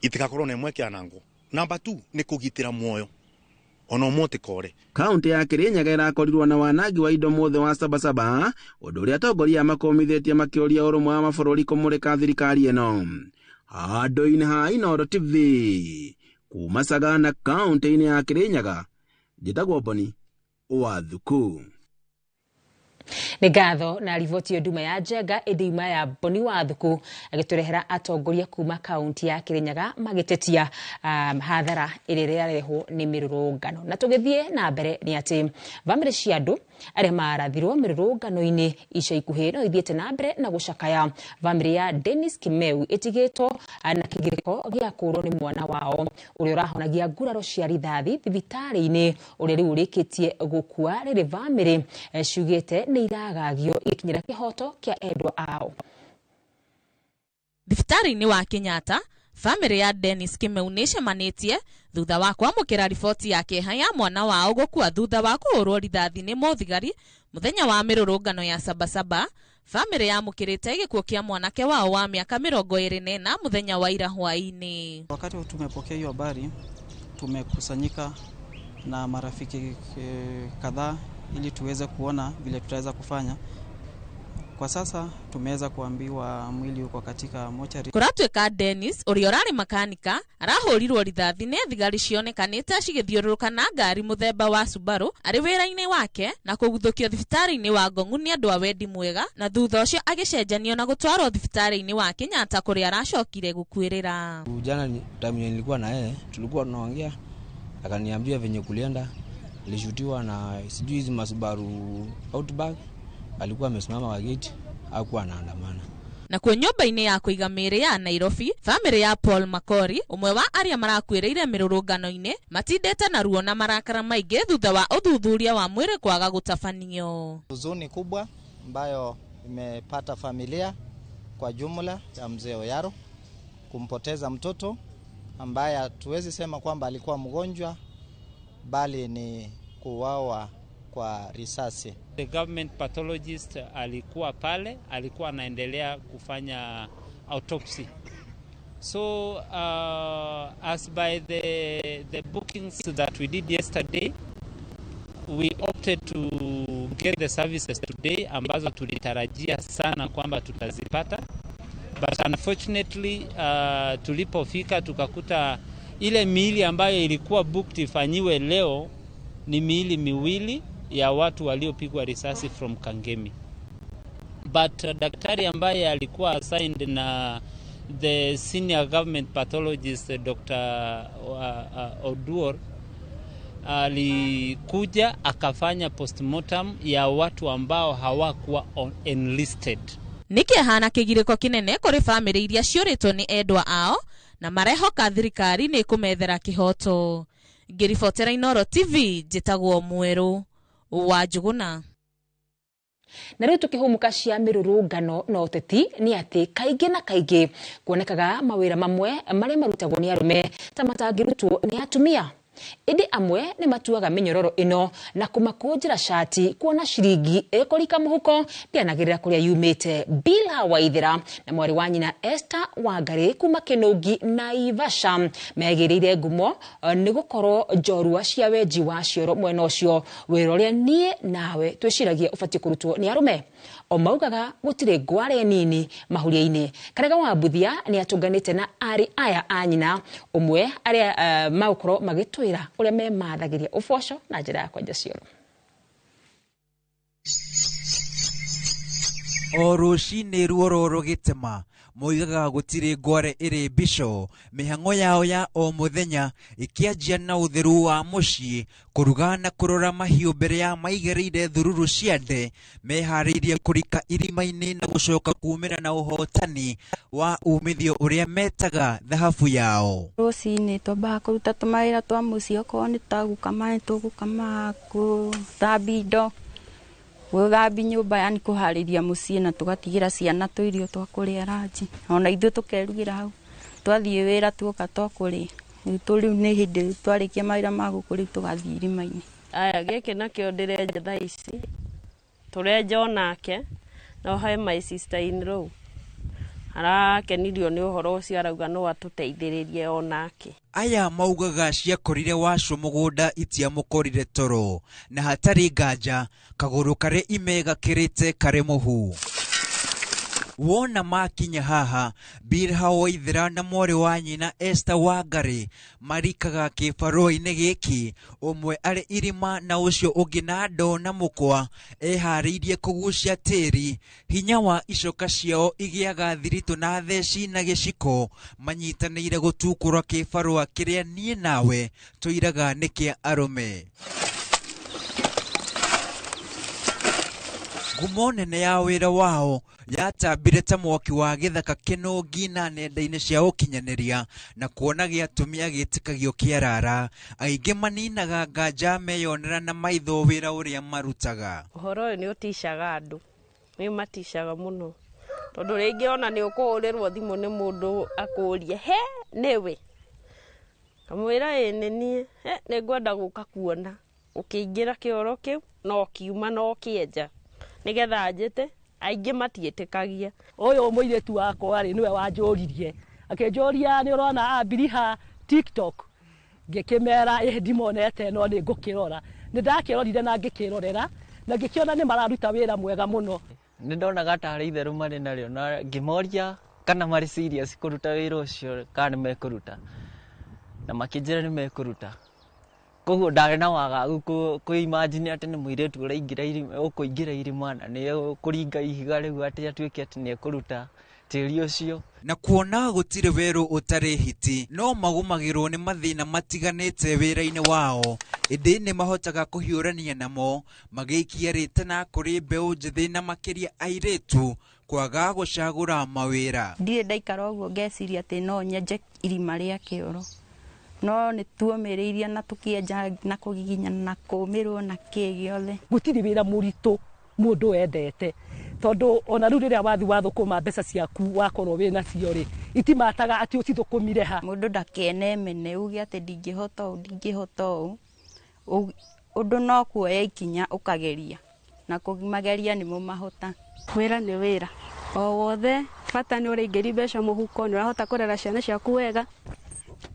itikakorwo na mweke anango. Number 2 ni kugitira muoyo ono mote kore. Kaunti ya Kirinyaga irakorirwo na wanangi wa indo mothe wa Sabasaba, undu uria atongoria makomithitie makioria urumwe wa mabururi kumurika thirikari eno. Handu-ini ha Inoro TV kuma Sagana kaunti-ini ya Kirinyaga, njitagwo Boni Wathuku. Ni ngatho na riboti nduma ya Jenga idima ya Boni Wathuku agiturehera atongoria kuma kaunti ya Kirinyaga magitetia hathara iriria reho ni mirurungano. Na tugithie na mbere ni ati bamire cia andu aria marathirwo mirurungano-ini ica ikuhi no ithiete na mbere na gucakaya. Bamire ya Dennis Kimeu itigitwo na kigiriko gia kurwo ni mwana wao uria urahonagia nguraro cia rithathi thibitari-ini uria riu rikitie gukua riri bamire ciugite ni iragagio ikinyira kihoto kia endwa ao. Thibitari-ini wa Kenyatta, family ya Dennis Kimeu nicemanitie thutha wa kwamukira riboti ya keha ya mwana wao gukua thutha wa kuhurwo rithathi ni muthigari muthenya wa mirurungano ya Sabasaba. Family ya mukirite gikuo kia mwanake wao wa miaka 24 muthenya wa ira hwaini. Wakati tumepokea hiyo habari, tumekusanyika na marafiki kadhaa ili tuweze kuona vile tutaweza kufanya. Kwa sasa tumeweza kuambiwa mwili uko katika mochari. Kuratweka Dennis uria urari makanika arahurirwo rithathi ni thigari cionekanite cigithiururuka na ngari muthemba wa Subaru ari wira-ini wake na kuguthukio thibitari-ini wa Ngong'u ni andu a wendi mwega, na thutha ucio agicenjanio na gutwarwo thibitari-ini wa Kenyatta kuria aracokire gukwirira. Jana time nilikuwa na yeye tulikuwa tunaongea, akaniambia venye kulienda, alishutiwa na sijui hizi Subaru Outback, alikuwa amesimama kwa gate, hakuwa anaandamana. Na kwa nyumba-ini ya kuiga mĩĩrĩ ya Nairobi, family ya Paul Makori, umwe wa aria marakwĩrĩire mĩrũrũngano-inĩ, matindĩte na ruo na marakara maingĩ thutha wa uthuthuria wa mwĩrĩ kwaga gũtabanio. Huzuni kubwa ambayo imepata familia kwa jumla ya mzee Oyaro kumpoteza mtoto ambaye hatuwezi sema kwamba alikuwa mgonjwa, bali ni kuuawa kwa risasi. The government pathologist alikuwa pale, alikuwa anaendelea kufanya autopsy. So as by the bookings that we did yesterday, we opted to get the services today ambazo tulitarajia sana kwamba tutazipata. But unfortunately tulipofika tukakuta ile miili ambayo ilikuwa booked ifanyiwe leo ni miili miwili ya watu waliopigwa risasi from Kangemi. But daktari ambaye alikuwa assigned na the senior government pathologist Dr. Oduor alikuja akafanya postmortem ya watu ambao hawakuwa enlisted. Niki hana kigiriko kinene kuri family iria ciuritwo ni endwa ao na marehoka thirikari ni kumethera kihoto. Ngiribotera Inooro TV, njitagwo Mweru wa Njuguna. Na riu tukihumuka cia mirurungano na uteti ni ati kaingi na kaingi kuonekaga mawira mamwe maria marutagwo ni arume ta matangirutwo ni atumia. Indi amwe ni matuaga minyororo ino na kumakunjira shati kuona shiringi ekorika muhuko ndianagirira kuria yumite bila Waithira na mwari wa nyina Esther Wangari kuma Kinungi na Ivasha megirire ngumo ni gukorwo njorua cia wenji wa cioro mwena ucio wira uria nie nawe twiciragia ubatie kurutwo ni arume. O maugaga gutire ngware nini mahuria-ini. Karega wa Buthia ni atunganite na ari aya anyina umwe aria maukoro magitwira uria me mathagiria uboco na njira ya kwenja cioro. O rucini ruororo gitema moigaga gutire ngware iri bisho mihango yao ya o muthenya ikianjia na utheru wa mucii kuruga na kurora mahiu mbere ya maigereire thururu ciande mehariirie kurika irima-ini na gucoka kumira na uhodani wa umithio uria metaga thahabu yao. Rucini twambaga kuruta tumaira twa mucii okorwo ni ta gukama tugukama kuthambia indo guthambi nyumba, yani kuhariria mucii na tugatigira ciana tuirio twa kuria ranji, ona ithu tukerugira hau twathie wira tuoka twakuria turi ni hindi twarikia mawira ma gukuri tugathie irima-ini. Aya giki nakio ndirenja thaa ici turenja onake no hai my sister in law arakenirio ni uhoro ucio arauga no atuteithiririe onake. Aya maugaga ciakorire wacu mugunda itiamukorire toro na hatari nganja kaguru kare imega kirite kare muhu. Wona makinya haha Bilha Waithira na mwari wa nyina Esther Wangari marikaga kibarua-ini giki umwe ari irima na ucio ungi na ndo na mukwa ehariirie kugucia tiri hinya wa icoka ciao igiaga thiritu na theci na giciko manyitanĩire gutukura kibarua kiria nie nawe tuiraga ni kia arume. Ngumo nene ya wira wao yatambire ta mwaki wa githaka Kinungi na nenda-ini cia ukinyaniria na kuona giatumia gitikagio kiarara aingi maninaga nganja meyonera na maitho wira uria marutaga. Uhoro uyu ni uticaga andu, ni maticaga muno tondu ringi ona ni ukuhurirwo thimu ni mundu akuria he niwe kamwira ene nie ni ngwenda guka kuona ukiingira kioro kiu no kiuma no kienja nigetha njite aingi matietikagia. Uyu muiretu wakwa ri niwe wanjuririe akinjuria ni urona ambiriha TikTok ngikimera ndimonete no ni ngukirora ni ndakirorire na ngikirorera na ngikiona ni mararuta wira mwega muno. ndona gatari itheru mari naryo na ngimoria kana mari serious kuruta wira ucio kana mekuruta na makijira ni mekuruta koguo ndare na waga ku imagine ati ni muiretu uraingira irima ukuingira irima na ni kuringa ihiga riu ati atuike ati ni kuruta tiri ucio na kuona gutire weru utari hiti no magumagirwo ni mathina matiganite wira-ini wao indi ni mahotaga kuhiurania namo magiikia rite na kuri mbeu njithi na makiria airetu kwaga gucagura mawira ndire ndaikara uguo ngeciria ati no nyenje irima ria kioro no ni tuomiriria na tukienja na kugiginya na kumirwo na kigiothe gutiri wira muritu mundu endete tondu ona riu riria wathi wathukuma mbeca ciaku wakorwo wina cio ri itimataga ati ucithukumire ha mundu ndakene mene uge ati ndingihota undu no kuoya ikinya ukageria na kugimageria nimo mahota wira ni wira o wothe bata ni uringiri mbeca muhuko ni urahota kurera ciana ciaku wega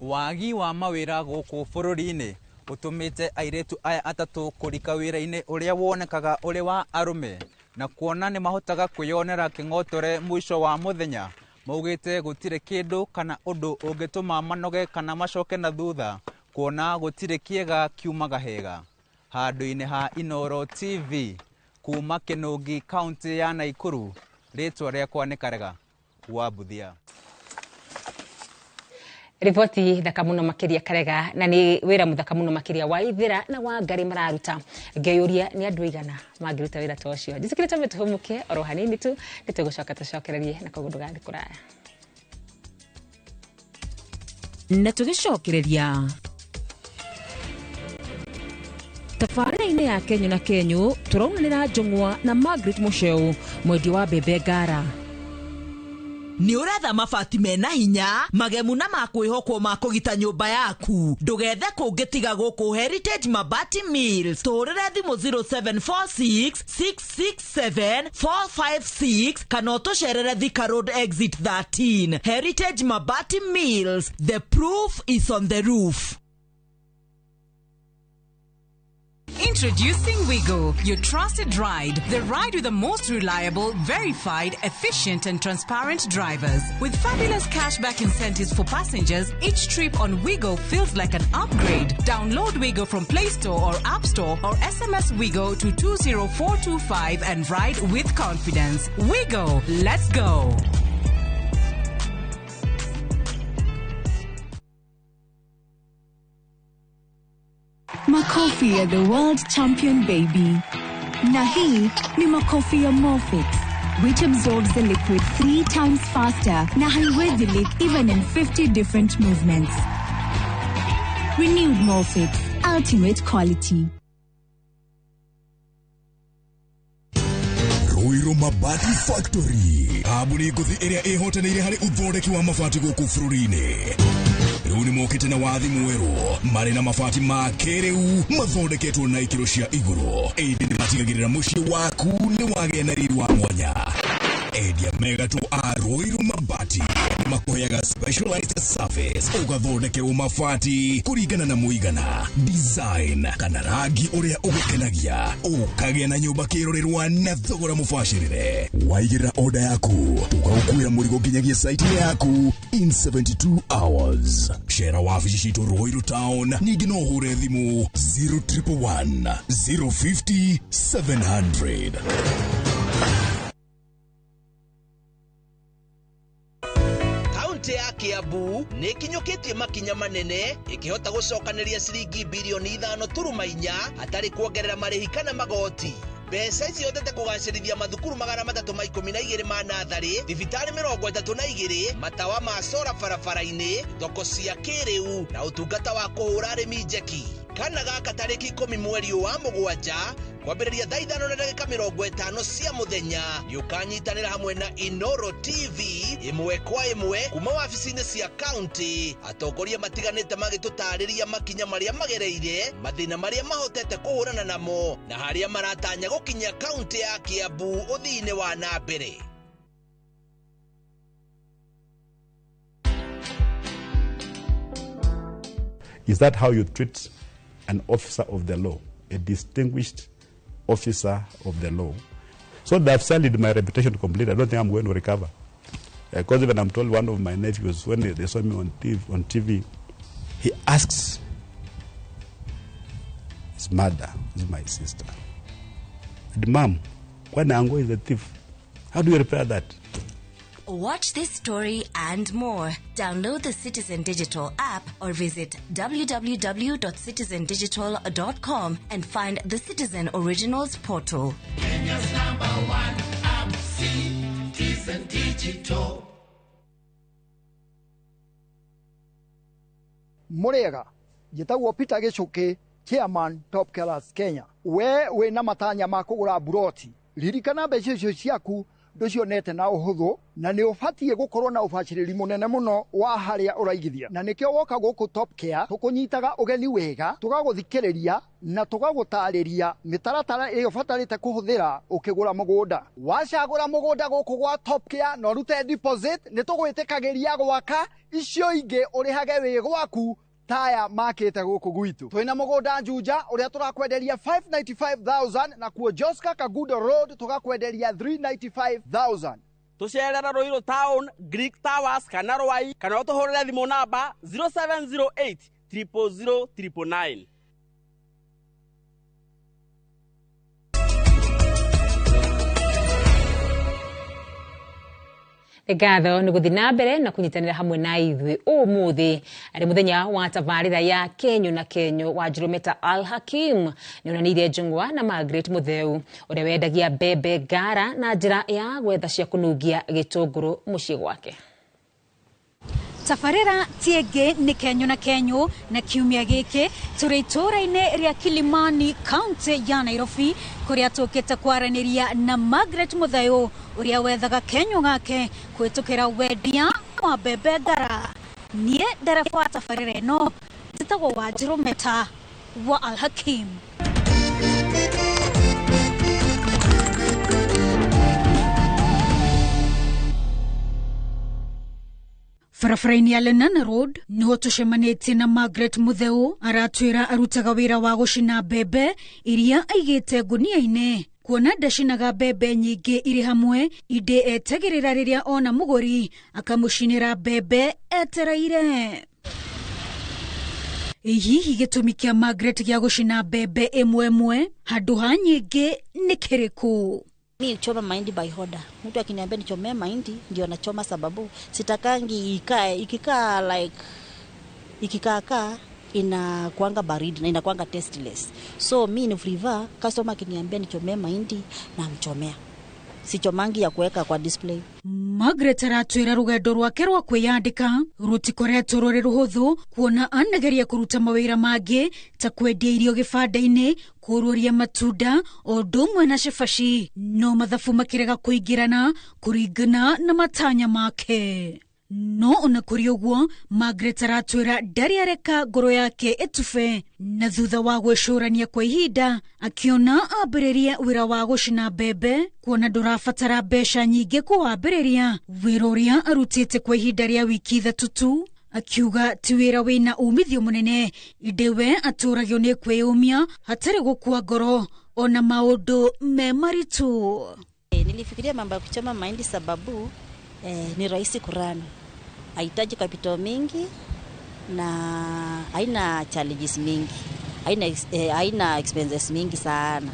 wagi wa mawira guku bururi-ini utumite airetu aya atatu kurika wira-ini uria wonekaga uri wa arume na kuona ni mahotaga kwiyonera king'otore mwisho wa muthenya maugite gutire kindu kana undu ungituma manoge kana macoke na thutha kuona gutire kiega kiumaga hega handu-ini ha Inoro TV kuma Kinungi county ya Naikuru ritwa riakwa ni Karega wa Buthia. Ripoti thaka muno makiria Karega na ni wira muthaka muno makiria wa Ithira na wa Ngari mararuta ngeyuria ni andu igana magiruta wira ta ucio njikirite metuhumuke oro hanini tu nitugucoka tucokererie na koguo ndugathi kuraya na tugicokereria tafarira-ini ya Kenya na Kenyu turaunanira Njung'wa na Margaret Mucheu mwendi wa mbembe Ngara ni uretha mabati mena hinya magemu na makwihokwo ma kugita nyumba yaku ndugethe kungitiga guku Heritage Mabati Mills turire thimu 0746 667 456 kana utucerere Thika Road exit 13 Heritage Mabati Mills, the proof is on the roof. Introducing Wigo, your trusted ride. The ride with the most reliable, verified, efficient and transparent drivers. With fabulous cashback incentives for passengers, each trip on Wigo feels like an upgrade. Download Wigo from Play Store or App Store or SMS Wigo to 20425 and ride with confidence. Wigo, let's go. Makofi ya the world champion baby. Na hii ni makofi ya Morphix, which absorbs the liquid 3 times faster na haiwezi leak even in 50 different movements. Renewed Morphix, ultimate quality. Ruiru Mabati Factory, kabuni nguthi iria ihotanire hari uthondeki wa mabati guku bururi-ini. Riu ni mokite na wathi mweru mari na mabati ma kiriu mathondeketwo na ikiro cia iguru indi ni matigagirira mucii waku ni wagĩa na riri wa mwanya. Endia mega tu a Ruiru Mabati makuheaga specialized service ugathondekerwo mabati kuringana na muigana, design kana rangi uria ugukenagia, ukagĩa na nyumba kirorerwa na thogora mubacirire. Waigĩrĩra order yaku ugagukuĩra mũrigo nginyagia site yaku in 72 hours. Shera wabici citu Ruiru Town, ningĩ no ũhure thimu 0111 050 700. Kaunti ya Kiambu ni kinyukitie makinya manene ikihota gucokaniria ciringi bilioni 5.4 atari kuongerera marihi kana magoti. Mbeca ici hotete kugacirithia mathukuru 312 ma nathari, thibitari 32, matawa ma sola barabara-ini, thoko cia kiriu na utungata wa kuhura arimi njeki. Kana gaka tariki 10 mweri wa mugwanja kwambĩrĩria thaa 5:50 cia muthenya yukanyitanĩra hamwe na Inoro TV imwe kwa imwe kuma wabici-inĩ cia county. Atongoria matiganĩte magĩtũtarĩria makinya marĩa magereire, mathĩna marĩa mahotete kũhũrana namo na harĩa maratanya gũkinya county ya Kiambu ũthii-inĩ wa na mbere. Is that how you treat an officer of the law, a distinguished officer of the law? So they've sullied my reputation completely. I don't think I'm going to recover. Because even I'm told one of my nephews, when they saw me on TV, he asks, his mother is my sister. And Mom, when Ango is a thief, how do you repair that? Watch this story and more. Download the Citizen Digital app or visit www.citizendigital.com and find the Citizen Originals portal. Kenya's #1 app, Citizen Digital. Murega, jitagwo Peter Gichuki, Chairman Top Killers Kenya. We na matanya ma kugura buroti. Ririkana mbeca icio ciaku nducionete na uhuthu na ni ubatie gukorwo na ubaciriri munene muno wa haria uraigithia na nikio woka guku Top Care tukunyitaga ugeni wega tugaguthikiriria na tugagutariria mitaratara iyo batarite kuhuthira ukigura mugunda wacagura mugunda guku gwa Top Care no rute deposit ni tugwitikagiria gwaka icio ingi urihage wi gwaku taya makete guku gwitu twina mugunda Juja uria turakwenderia 595,000 na kuo Joska Kagudo Road tugakwenderia 395,000 tucerera Ruiru Town Greek Towers kana Rwai kana utuhurire thimu namba 0708 000 999. Ngatho nĩ gũthiĩ na mbere na kũnyitanĩra hamwe na ithuĩ ũmũthĩ arĩ mũthenya wa tabarĩra ya Kenyo na Kenyo wa Njirometa Al Hakim nĩonanirie njungwa na Margaret Mutheu ũrĩa wendagia mbembe ngara na njĩra ya gwetha cia kũnungia gĩtũngũrũ mũciĩ gwake. Tabarĩra tienge nĩ Kenyo na Kenyo na kiumia gĩkĩ tũrĩ itũũra-inĩ rĩa Kilimani County ya Nairobi kũrĩa tũkĩte kwaranĩria na Margaret Mutheu ũrĩa wethaga Kenyo gake kwĩtũkĩra wendia wa mbembe ngara. Niĩ ndereba wa tabarĩra ĩno njĩtagwo wa Njirometa wa Al Hakim. Barabara-inĩ ya Lenana Road niho tucemanĩtie na Margaret Mutheu aratwĩra arutaga wĩra wa gũcina mbembe iria aigĩte ngunia-inĩ kuona ndacinaga mbembe nyingĩ irĩ hamwe inde etagĩrĩra rĩrĩa ona mũgũri akamũcinĩra mbembe etereire. Hihi gĩtũmi kĩa Margaret gĩa gũcina mbembe ĩmwe handũ ha nyingĩ nĩ kĩrĩkũ? Mimi choma mahindi by order. Mtu akiniambia nichomee mahindi ndio nachoma sababu sitakangi ikikaa like ikikaa inakuanga baridi na inakuanga tasteless. So mimi ni prefer customer akiniambia nichomee mahindi na mchomea. Sichomangi ya kuweka kwa display. Margaret aratwĩra rũgendo rwake rwa kwĩyandĩka rũtikoretwo rũrĩ rũhũthũ kuona anageria kũruta mawĩra mangĩ ta kwendia irio gĩbanda-inĩ kũrũria matunda o ũndũ ũmwe na cabaci no mathabu makĩrega kũingĩrana kũringana na matanya make. No ona kũrĩ ũguo Margaret aratwĩra ndarĩ areka ngoro yake ĩtube na thutha wa gwĩcũrania kwa ihinda akiona ambĩrĩrie wĩra wa gũcina mbembe kuona ndũrabatara mbeca nyingĩ kũwambĩrĩria wĩra ũrĩa arutĩte kwa ihinda rĩa wiki ithatũ tu akiuga ti wĩra wĩna umithio mũnene inde we atũragio nĩ kwĩyũmia hatarĩ gũkua ngoro ona maũndũ me maritũ. Nilifikiria mambo ya kuchoma mahindi sababu ni rahisi kurani. Haitaji capital mingi na haina challenges mingi. Haina expenses mingi sana.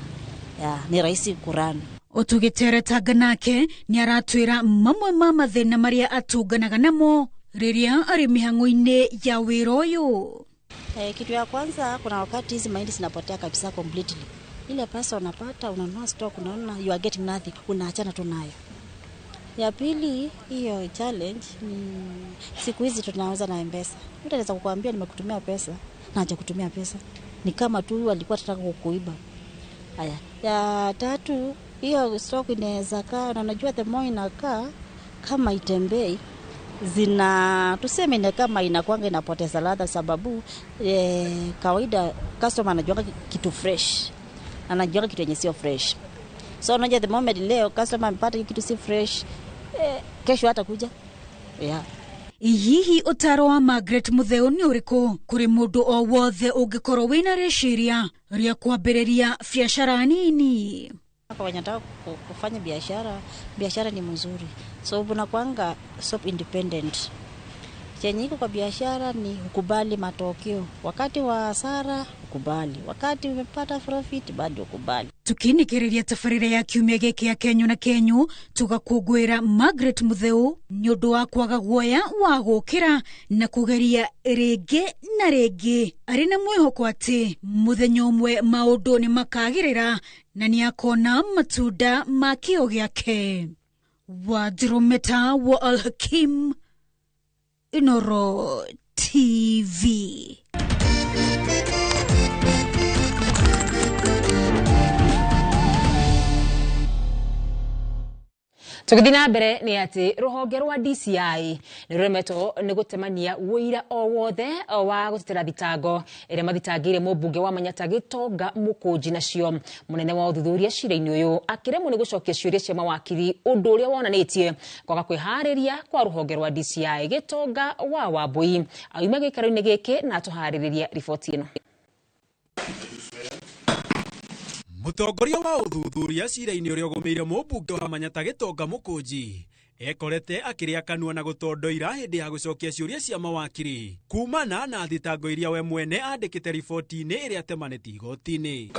Ni rahisi kurani. Otugĩtereta nake nĩ aratwĩra mamwe ma mathĩna marĩa atũnganaga namo rĩrĩa arĩ mĩhang'o-inĩ ya wĩra ũyũ. Kitu ya kwanza kuna wakati hizi mahindi zinapotea kabisa completely. Ile pesa unapata unanunua stock unaona you are getting nothing unaachana tu nayo. Ya pili hiyo challenge ni siku hizi tunauza na M-Pesa. Mtu anaweza kukuambia nimekutumia pesa na haja kutumia pesa. Ni kama tu alikuwa anataka kukuiba. Haya. Ya tatu hiyo stock inaweza kaa na unajua the more inakaa kama itembei tuseme ni kama inakuanga inapoteza ladha sababu kawaida customer anajua kitu fresh. Anajua kitu yenye sio fresh. So unajua the moment leo customer amepata kitu si fresh kesho hata kuja. Hihi ũtaro wa Margaret Mutheu nĩ ũrĩkũ kũrĩ mũndũ o wothe ũngĩkorwo wĩna rĩciria rĩa kwambĩrĩria biacara nini? Kwa wanataka kufanya biashara ni mzuri. So unakuanga self independent. Chenye iko kwa biashara ni ukubali matokeo. Wakati wa hasara ukubali, wakati umepata profit bado ukubali. Tukinikiriria tafarira ya kiumia giki ya Kenyu na Kenyu tugakungwira Margaret Mutheu ni undu wa kwaga guoya wa gukira na kugeria ringi na ringi. Ari na mwihoko ati muthenya umwe maundu ni makagirira na ni akona matunda ma kio giake. Wadrometa wa Al-Hakim, Inoro TV. Tukithina mbere ni ati ruhonge rwa DCI ni ruremetwo ni gutemania wira o wothe wa gutetera thitango iria mathitangire mubunge wa Manyata Gitonga Mukunji nacio. Munene wa uthuthuria cira-ini uyu akiremwo ni gucokia ciuria cia mawakiri undu uria wonanitie kwaga kwihariria kwa ruhonge rwa DCI Gitonga wa Wambui. Auma gikaro-ini giki na tuhaririria riboti ino. Mutongoria wa uthuthuria cira-ini uria ugumeire mubunge wa Manyata Gitonga Mukunji ekorete akiria kanua na gutondoira hindi ya gucokia ciuria cia mawakiri kumana na thitango iria we mwene andikite riboti-ini iria temaneti igoti-ini.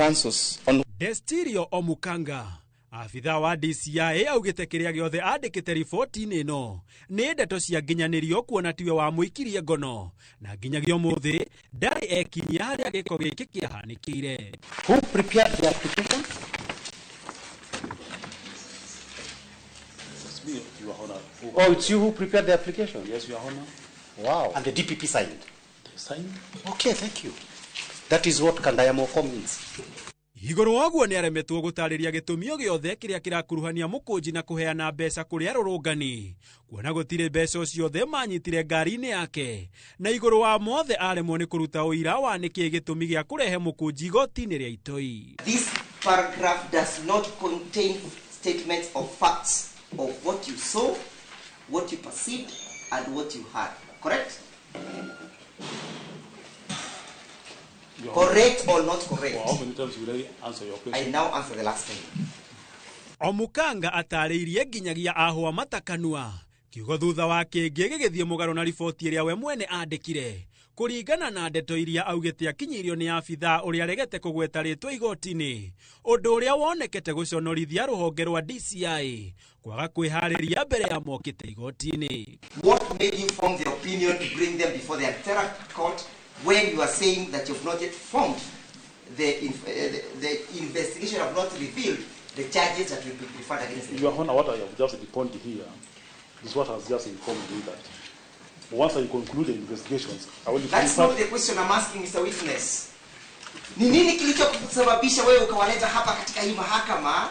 Destirio Omukanga, afitha wa DCI, augite kiria giothe andikite riboti-ini ino ni ndeto cia nginyanirio kuona tiwe wa muikirie ngono na nginyagia umuthi ndari ekinyia haria giko giki kiahanikire. Who prepared the application? It's me, Your Honor. Oh, it's you who prepared the application? Yes, Your Honor. Wow. And the DPP signed. They signed? Okay, thank you. That is what Kandayamoko means. Iguru waguo ni aremetwo gutariria gitumio giothe kiria kirakuruhania Mukunji na kuheana mbeca kuri arurungani kuona gutire mbeca ciothe manyitire ngari-ini yake na iguru wa mothe aremwo ni kuruta uira wa niki gitumi gia kurehe Mukunji igoti-ini ria Itoi. This paragraph does not contain statements of facts of what you saw, what you perceived and what you heard. Correct? Correct or not correct? Well, how many times will I answer your question? I now answer the last time. Omukanga atariirie nginyagia ahwa matakanua kiugo thutha wa kingi gigithie mugaro na riboti iria we mwene andikire kuringana na ndeto iria augite akinyirio ni afitha uria regete kugweta ritwa igoti-ini undu uria wonekete guconorithia ruhonge rwa DCI kwaga kwihariria mbere ya mokite igoti-ini. What made you form the opinion to bring them before the Altera court when you are saying that you've not yet formed the investigation, have not revealed the charges that will be preferred against them? Your Honor, what I have just reported here is what has just informed me that once I conclude the investigations, I will... That's not the question I'm asking, Mr. Witness. Ni nini kilichosababisha wewe ukawaleta hapa katika hii mahakama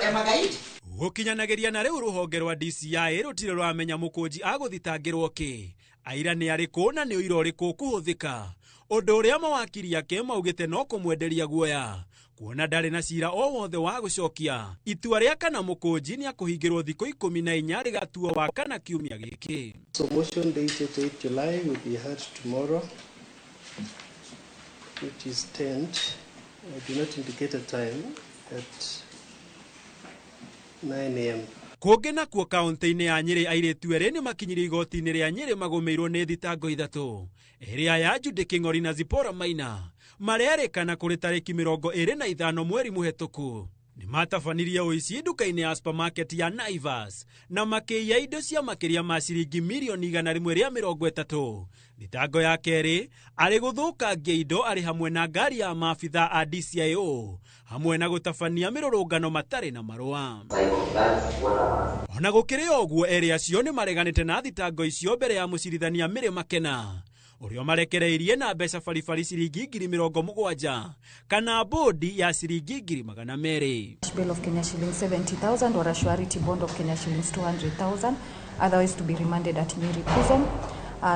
ya magaidi? Gukinyanagiria na riu ruhonge rwa DCI rutire rwamenya Mukunji aguthitangirwo ki aira ni ariku na ni uira uriku kuhuthika undu uria mawakiri yake maugite no kumwenderia guoya kuona ndari na cira o wothe wa gucokia itua ria kana Mukunji ni akuhingirwo thikũ 14 rigatuo wa kana kiumia giki. So motion dated 8 July will be heard tomorrow, which is 10th. I do not indicate a time at 9 a.m. Kungi nakuo kaunti-ini ya Nyeri airitu eri ni makinyiri igoti-ini ria Nyeri magumeirwo ni thitango ithatu iria ya Judy King'ori na Zipora Maina marerikana kuri tariki 25 mweri muhetuku ni matabanirie uici nduka-ini ya supermarket ya Naivas na makiia indo cia makiria ma ciringi milioni 130. Thitango ya keri ari guthukangia indo ari hamwe na ngari ya maabitha a DCIO hamwe na gutabania mirurungano matari na marua. Ona gukiri oguo eri acio ni mareganite na thitango icio mbere ya mucirithania Mary Makena urio marekereirie na mbeca baribari ciringi 70,000 kana bodi ya ciringi 200,000. Bail of Kenya shillings 70,000 or a surety bond of Kenya shillings 200,000, otherwise to be remanded at Nyeri prison.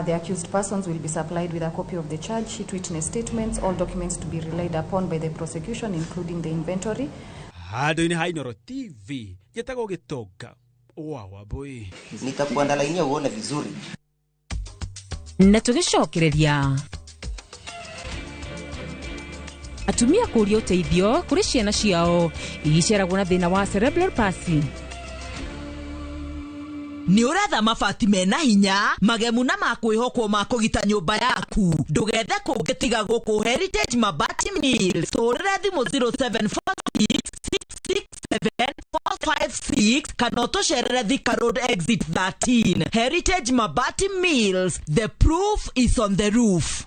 The accused persons will be supplied with a copy of the charge sheet, witness statements, all documents to be relied upon by the prosecution, including the inventory. Handu-ini ha Inoro TV gitagwo Gitonga wa Wambui. Nitakuandalainia uone vizuri. Na tugicokereria atumia kũria ũteithio kũrĩ ciana ciao igiceragwo na thĩna wa cerebral palsy. Nĩ ũretha mabati mena hinya magemu na makwĩhokwo ma kũgita nyũmba yaku ndũgethe kũngĩ tiga gũkũ Heritage Mabati Mills. Tũrĩre thimũ 0746667456 kana ũtũcerere Thika Road Exit 13. Heritage Mabati Mills, the proof is on the roof.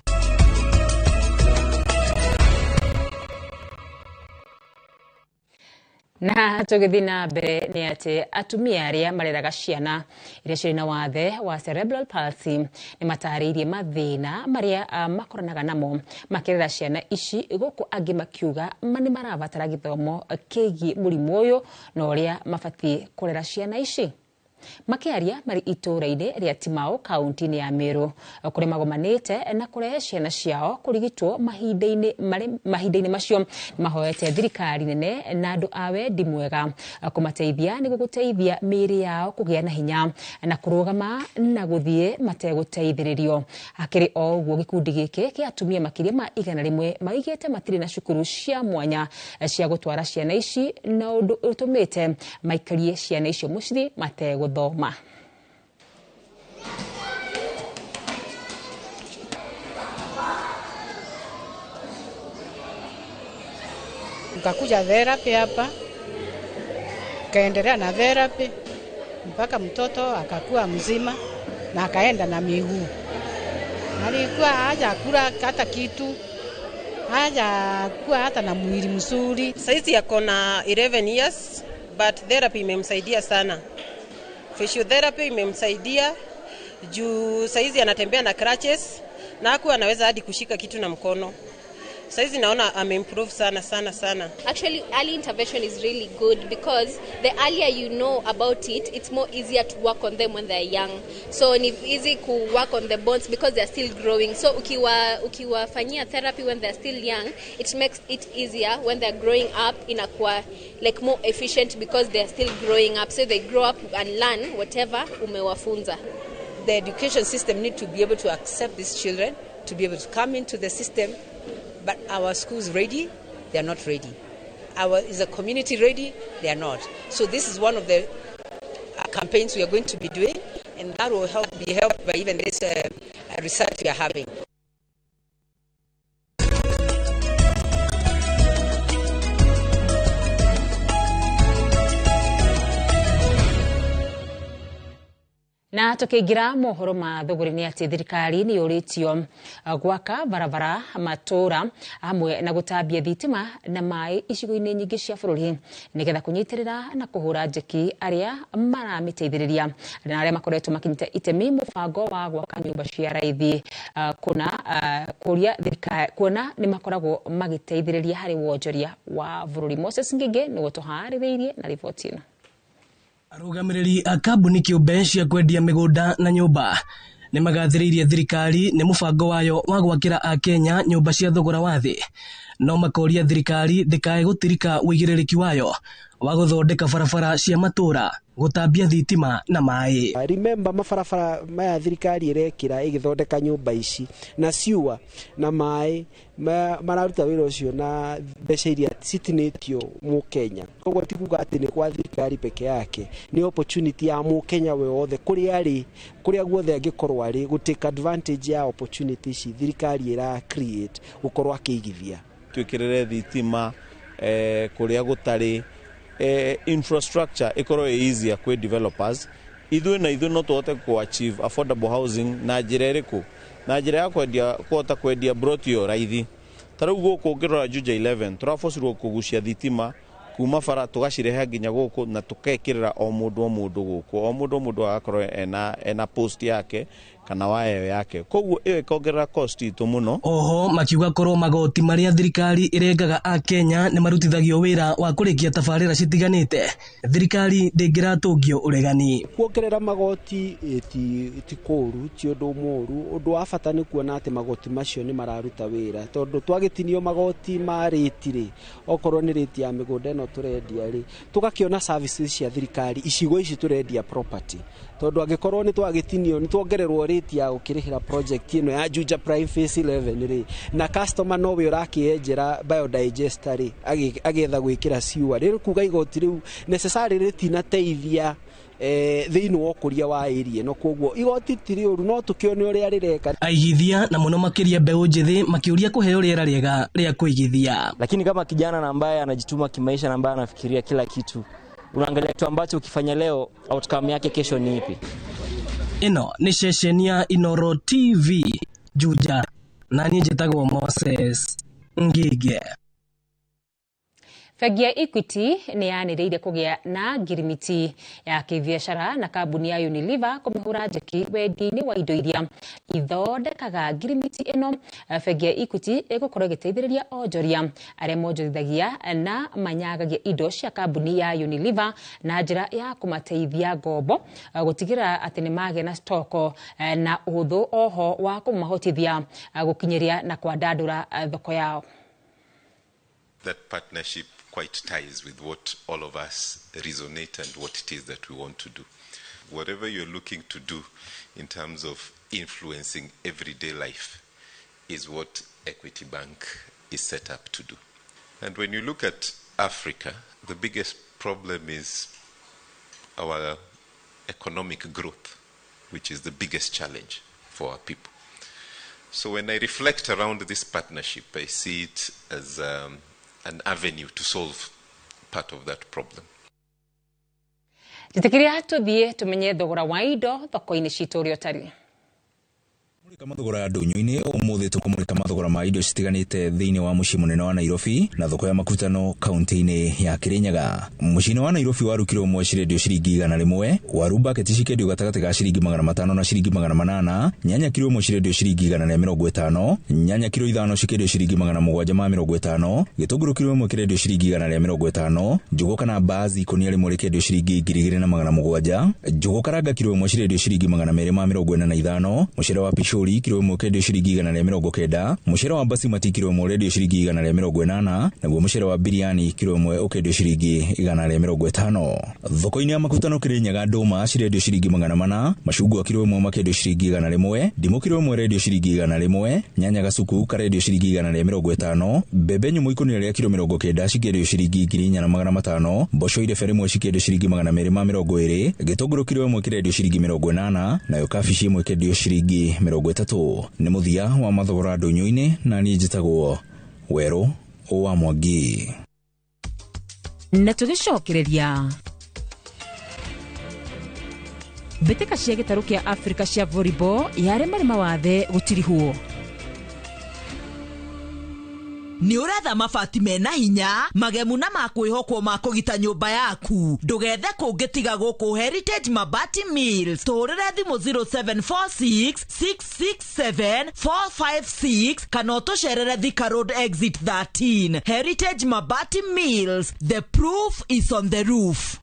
Na tũgĩthiĩ na mbere nĩ atĩ atumia arĩa mareraga ciana iria cirĩ na wathe wa cerebral palsy nĩ matarĩirie mathĩna marĩa makoranaga namo makĩrera ciana ici, gũkũ angĩ makiuga nĩ marabatara gĩthomo kĩgiĩ mũrimũ ũyũ na ũrĩa mabatiĩ kũrera ciana ici. Makĩaria marĩ itũũra-inĩ rĩa Timau kaunti-inĩ ya Meru kũrĩa magomanĩte na kũrehe ciana ciao kũrigitwo mahinda-inĩ macio, mahoete thirikari nene na andũ a wendi mwega kũmateithia nĩguo gũteithia mĩĩrĩ yao kũgĩa na hinya na kũrũgama na gũthiĩ mategũteithĩrĩrio. Akĩrĩ o ũguo, gĩkundi gĩkĩ kĩa atumia makĩria ma 100 maigĩte matirĩ na cukuru cia mwanya cia gũtwara ciana ici, na ũndũ ũtũmĩte maikarie ciana icio mũciĩ mategũthoma. Nikakuja therapy hapa, kaendelea na therapy mpaka mtoto akakuwa mzima na akaenda na miguu. Alikuwa haja kula hata kitu, haja kuwa hata na mwili mzuri. Saizi yako na 11 years, but therapy imemsaidia sana. Physiotherapy imemsaidia juu saizi anatembea na crutches na hakuwa anaweza hadi kushika kitu na mkono. Saizi naona ameimprove sana. Actually, early intervention is really good because the earlier you know about it, it's more easier to work on them when they're young. So it's easy to work on the bones because they're still growing. So ukiwafanyia therapy when they're still young, it makes it easier when they're growing up, inakuwa like more efficient because they're still growing up. So they grow up and learn whatever umewafunza. The education system need to be able to accept these children, to be able to come into the system. But our schools ready? They are not ready. Is the community ready? They are not. So this is one of the campaigns we are going to be doing, and that will be helped by even this research we are having. Na tũkĩingira mohoro ma thũgũrĩ nĩ atĩ thirikari nĩ yũrĩtio gwaka barabara matũra hamwe na gũtambia thitima na maĩ icigo-inĩ nyingĩ cia bũrũri nĩgetha kũnyitĩrĩra na kũhũra njeki arĩa maramĩteithĩrĩria na arĩa makoretwo makĩnyita itemi mũbango wa gwaka nyũmba cia raithi, kuona nĩ makoragwo magĩteithĩrĩria harĩ wonjoria wa bũrũri. Moses Ngige nĩguo tũharĩrĩirie na riboti ĩno. Arũgamĩrĩri a kambuni kĩũmbe cia kwendia mĩgũnda na nyũmba nĩ magathĩrĩirie thirikari nĩ mũbango wayo wa gwakĩra a Kenya nyũmba cia thogora wa thĩ, no makoria thirikari ndĩkae gũtirika wĩigĩrĩrĩki wayo wa gũthondeka barabara cia matũra, gũtambia thitima na maĩ. Remember mabarabara maya thirikari ĩrekĩra ĩgĩthondeka nyũmba ici na ciua na maĩ mararuta wĩra ũcio na mbeca iria citinĩtio Mũkenya. Koguo ti kuga atĩ nĩ kwa thirikari peke yake, nĩ opportunity ya Mũkenya we wothe kũrĩa guothe angĩkorwo arĩ gũtake advantage ya opportunity ici thirikari ĩra create gũkorwo akĩigithia. Twĩkĩrĩre thitima kũrĩa gũtarĩ infrastructure ikorwo easier kwĩ developers. Ithuĩ no tũhote ku achieve affordable housing na njĩra ĩrĩkũ? Na njĩra ya kũhota kwendia brotio raithi. Tarĩu gũkũ ũngĩrora Juja 11 tũrabocirwo kũgucia thitima kuma bara tũgacirehe nginya gũkũ na tũkekĩrĩra o mũndũ gũkũ. O mũndũ agakorwo ena post yake kana waya yake. Koguo ĩyo ĩkongerera cost itũ mũno. Oho makiuga korwo magoti marĩa thirikari ĩrengaga a Kenya nĩ marutithagio wĩra wa kũrĩkia tabarĩra citiganĩte, thirikari ndĩngĩratũngio ũregani. Kuongerera magoti ti kũru, ti ũndũ mũru. Ũndũ wa bata nĩ kuona atĩ magoti macio nĩ mararuta wĩra, tondũ twagĩtinio magoti ma rĩti okorwo nĩ rĩti ya mĩgũnda ĩno tũrendia tũgakĩona services cia thirikari icigo ici tũrendia property, tondũ angĩkorwo nĩ twagĩtinio nĩ tuongererwo rate ya ukirihira project ino ya Juja Prime Phase 11 ri na customer no we urakienjera biodigester ri agetha gwikira siwa ri kuga igoti riu necessary rate na teithia thiini wa ukuria wa area no koguo igoti tiri uru no tukione uria rireka aigithia na muno makiria mbeu njithi makiuria kuheo riera riega ria kuigithia. Lakini kama kijana na ambaye anajituma kimaisha na ambaye anafikiria kila kitu, unaangalia kitu ambacho ukifanya leo outcome yake kesho ni ipi? Ino ni session ya Inoro TV Juja na niĩ njĩtagwo Moses Ngige. Bengi ya Equity ni yanĩrĩire kũgĩa na ngirimiti ya kĩbiacara na kambuni ya Unilever kũmĩhũra njeki wendia-inĩ wa indo iria ithondekaga. Ngirimiti ĩno bengi ya Equity ĩgũkorwo ĩgĩteithĩrĩria onjoria arĩa monjorithagia na manyagagia indo cia kambuni ya Unilever na njĩra ya kũmateithia ngombo gũtigĩrĩra atĩ nĩ magĩa na stoko na ũhũthũ oho wa kũmahotithia gũkinyĩria na kwandandũra thoko yao. That partnership quite ties with what all of us resonate and what it is that we want to do. Whatever you're looking to do in terms of influencing everyday life is what Equity Bank is set up to do. And when you look at Africa, the biggest problem is our economic growth, which is the biggest challenge for our people. So when I reflect around this partnership, I see it as an avenue to solve part of that problem. Jitikiria tuthie tumenye thogora wa indo thoko-inĩ citũ ũrĩa ũtariĩ. Mũrika mathogora ya ndũnyũ-inĩ ũmũthĩ tũkũmũrĩka mathogora ma indo citiganĩte thĩinĩ wa mũciĩ mũnene wa Nairobi na thoko ya makutano kaunti-inĩ ya Kirinyaga. Mũciĩ wa Nairobi waru kilo ĩmwe cirendio ciringi 100, waru baketi cikendio gatagatĩ ga ciringi 500 na ciringi 800, nyanya kilo ĩmwe cirendio ciringi 150, nyanya kilo 5 cikendio ciringi 750, gĩtũngũrũ kilo ĩmwe kĩrendio ciringi 150, njũgũ kana mbaazi ikũnia rĩmwe rĩkendio ciringi 2700, njũgũ karanga kilo ĩmwe cirendio ciringi 245, mũcere wa pishori kilo ĩmwe kendio ciringi 190, mũcere wa basmati kilo ĩmwe rendio ciringi 180, naguo mũcere wa biryani kilo ĩmwe ũkendio ciringi 150. Thoko-inĩ ya makutano Kirinyaga ndũma cirendio ciringi 400, macungwa kilo ĩmwe makendio ciringi 100, ndimũ kilo ĩmwe rendio ciringi 100, nyanya gacuku karendio ciringi 150, mbembe nyũmũ ikũnia rĩa kilo 90 cikendio ciringi 4500, mboco irebe rĩmwe cikendio ciringi 220, gĩtũngũrũ kilo ĩmwe kĩrendio ciringi 80, nayo kabici ĩmwe kendio ciringi 30. Nĩ mũthia wa mathogora ndũnyũ-inĩ na niĩ njĩtagwo Werũ wa Mwangi. Na tũgĩcokereria mbĩtĩka cia gĩtarũ kĩa Africa cia volleyball yarĩ marĩ mawathe gũtirihwo. Ni uretha mabati mena hinya magemu na makwĩhokwo ma kũgita nyũmba yaku ndũgethe kũngĩtiga gũkũ Heritage Mabati Mills. Tũrĩre thimũ 0746 667 456 kana ũtũcerere Thika Road Exit 13. Heritage Mabati Mills, the proof is on the roof.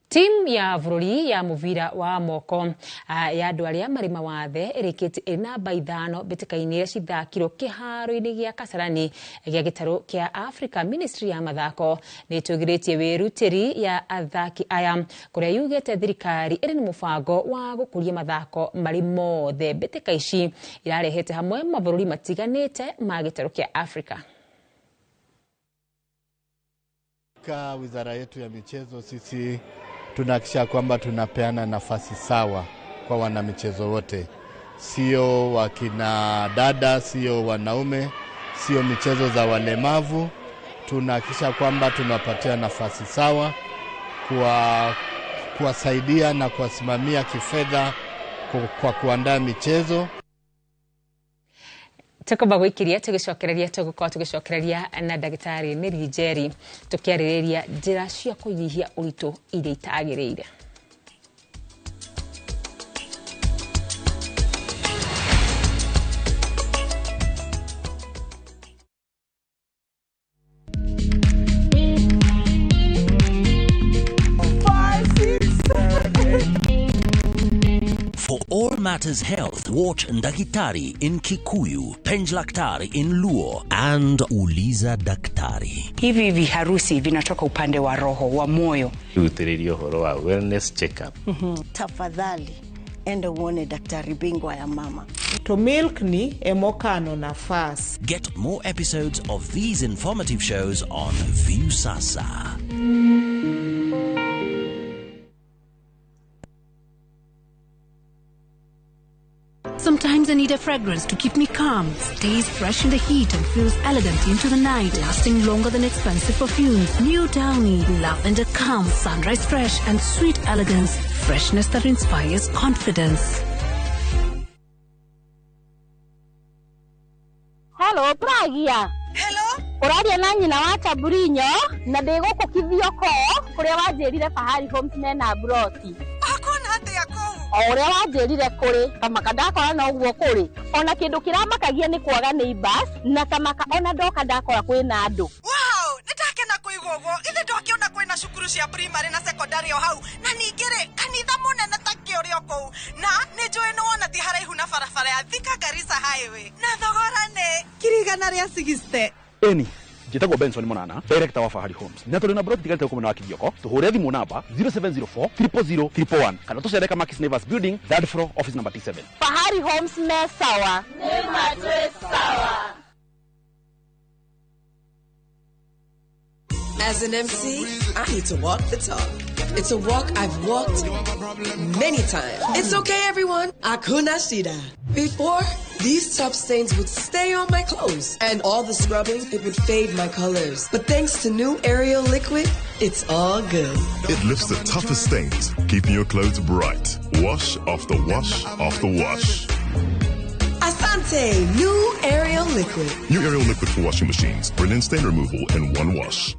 Team ya vururi ya muvira wa moko ya andũ arĩa marĩ mawathe ĩrĩkĩtie ĩrĩ namba 5 mbĩtĩka-inĩ iria cithakirwo kĩharo-inĩ gĩa Kasarani gĩa gĩtarũ kĩa Africa. Ministry ya mathako nĩ ĩtũgĩrĩtie wĩrutĩri ya athaki aya kũrĩa yugĩte thirikari ĩrĩ na mũbango wa gũkũria mathako marĩ mothe. Mbĩtĩka ici irarehete hamwe mabũrũri matiganĩte ma gĩtarũ kĩa Africa. Katika wizara yetu ya michezo sisi tunahakikisha kwamba tunapeana nafasi sawa kwa wanamichezo wote, sio wakina dada, sio wanaume, sio michezo za walemavu. Tunahakikisha kwamba tunapatia nafasi sawa kuwasaidia na kuwasimamia kifedha kwa kuandaa michezo. Tukoba gwikiria tugicokereria tugukorwo tugicokereria na ndagitari Mary Njeri tukiarĩrĩria njĩra cia kũnyihia ũritũ iria itagĩrĩire. For all matters health, watch Ndakitari in Kikuyu, Penj Daktari in Luo, and Uliza Daktari. Hivi viharusi vinatoka upande wa roho, wa moyo. Uthiririo horo wa wellness check-up. Tafadhali enda uone daktari bingwa ya mama. To milk ni emokano na fast. Get more episodes of these informative shows on View Sasa. Sometimes I need a fragrance to keep me calm, stays fresh in the heat and feels elegant into the night, lasting longer than expensive perfumes. New Downy, lavender calm, sunrise fresh and sweet elegance, freshness that inspires confidence. Hello, Pragia. Hello? Uradia na nyina wa Chaburinyo na ndiguku kithioko kuria wanjirire Fahari Homes mena broti. Akona atia ko? Oria wanjirire kuri kamaka ndakora na uguo kuri ona kindu kiramakagia ni kwaga neighbors na kamaka ona ndoka ndakora kwina andu. Wow, nitakena kuigugo ithe ndokiona kwina cukuru cia primary na secondary o hau na ningire kanitha munene ta kiorio kou na nijoe no ona ti haraihu na barabara ya Thika Garissa highway na thogora ne kirigana ria 60. Eni Jitagwo Benson Monana, director wa Fahari Homes. Na tuli na broti tigalite kumena wa Kibioko. Tuhure thimu namba 0704 000 301. Kana tucere kama Kiss Neighbors Building, third floor, office number T7. Fahari Homes me sawa. Nema twe sawa. As an MC, I need to walk the talk. It's a walk I've walked many times. It's okay, everyone. Hakuna shida. Before, these tough stains would stay on my clothes, and all the scrubbing, it would fade my colors. But thanks to new Ariel liquid, it's all good. It lifts the toughest stains, keeping your clothes bright. Wash after wash after wash. Asante, new Ariel liquid. New Ariel liquid for washing machines. Brilliant stain removal in one wash.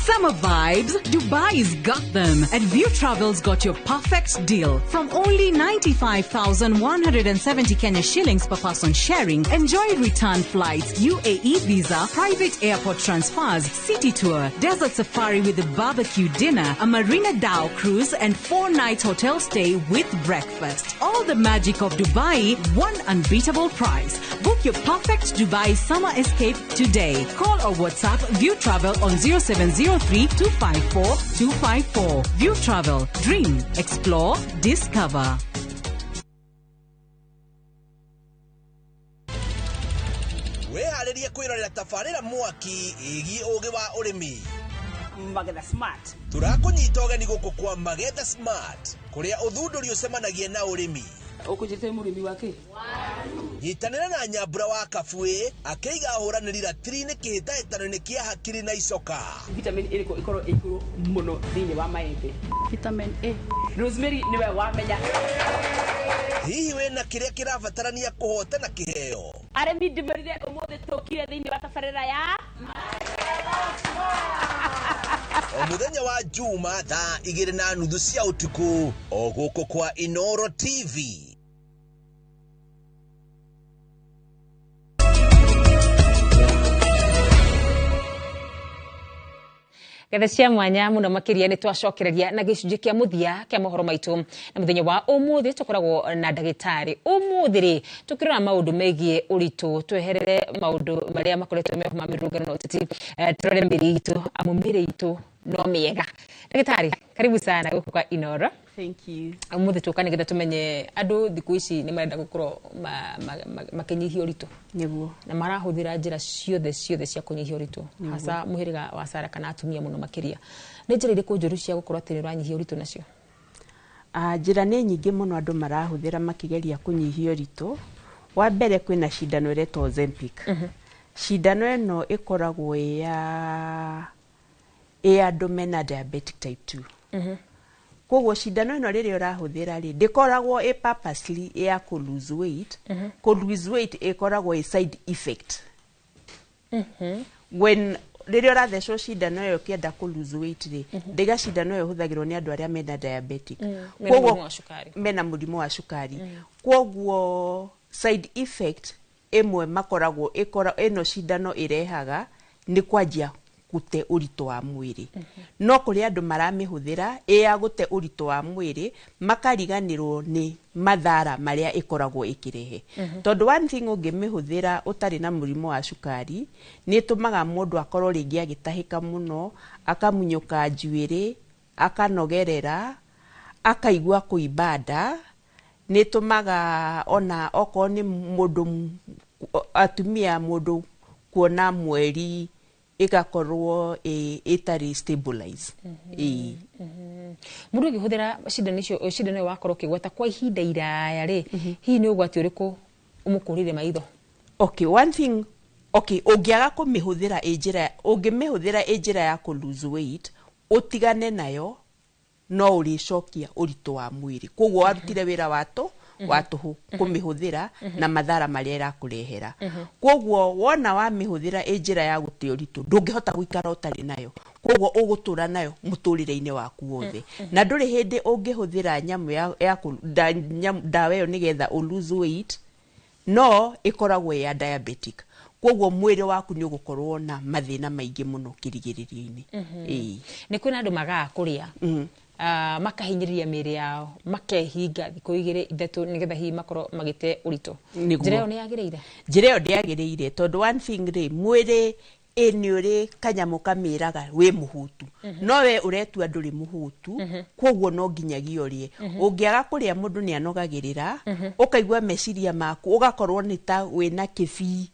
Summer vibes, Dubai's got them. And View Travel's got your perfect deal. From only 95,170 Kenya shillings per person sharing, enjoy return flights, UAE visa, private airport transfers, city tour, desert safari with a barbecue dinner, a Marina Dao cruise, and 4-night hotel stay with breakfast. All the magic of Dubai, one unbeatable price. Book your perfect Dubai summer escape today. Call or WhatsApp View Travel on 0703-254-254. View Travel. Dream. Explore. Discover. Wehariria kwirorera tafarira mwaki igi ugi wa urimi Magetha Smart. Turakunyita ugeni guku kwa Magetha Smart kuria uthunduri ucemanagia na urimi. Ukujite murimi wake nyitanira na Nyambura wa Kabwe akeiga huraniri ratiri-ini kihitahitano-ini kia hakiri na icoka. Vitamin A ikoro ikuru muno thini wa maembe. Vitamin A. Rosemary niwe wamenya. Hihi wena kiria kirabatarania kuhotana kiheo. Aremi ndimerire umuthi tukire thini wa tafarira ya Omuthenya wa Juma thaa 2:30 cia utuku o guku kwa Inoro TV. Gethe cia mwanya muno makiria ni twacokereria na gicunji kia muthia kia mohoro maitu na muthenya wa umuthi tukoragwo na ndagitari umuthi ri tukirora maundu megie uritu tweherere maundu maria makoretwo mehoma mirungano no titi turore miri itu amu miri itu no miega. Ndagitari karibu sana guku kwa Inoro. Thank you. Umuthi tukane getha tumenye andu thiku ici ni marenda gukorwo makinyihia uritu niguo na marahuthira njira ciothe cia kunyihia uritu hasa muhiriga wa Sara kana atumia muno makiria ni njira iriku njuru cia gukorwo ati ranyihia uritu nacio. Njira ni nyingi muno andu marahuthira makigeria kunyihia uritu. Wa mbere kwina cindano iretwo Ozempic. Cindano eno ikoragwo ya andu mena diabetic type 2. Koguo cindano ino riri urahuthira ri ndikoragwo purposely ya ku lose weight. Ku lose weight ikoragwo a side effect. When riri urathecwo cindano iyo kienda ku lose weight ri ndiga cindano iyo huthagirwo ni andu aria mena diabetic. Koguo mena murimu wa cukari. Koguo side effect imwe makoragwo ino cindano irehaga ni kwanjia gute ũritũ wa mwĩrĩ no kũrĩ andũ maramĩhũthĩra ya gũte ũritũ wa mwĩrĩ makariganĩrwo nĩ mathara marĩa ĩkoragwo ĩkĩrehe tondũ one thing ũngĩmĩhũthĩra ũtarĩ na mũrimũ wa cukari nĩ ĩtũmaga mũndũ akorwo rĩngĩ agĩtahĩka mũno akamunyũka njuĩrĩ akanogerera akaigua kũimba nda nĩ ĩtũmaga ona okorwo nĩ mũndũ atumia mũndũ kuona mweri igakorwo ĩtarĩ stabilize mũndũ ũkĩhũthĩra cindano wakorwo ũkĩgwata kwa ihinda iraya rĩ hihi nĩ ũgwati ũrĩkũ ũmũkũrĩre maitho okay one thing okay ũngĩaga kũmĩhũthĩra ũngĩmĩhũthĩra njĩra ya kũ lose weight ũtigane nayo no ũrĩcokia ũritũ wa mwĩrĩ koguo warutire wĩra watũhũ kũmĩhũthĩra na mathara marĩa ĩrakũrehera koguo wona wamĩhũthĩra njĩra ya gũte ũritũ ndũngĩhota gũikara ũtarĩ nayo koguo ũgũtũra nayo mũtũrĩre-inĩ waku wothe na ndũrĩ hĩndĩ ũngĩhũthĩra nyamũ ya ndawa ĩyo nĩgetha ũ lose weight no ĩkoragwo ya diabetic koguo mwĩrĩ waku nĩ ũgũkorwo na mathĩna maingĩ mũno kĩrigĩrĩrio-inĩ nĩ kwĩna andũ magaga kũrĩa makahinyĩrĩria mĩĩrĩ yao makehinga thikũ 2-3 nĩgetha hihi makorwo magĩte ũritũ njĩra ĩyo nĩ yagĩrĩire njĩra ĩyo ndĩagĩrĩire tondũ one thing rĩ mwĩrĩ nĩ ũrĩ kanyamũ kamĩraga wĩ mũhutu no we ũretua ndũrĩ mũhutu koguo no nginyagia ũrĩe ũngĩaga kũrĩa mũndũ nĩ anogagĩrĩra ũkaigua meciria maku ũgakorwo nĩ ta wĩna kĩbii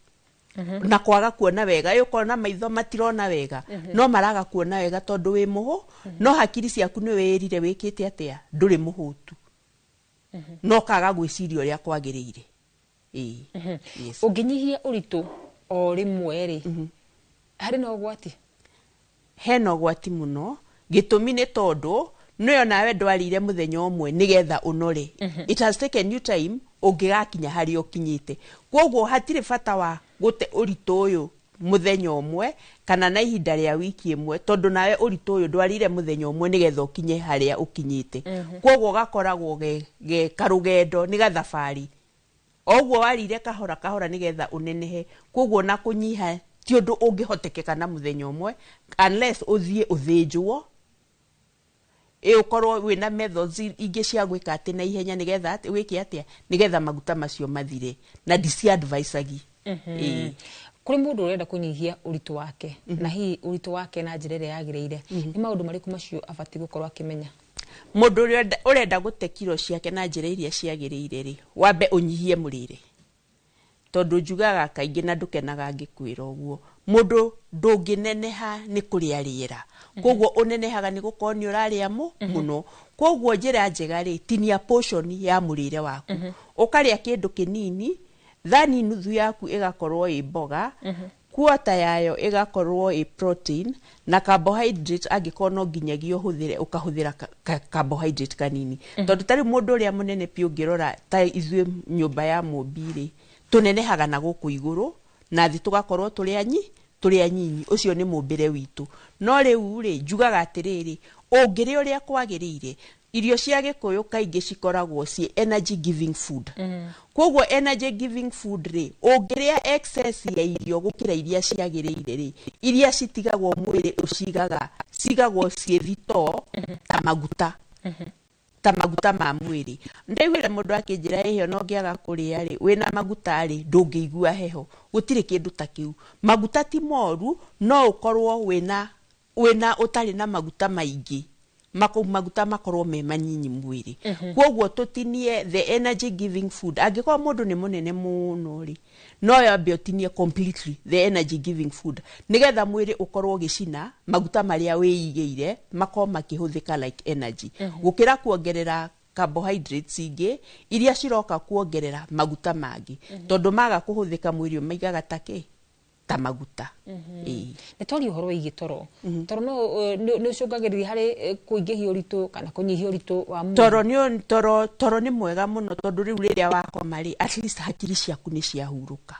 na kwaga kuona wega yũkona maitho matirona wega no maraga kuona wega tondũ wĩ mũhũ no hakiri ciaku nĩ wĩrire wĩkĩte atĩa ndũrĩ mũhutu no kaga gwĩciria ũrĩa kwagĩrĩire ũngĩnyihia ũritũ o rĩmwe rĩ harĩ na ũgwati hena ũgwati mũno gĩtũmi nĩ tondũ nĩyo nawe ndwarire mũthenya ũmwe nĩgetha ũnore it has taken you time ũngĩgakinya harĩa ũkinyĩte koguo hatirĩ bata wa gũte ũritũ ũyũ mũthenya ũmwe kana na ihinda rĩa wiki ĩmwe tondũ nawe ũritũ ũyũ ndwarire mũthenya ũmwe nĩgetha ũkinye harĩa ũkinyĩte koguo gakoragwo ge karũgendo nĩ gathabarĩ oguo warire kahora kahora nĩgetha ũnenehe koguo na kũnyiha ti ũndũ ũngĩhotekeka na mũthenya ũmwe unless ũthiĩ ũthĩnjwo ũkorwo wĩna methods ingĩ cia gwĩka atĩ na ihenya nĩgetha wĩke atĩa nĩgetha maguta macio mathire na ndiciadvisagi kũrĩ mũndũ ũrenda kũnyihia ũritũ wake na hihi ũritũ wake na njĩra ĩrĩa yagĩrĩire nĩ maũndũ marĩkũ macio abatiĩ gũkorwo akĩmenya mũndũ ũrenda gũte kiro ciake na njĩra iria ciagĩrĩire rĩ wambe ũnyihie mũrĩre tondũ njugaga kaingĩ na ndũkenaga ngĩkwĩra ũguo mũndũ ndũngĩneneha nĩ kũrĩa rĩera koguo ũnenehaga nĩ gũkorwo nĩ ũrarĩa mũno koguo njĩra njega rĩ tinia portion ya mũrĩre waku ũkarĩa kĩndũ kĩnini thani nuthu yaku ĩgakorwo ĩ mboga quarter yayo ĩgakorwo ĩ protein na carbohydrate angĩkorwo no nginyagia ũhũthĩre ũkahũthĩra carbohydrate kanini tondũ tarĩ mũndũ ũrĩa mũnene pi ũngĩrora ta ithuĩ nyũmba ya mũmbirĩ tũnenehaga na gũkũ igũrũ na thĩ tũgakorwo tũrĩa nyinyi ũcio nĩ mũmbĩre witũ no rĩu rĩ njugaga atĩrĩrĩ ũngĩrĩ ũrĩa kwagĩrĩire irio cia gĩkũyũ kaingĩ cikoragwo ci energy giving food koguo energy giving food rĩ ũngĩrĩa excess ya irio gũkĩra iria ciagĩrĩire rĩ iria citigagwo mwĩrĩ cigagwo ciĩ thito ta maguta ma mwĩrĩ ndaiguire mũndũ akĩnjĩra ĩyo no ngĩaga kũrĩa rĩ wĩna maguta rĩ ndũngĩigua heho gũtirĩ kĩndũ ta kĩu maguta ti moru no ũkorwo wĩna ũtarĩ na maguta maingĩ maguta makorwo me manyinyi mwĩrĩ koguo tũtinie the energy giving food angĩkorwo mũndũ nĩ mũnene mũno rĩ no yambe ũtinie completely the energy giving food nĩgetha mwĩrĩ ũkorwo gĩcina maguta marĩa wĩigĩire makorwo makĩhũthĩka like energy gũkĩra kuongerera carbohydrates ingĩ iria ciroka kuongerera maguta mangĩ tondũ maga kũhũthĩka mwĩrĩ ũmaigaga ta maguta nĩ twaria ũhoro wĩgiĩ toro toro nĩ ũcũngagĩrĩria harĩ kũingĩhia ũritũ kana kũnyihia ũritũ wa mwĩrĩ toro nĩ mwega mũno tondũ rĩu rĩrĩa wakoma rĩ at least hakiri ciaku nĩ ciahurũka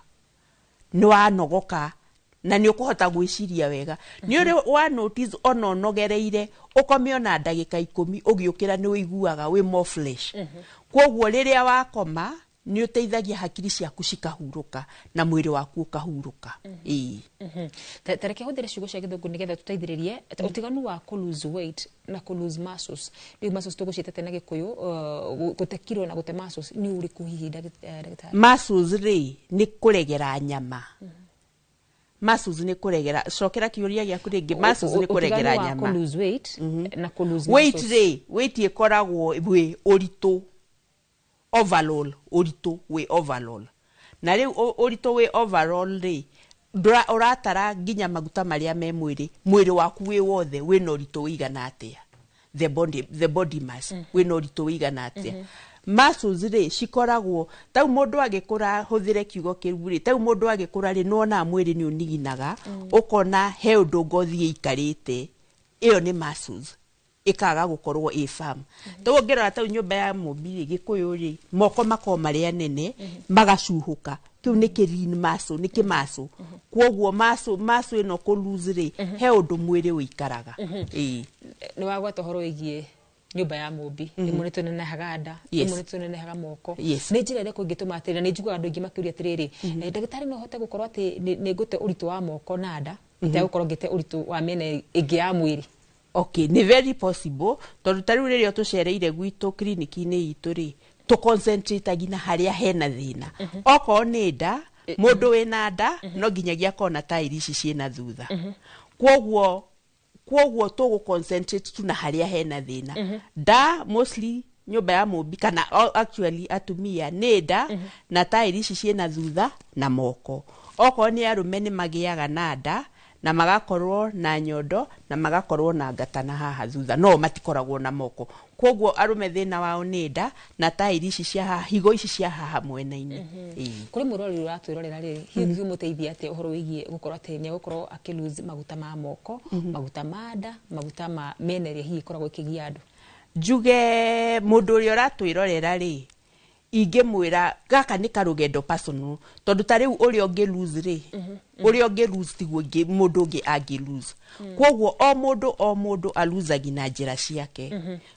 nĩ wanogoka na nĩ ũkũhota gwĩciria wega nĩ ũrĩ wa notice ona ũnogereire ũkome ona ndagĩka 10 ũgĩũkĩra nĩ ũiguaga wĩ more flesh koguo rĩrĩa wakoma ni uteithagia hakiri ciaku cikahuruka na mwiri waku ukahuruka. Tareke huthire ciugo cia githungu nigetha tuteithiririe utiganu wa ku lose weight na ku lose muscles. Ni muscles tugucitete na gikuyu gute kilo na gute muscles ni uriku hihi ndagitari? Muscles ri ni kuregera nyama. Muscles ni kuregera cokera kiuria gya kuringi muscles ni kuregera nyama. Ku lose weight na ku lose muscles. Weight ikoragwo wi uritu overall uritu we overall na riu uritu we overall ri uratara nginya maguta maria me mwiri waku we wothe we no uritu wigana atia the body mass we no uritu wigana atia. Muscles ri cikoragwo tau mundu agikura huthire kiugo kiruburi tau mundu agikura ri nona mwiri ni uniginaga ukona he undu ngothi ikarite iyo ni muscles ikaga gukorwo i farm. Tawo ngera tau nyumba ya mobili gikuyu ri moko mako maria nene magacuhuka kiu ni lean muscle ni kimaso kwoguo maso ino ku lose ri he undu mwiri wikaraga. Ni wagwa tohoro igie nyumba ya mobi imwe tunene haganda imwe tunene haga moko ni njira ire kungituma atira ni njiguga andu ingi makiuria atiriri ndagitari no hote gukorwo ati ni ngute uritu wa moko na nda ite gukorwo ngite uritu wa mene ingi ya mwiri. Okay, ni very possible. Tondu tariu ririo tucereire gwitu kliniki-ini itu ri tu concentrate agina haria hena thina. Oko ni nda mundu wina nda no nginyagia kona tairi ici ciina thutha. Kwoguo tu concentrate tu na haria hena thina. Da mostly nyumba ya mubi kana actually atumia ni nda na tairi ici ciina thutha na moko. Oko ni arume ni magiaga na nda na magakorwo na nyondo na magakorwo na ngatana haha thutha no matikoragwo na moko. Kwoguo arume thina wao ni nda na tairi ici cia haha higo ici cia haha mwena-ini. Kuri murori uratwirorera ri hihi muteithia ati uhoro wigie gukorwo ati ni gukorwo akilose maguta ma moko maguta ma nda maguta ma meneri hihi koragwo ikigia andu? Njuge mundu uri uratwirorera ri ingemwira gaka ni karugendo personal tondu tariu uri onge lose ri uri onge lose tiguo mundu onge agi lose. Kwoguo o mundu aluzagi na njira ciake.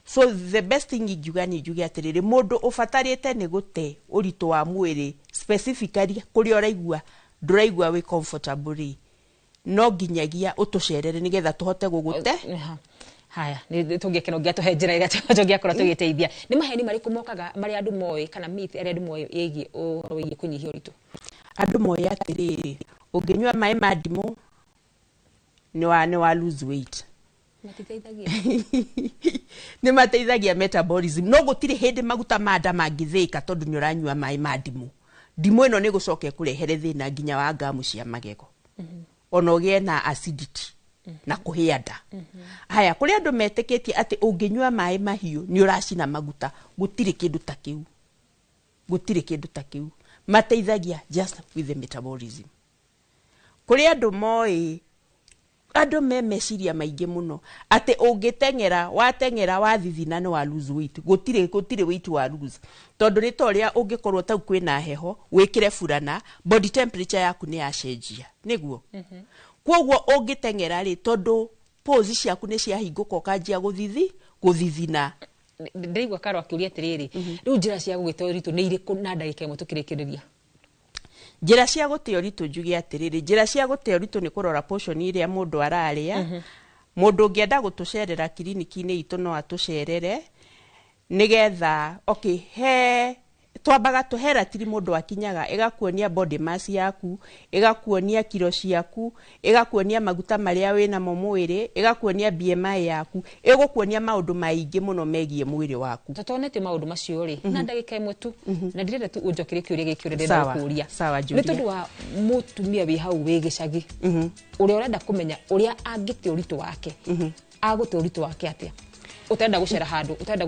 So the best thing ingiuga ni njuge atiriri mundu ufatarite ni gute uritu wa mwiri specifically kuri uraigua nduraigua we comfortable no nginyagia utucerere nigetha tuhote gugute. Haya ni tungekena ngiatuhe njira ira tungiakora tugiteithia. Ni maheni mariku mokaga mari andu moy kana myth ari andu moy egi uhoro wigi kunyihia uritu? Andu moy atiriri unginywa mai madimu ni wa lose weight. Matiteithagia ni mateithagia metabolism no gutire hindi maguta manda mangithika tondu ni uranywa mai madimu. Ndimu ino ni gucoke kurehere thina nginya wa ngamu cia magego ona ugie na acidity na kuhianda. Haya kuri andu meteketie ati unginywa mai mahiu ni uracina maguta gutire kindu ta kiu mateithagia just with the metabolism. Kuri andu moi andu meciria maingi muno ati ungitengera wathithina ni wa lose weight gutire weight wa lose tondu ni toria ungikorwo tau kwina heho wikire furana body temperature yaku ni yacenjia niguo. Kwoguo ungitengera ri tondu pose ciaku ni ciahinguka kanjia guthithina. Ndirigwa karo akiuria atiriri riu njira cia gugite uritu ni iriku na ndagika imwe tukirikiriria? Njira cia gute uritu njuge atiriri njira cia gute uritu ni kurora portion iria mundu araria. Mundu ngienda gutucerera kliniki-ini itu no atucerere nigetha he twambaga tuhera tiri mundu akinyaga igakuonia body mass yaku igakuonia kilo ciaku igakuonia maguta maria wina mo mwiri igakuonia BMI yaku igukuonia maundu maingi muno megie mwiri waku. Tutonete maundu macio ri na ndagika imwe tu na ndirenda tu unjokire kiuria gikiurire kuria. Sawa Julia. Ni tondu wa mutumia wi hau wi gicagi uria urenda kumenya uria angite uritu wake agute uritu wake atia utenda gucera handu utenda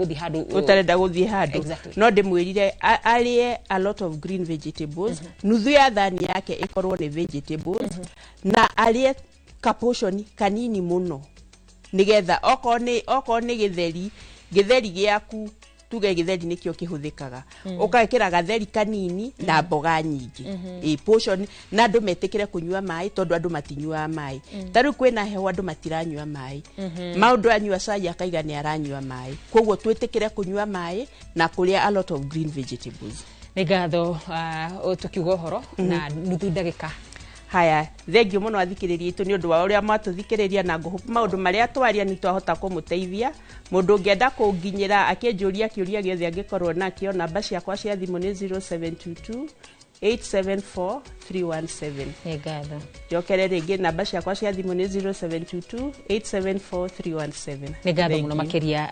guthi handu no ndimwirire alie a lot of green vegetables nuthu ya thani yake ikorwo ni vegetables na alie portion kanini muno nigetha oko ni githeri giaku tuge githeri nikio kihuthikaga ukakira gatheri kanini na mboga nyingi portion na andu metikire kunywa mai tondu andu matinywa mai taru kwina hewa andu matiranywa mai maundu anywa cai akaiga ni aranywa mai kwoguo twitikire kunywa mai na kuria a lot of green vegetables. Nigatho tukiuga horo na nuthu ndagika. Haya, thengio muno athikiriria itu ni undu wa uria matuthikiriria na nguhupu maundu maria twaria ni twahota kumuteithia. Mundu ungienda kunginyira akinjuria kiuria giothe angikorwo nakio, namba ciakwa cia thimu ni 0722 874 317. Nigatho. Jokere ringi namba ciakwa cia thimu ni 0722 874 317. Nigatho muno makiria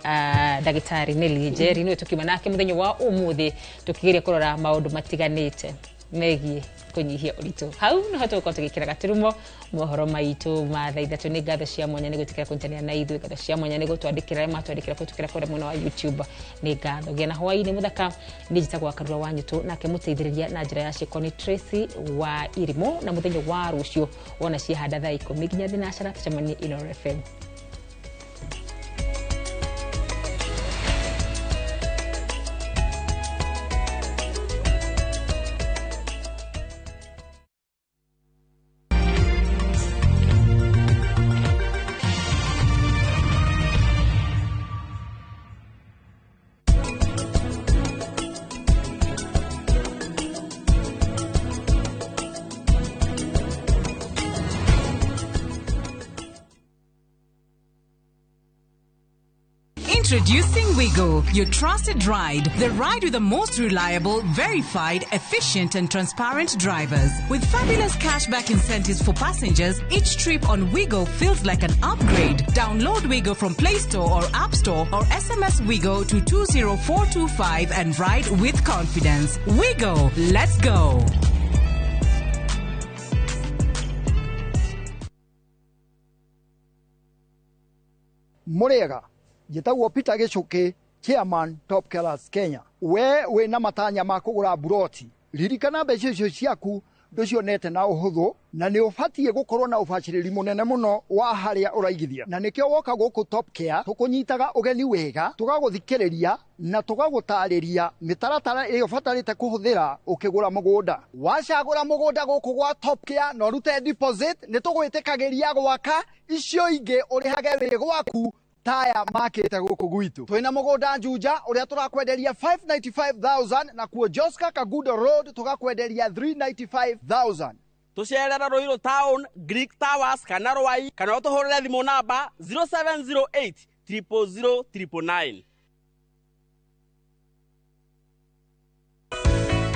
ndagitari Nelly Njeri ni tukiuma nake muthenya wa umuthi tukigeria kurora maundu matiganite megie kunyihia uritu. Hau no hoto ko tugikira gaturumo mohoro maitu ma thaa ithatu. Ni ngatho cia mwanya ni gutikira kuntania na ithu, ngatho cia mwanya ni gutwandikira matwandikira kutukira kure muno wa YouTube. Ni ngatho gena hwaini muthaka ni jitagwa Karura Wanyitu nake muteithiriria na njira ya Shikoni Tracy wa Irimo, na muthenya wa rucio wona cia hada thaa 10 ginya thinashara tucemanie Inooro FM. Introducing Wigo, your trusted ride. The ride with the most reliable, verified, efficient and transparent drivers. With fabulous cashback incentives for passengers, each trip on Wigo feels like an upgrade. Download Wigo from Play Store or App Store or SMS Wigo to 20425 and ride with confidence. Wigo, let's go. Murega. Jitagwo Peter Gichuki, Chairman Top Killers Kenya. We na matanya ma kugura buroti. Ririkana mbeca icio ciaku nducionete na uhuthu na ni ubatie gukorwo na ubaciriri munene muno wa haria uraigithia. Na nikio woka guku Top Care tukunyitaga ugeni wega, tugaguthikiriria na tugagutariria mitaratara iyo batarite kuhuthira ukigura mugunda. Wacagura mugunda guku gwa Top Care no rute deposit ni tugwitikagiria gwaka icio ingi urihage wi gwaku taya market guku gwitu. Twina mugunda Juja uria turakwenderia 595,000 na kuo Joska Kagudo Road tugakwenderia 395,000. Tucerera Ruiru Town, Greek Towers kana Rwai kana utuhurire thimu namba 0708 000 999.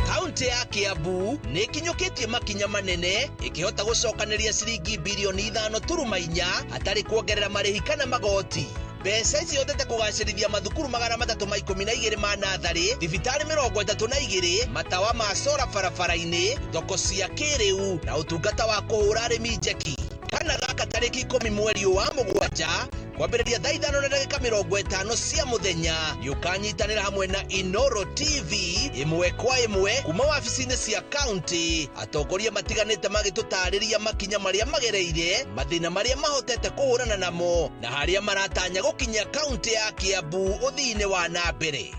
Kaunti ya Kiambu ni kinyukitie makinya manene ikihota gucokanĩria ciringi bilioni 5.4 hatari kuongerera marihi kana magoti. Mbeca icio hotete kugacĩrithia mathukuru 312 ma nathari, thibitari 32, matawa ma sola barabara-inĩ, thoko cia kĩrĩu na ũtungata wa kũhũra arĩmi njeki. Kana gaka tarĩki 10 mweri wa Mũgwanja kwambĩrĩria thaa 5:50 cia mũthenya. Yukanyitanĩra hamwe na Inooro TV ĩmwe kwa ĩmwe kuma wabici-inĩ cia kaunti. Atongoria matiganĩte magĩtũtarĩria makinya marĩa magereire, mathĩna marĩa mahotete kũhũrana namo na harĩa maratanya gũkinya kaunti ya Kiambu ũthii-inĩ wa na mbere.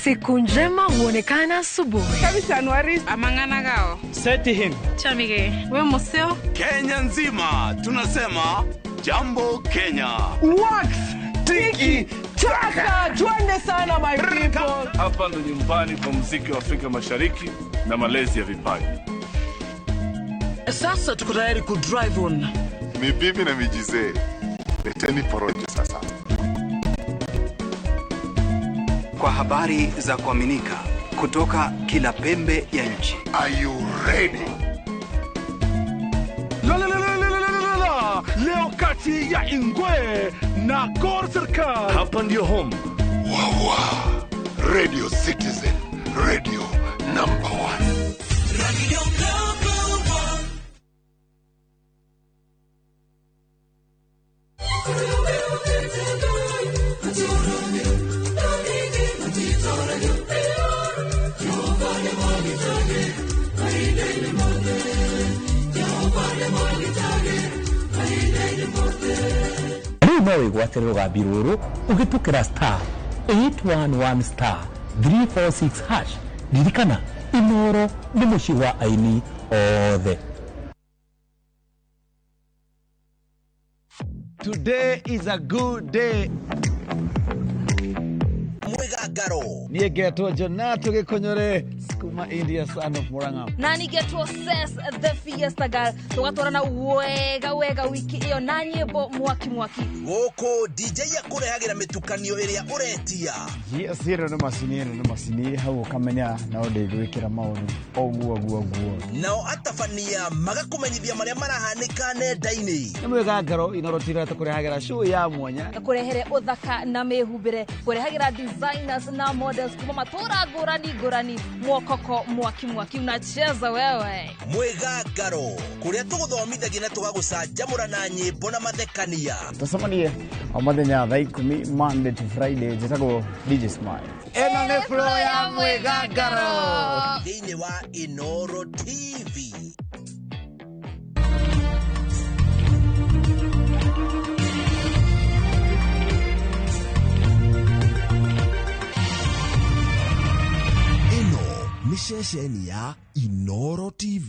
Siku njema huonekana asubuhi. Kabisa Anuari amangana gao. Seti him. Chamige. We museo. Kenya nzima tunasema jambo Kenya. Wax, tiki, chaka. Twende sana my people. Hapa ndo nyumbani kwa muziki wa Afrika Mashariki na malezi ya vipaji. Sasa tuko tayari ku drive on. Mibibi na mijize. Leteni porojo sasa. Kwa habari za kuaminika kutoka kila pembe ya nchi. Are you ready? Leo kati ya Ingwe na Gor Serikali. Hapa ndio home. Wawa. Radio Citizen. Radio number 1. Radio number 1. No igwate rugambi ruru ugitukira star 811 star 346 hash dirikana Inooro ni muci wa aini othe. Today is a good day. Mwega Ngaro. Niĩ ngetwo Jonato Gĩkonyore kuma India Son of Murang'a. Na nĩngetwo Ses the Fiesta Girl. Tũgatwarana wega wiki ĩyo na nyĩmbo mwaki. Gũkũ DJ akũrehagĩra mĩtukanio ĩrĩa ũretia. Yes, ĩno nĩ macini hau ũkamenya na ũndĩgwĩkĩra maũndũ oguo. Nao atabania magakũmenyithia marĩa marahanĩka nenda-inĩ. Nĩ Mwega Ngaro Inooro TV tũkũrehagĩra show ya mwanya. Kũrehere ũthaka na mĩhumbĩre, kũrehagĩra designers na models kuma matũra ngũrani mwokoko mwaki unacheza wewe. Mwega Ngaro kũrĩa tũgũthomithagia na tũgagũcanjamũra na nyĩmbo na mathekania. Tũcemanie o mũthenya thaa 10 Monday to Friday njĩtagwo DJ Smile. Ĩno nĩ flow ya Mwega Ngaro thĩinĩ wa Inooro TV. Ino ni ceceni ya Inooro TV.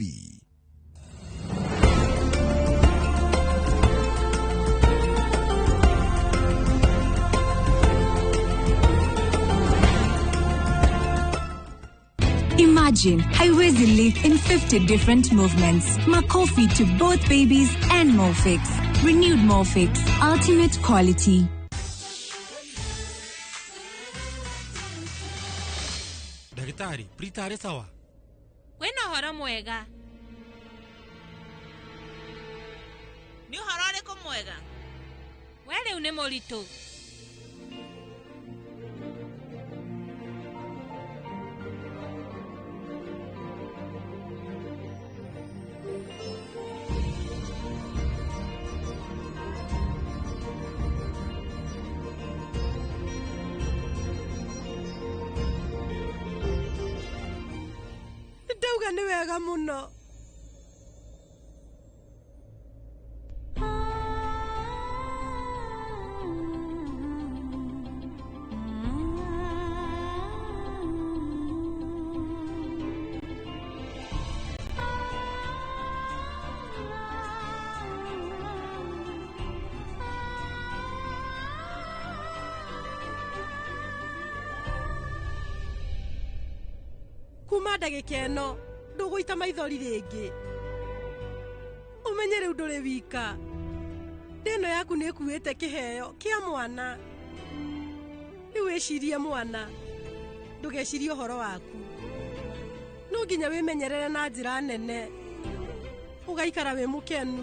Imagine haiwezi live in 50 different movements. Makofi to both babies and Morphix. Renewed Morphix, ultimate quality. Daktari, pritare sawa. Wena horo mwega. Ni horo rĩkũ mwega? We rĩu nĩ mũritũ. Ndauga nĩ wega mũno. Kuma ndagĩka ĩno ndũgũita maithori rĩngĩ. Ũmenye rĩu ndũrĩ wika. Ndĩno yaku nĩ ĩkuĩte kĩheo kĩa mwana. Rĩu wĩcirie mwana, ndũgecirie ũhoro waku. No nginya wĩmenyerere na njĩra nene, ũgaikara wĩ mũkenu.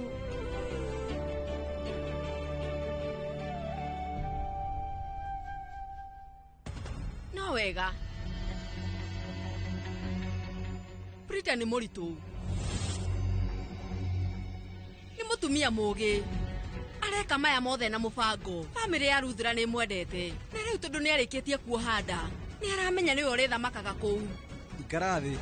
No wega. Prita nĩ mũritũ. Nĩ mũtumia mũũgĩ. Areka maya mothe na mũbango. Famĩlĩ ya Ruthra nĩ mwendete. Na rĩu tondũ nĩ arĩkĩtie kuoha nda, nĩ aramenya nĩwe ũrĩthamakaga kũu. Ikara thĩ.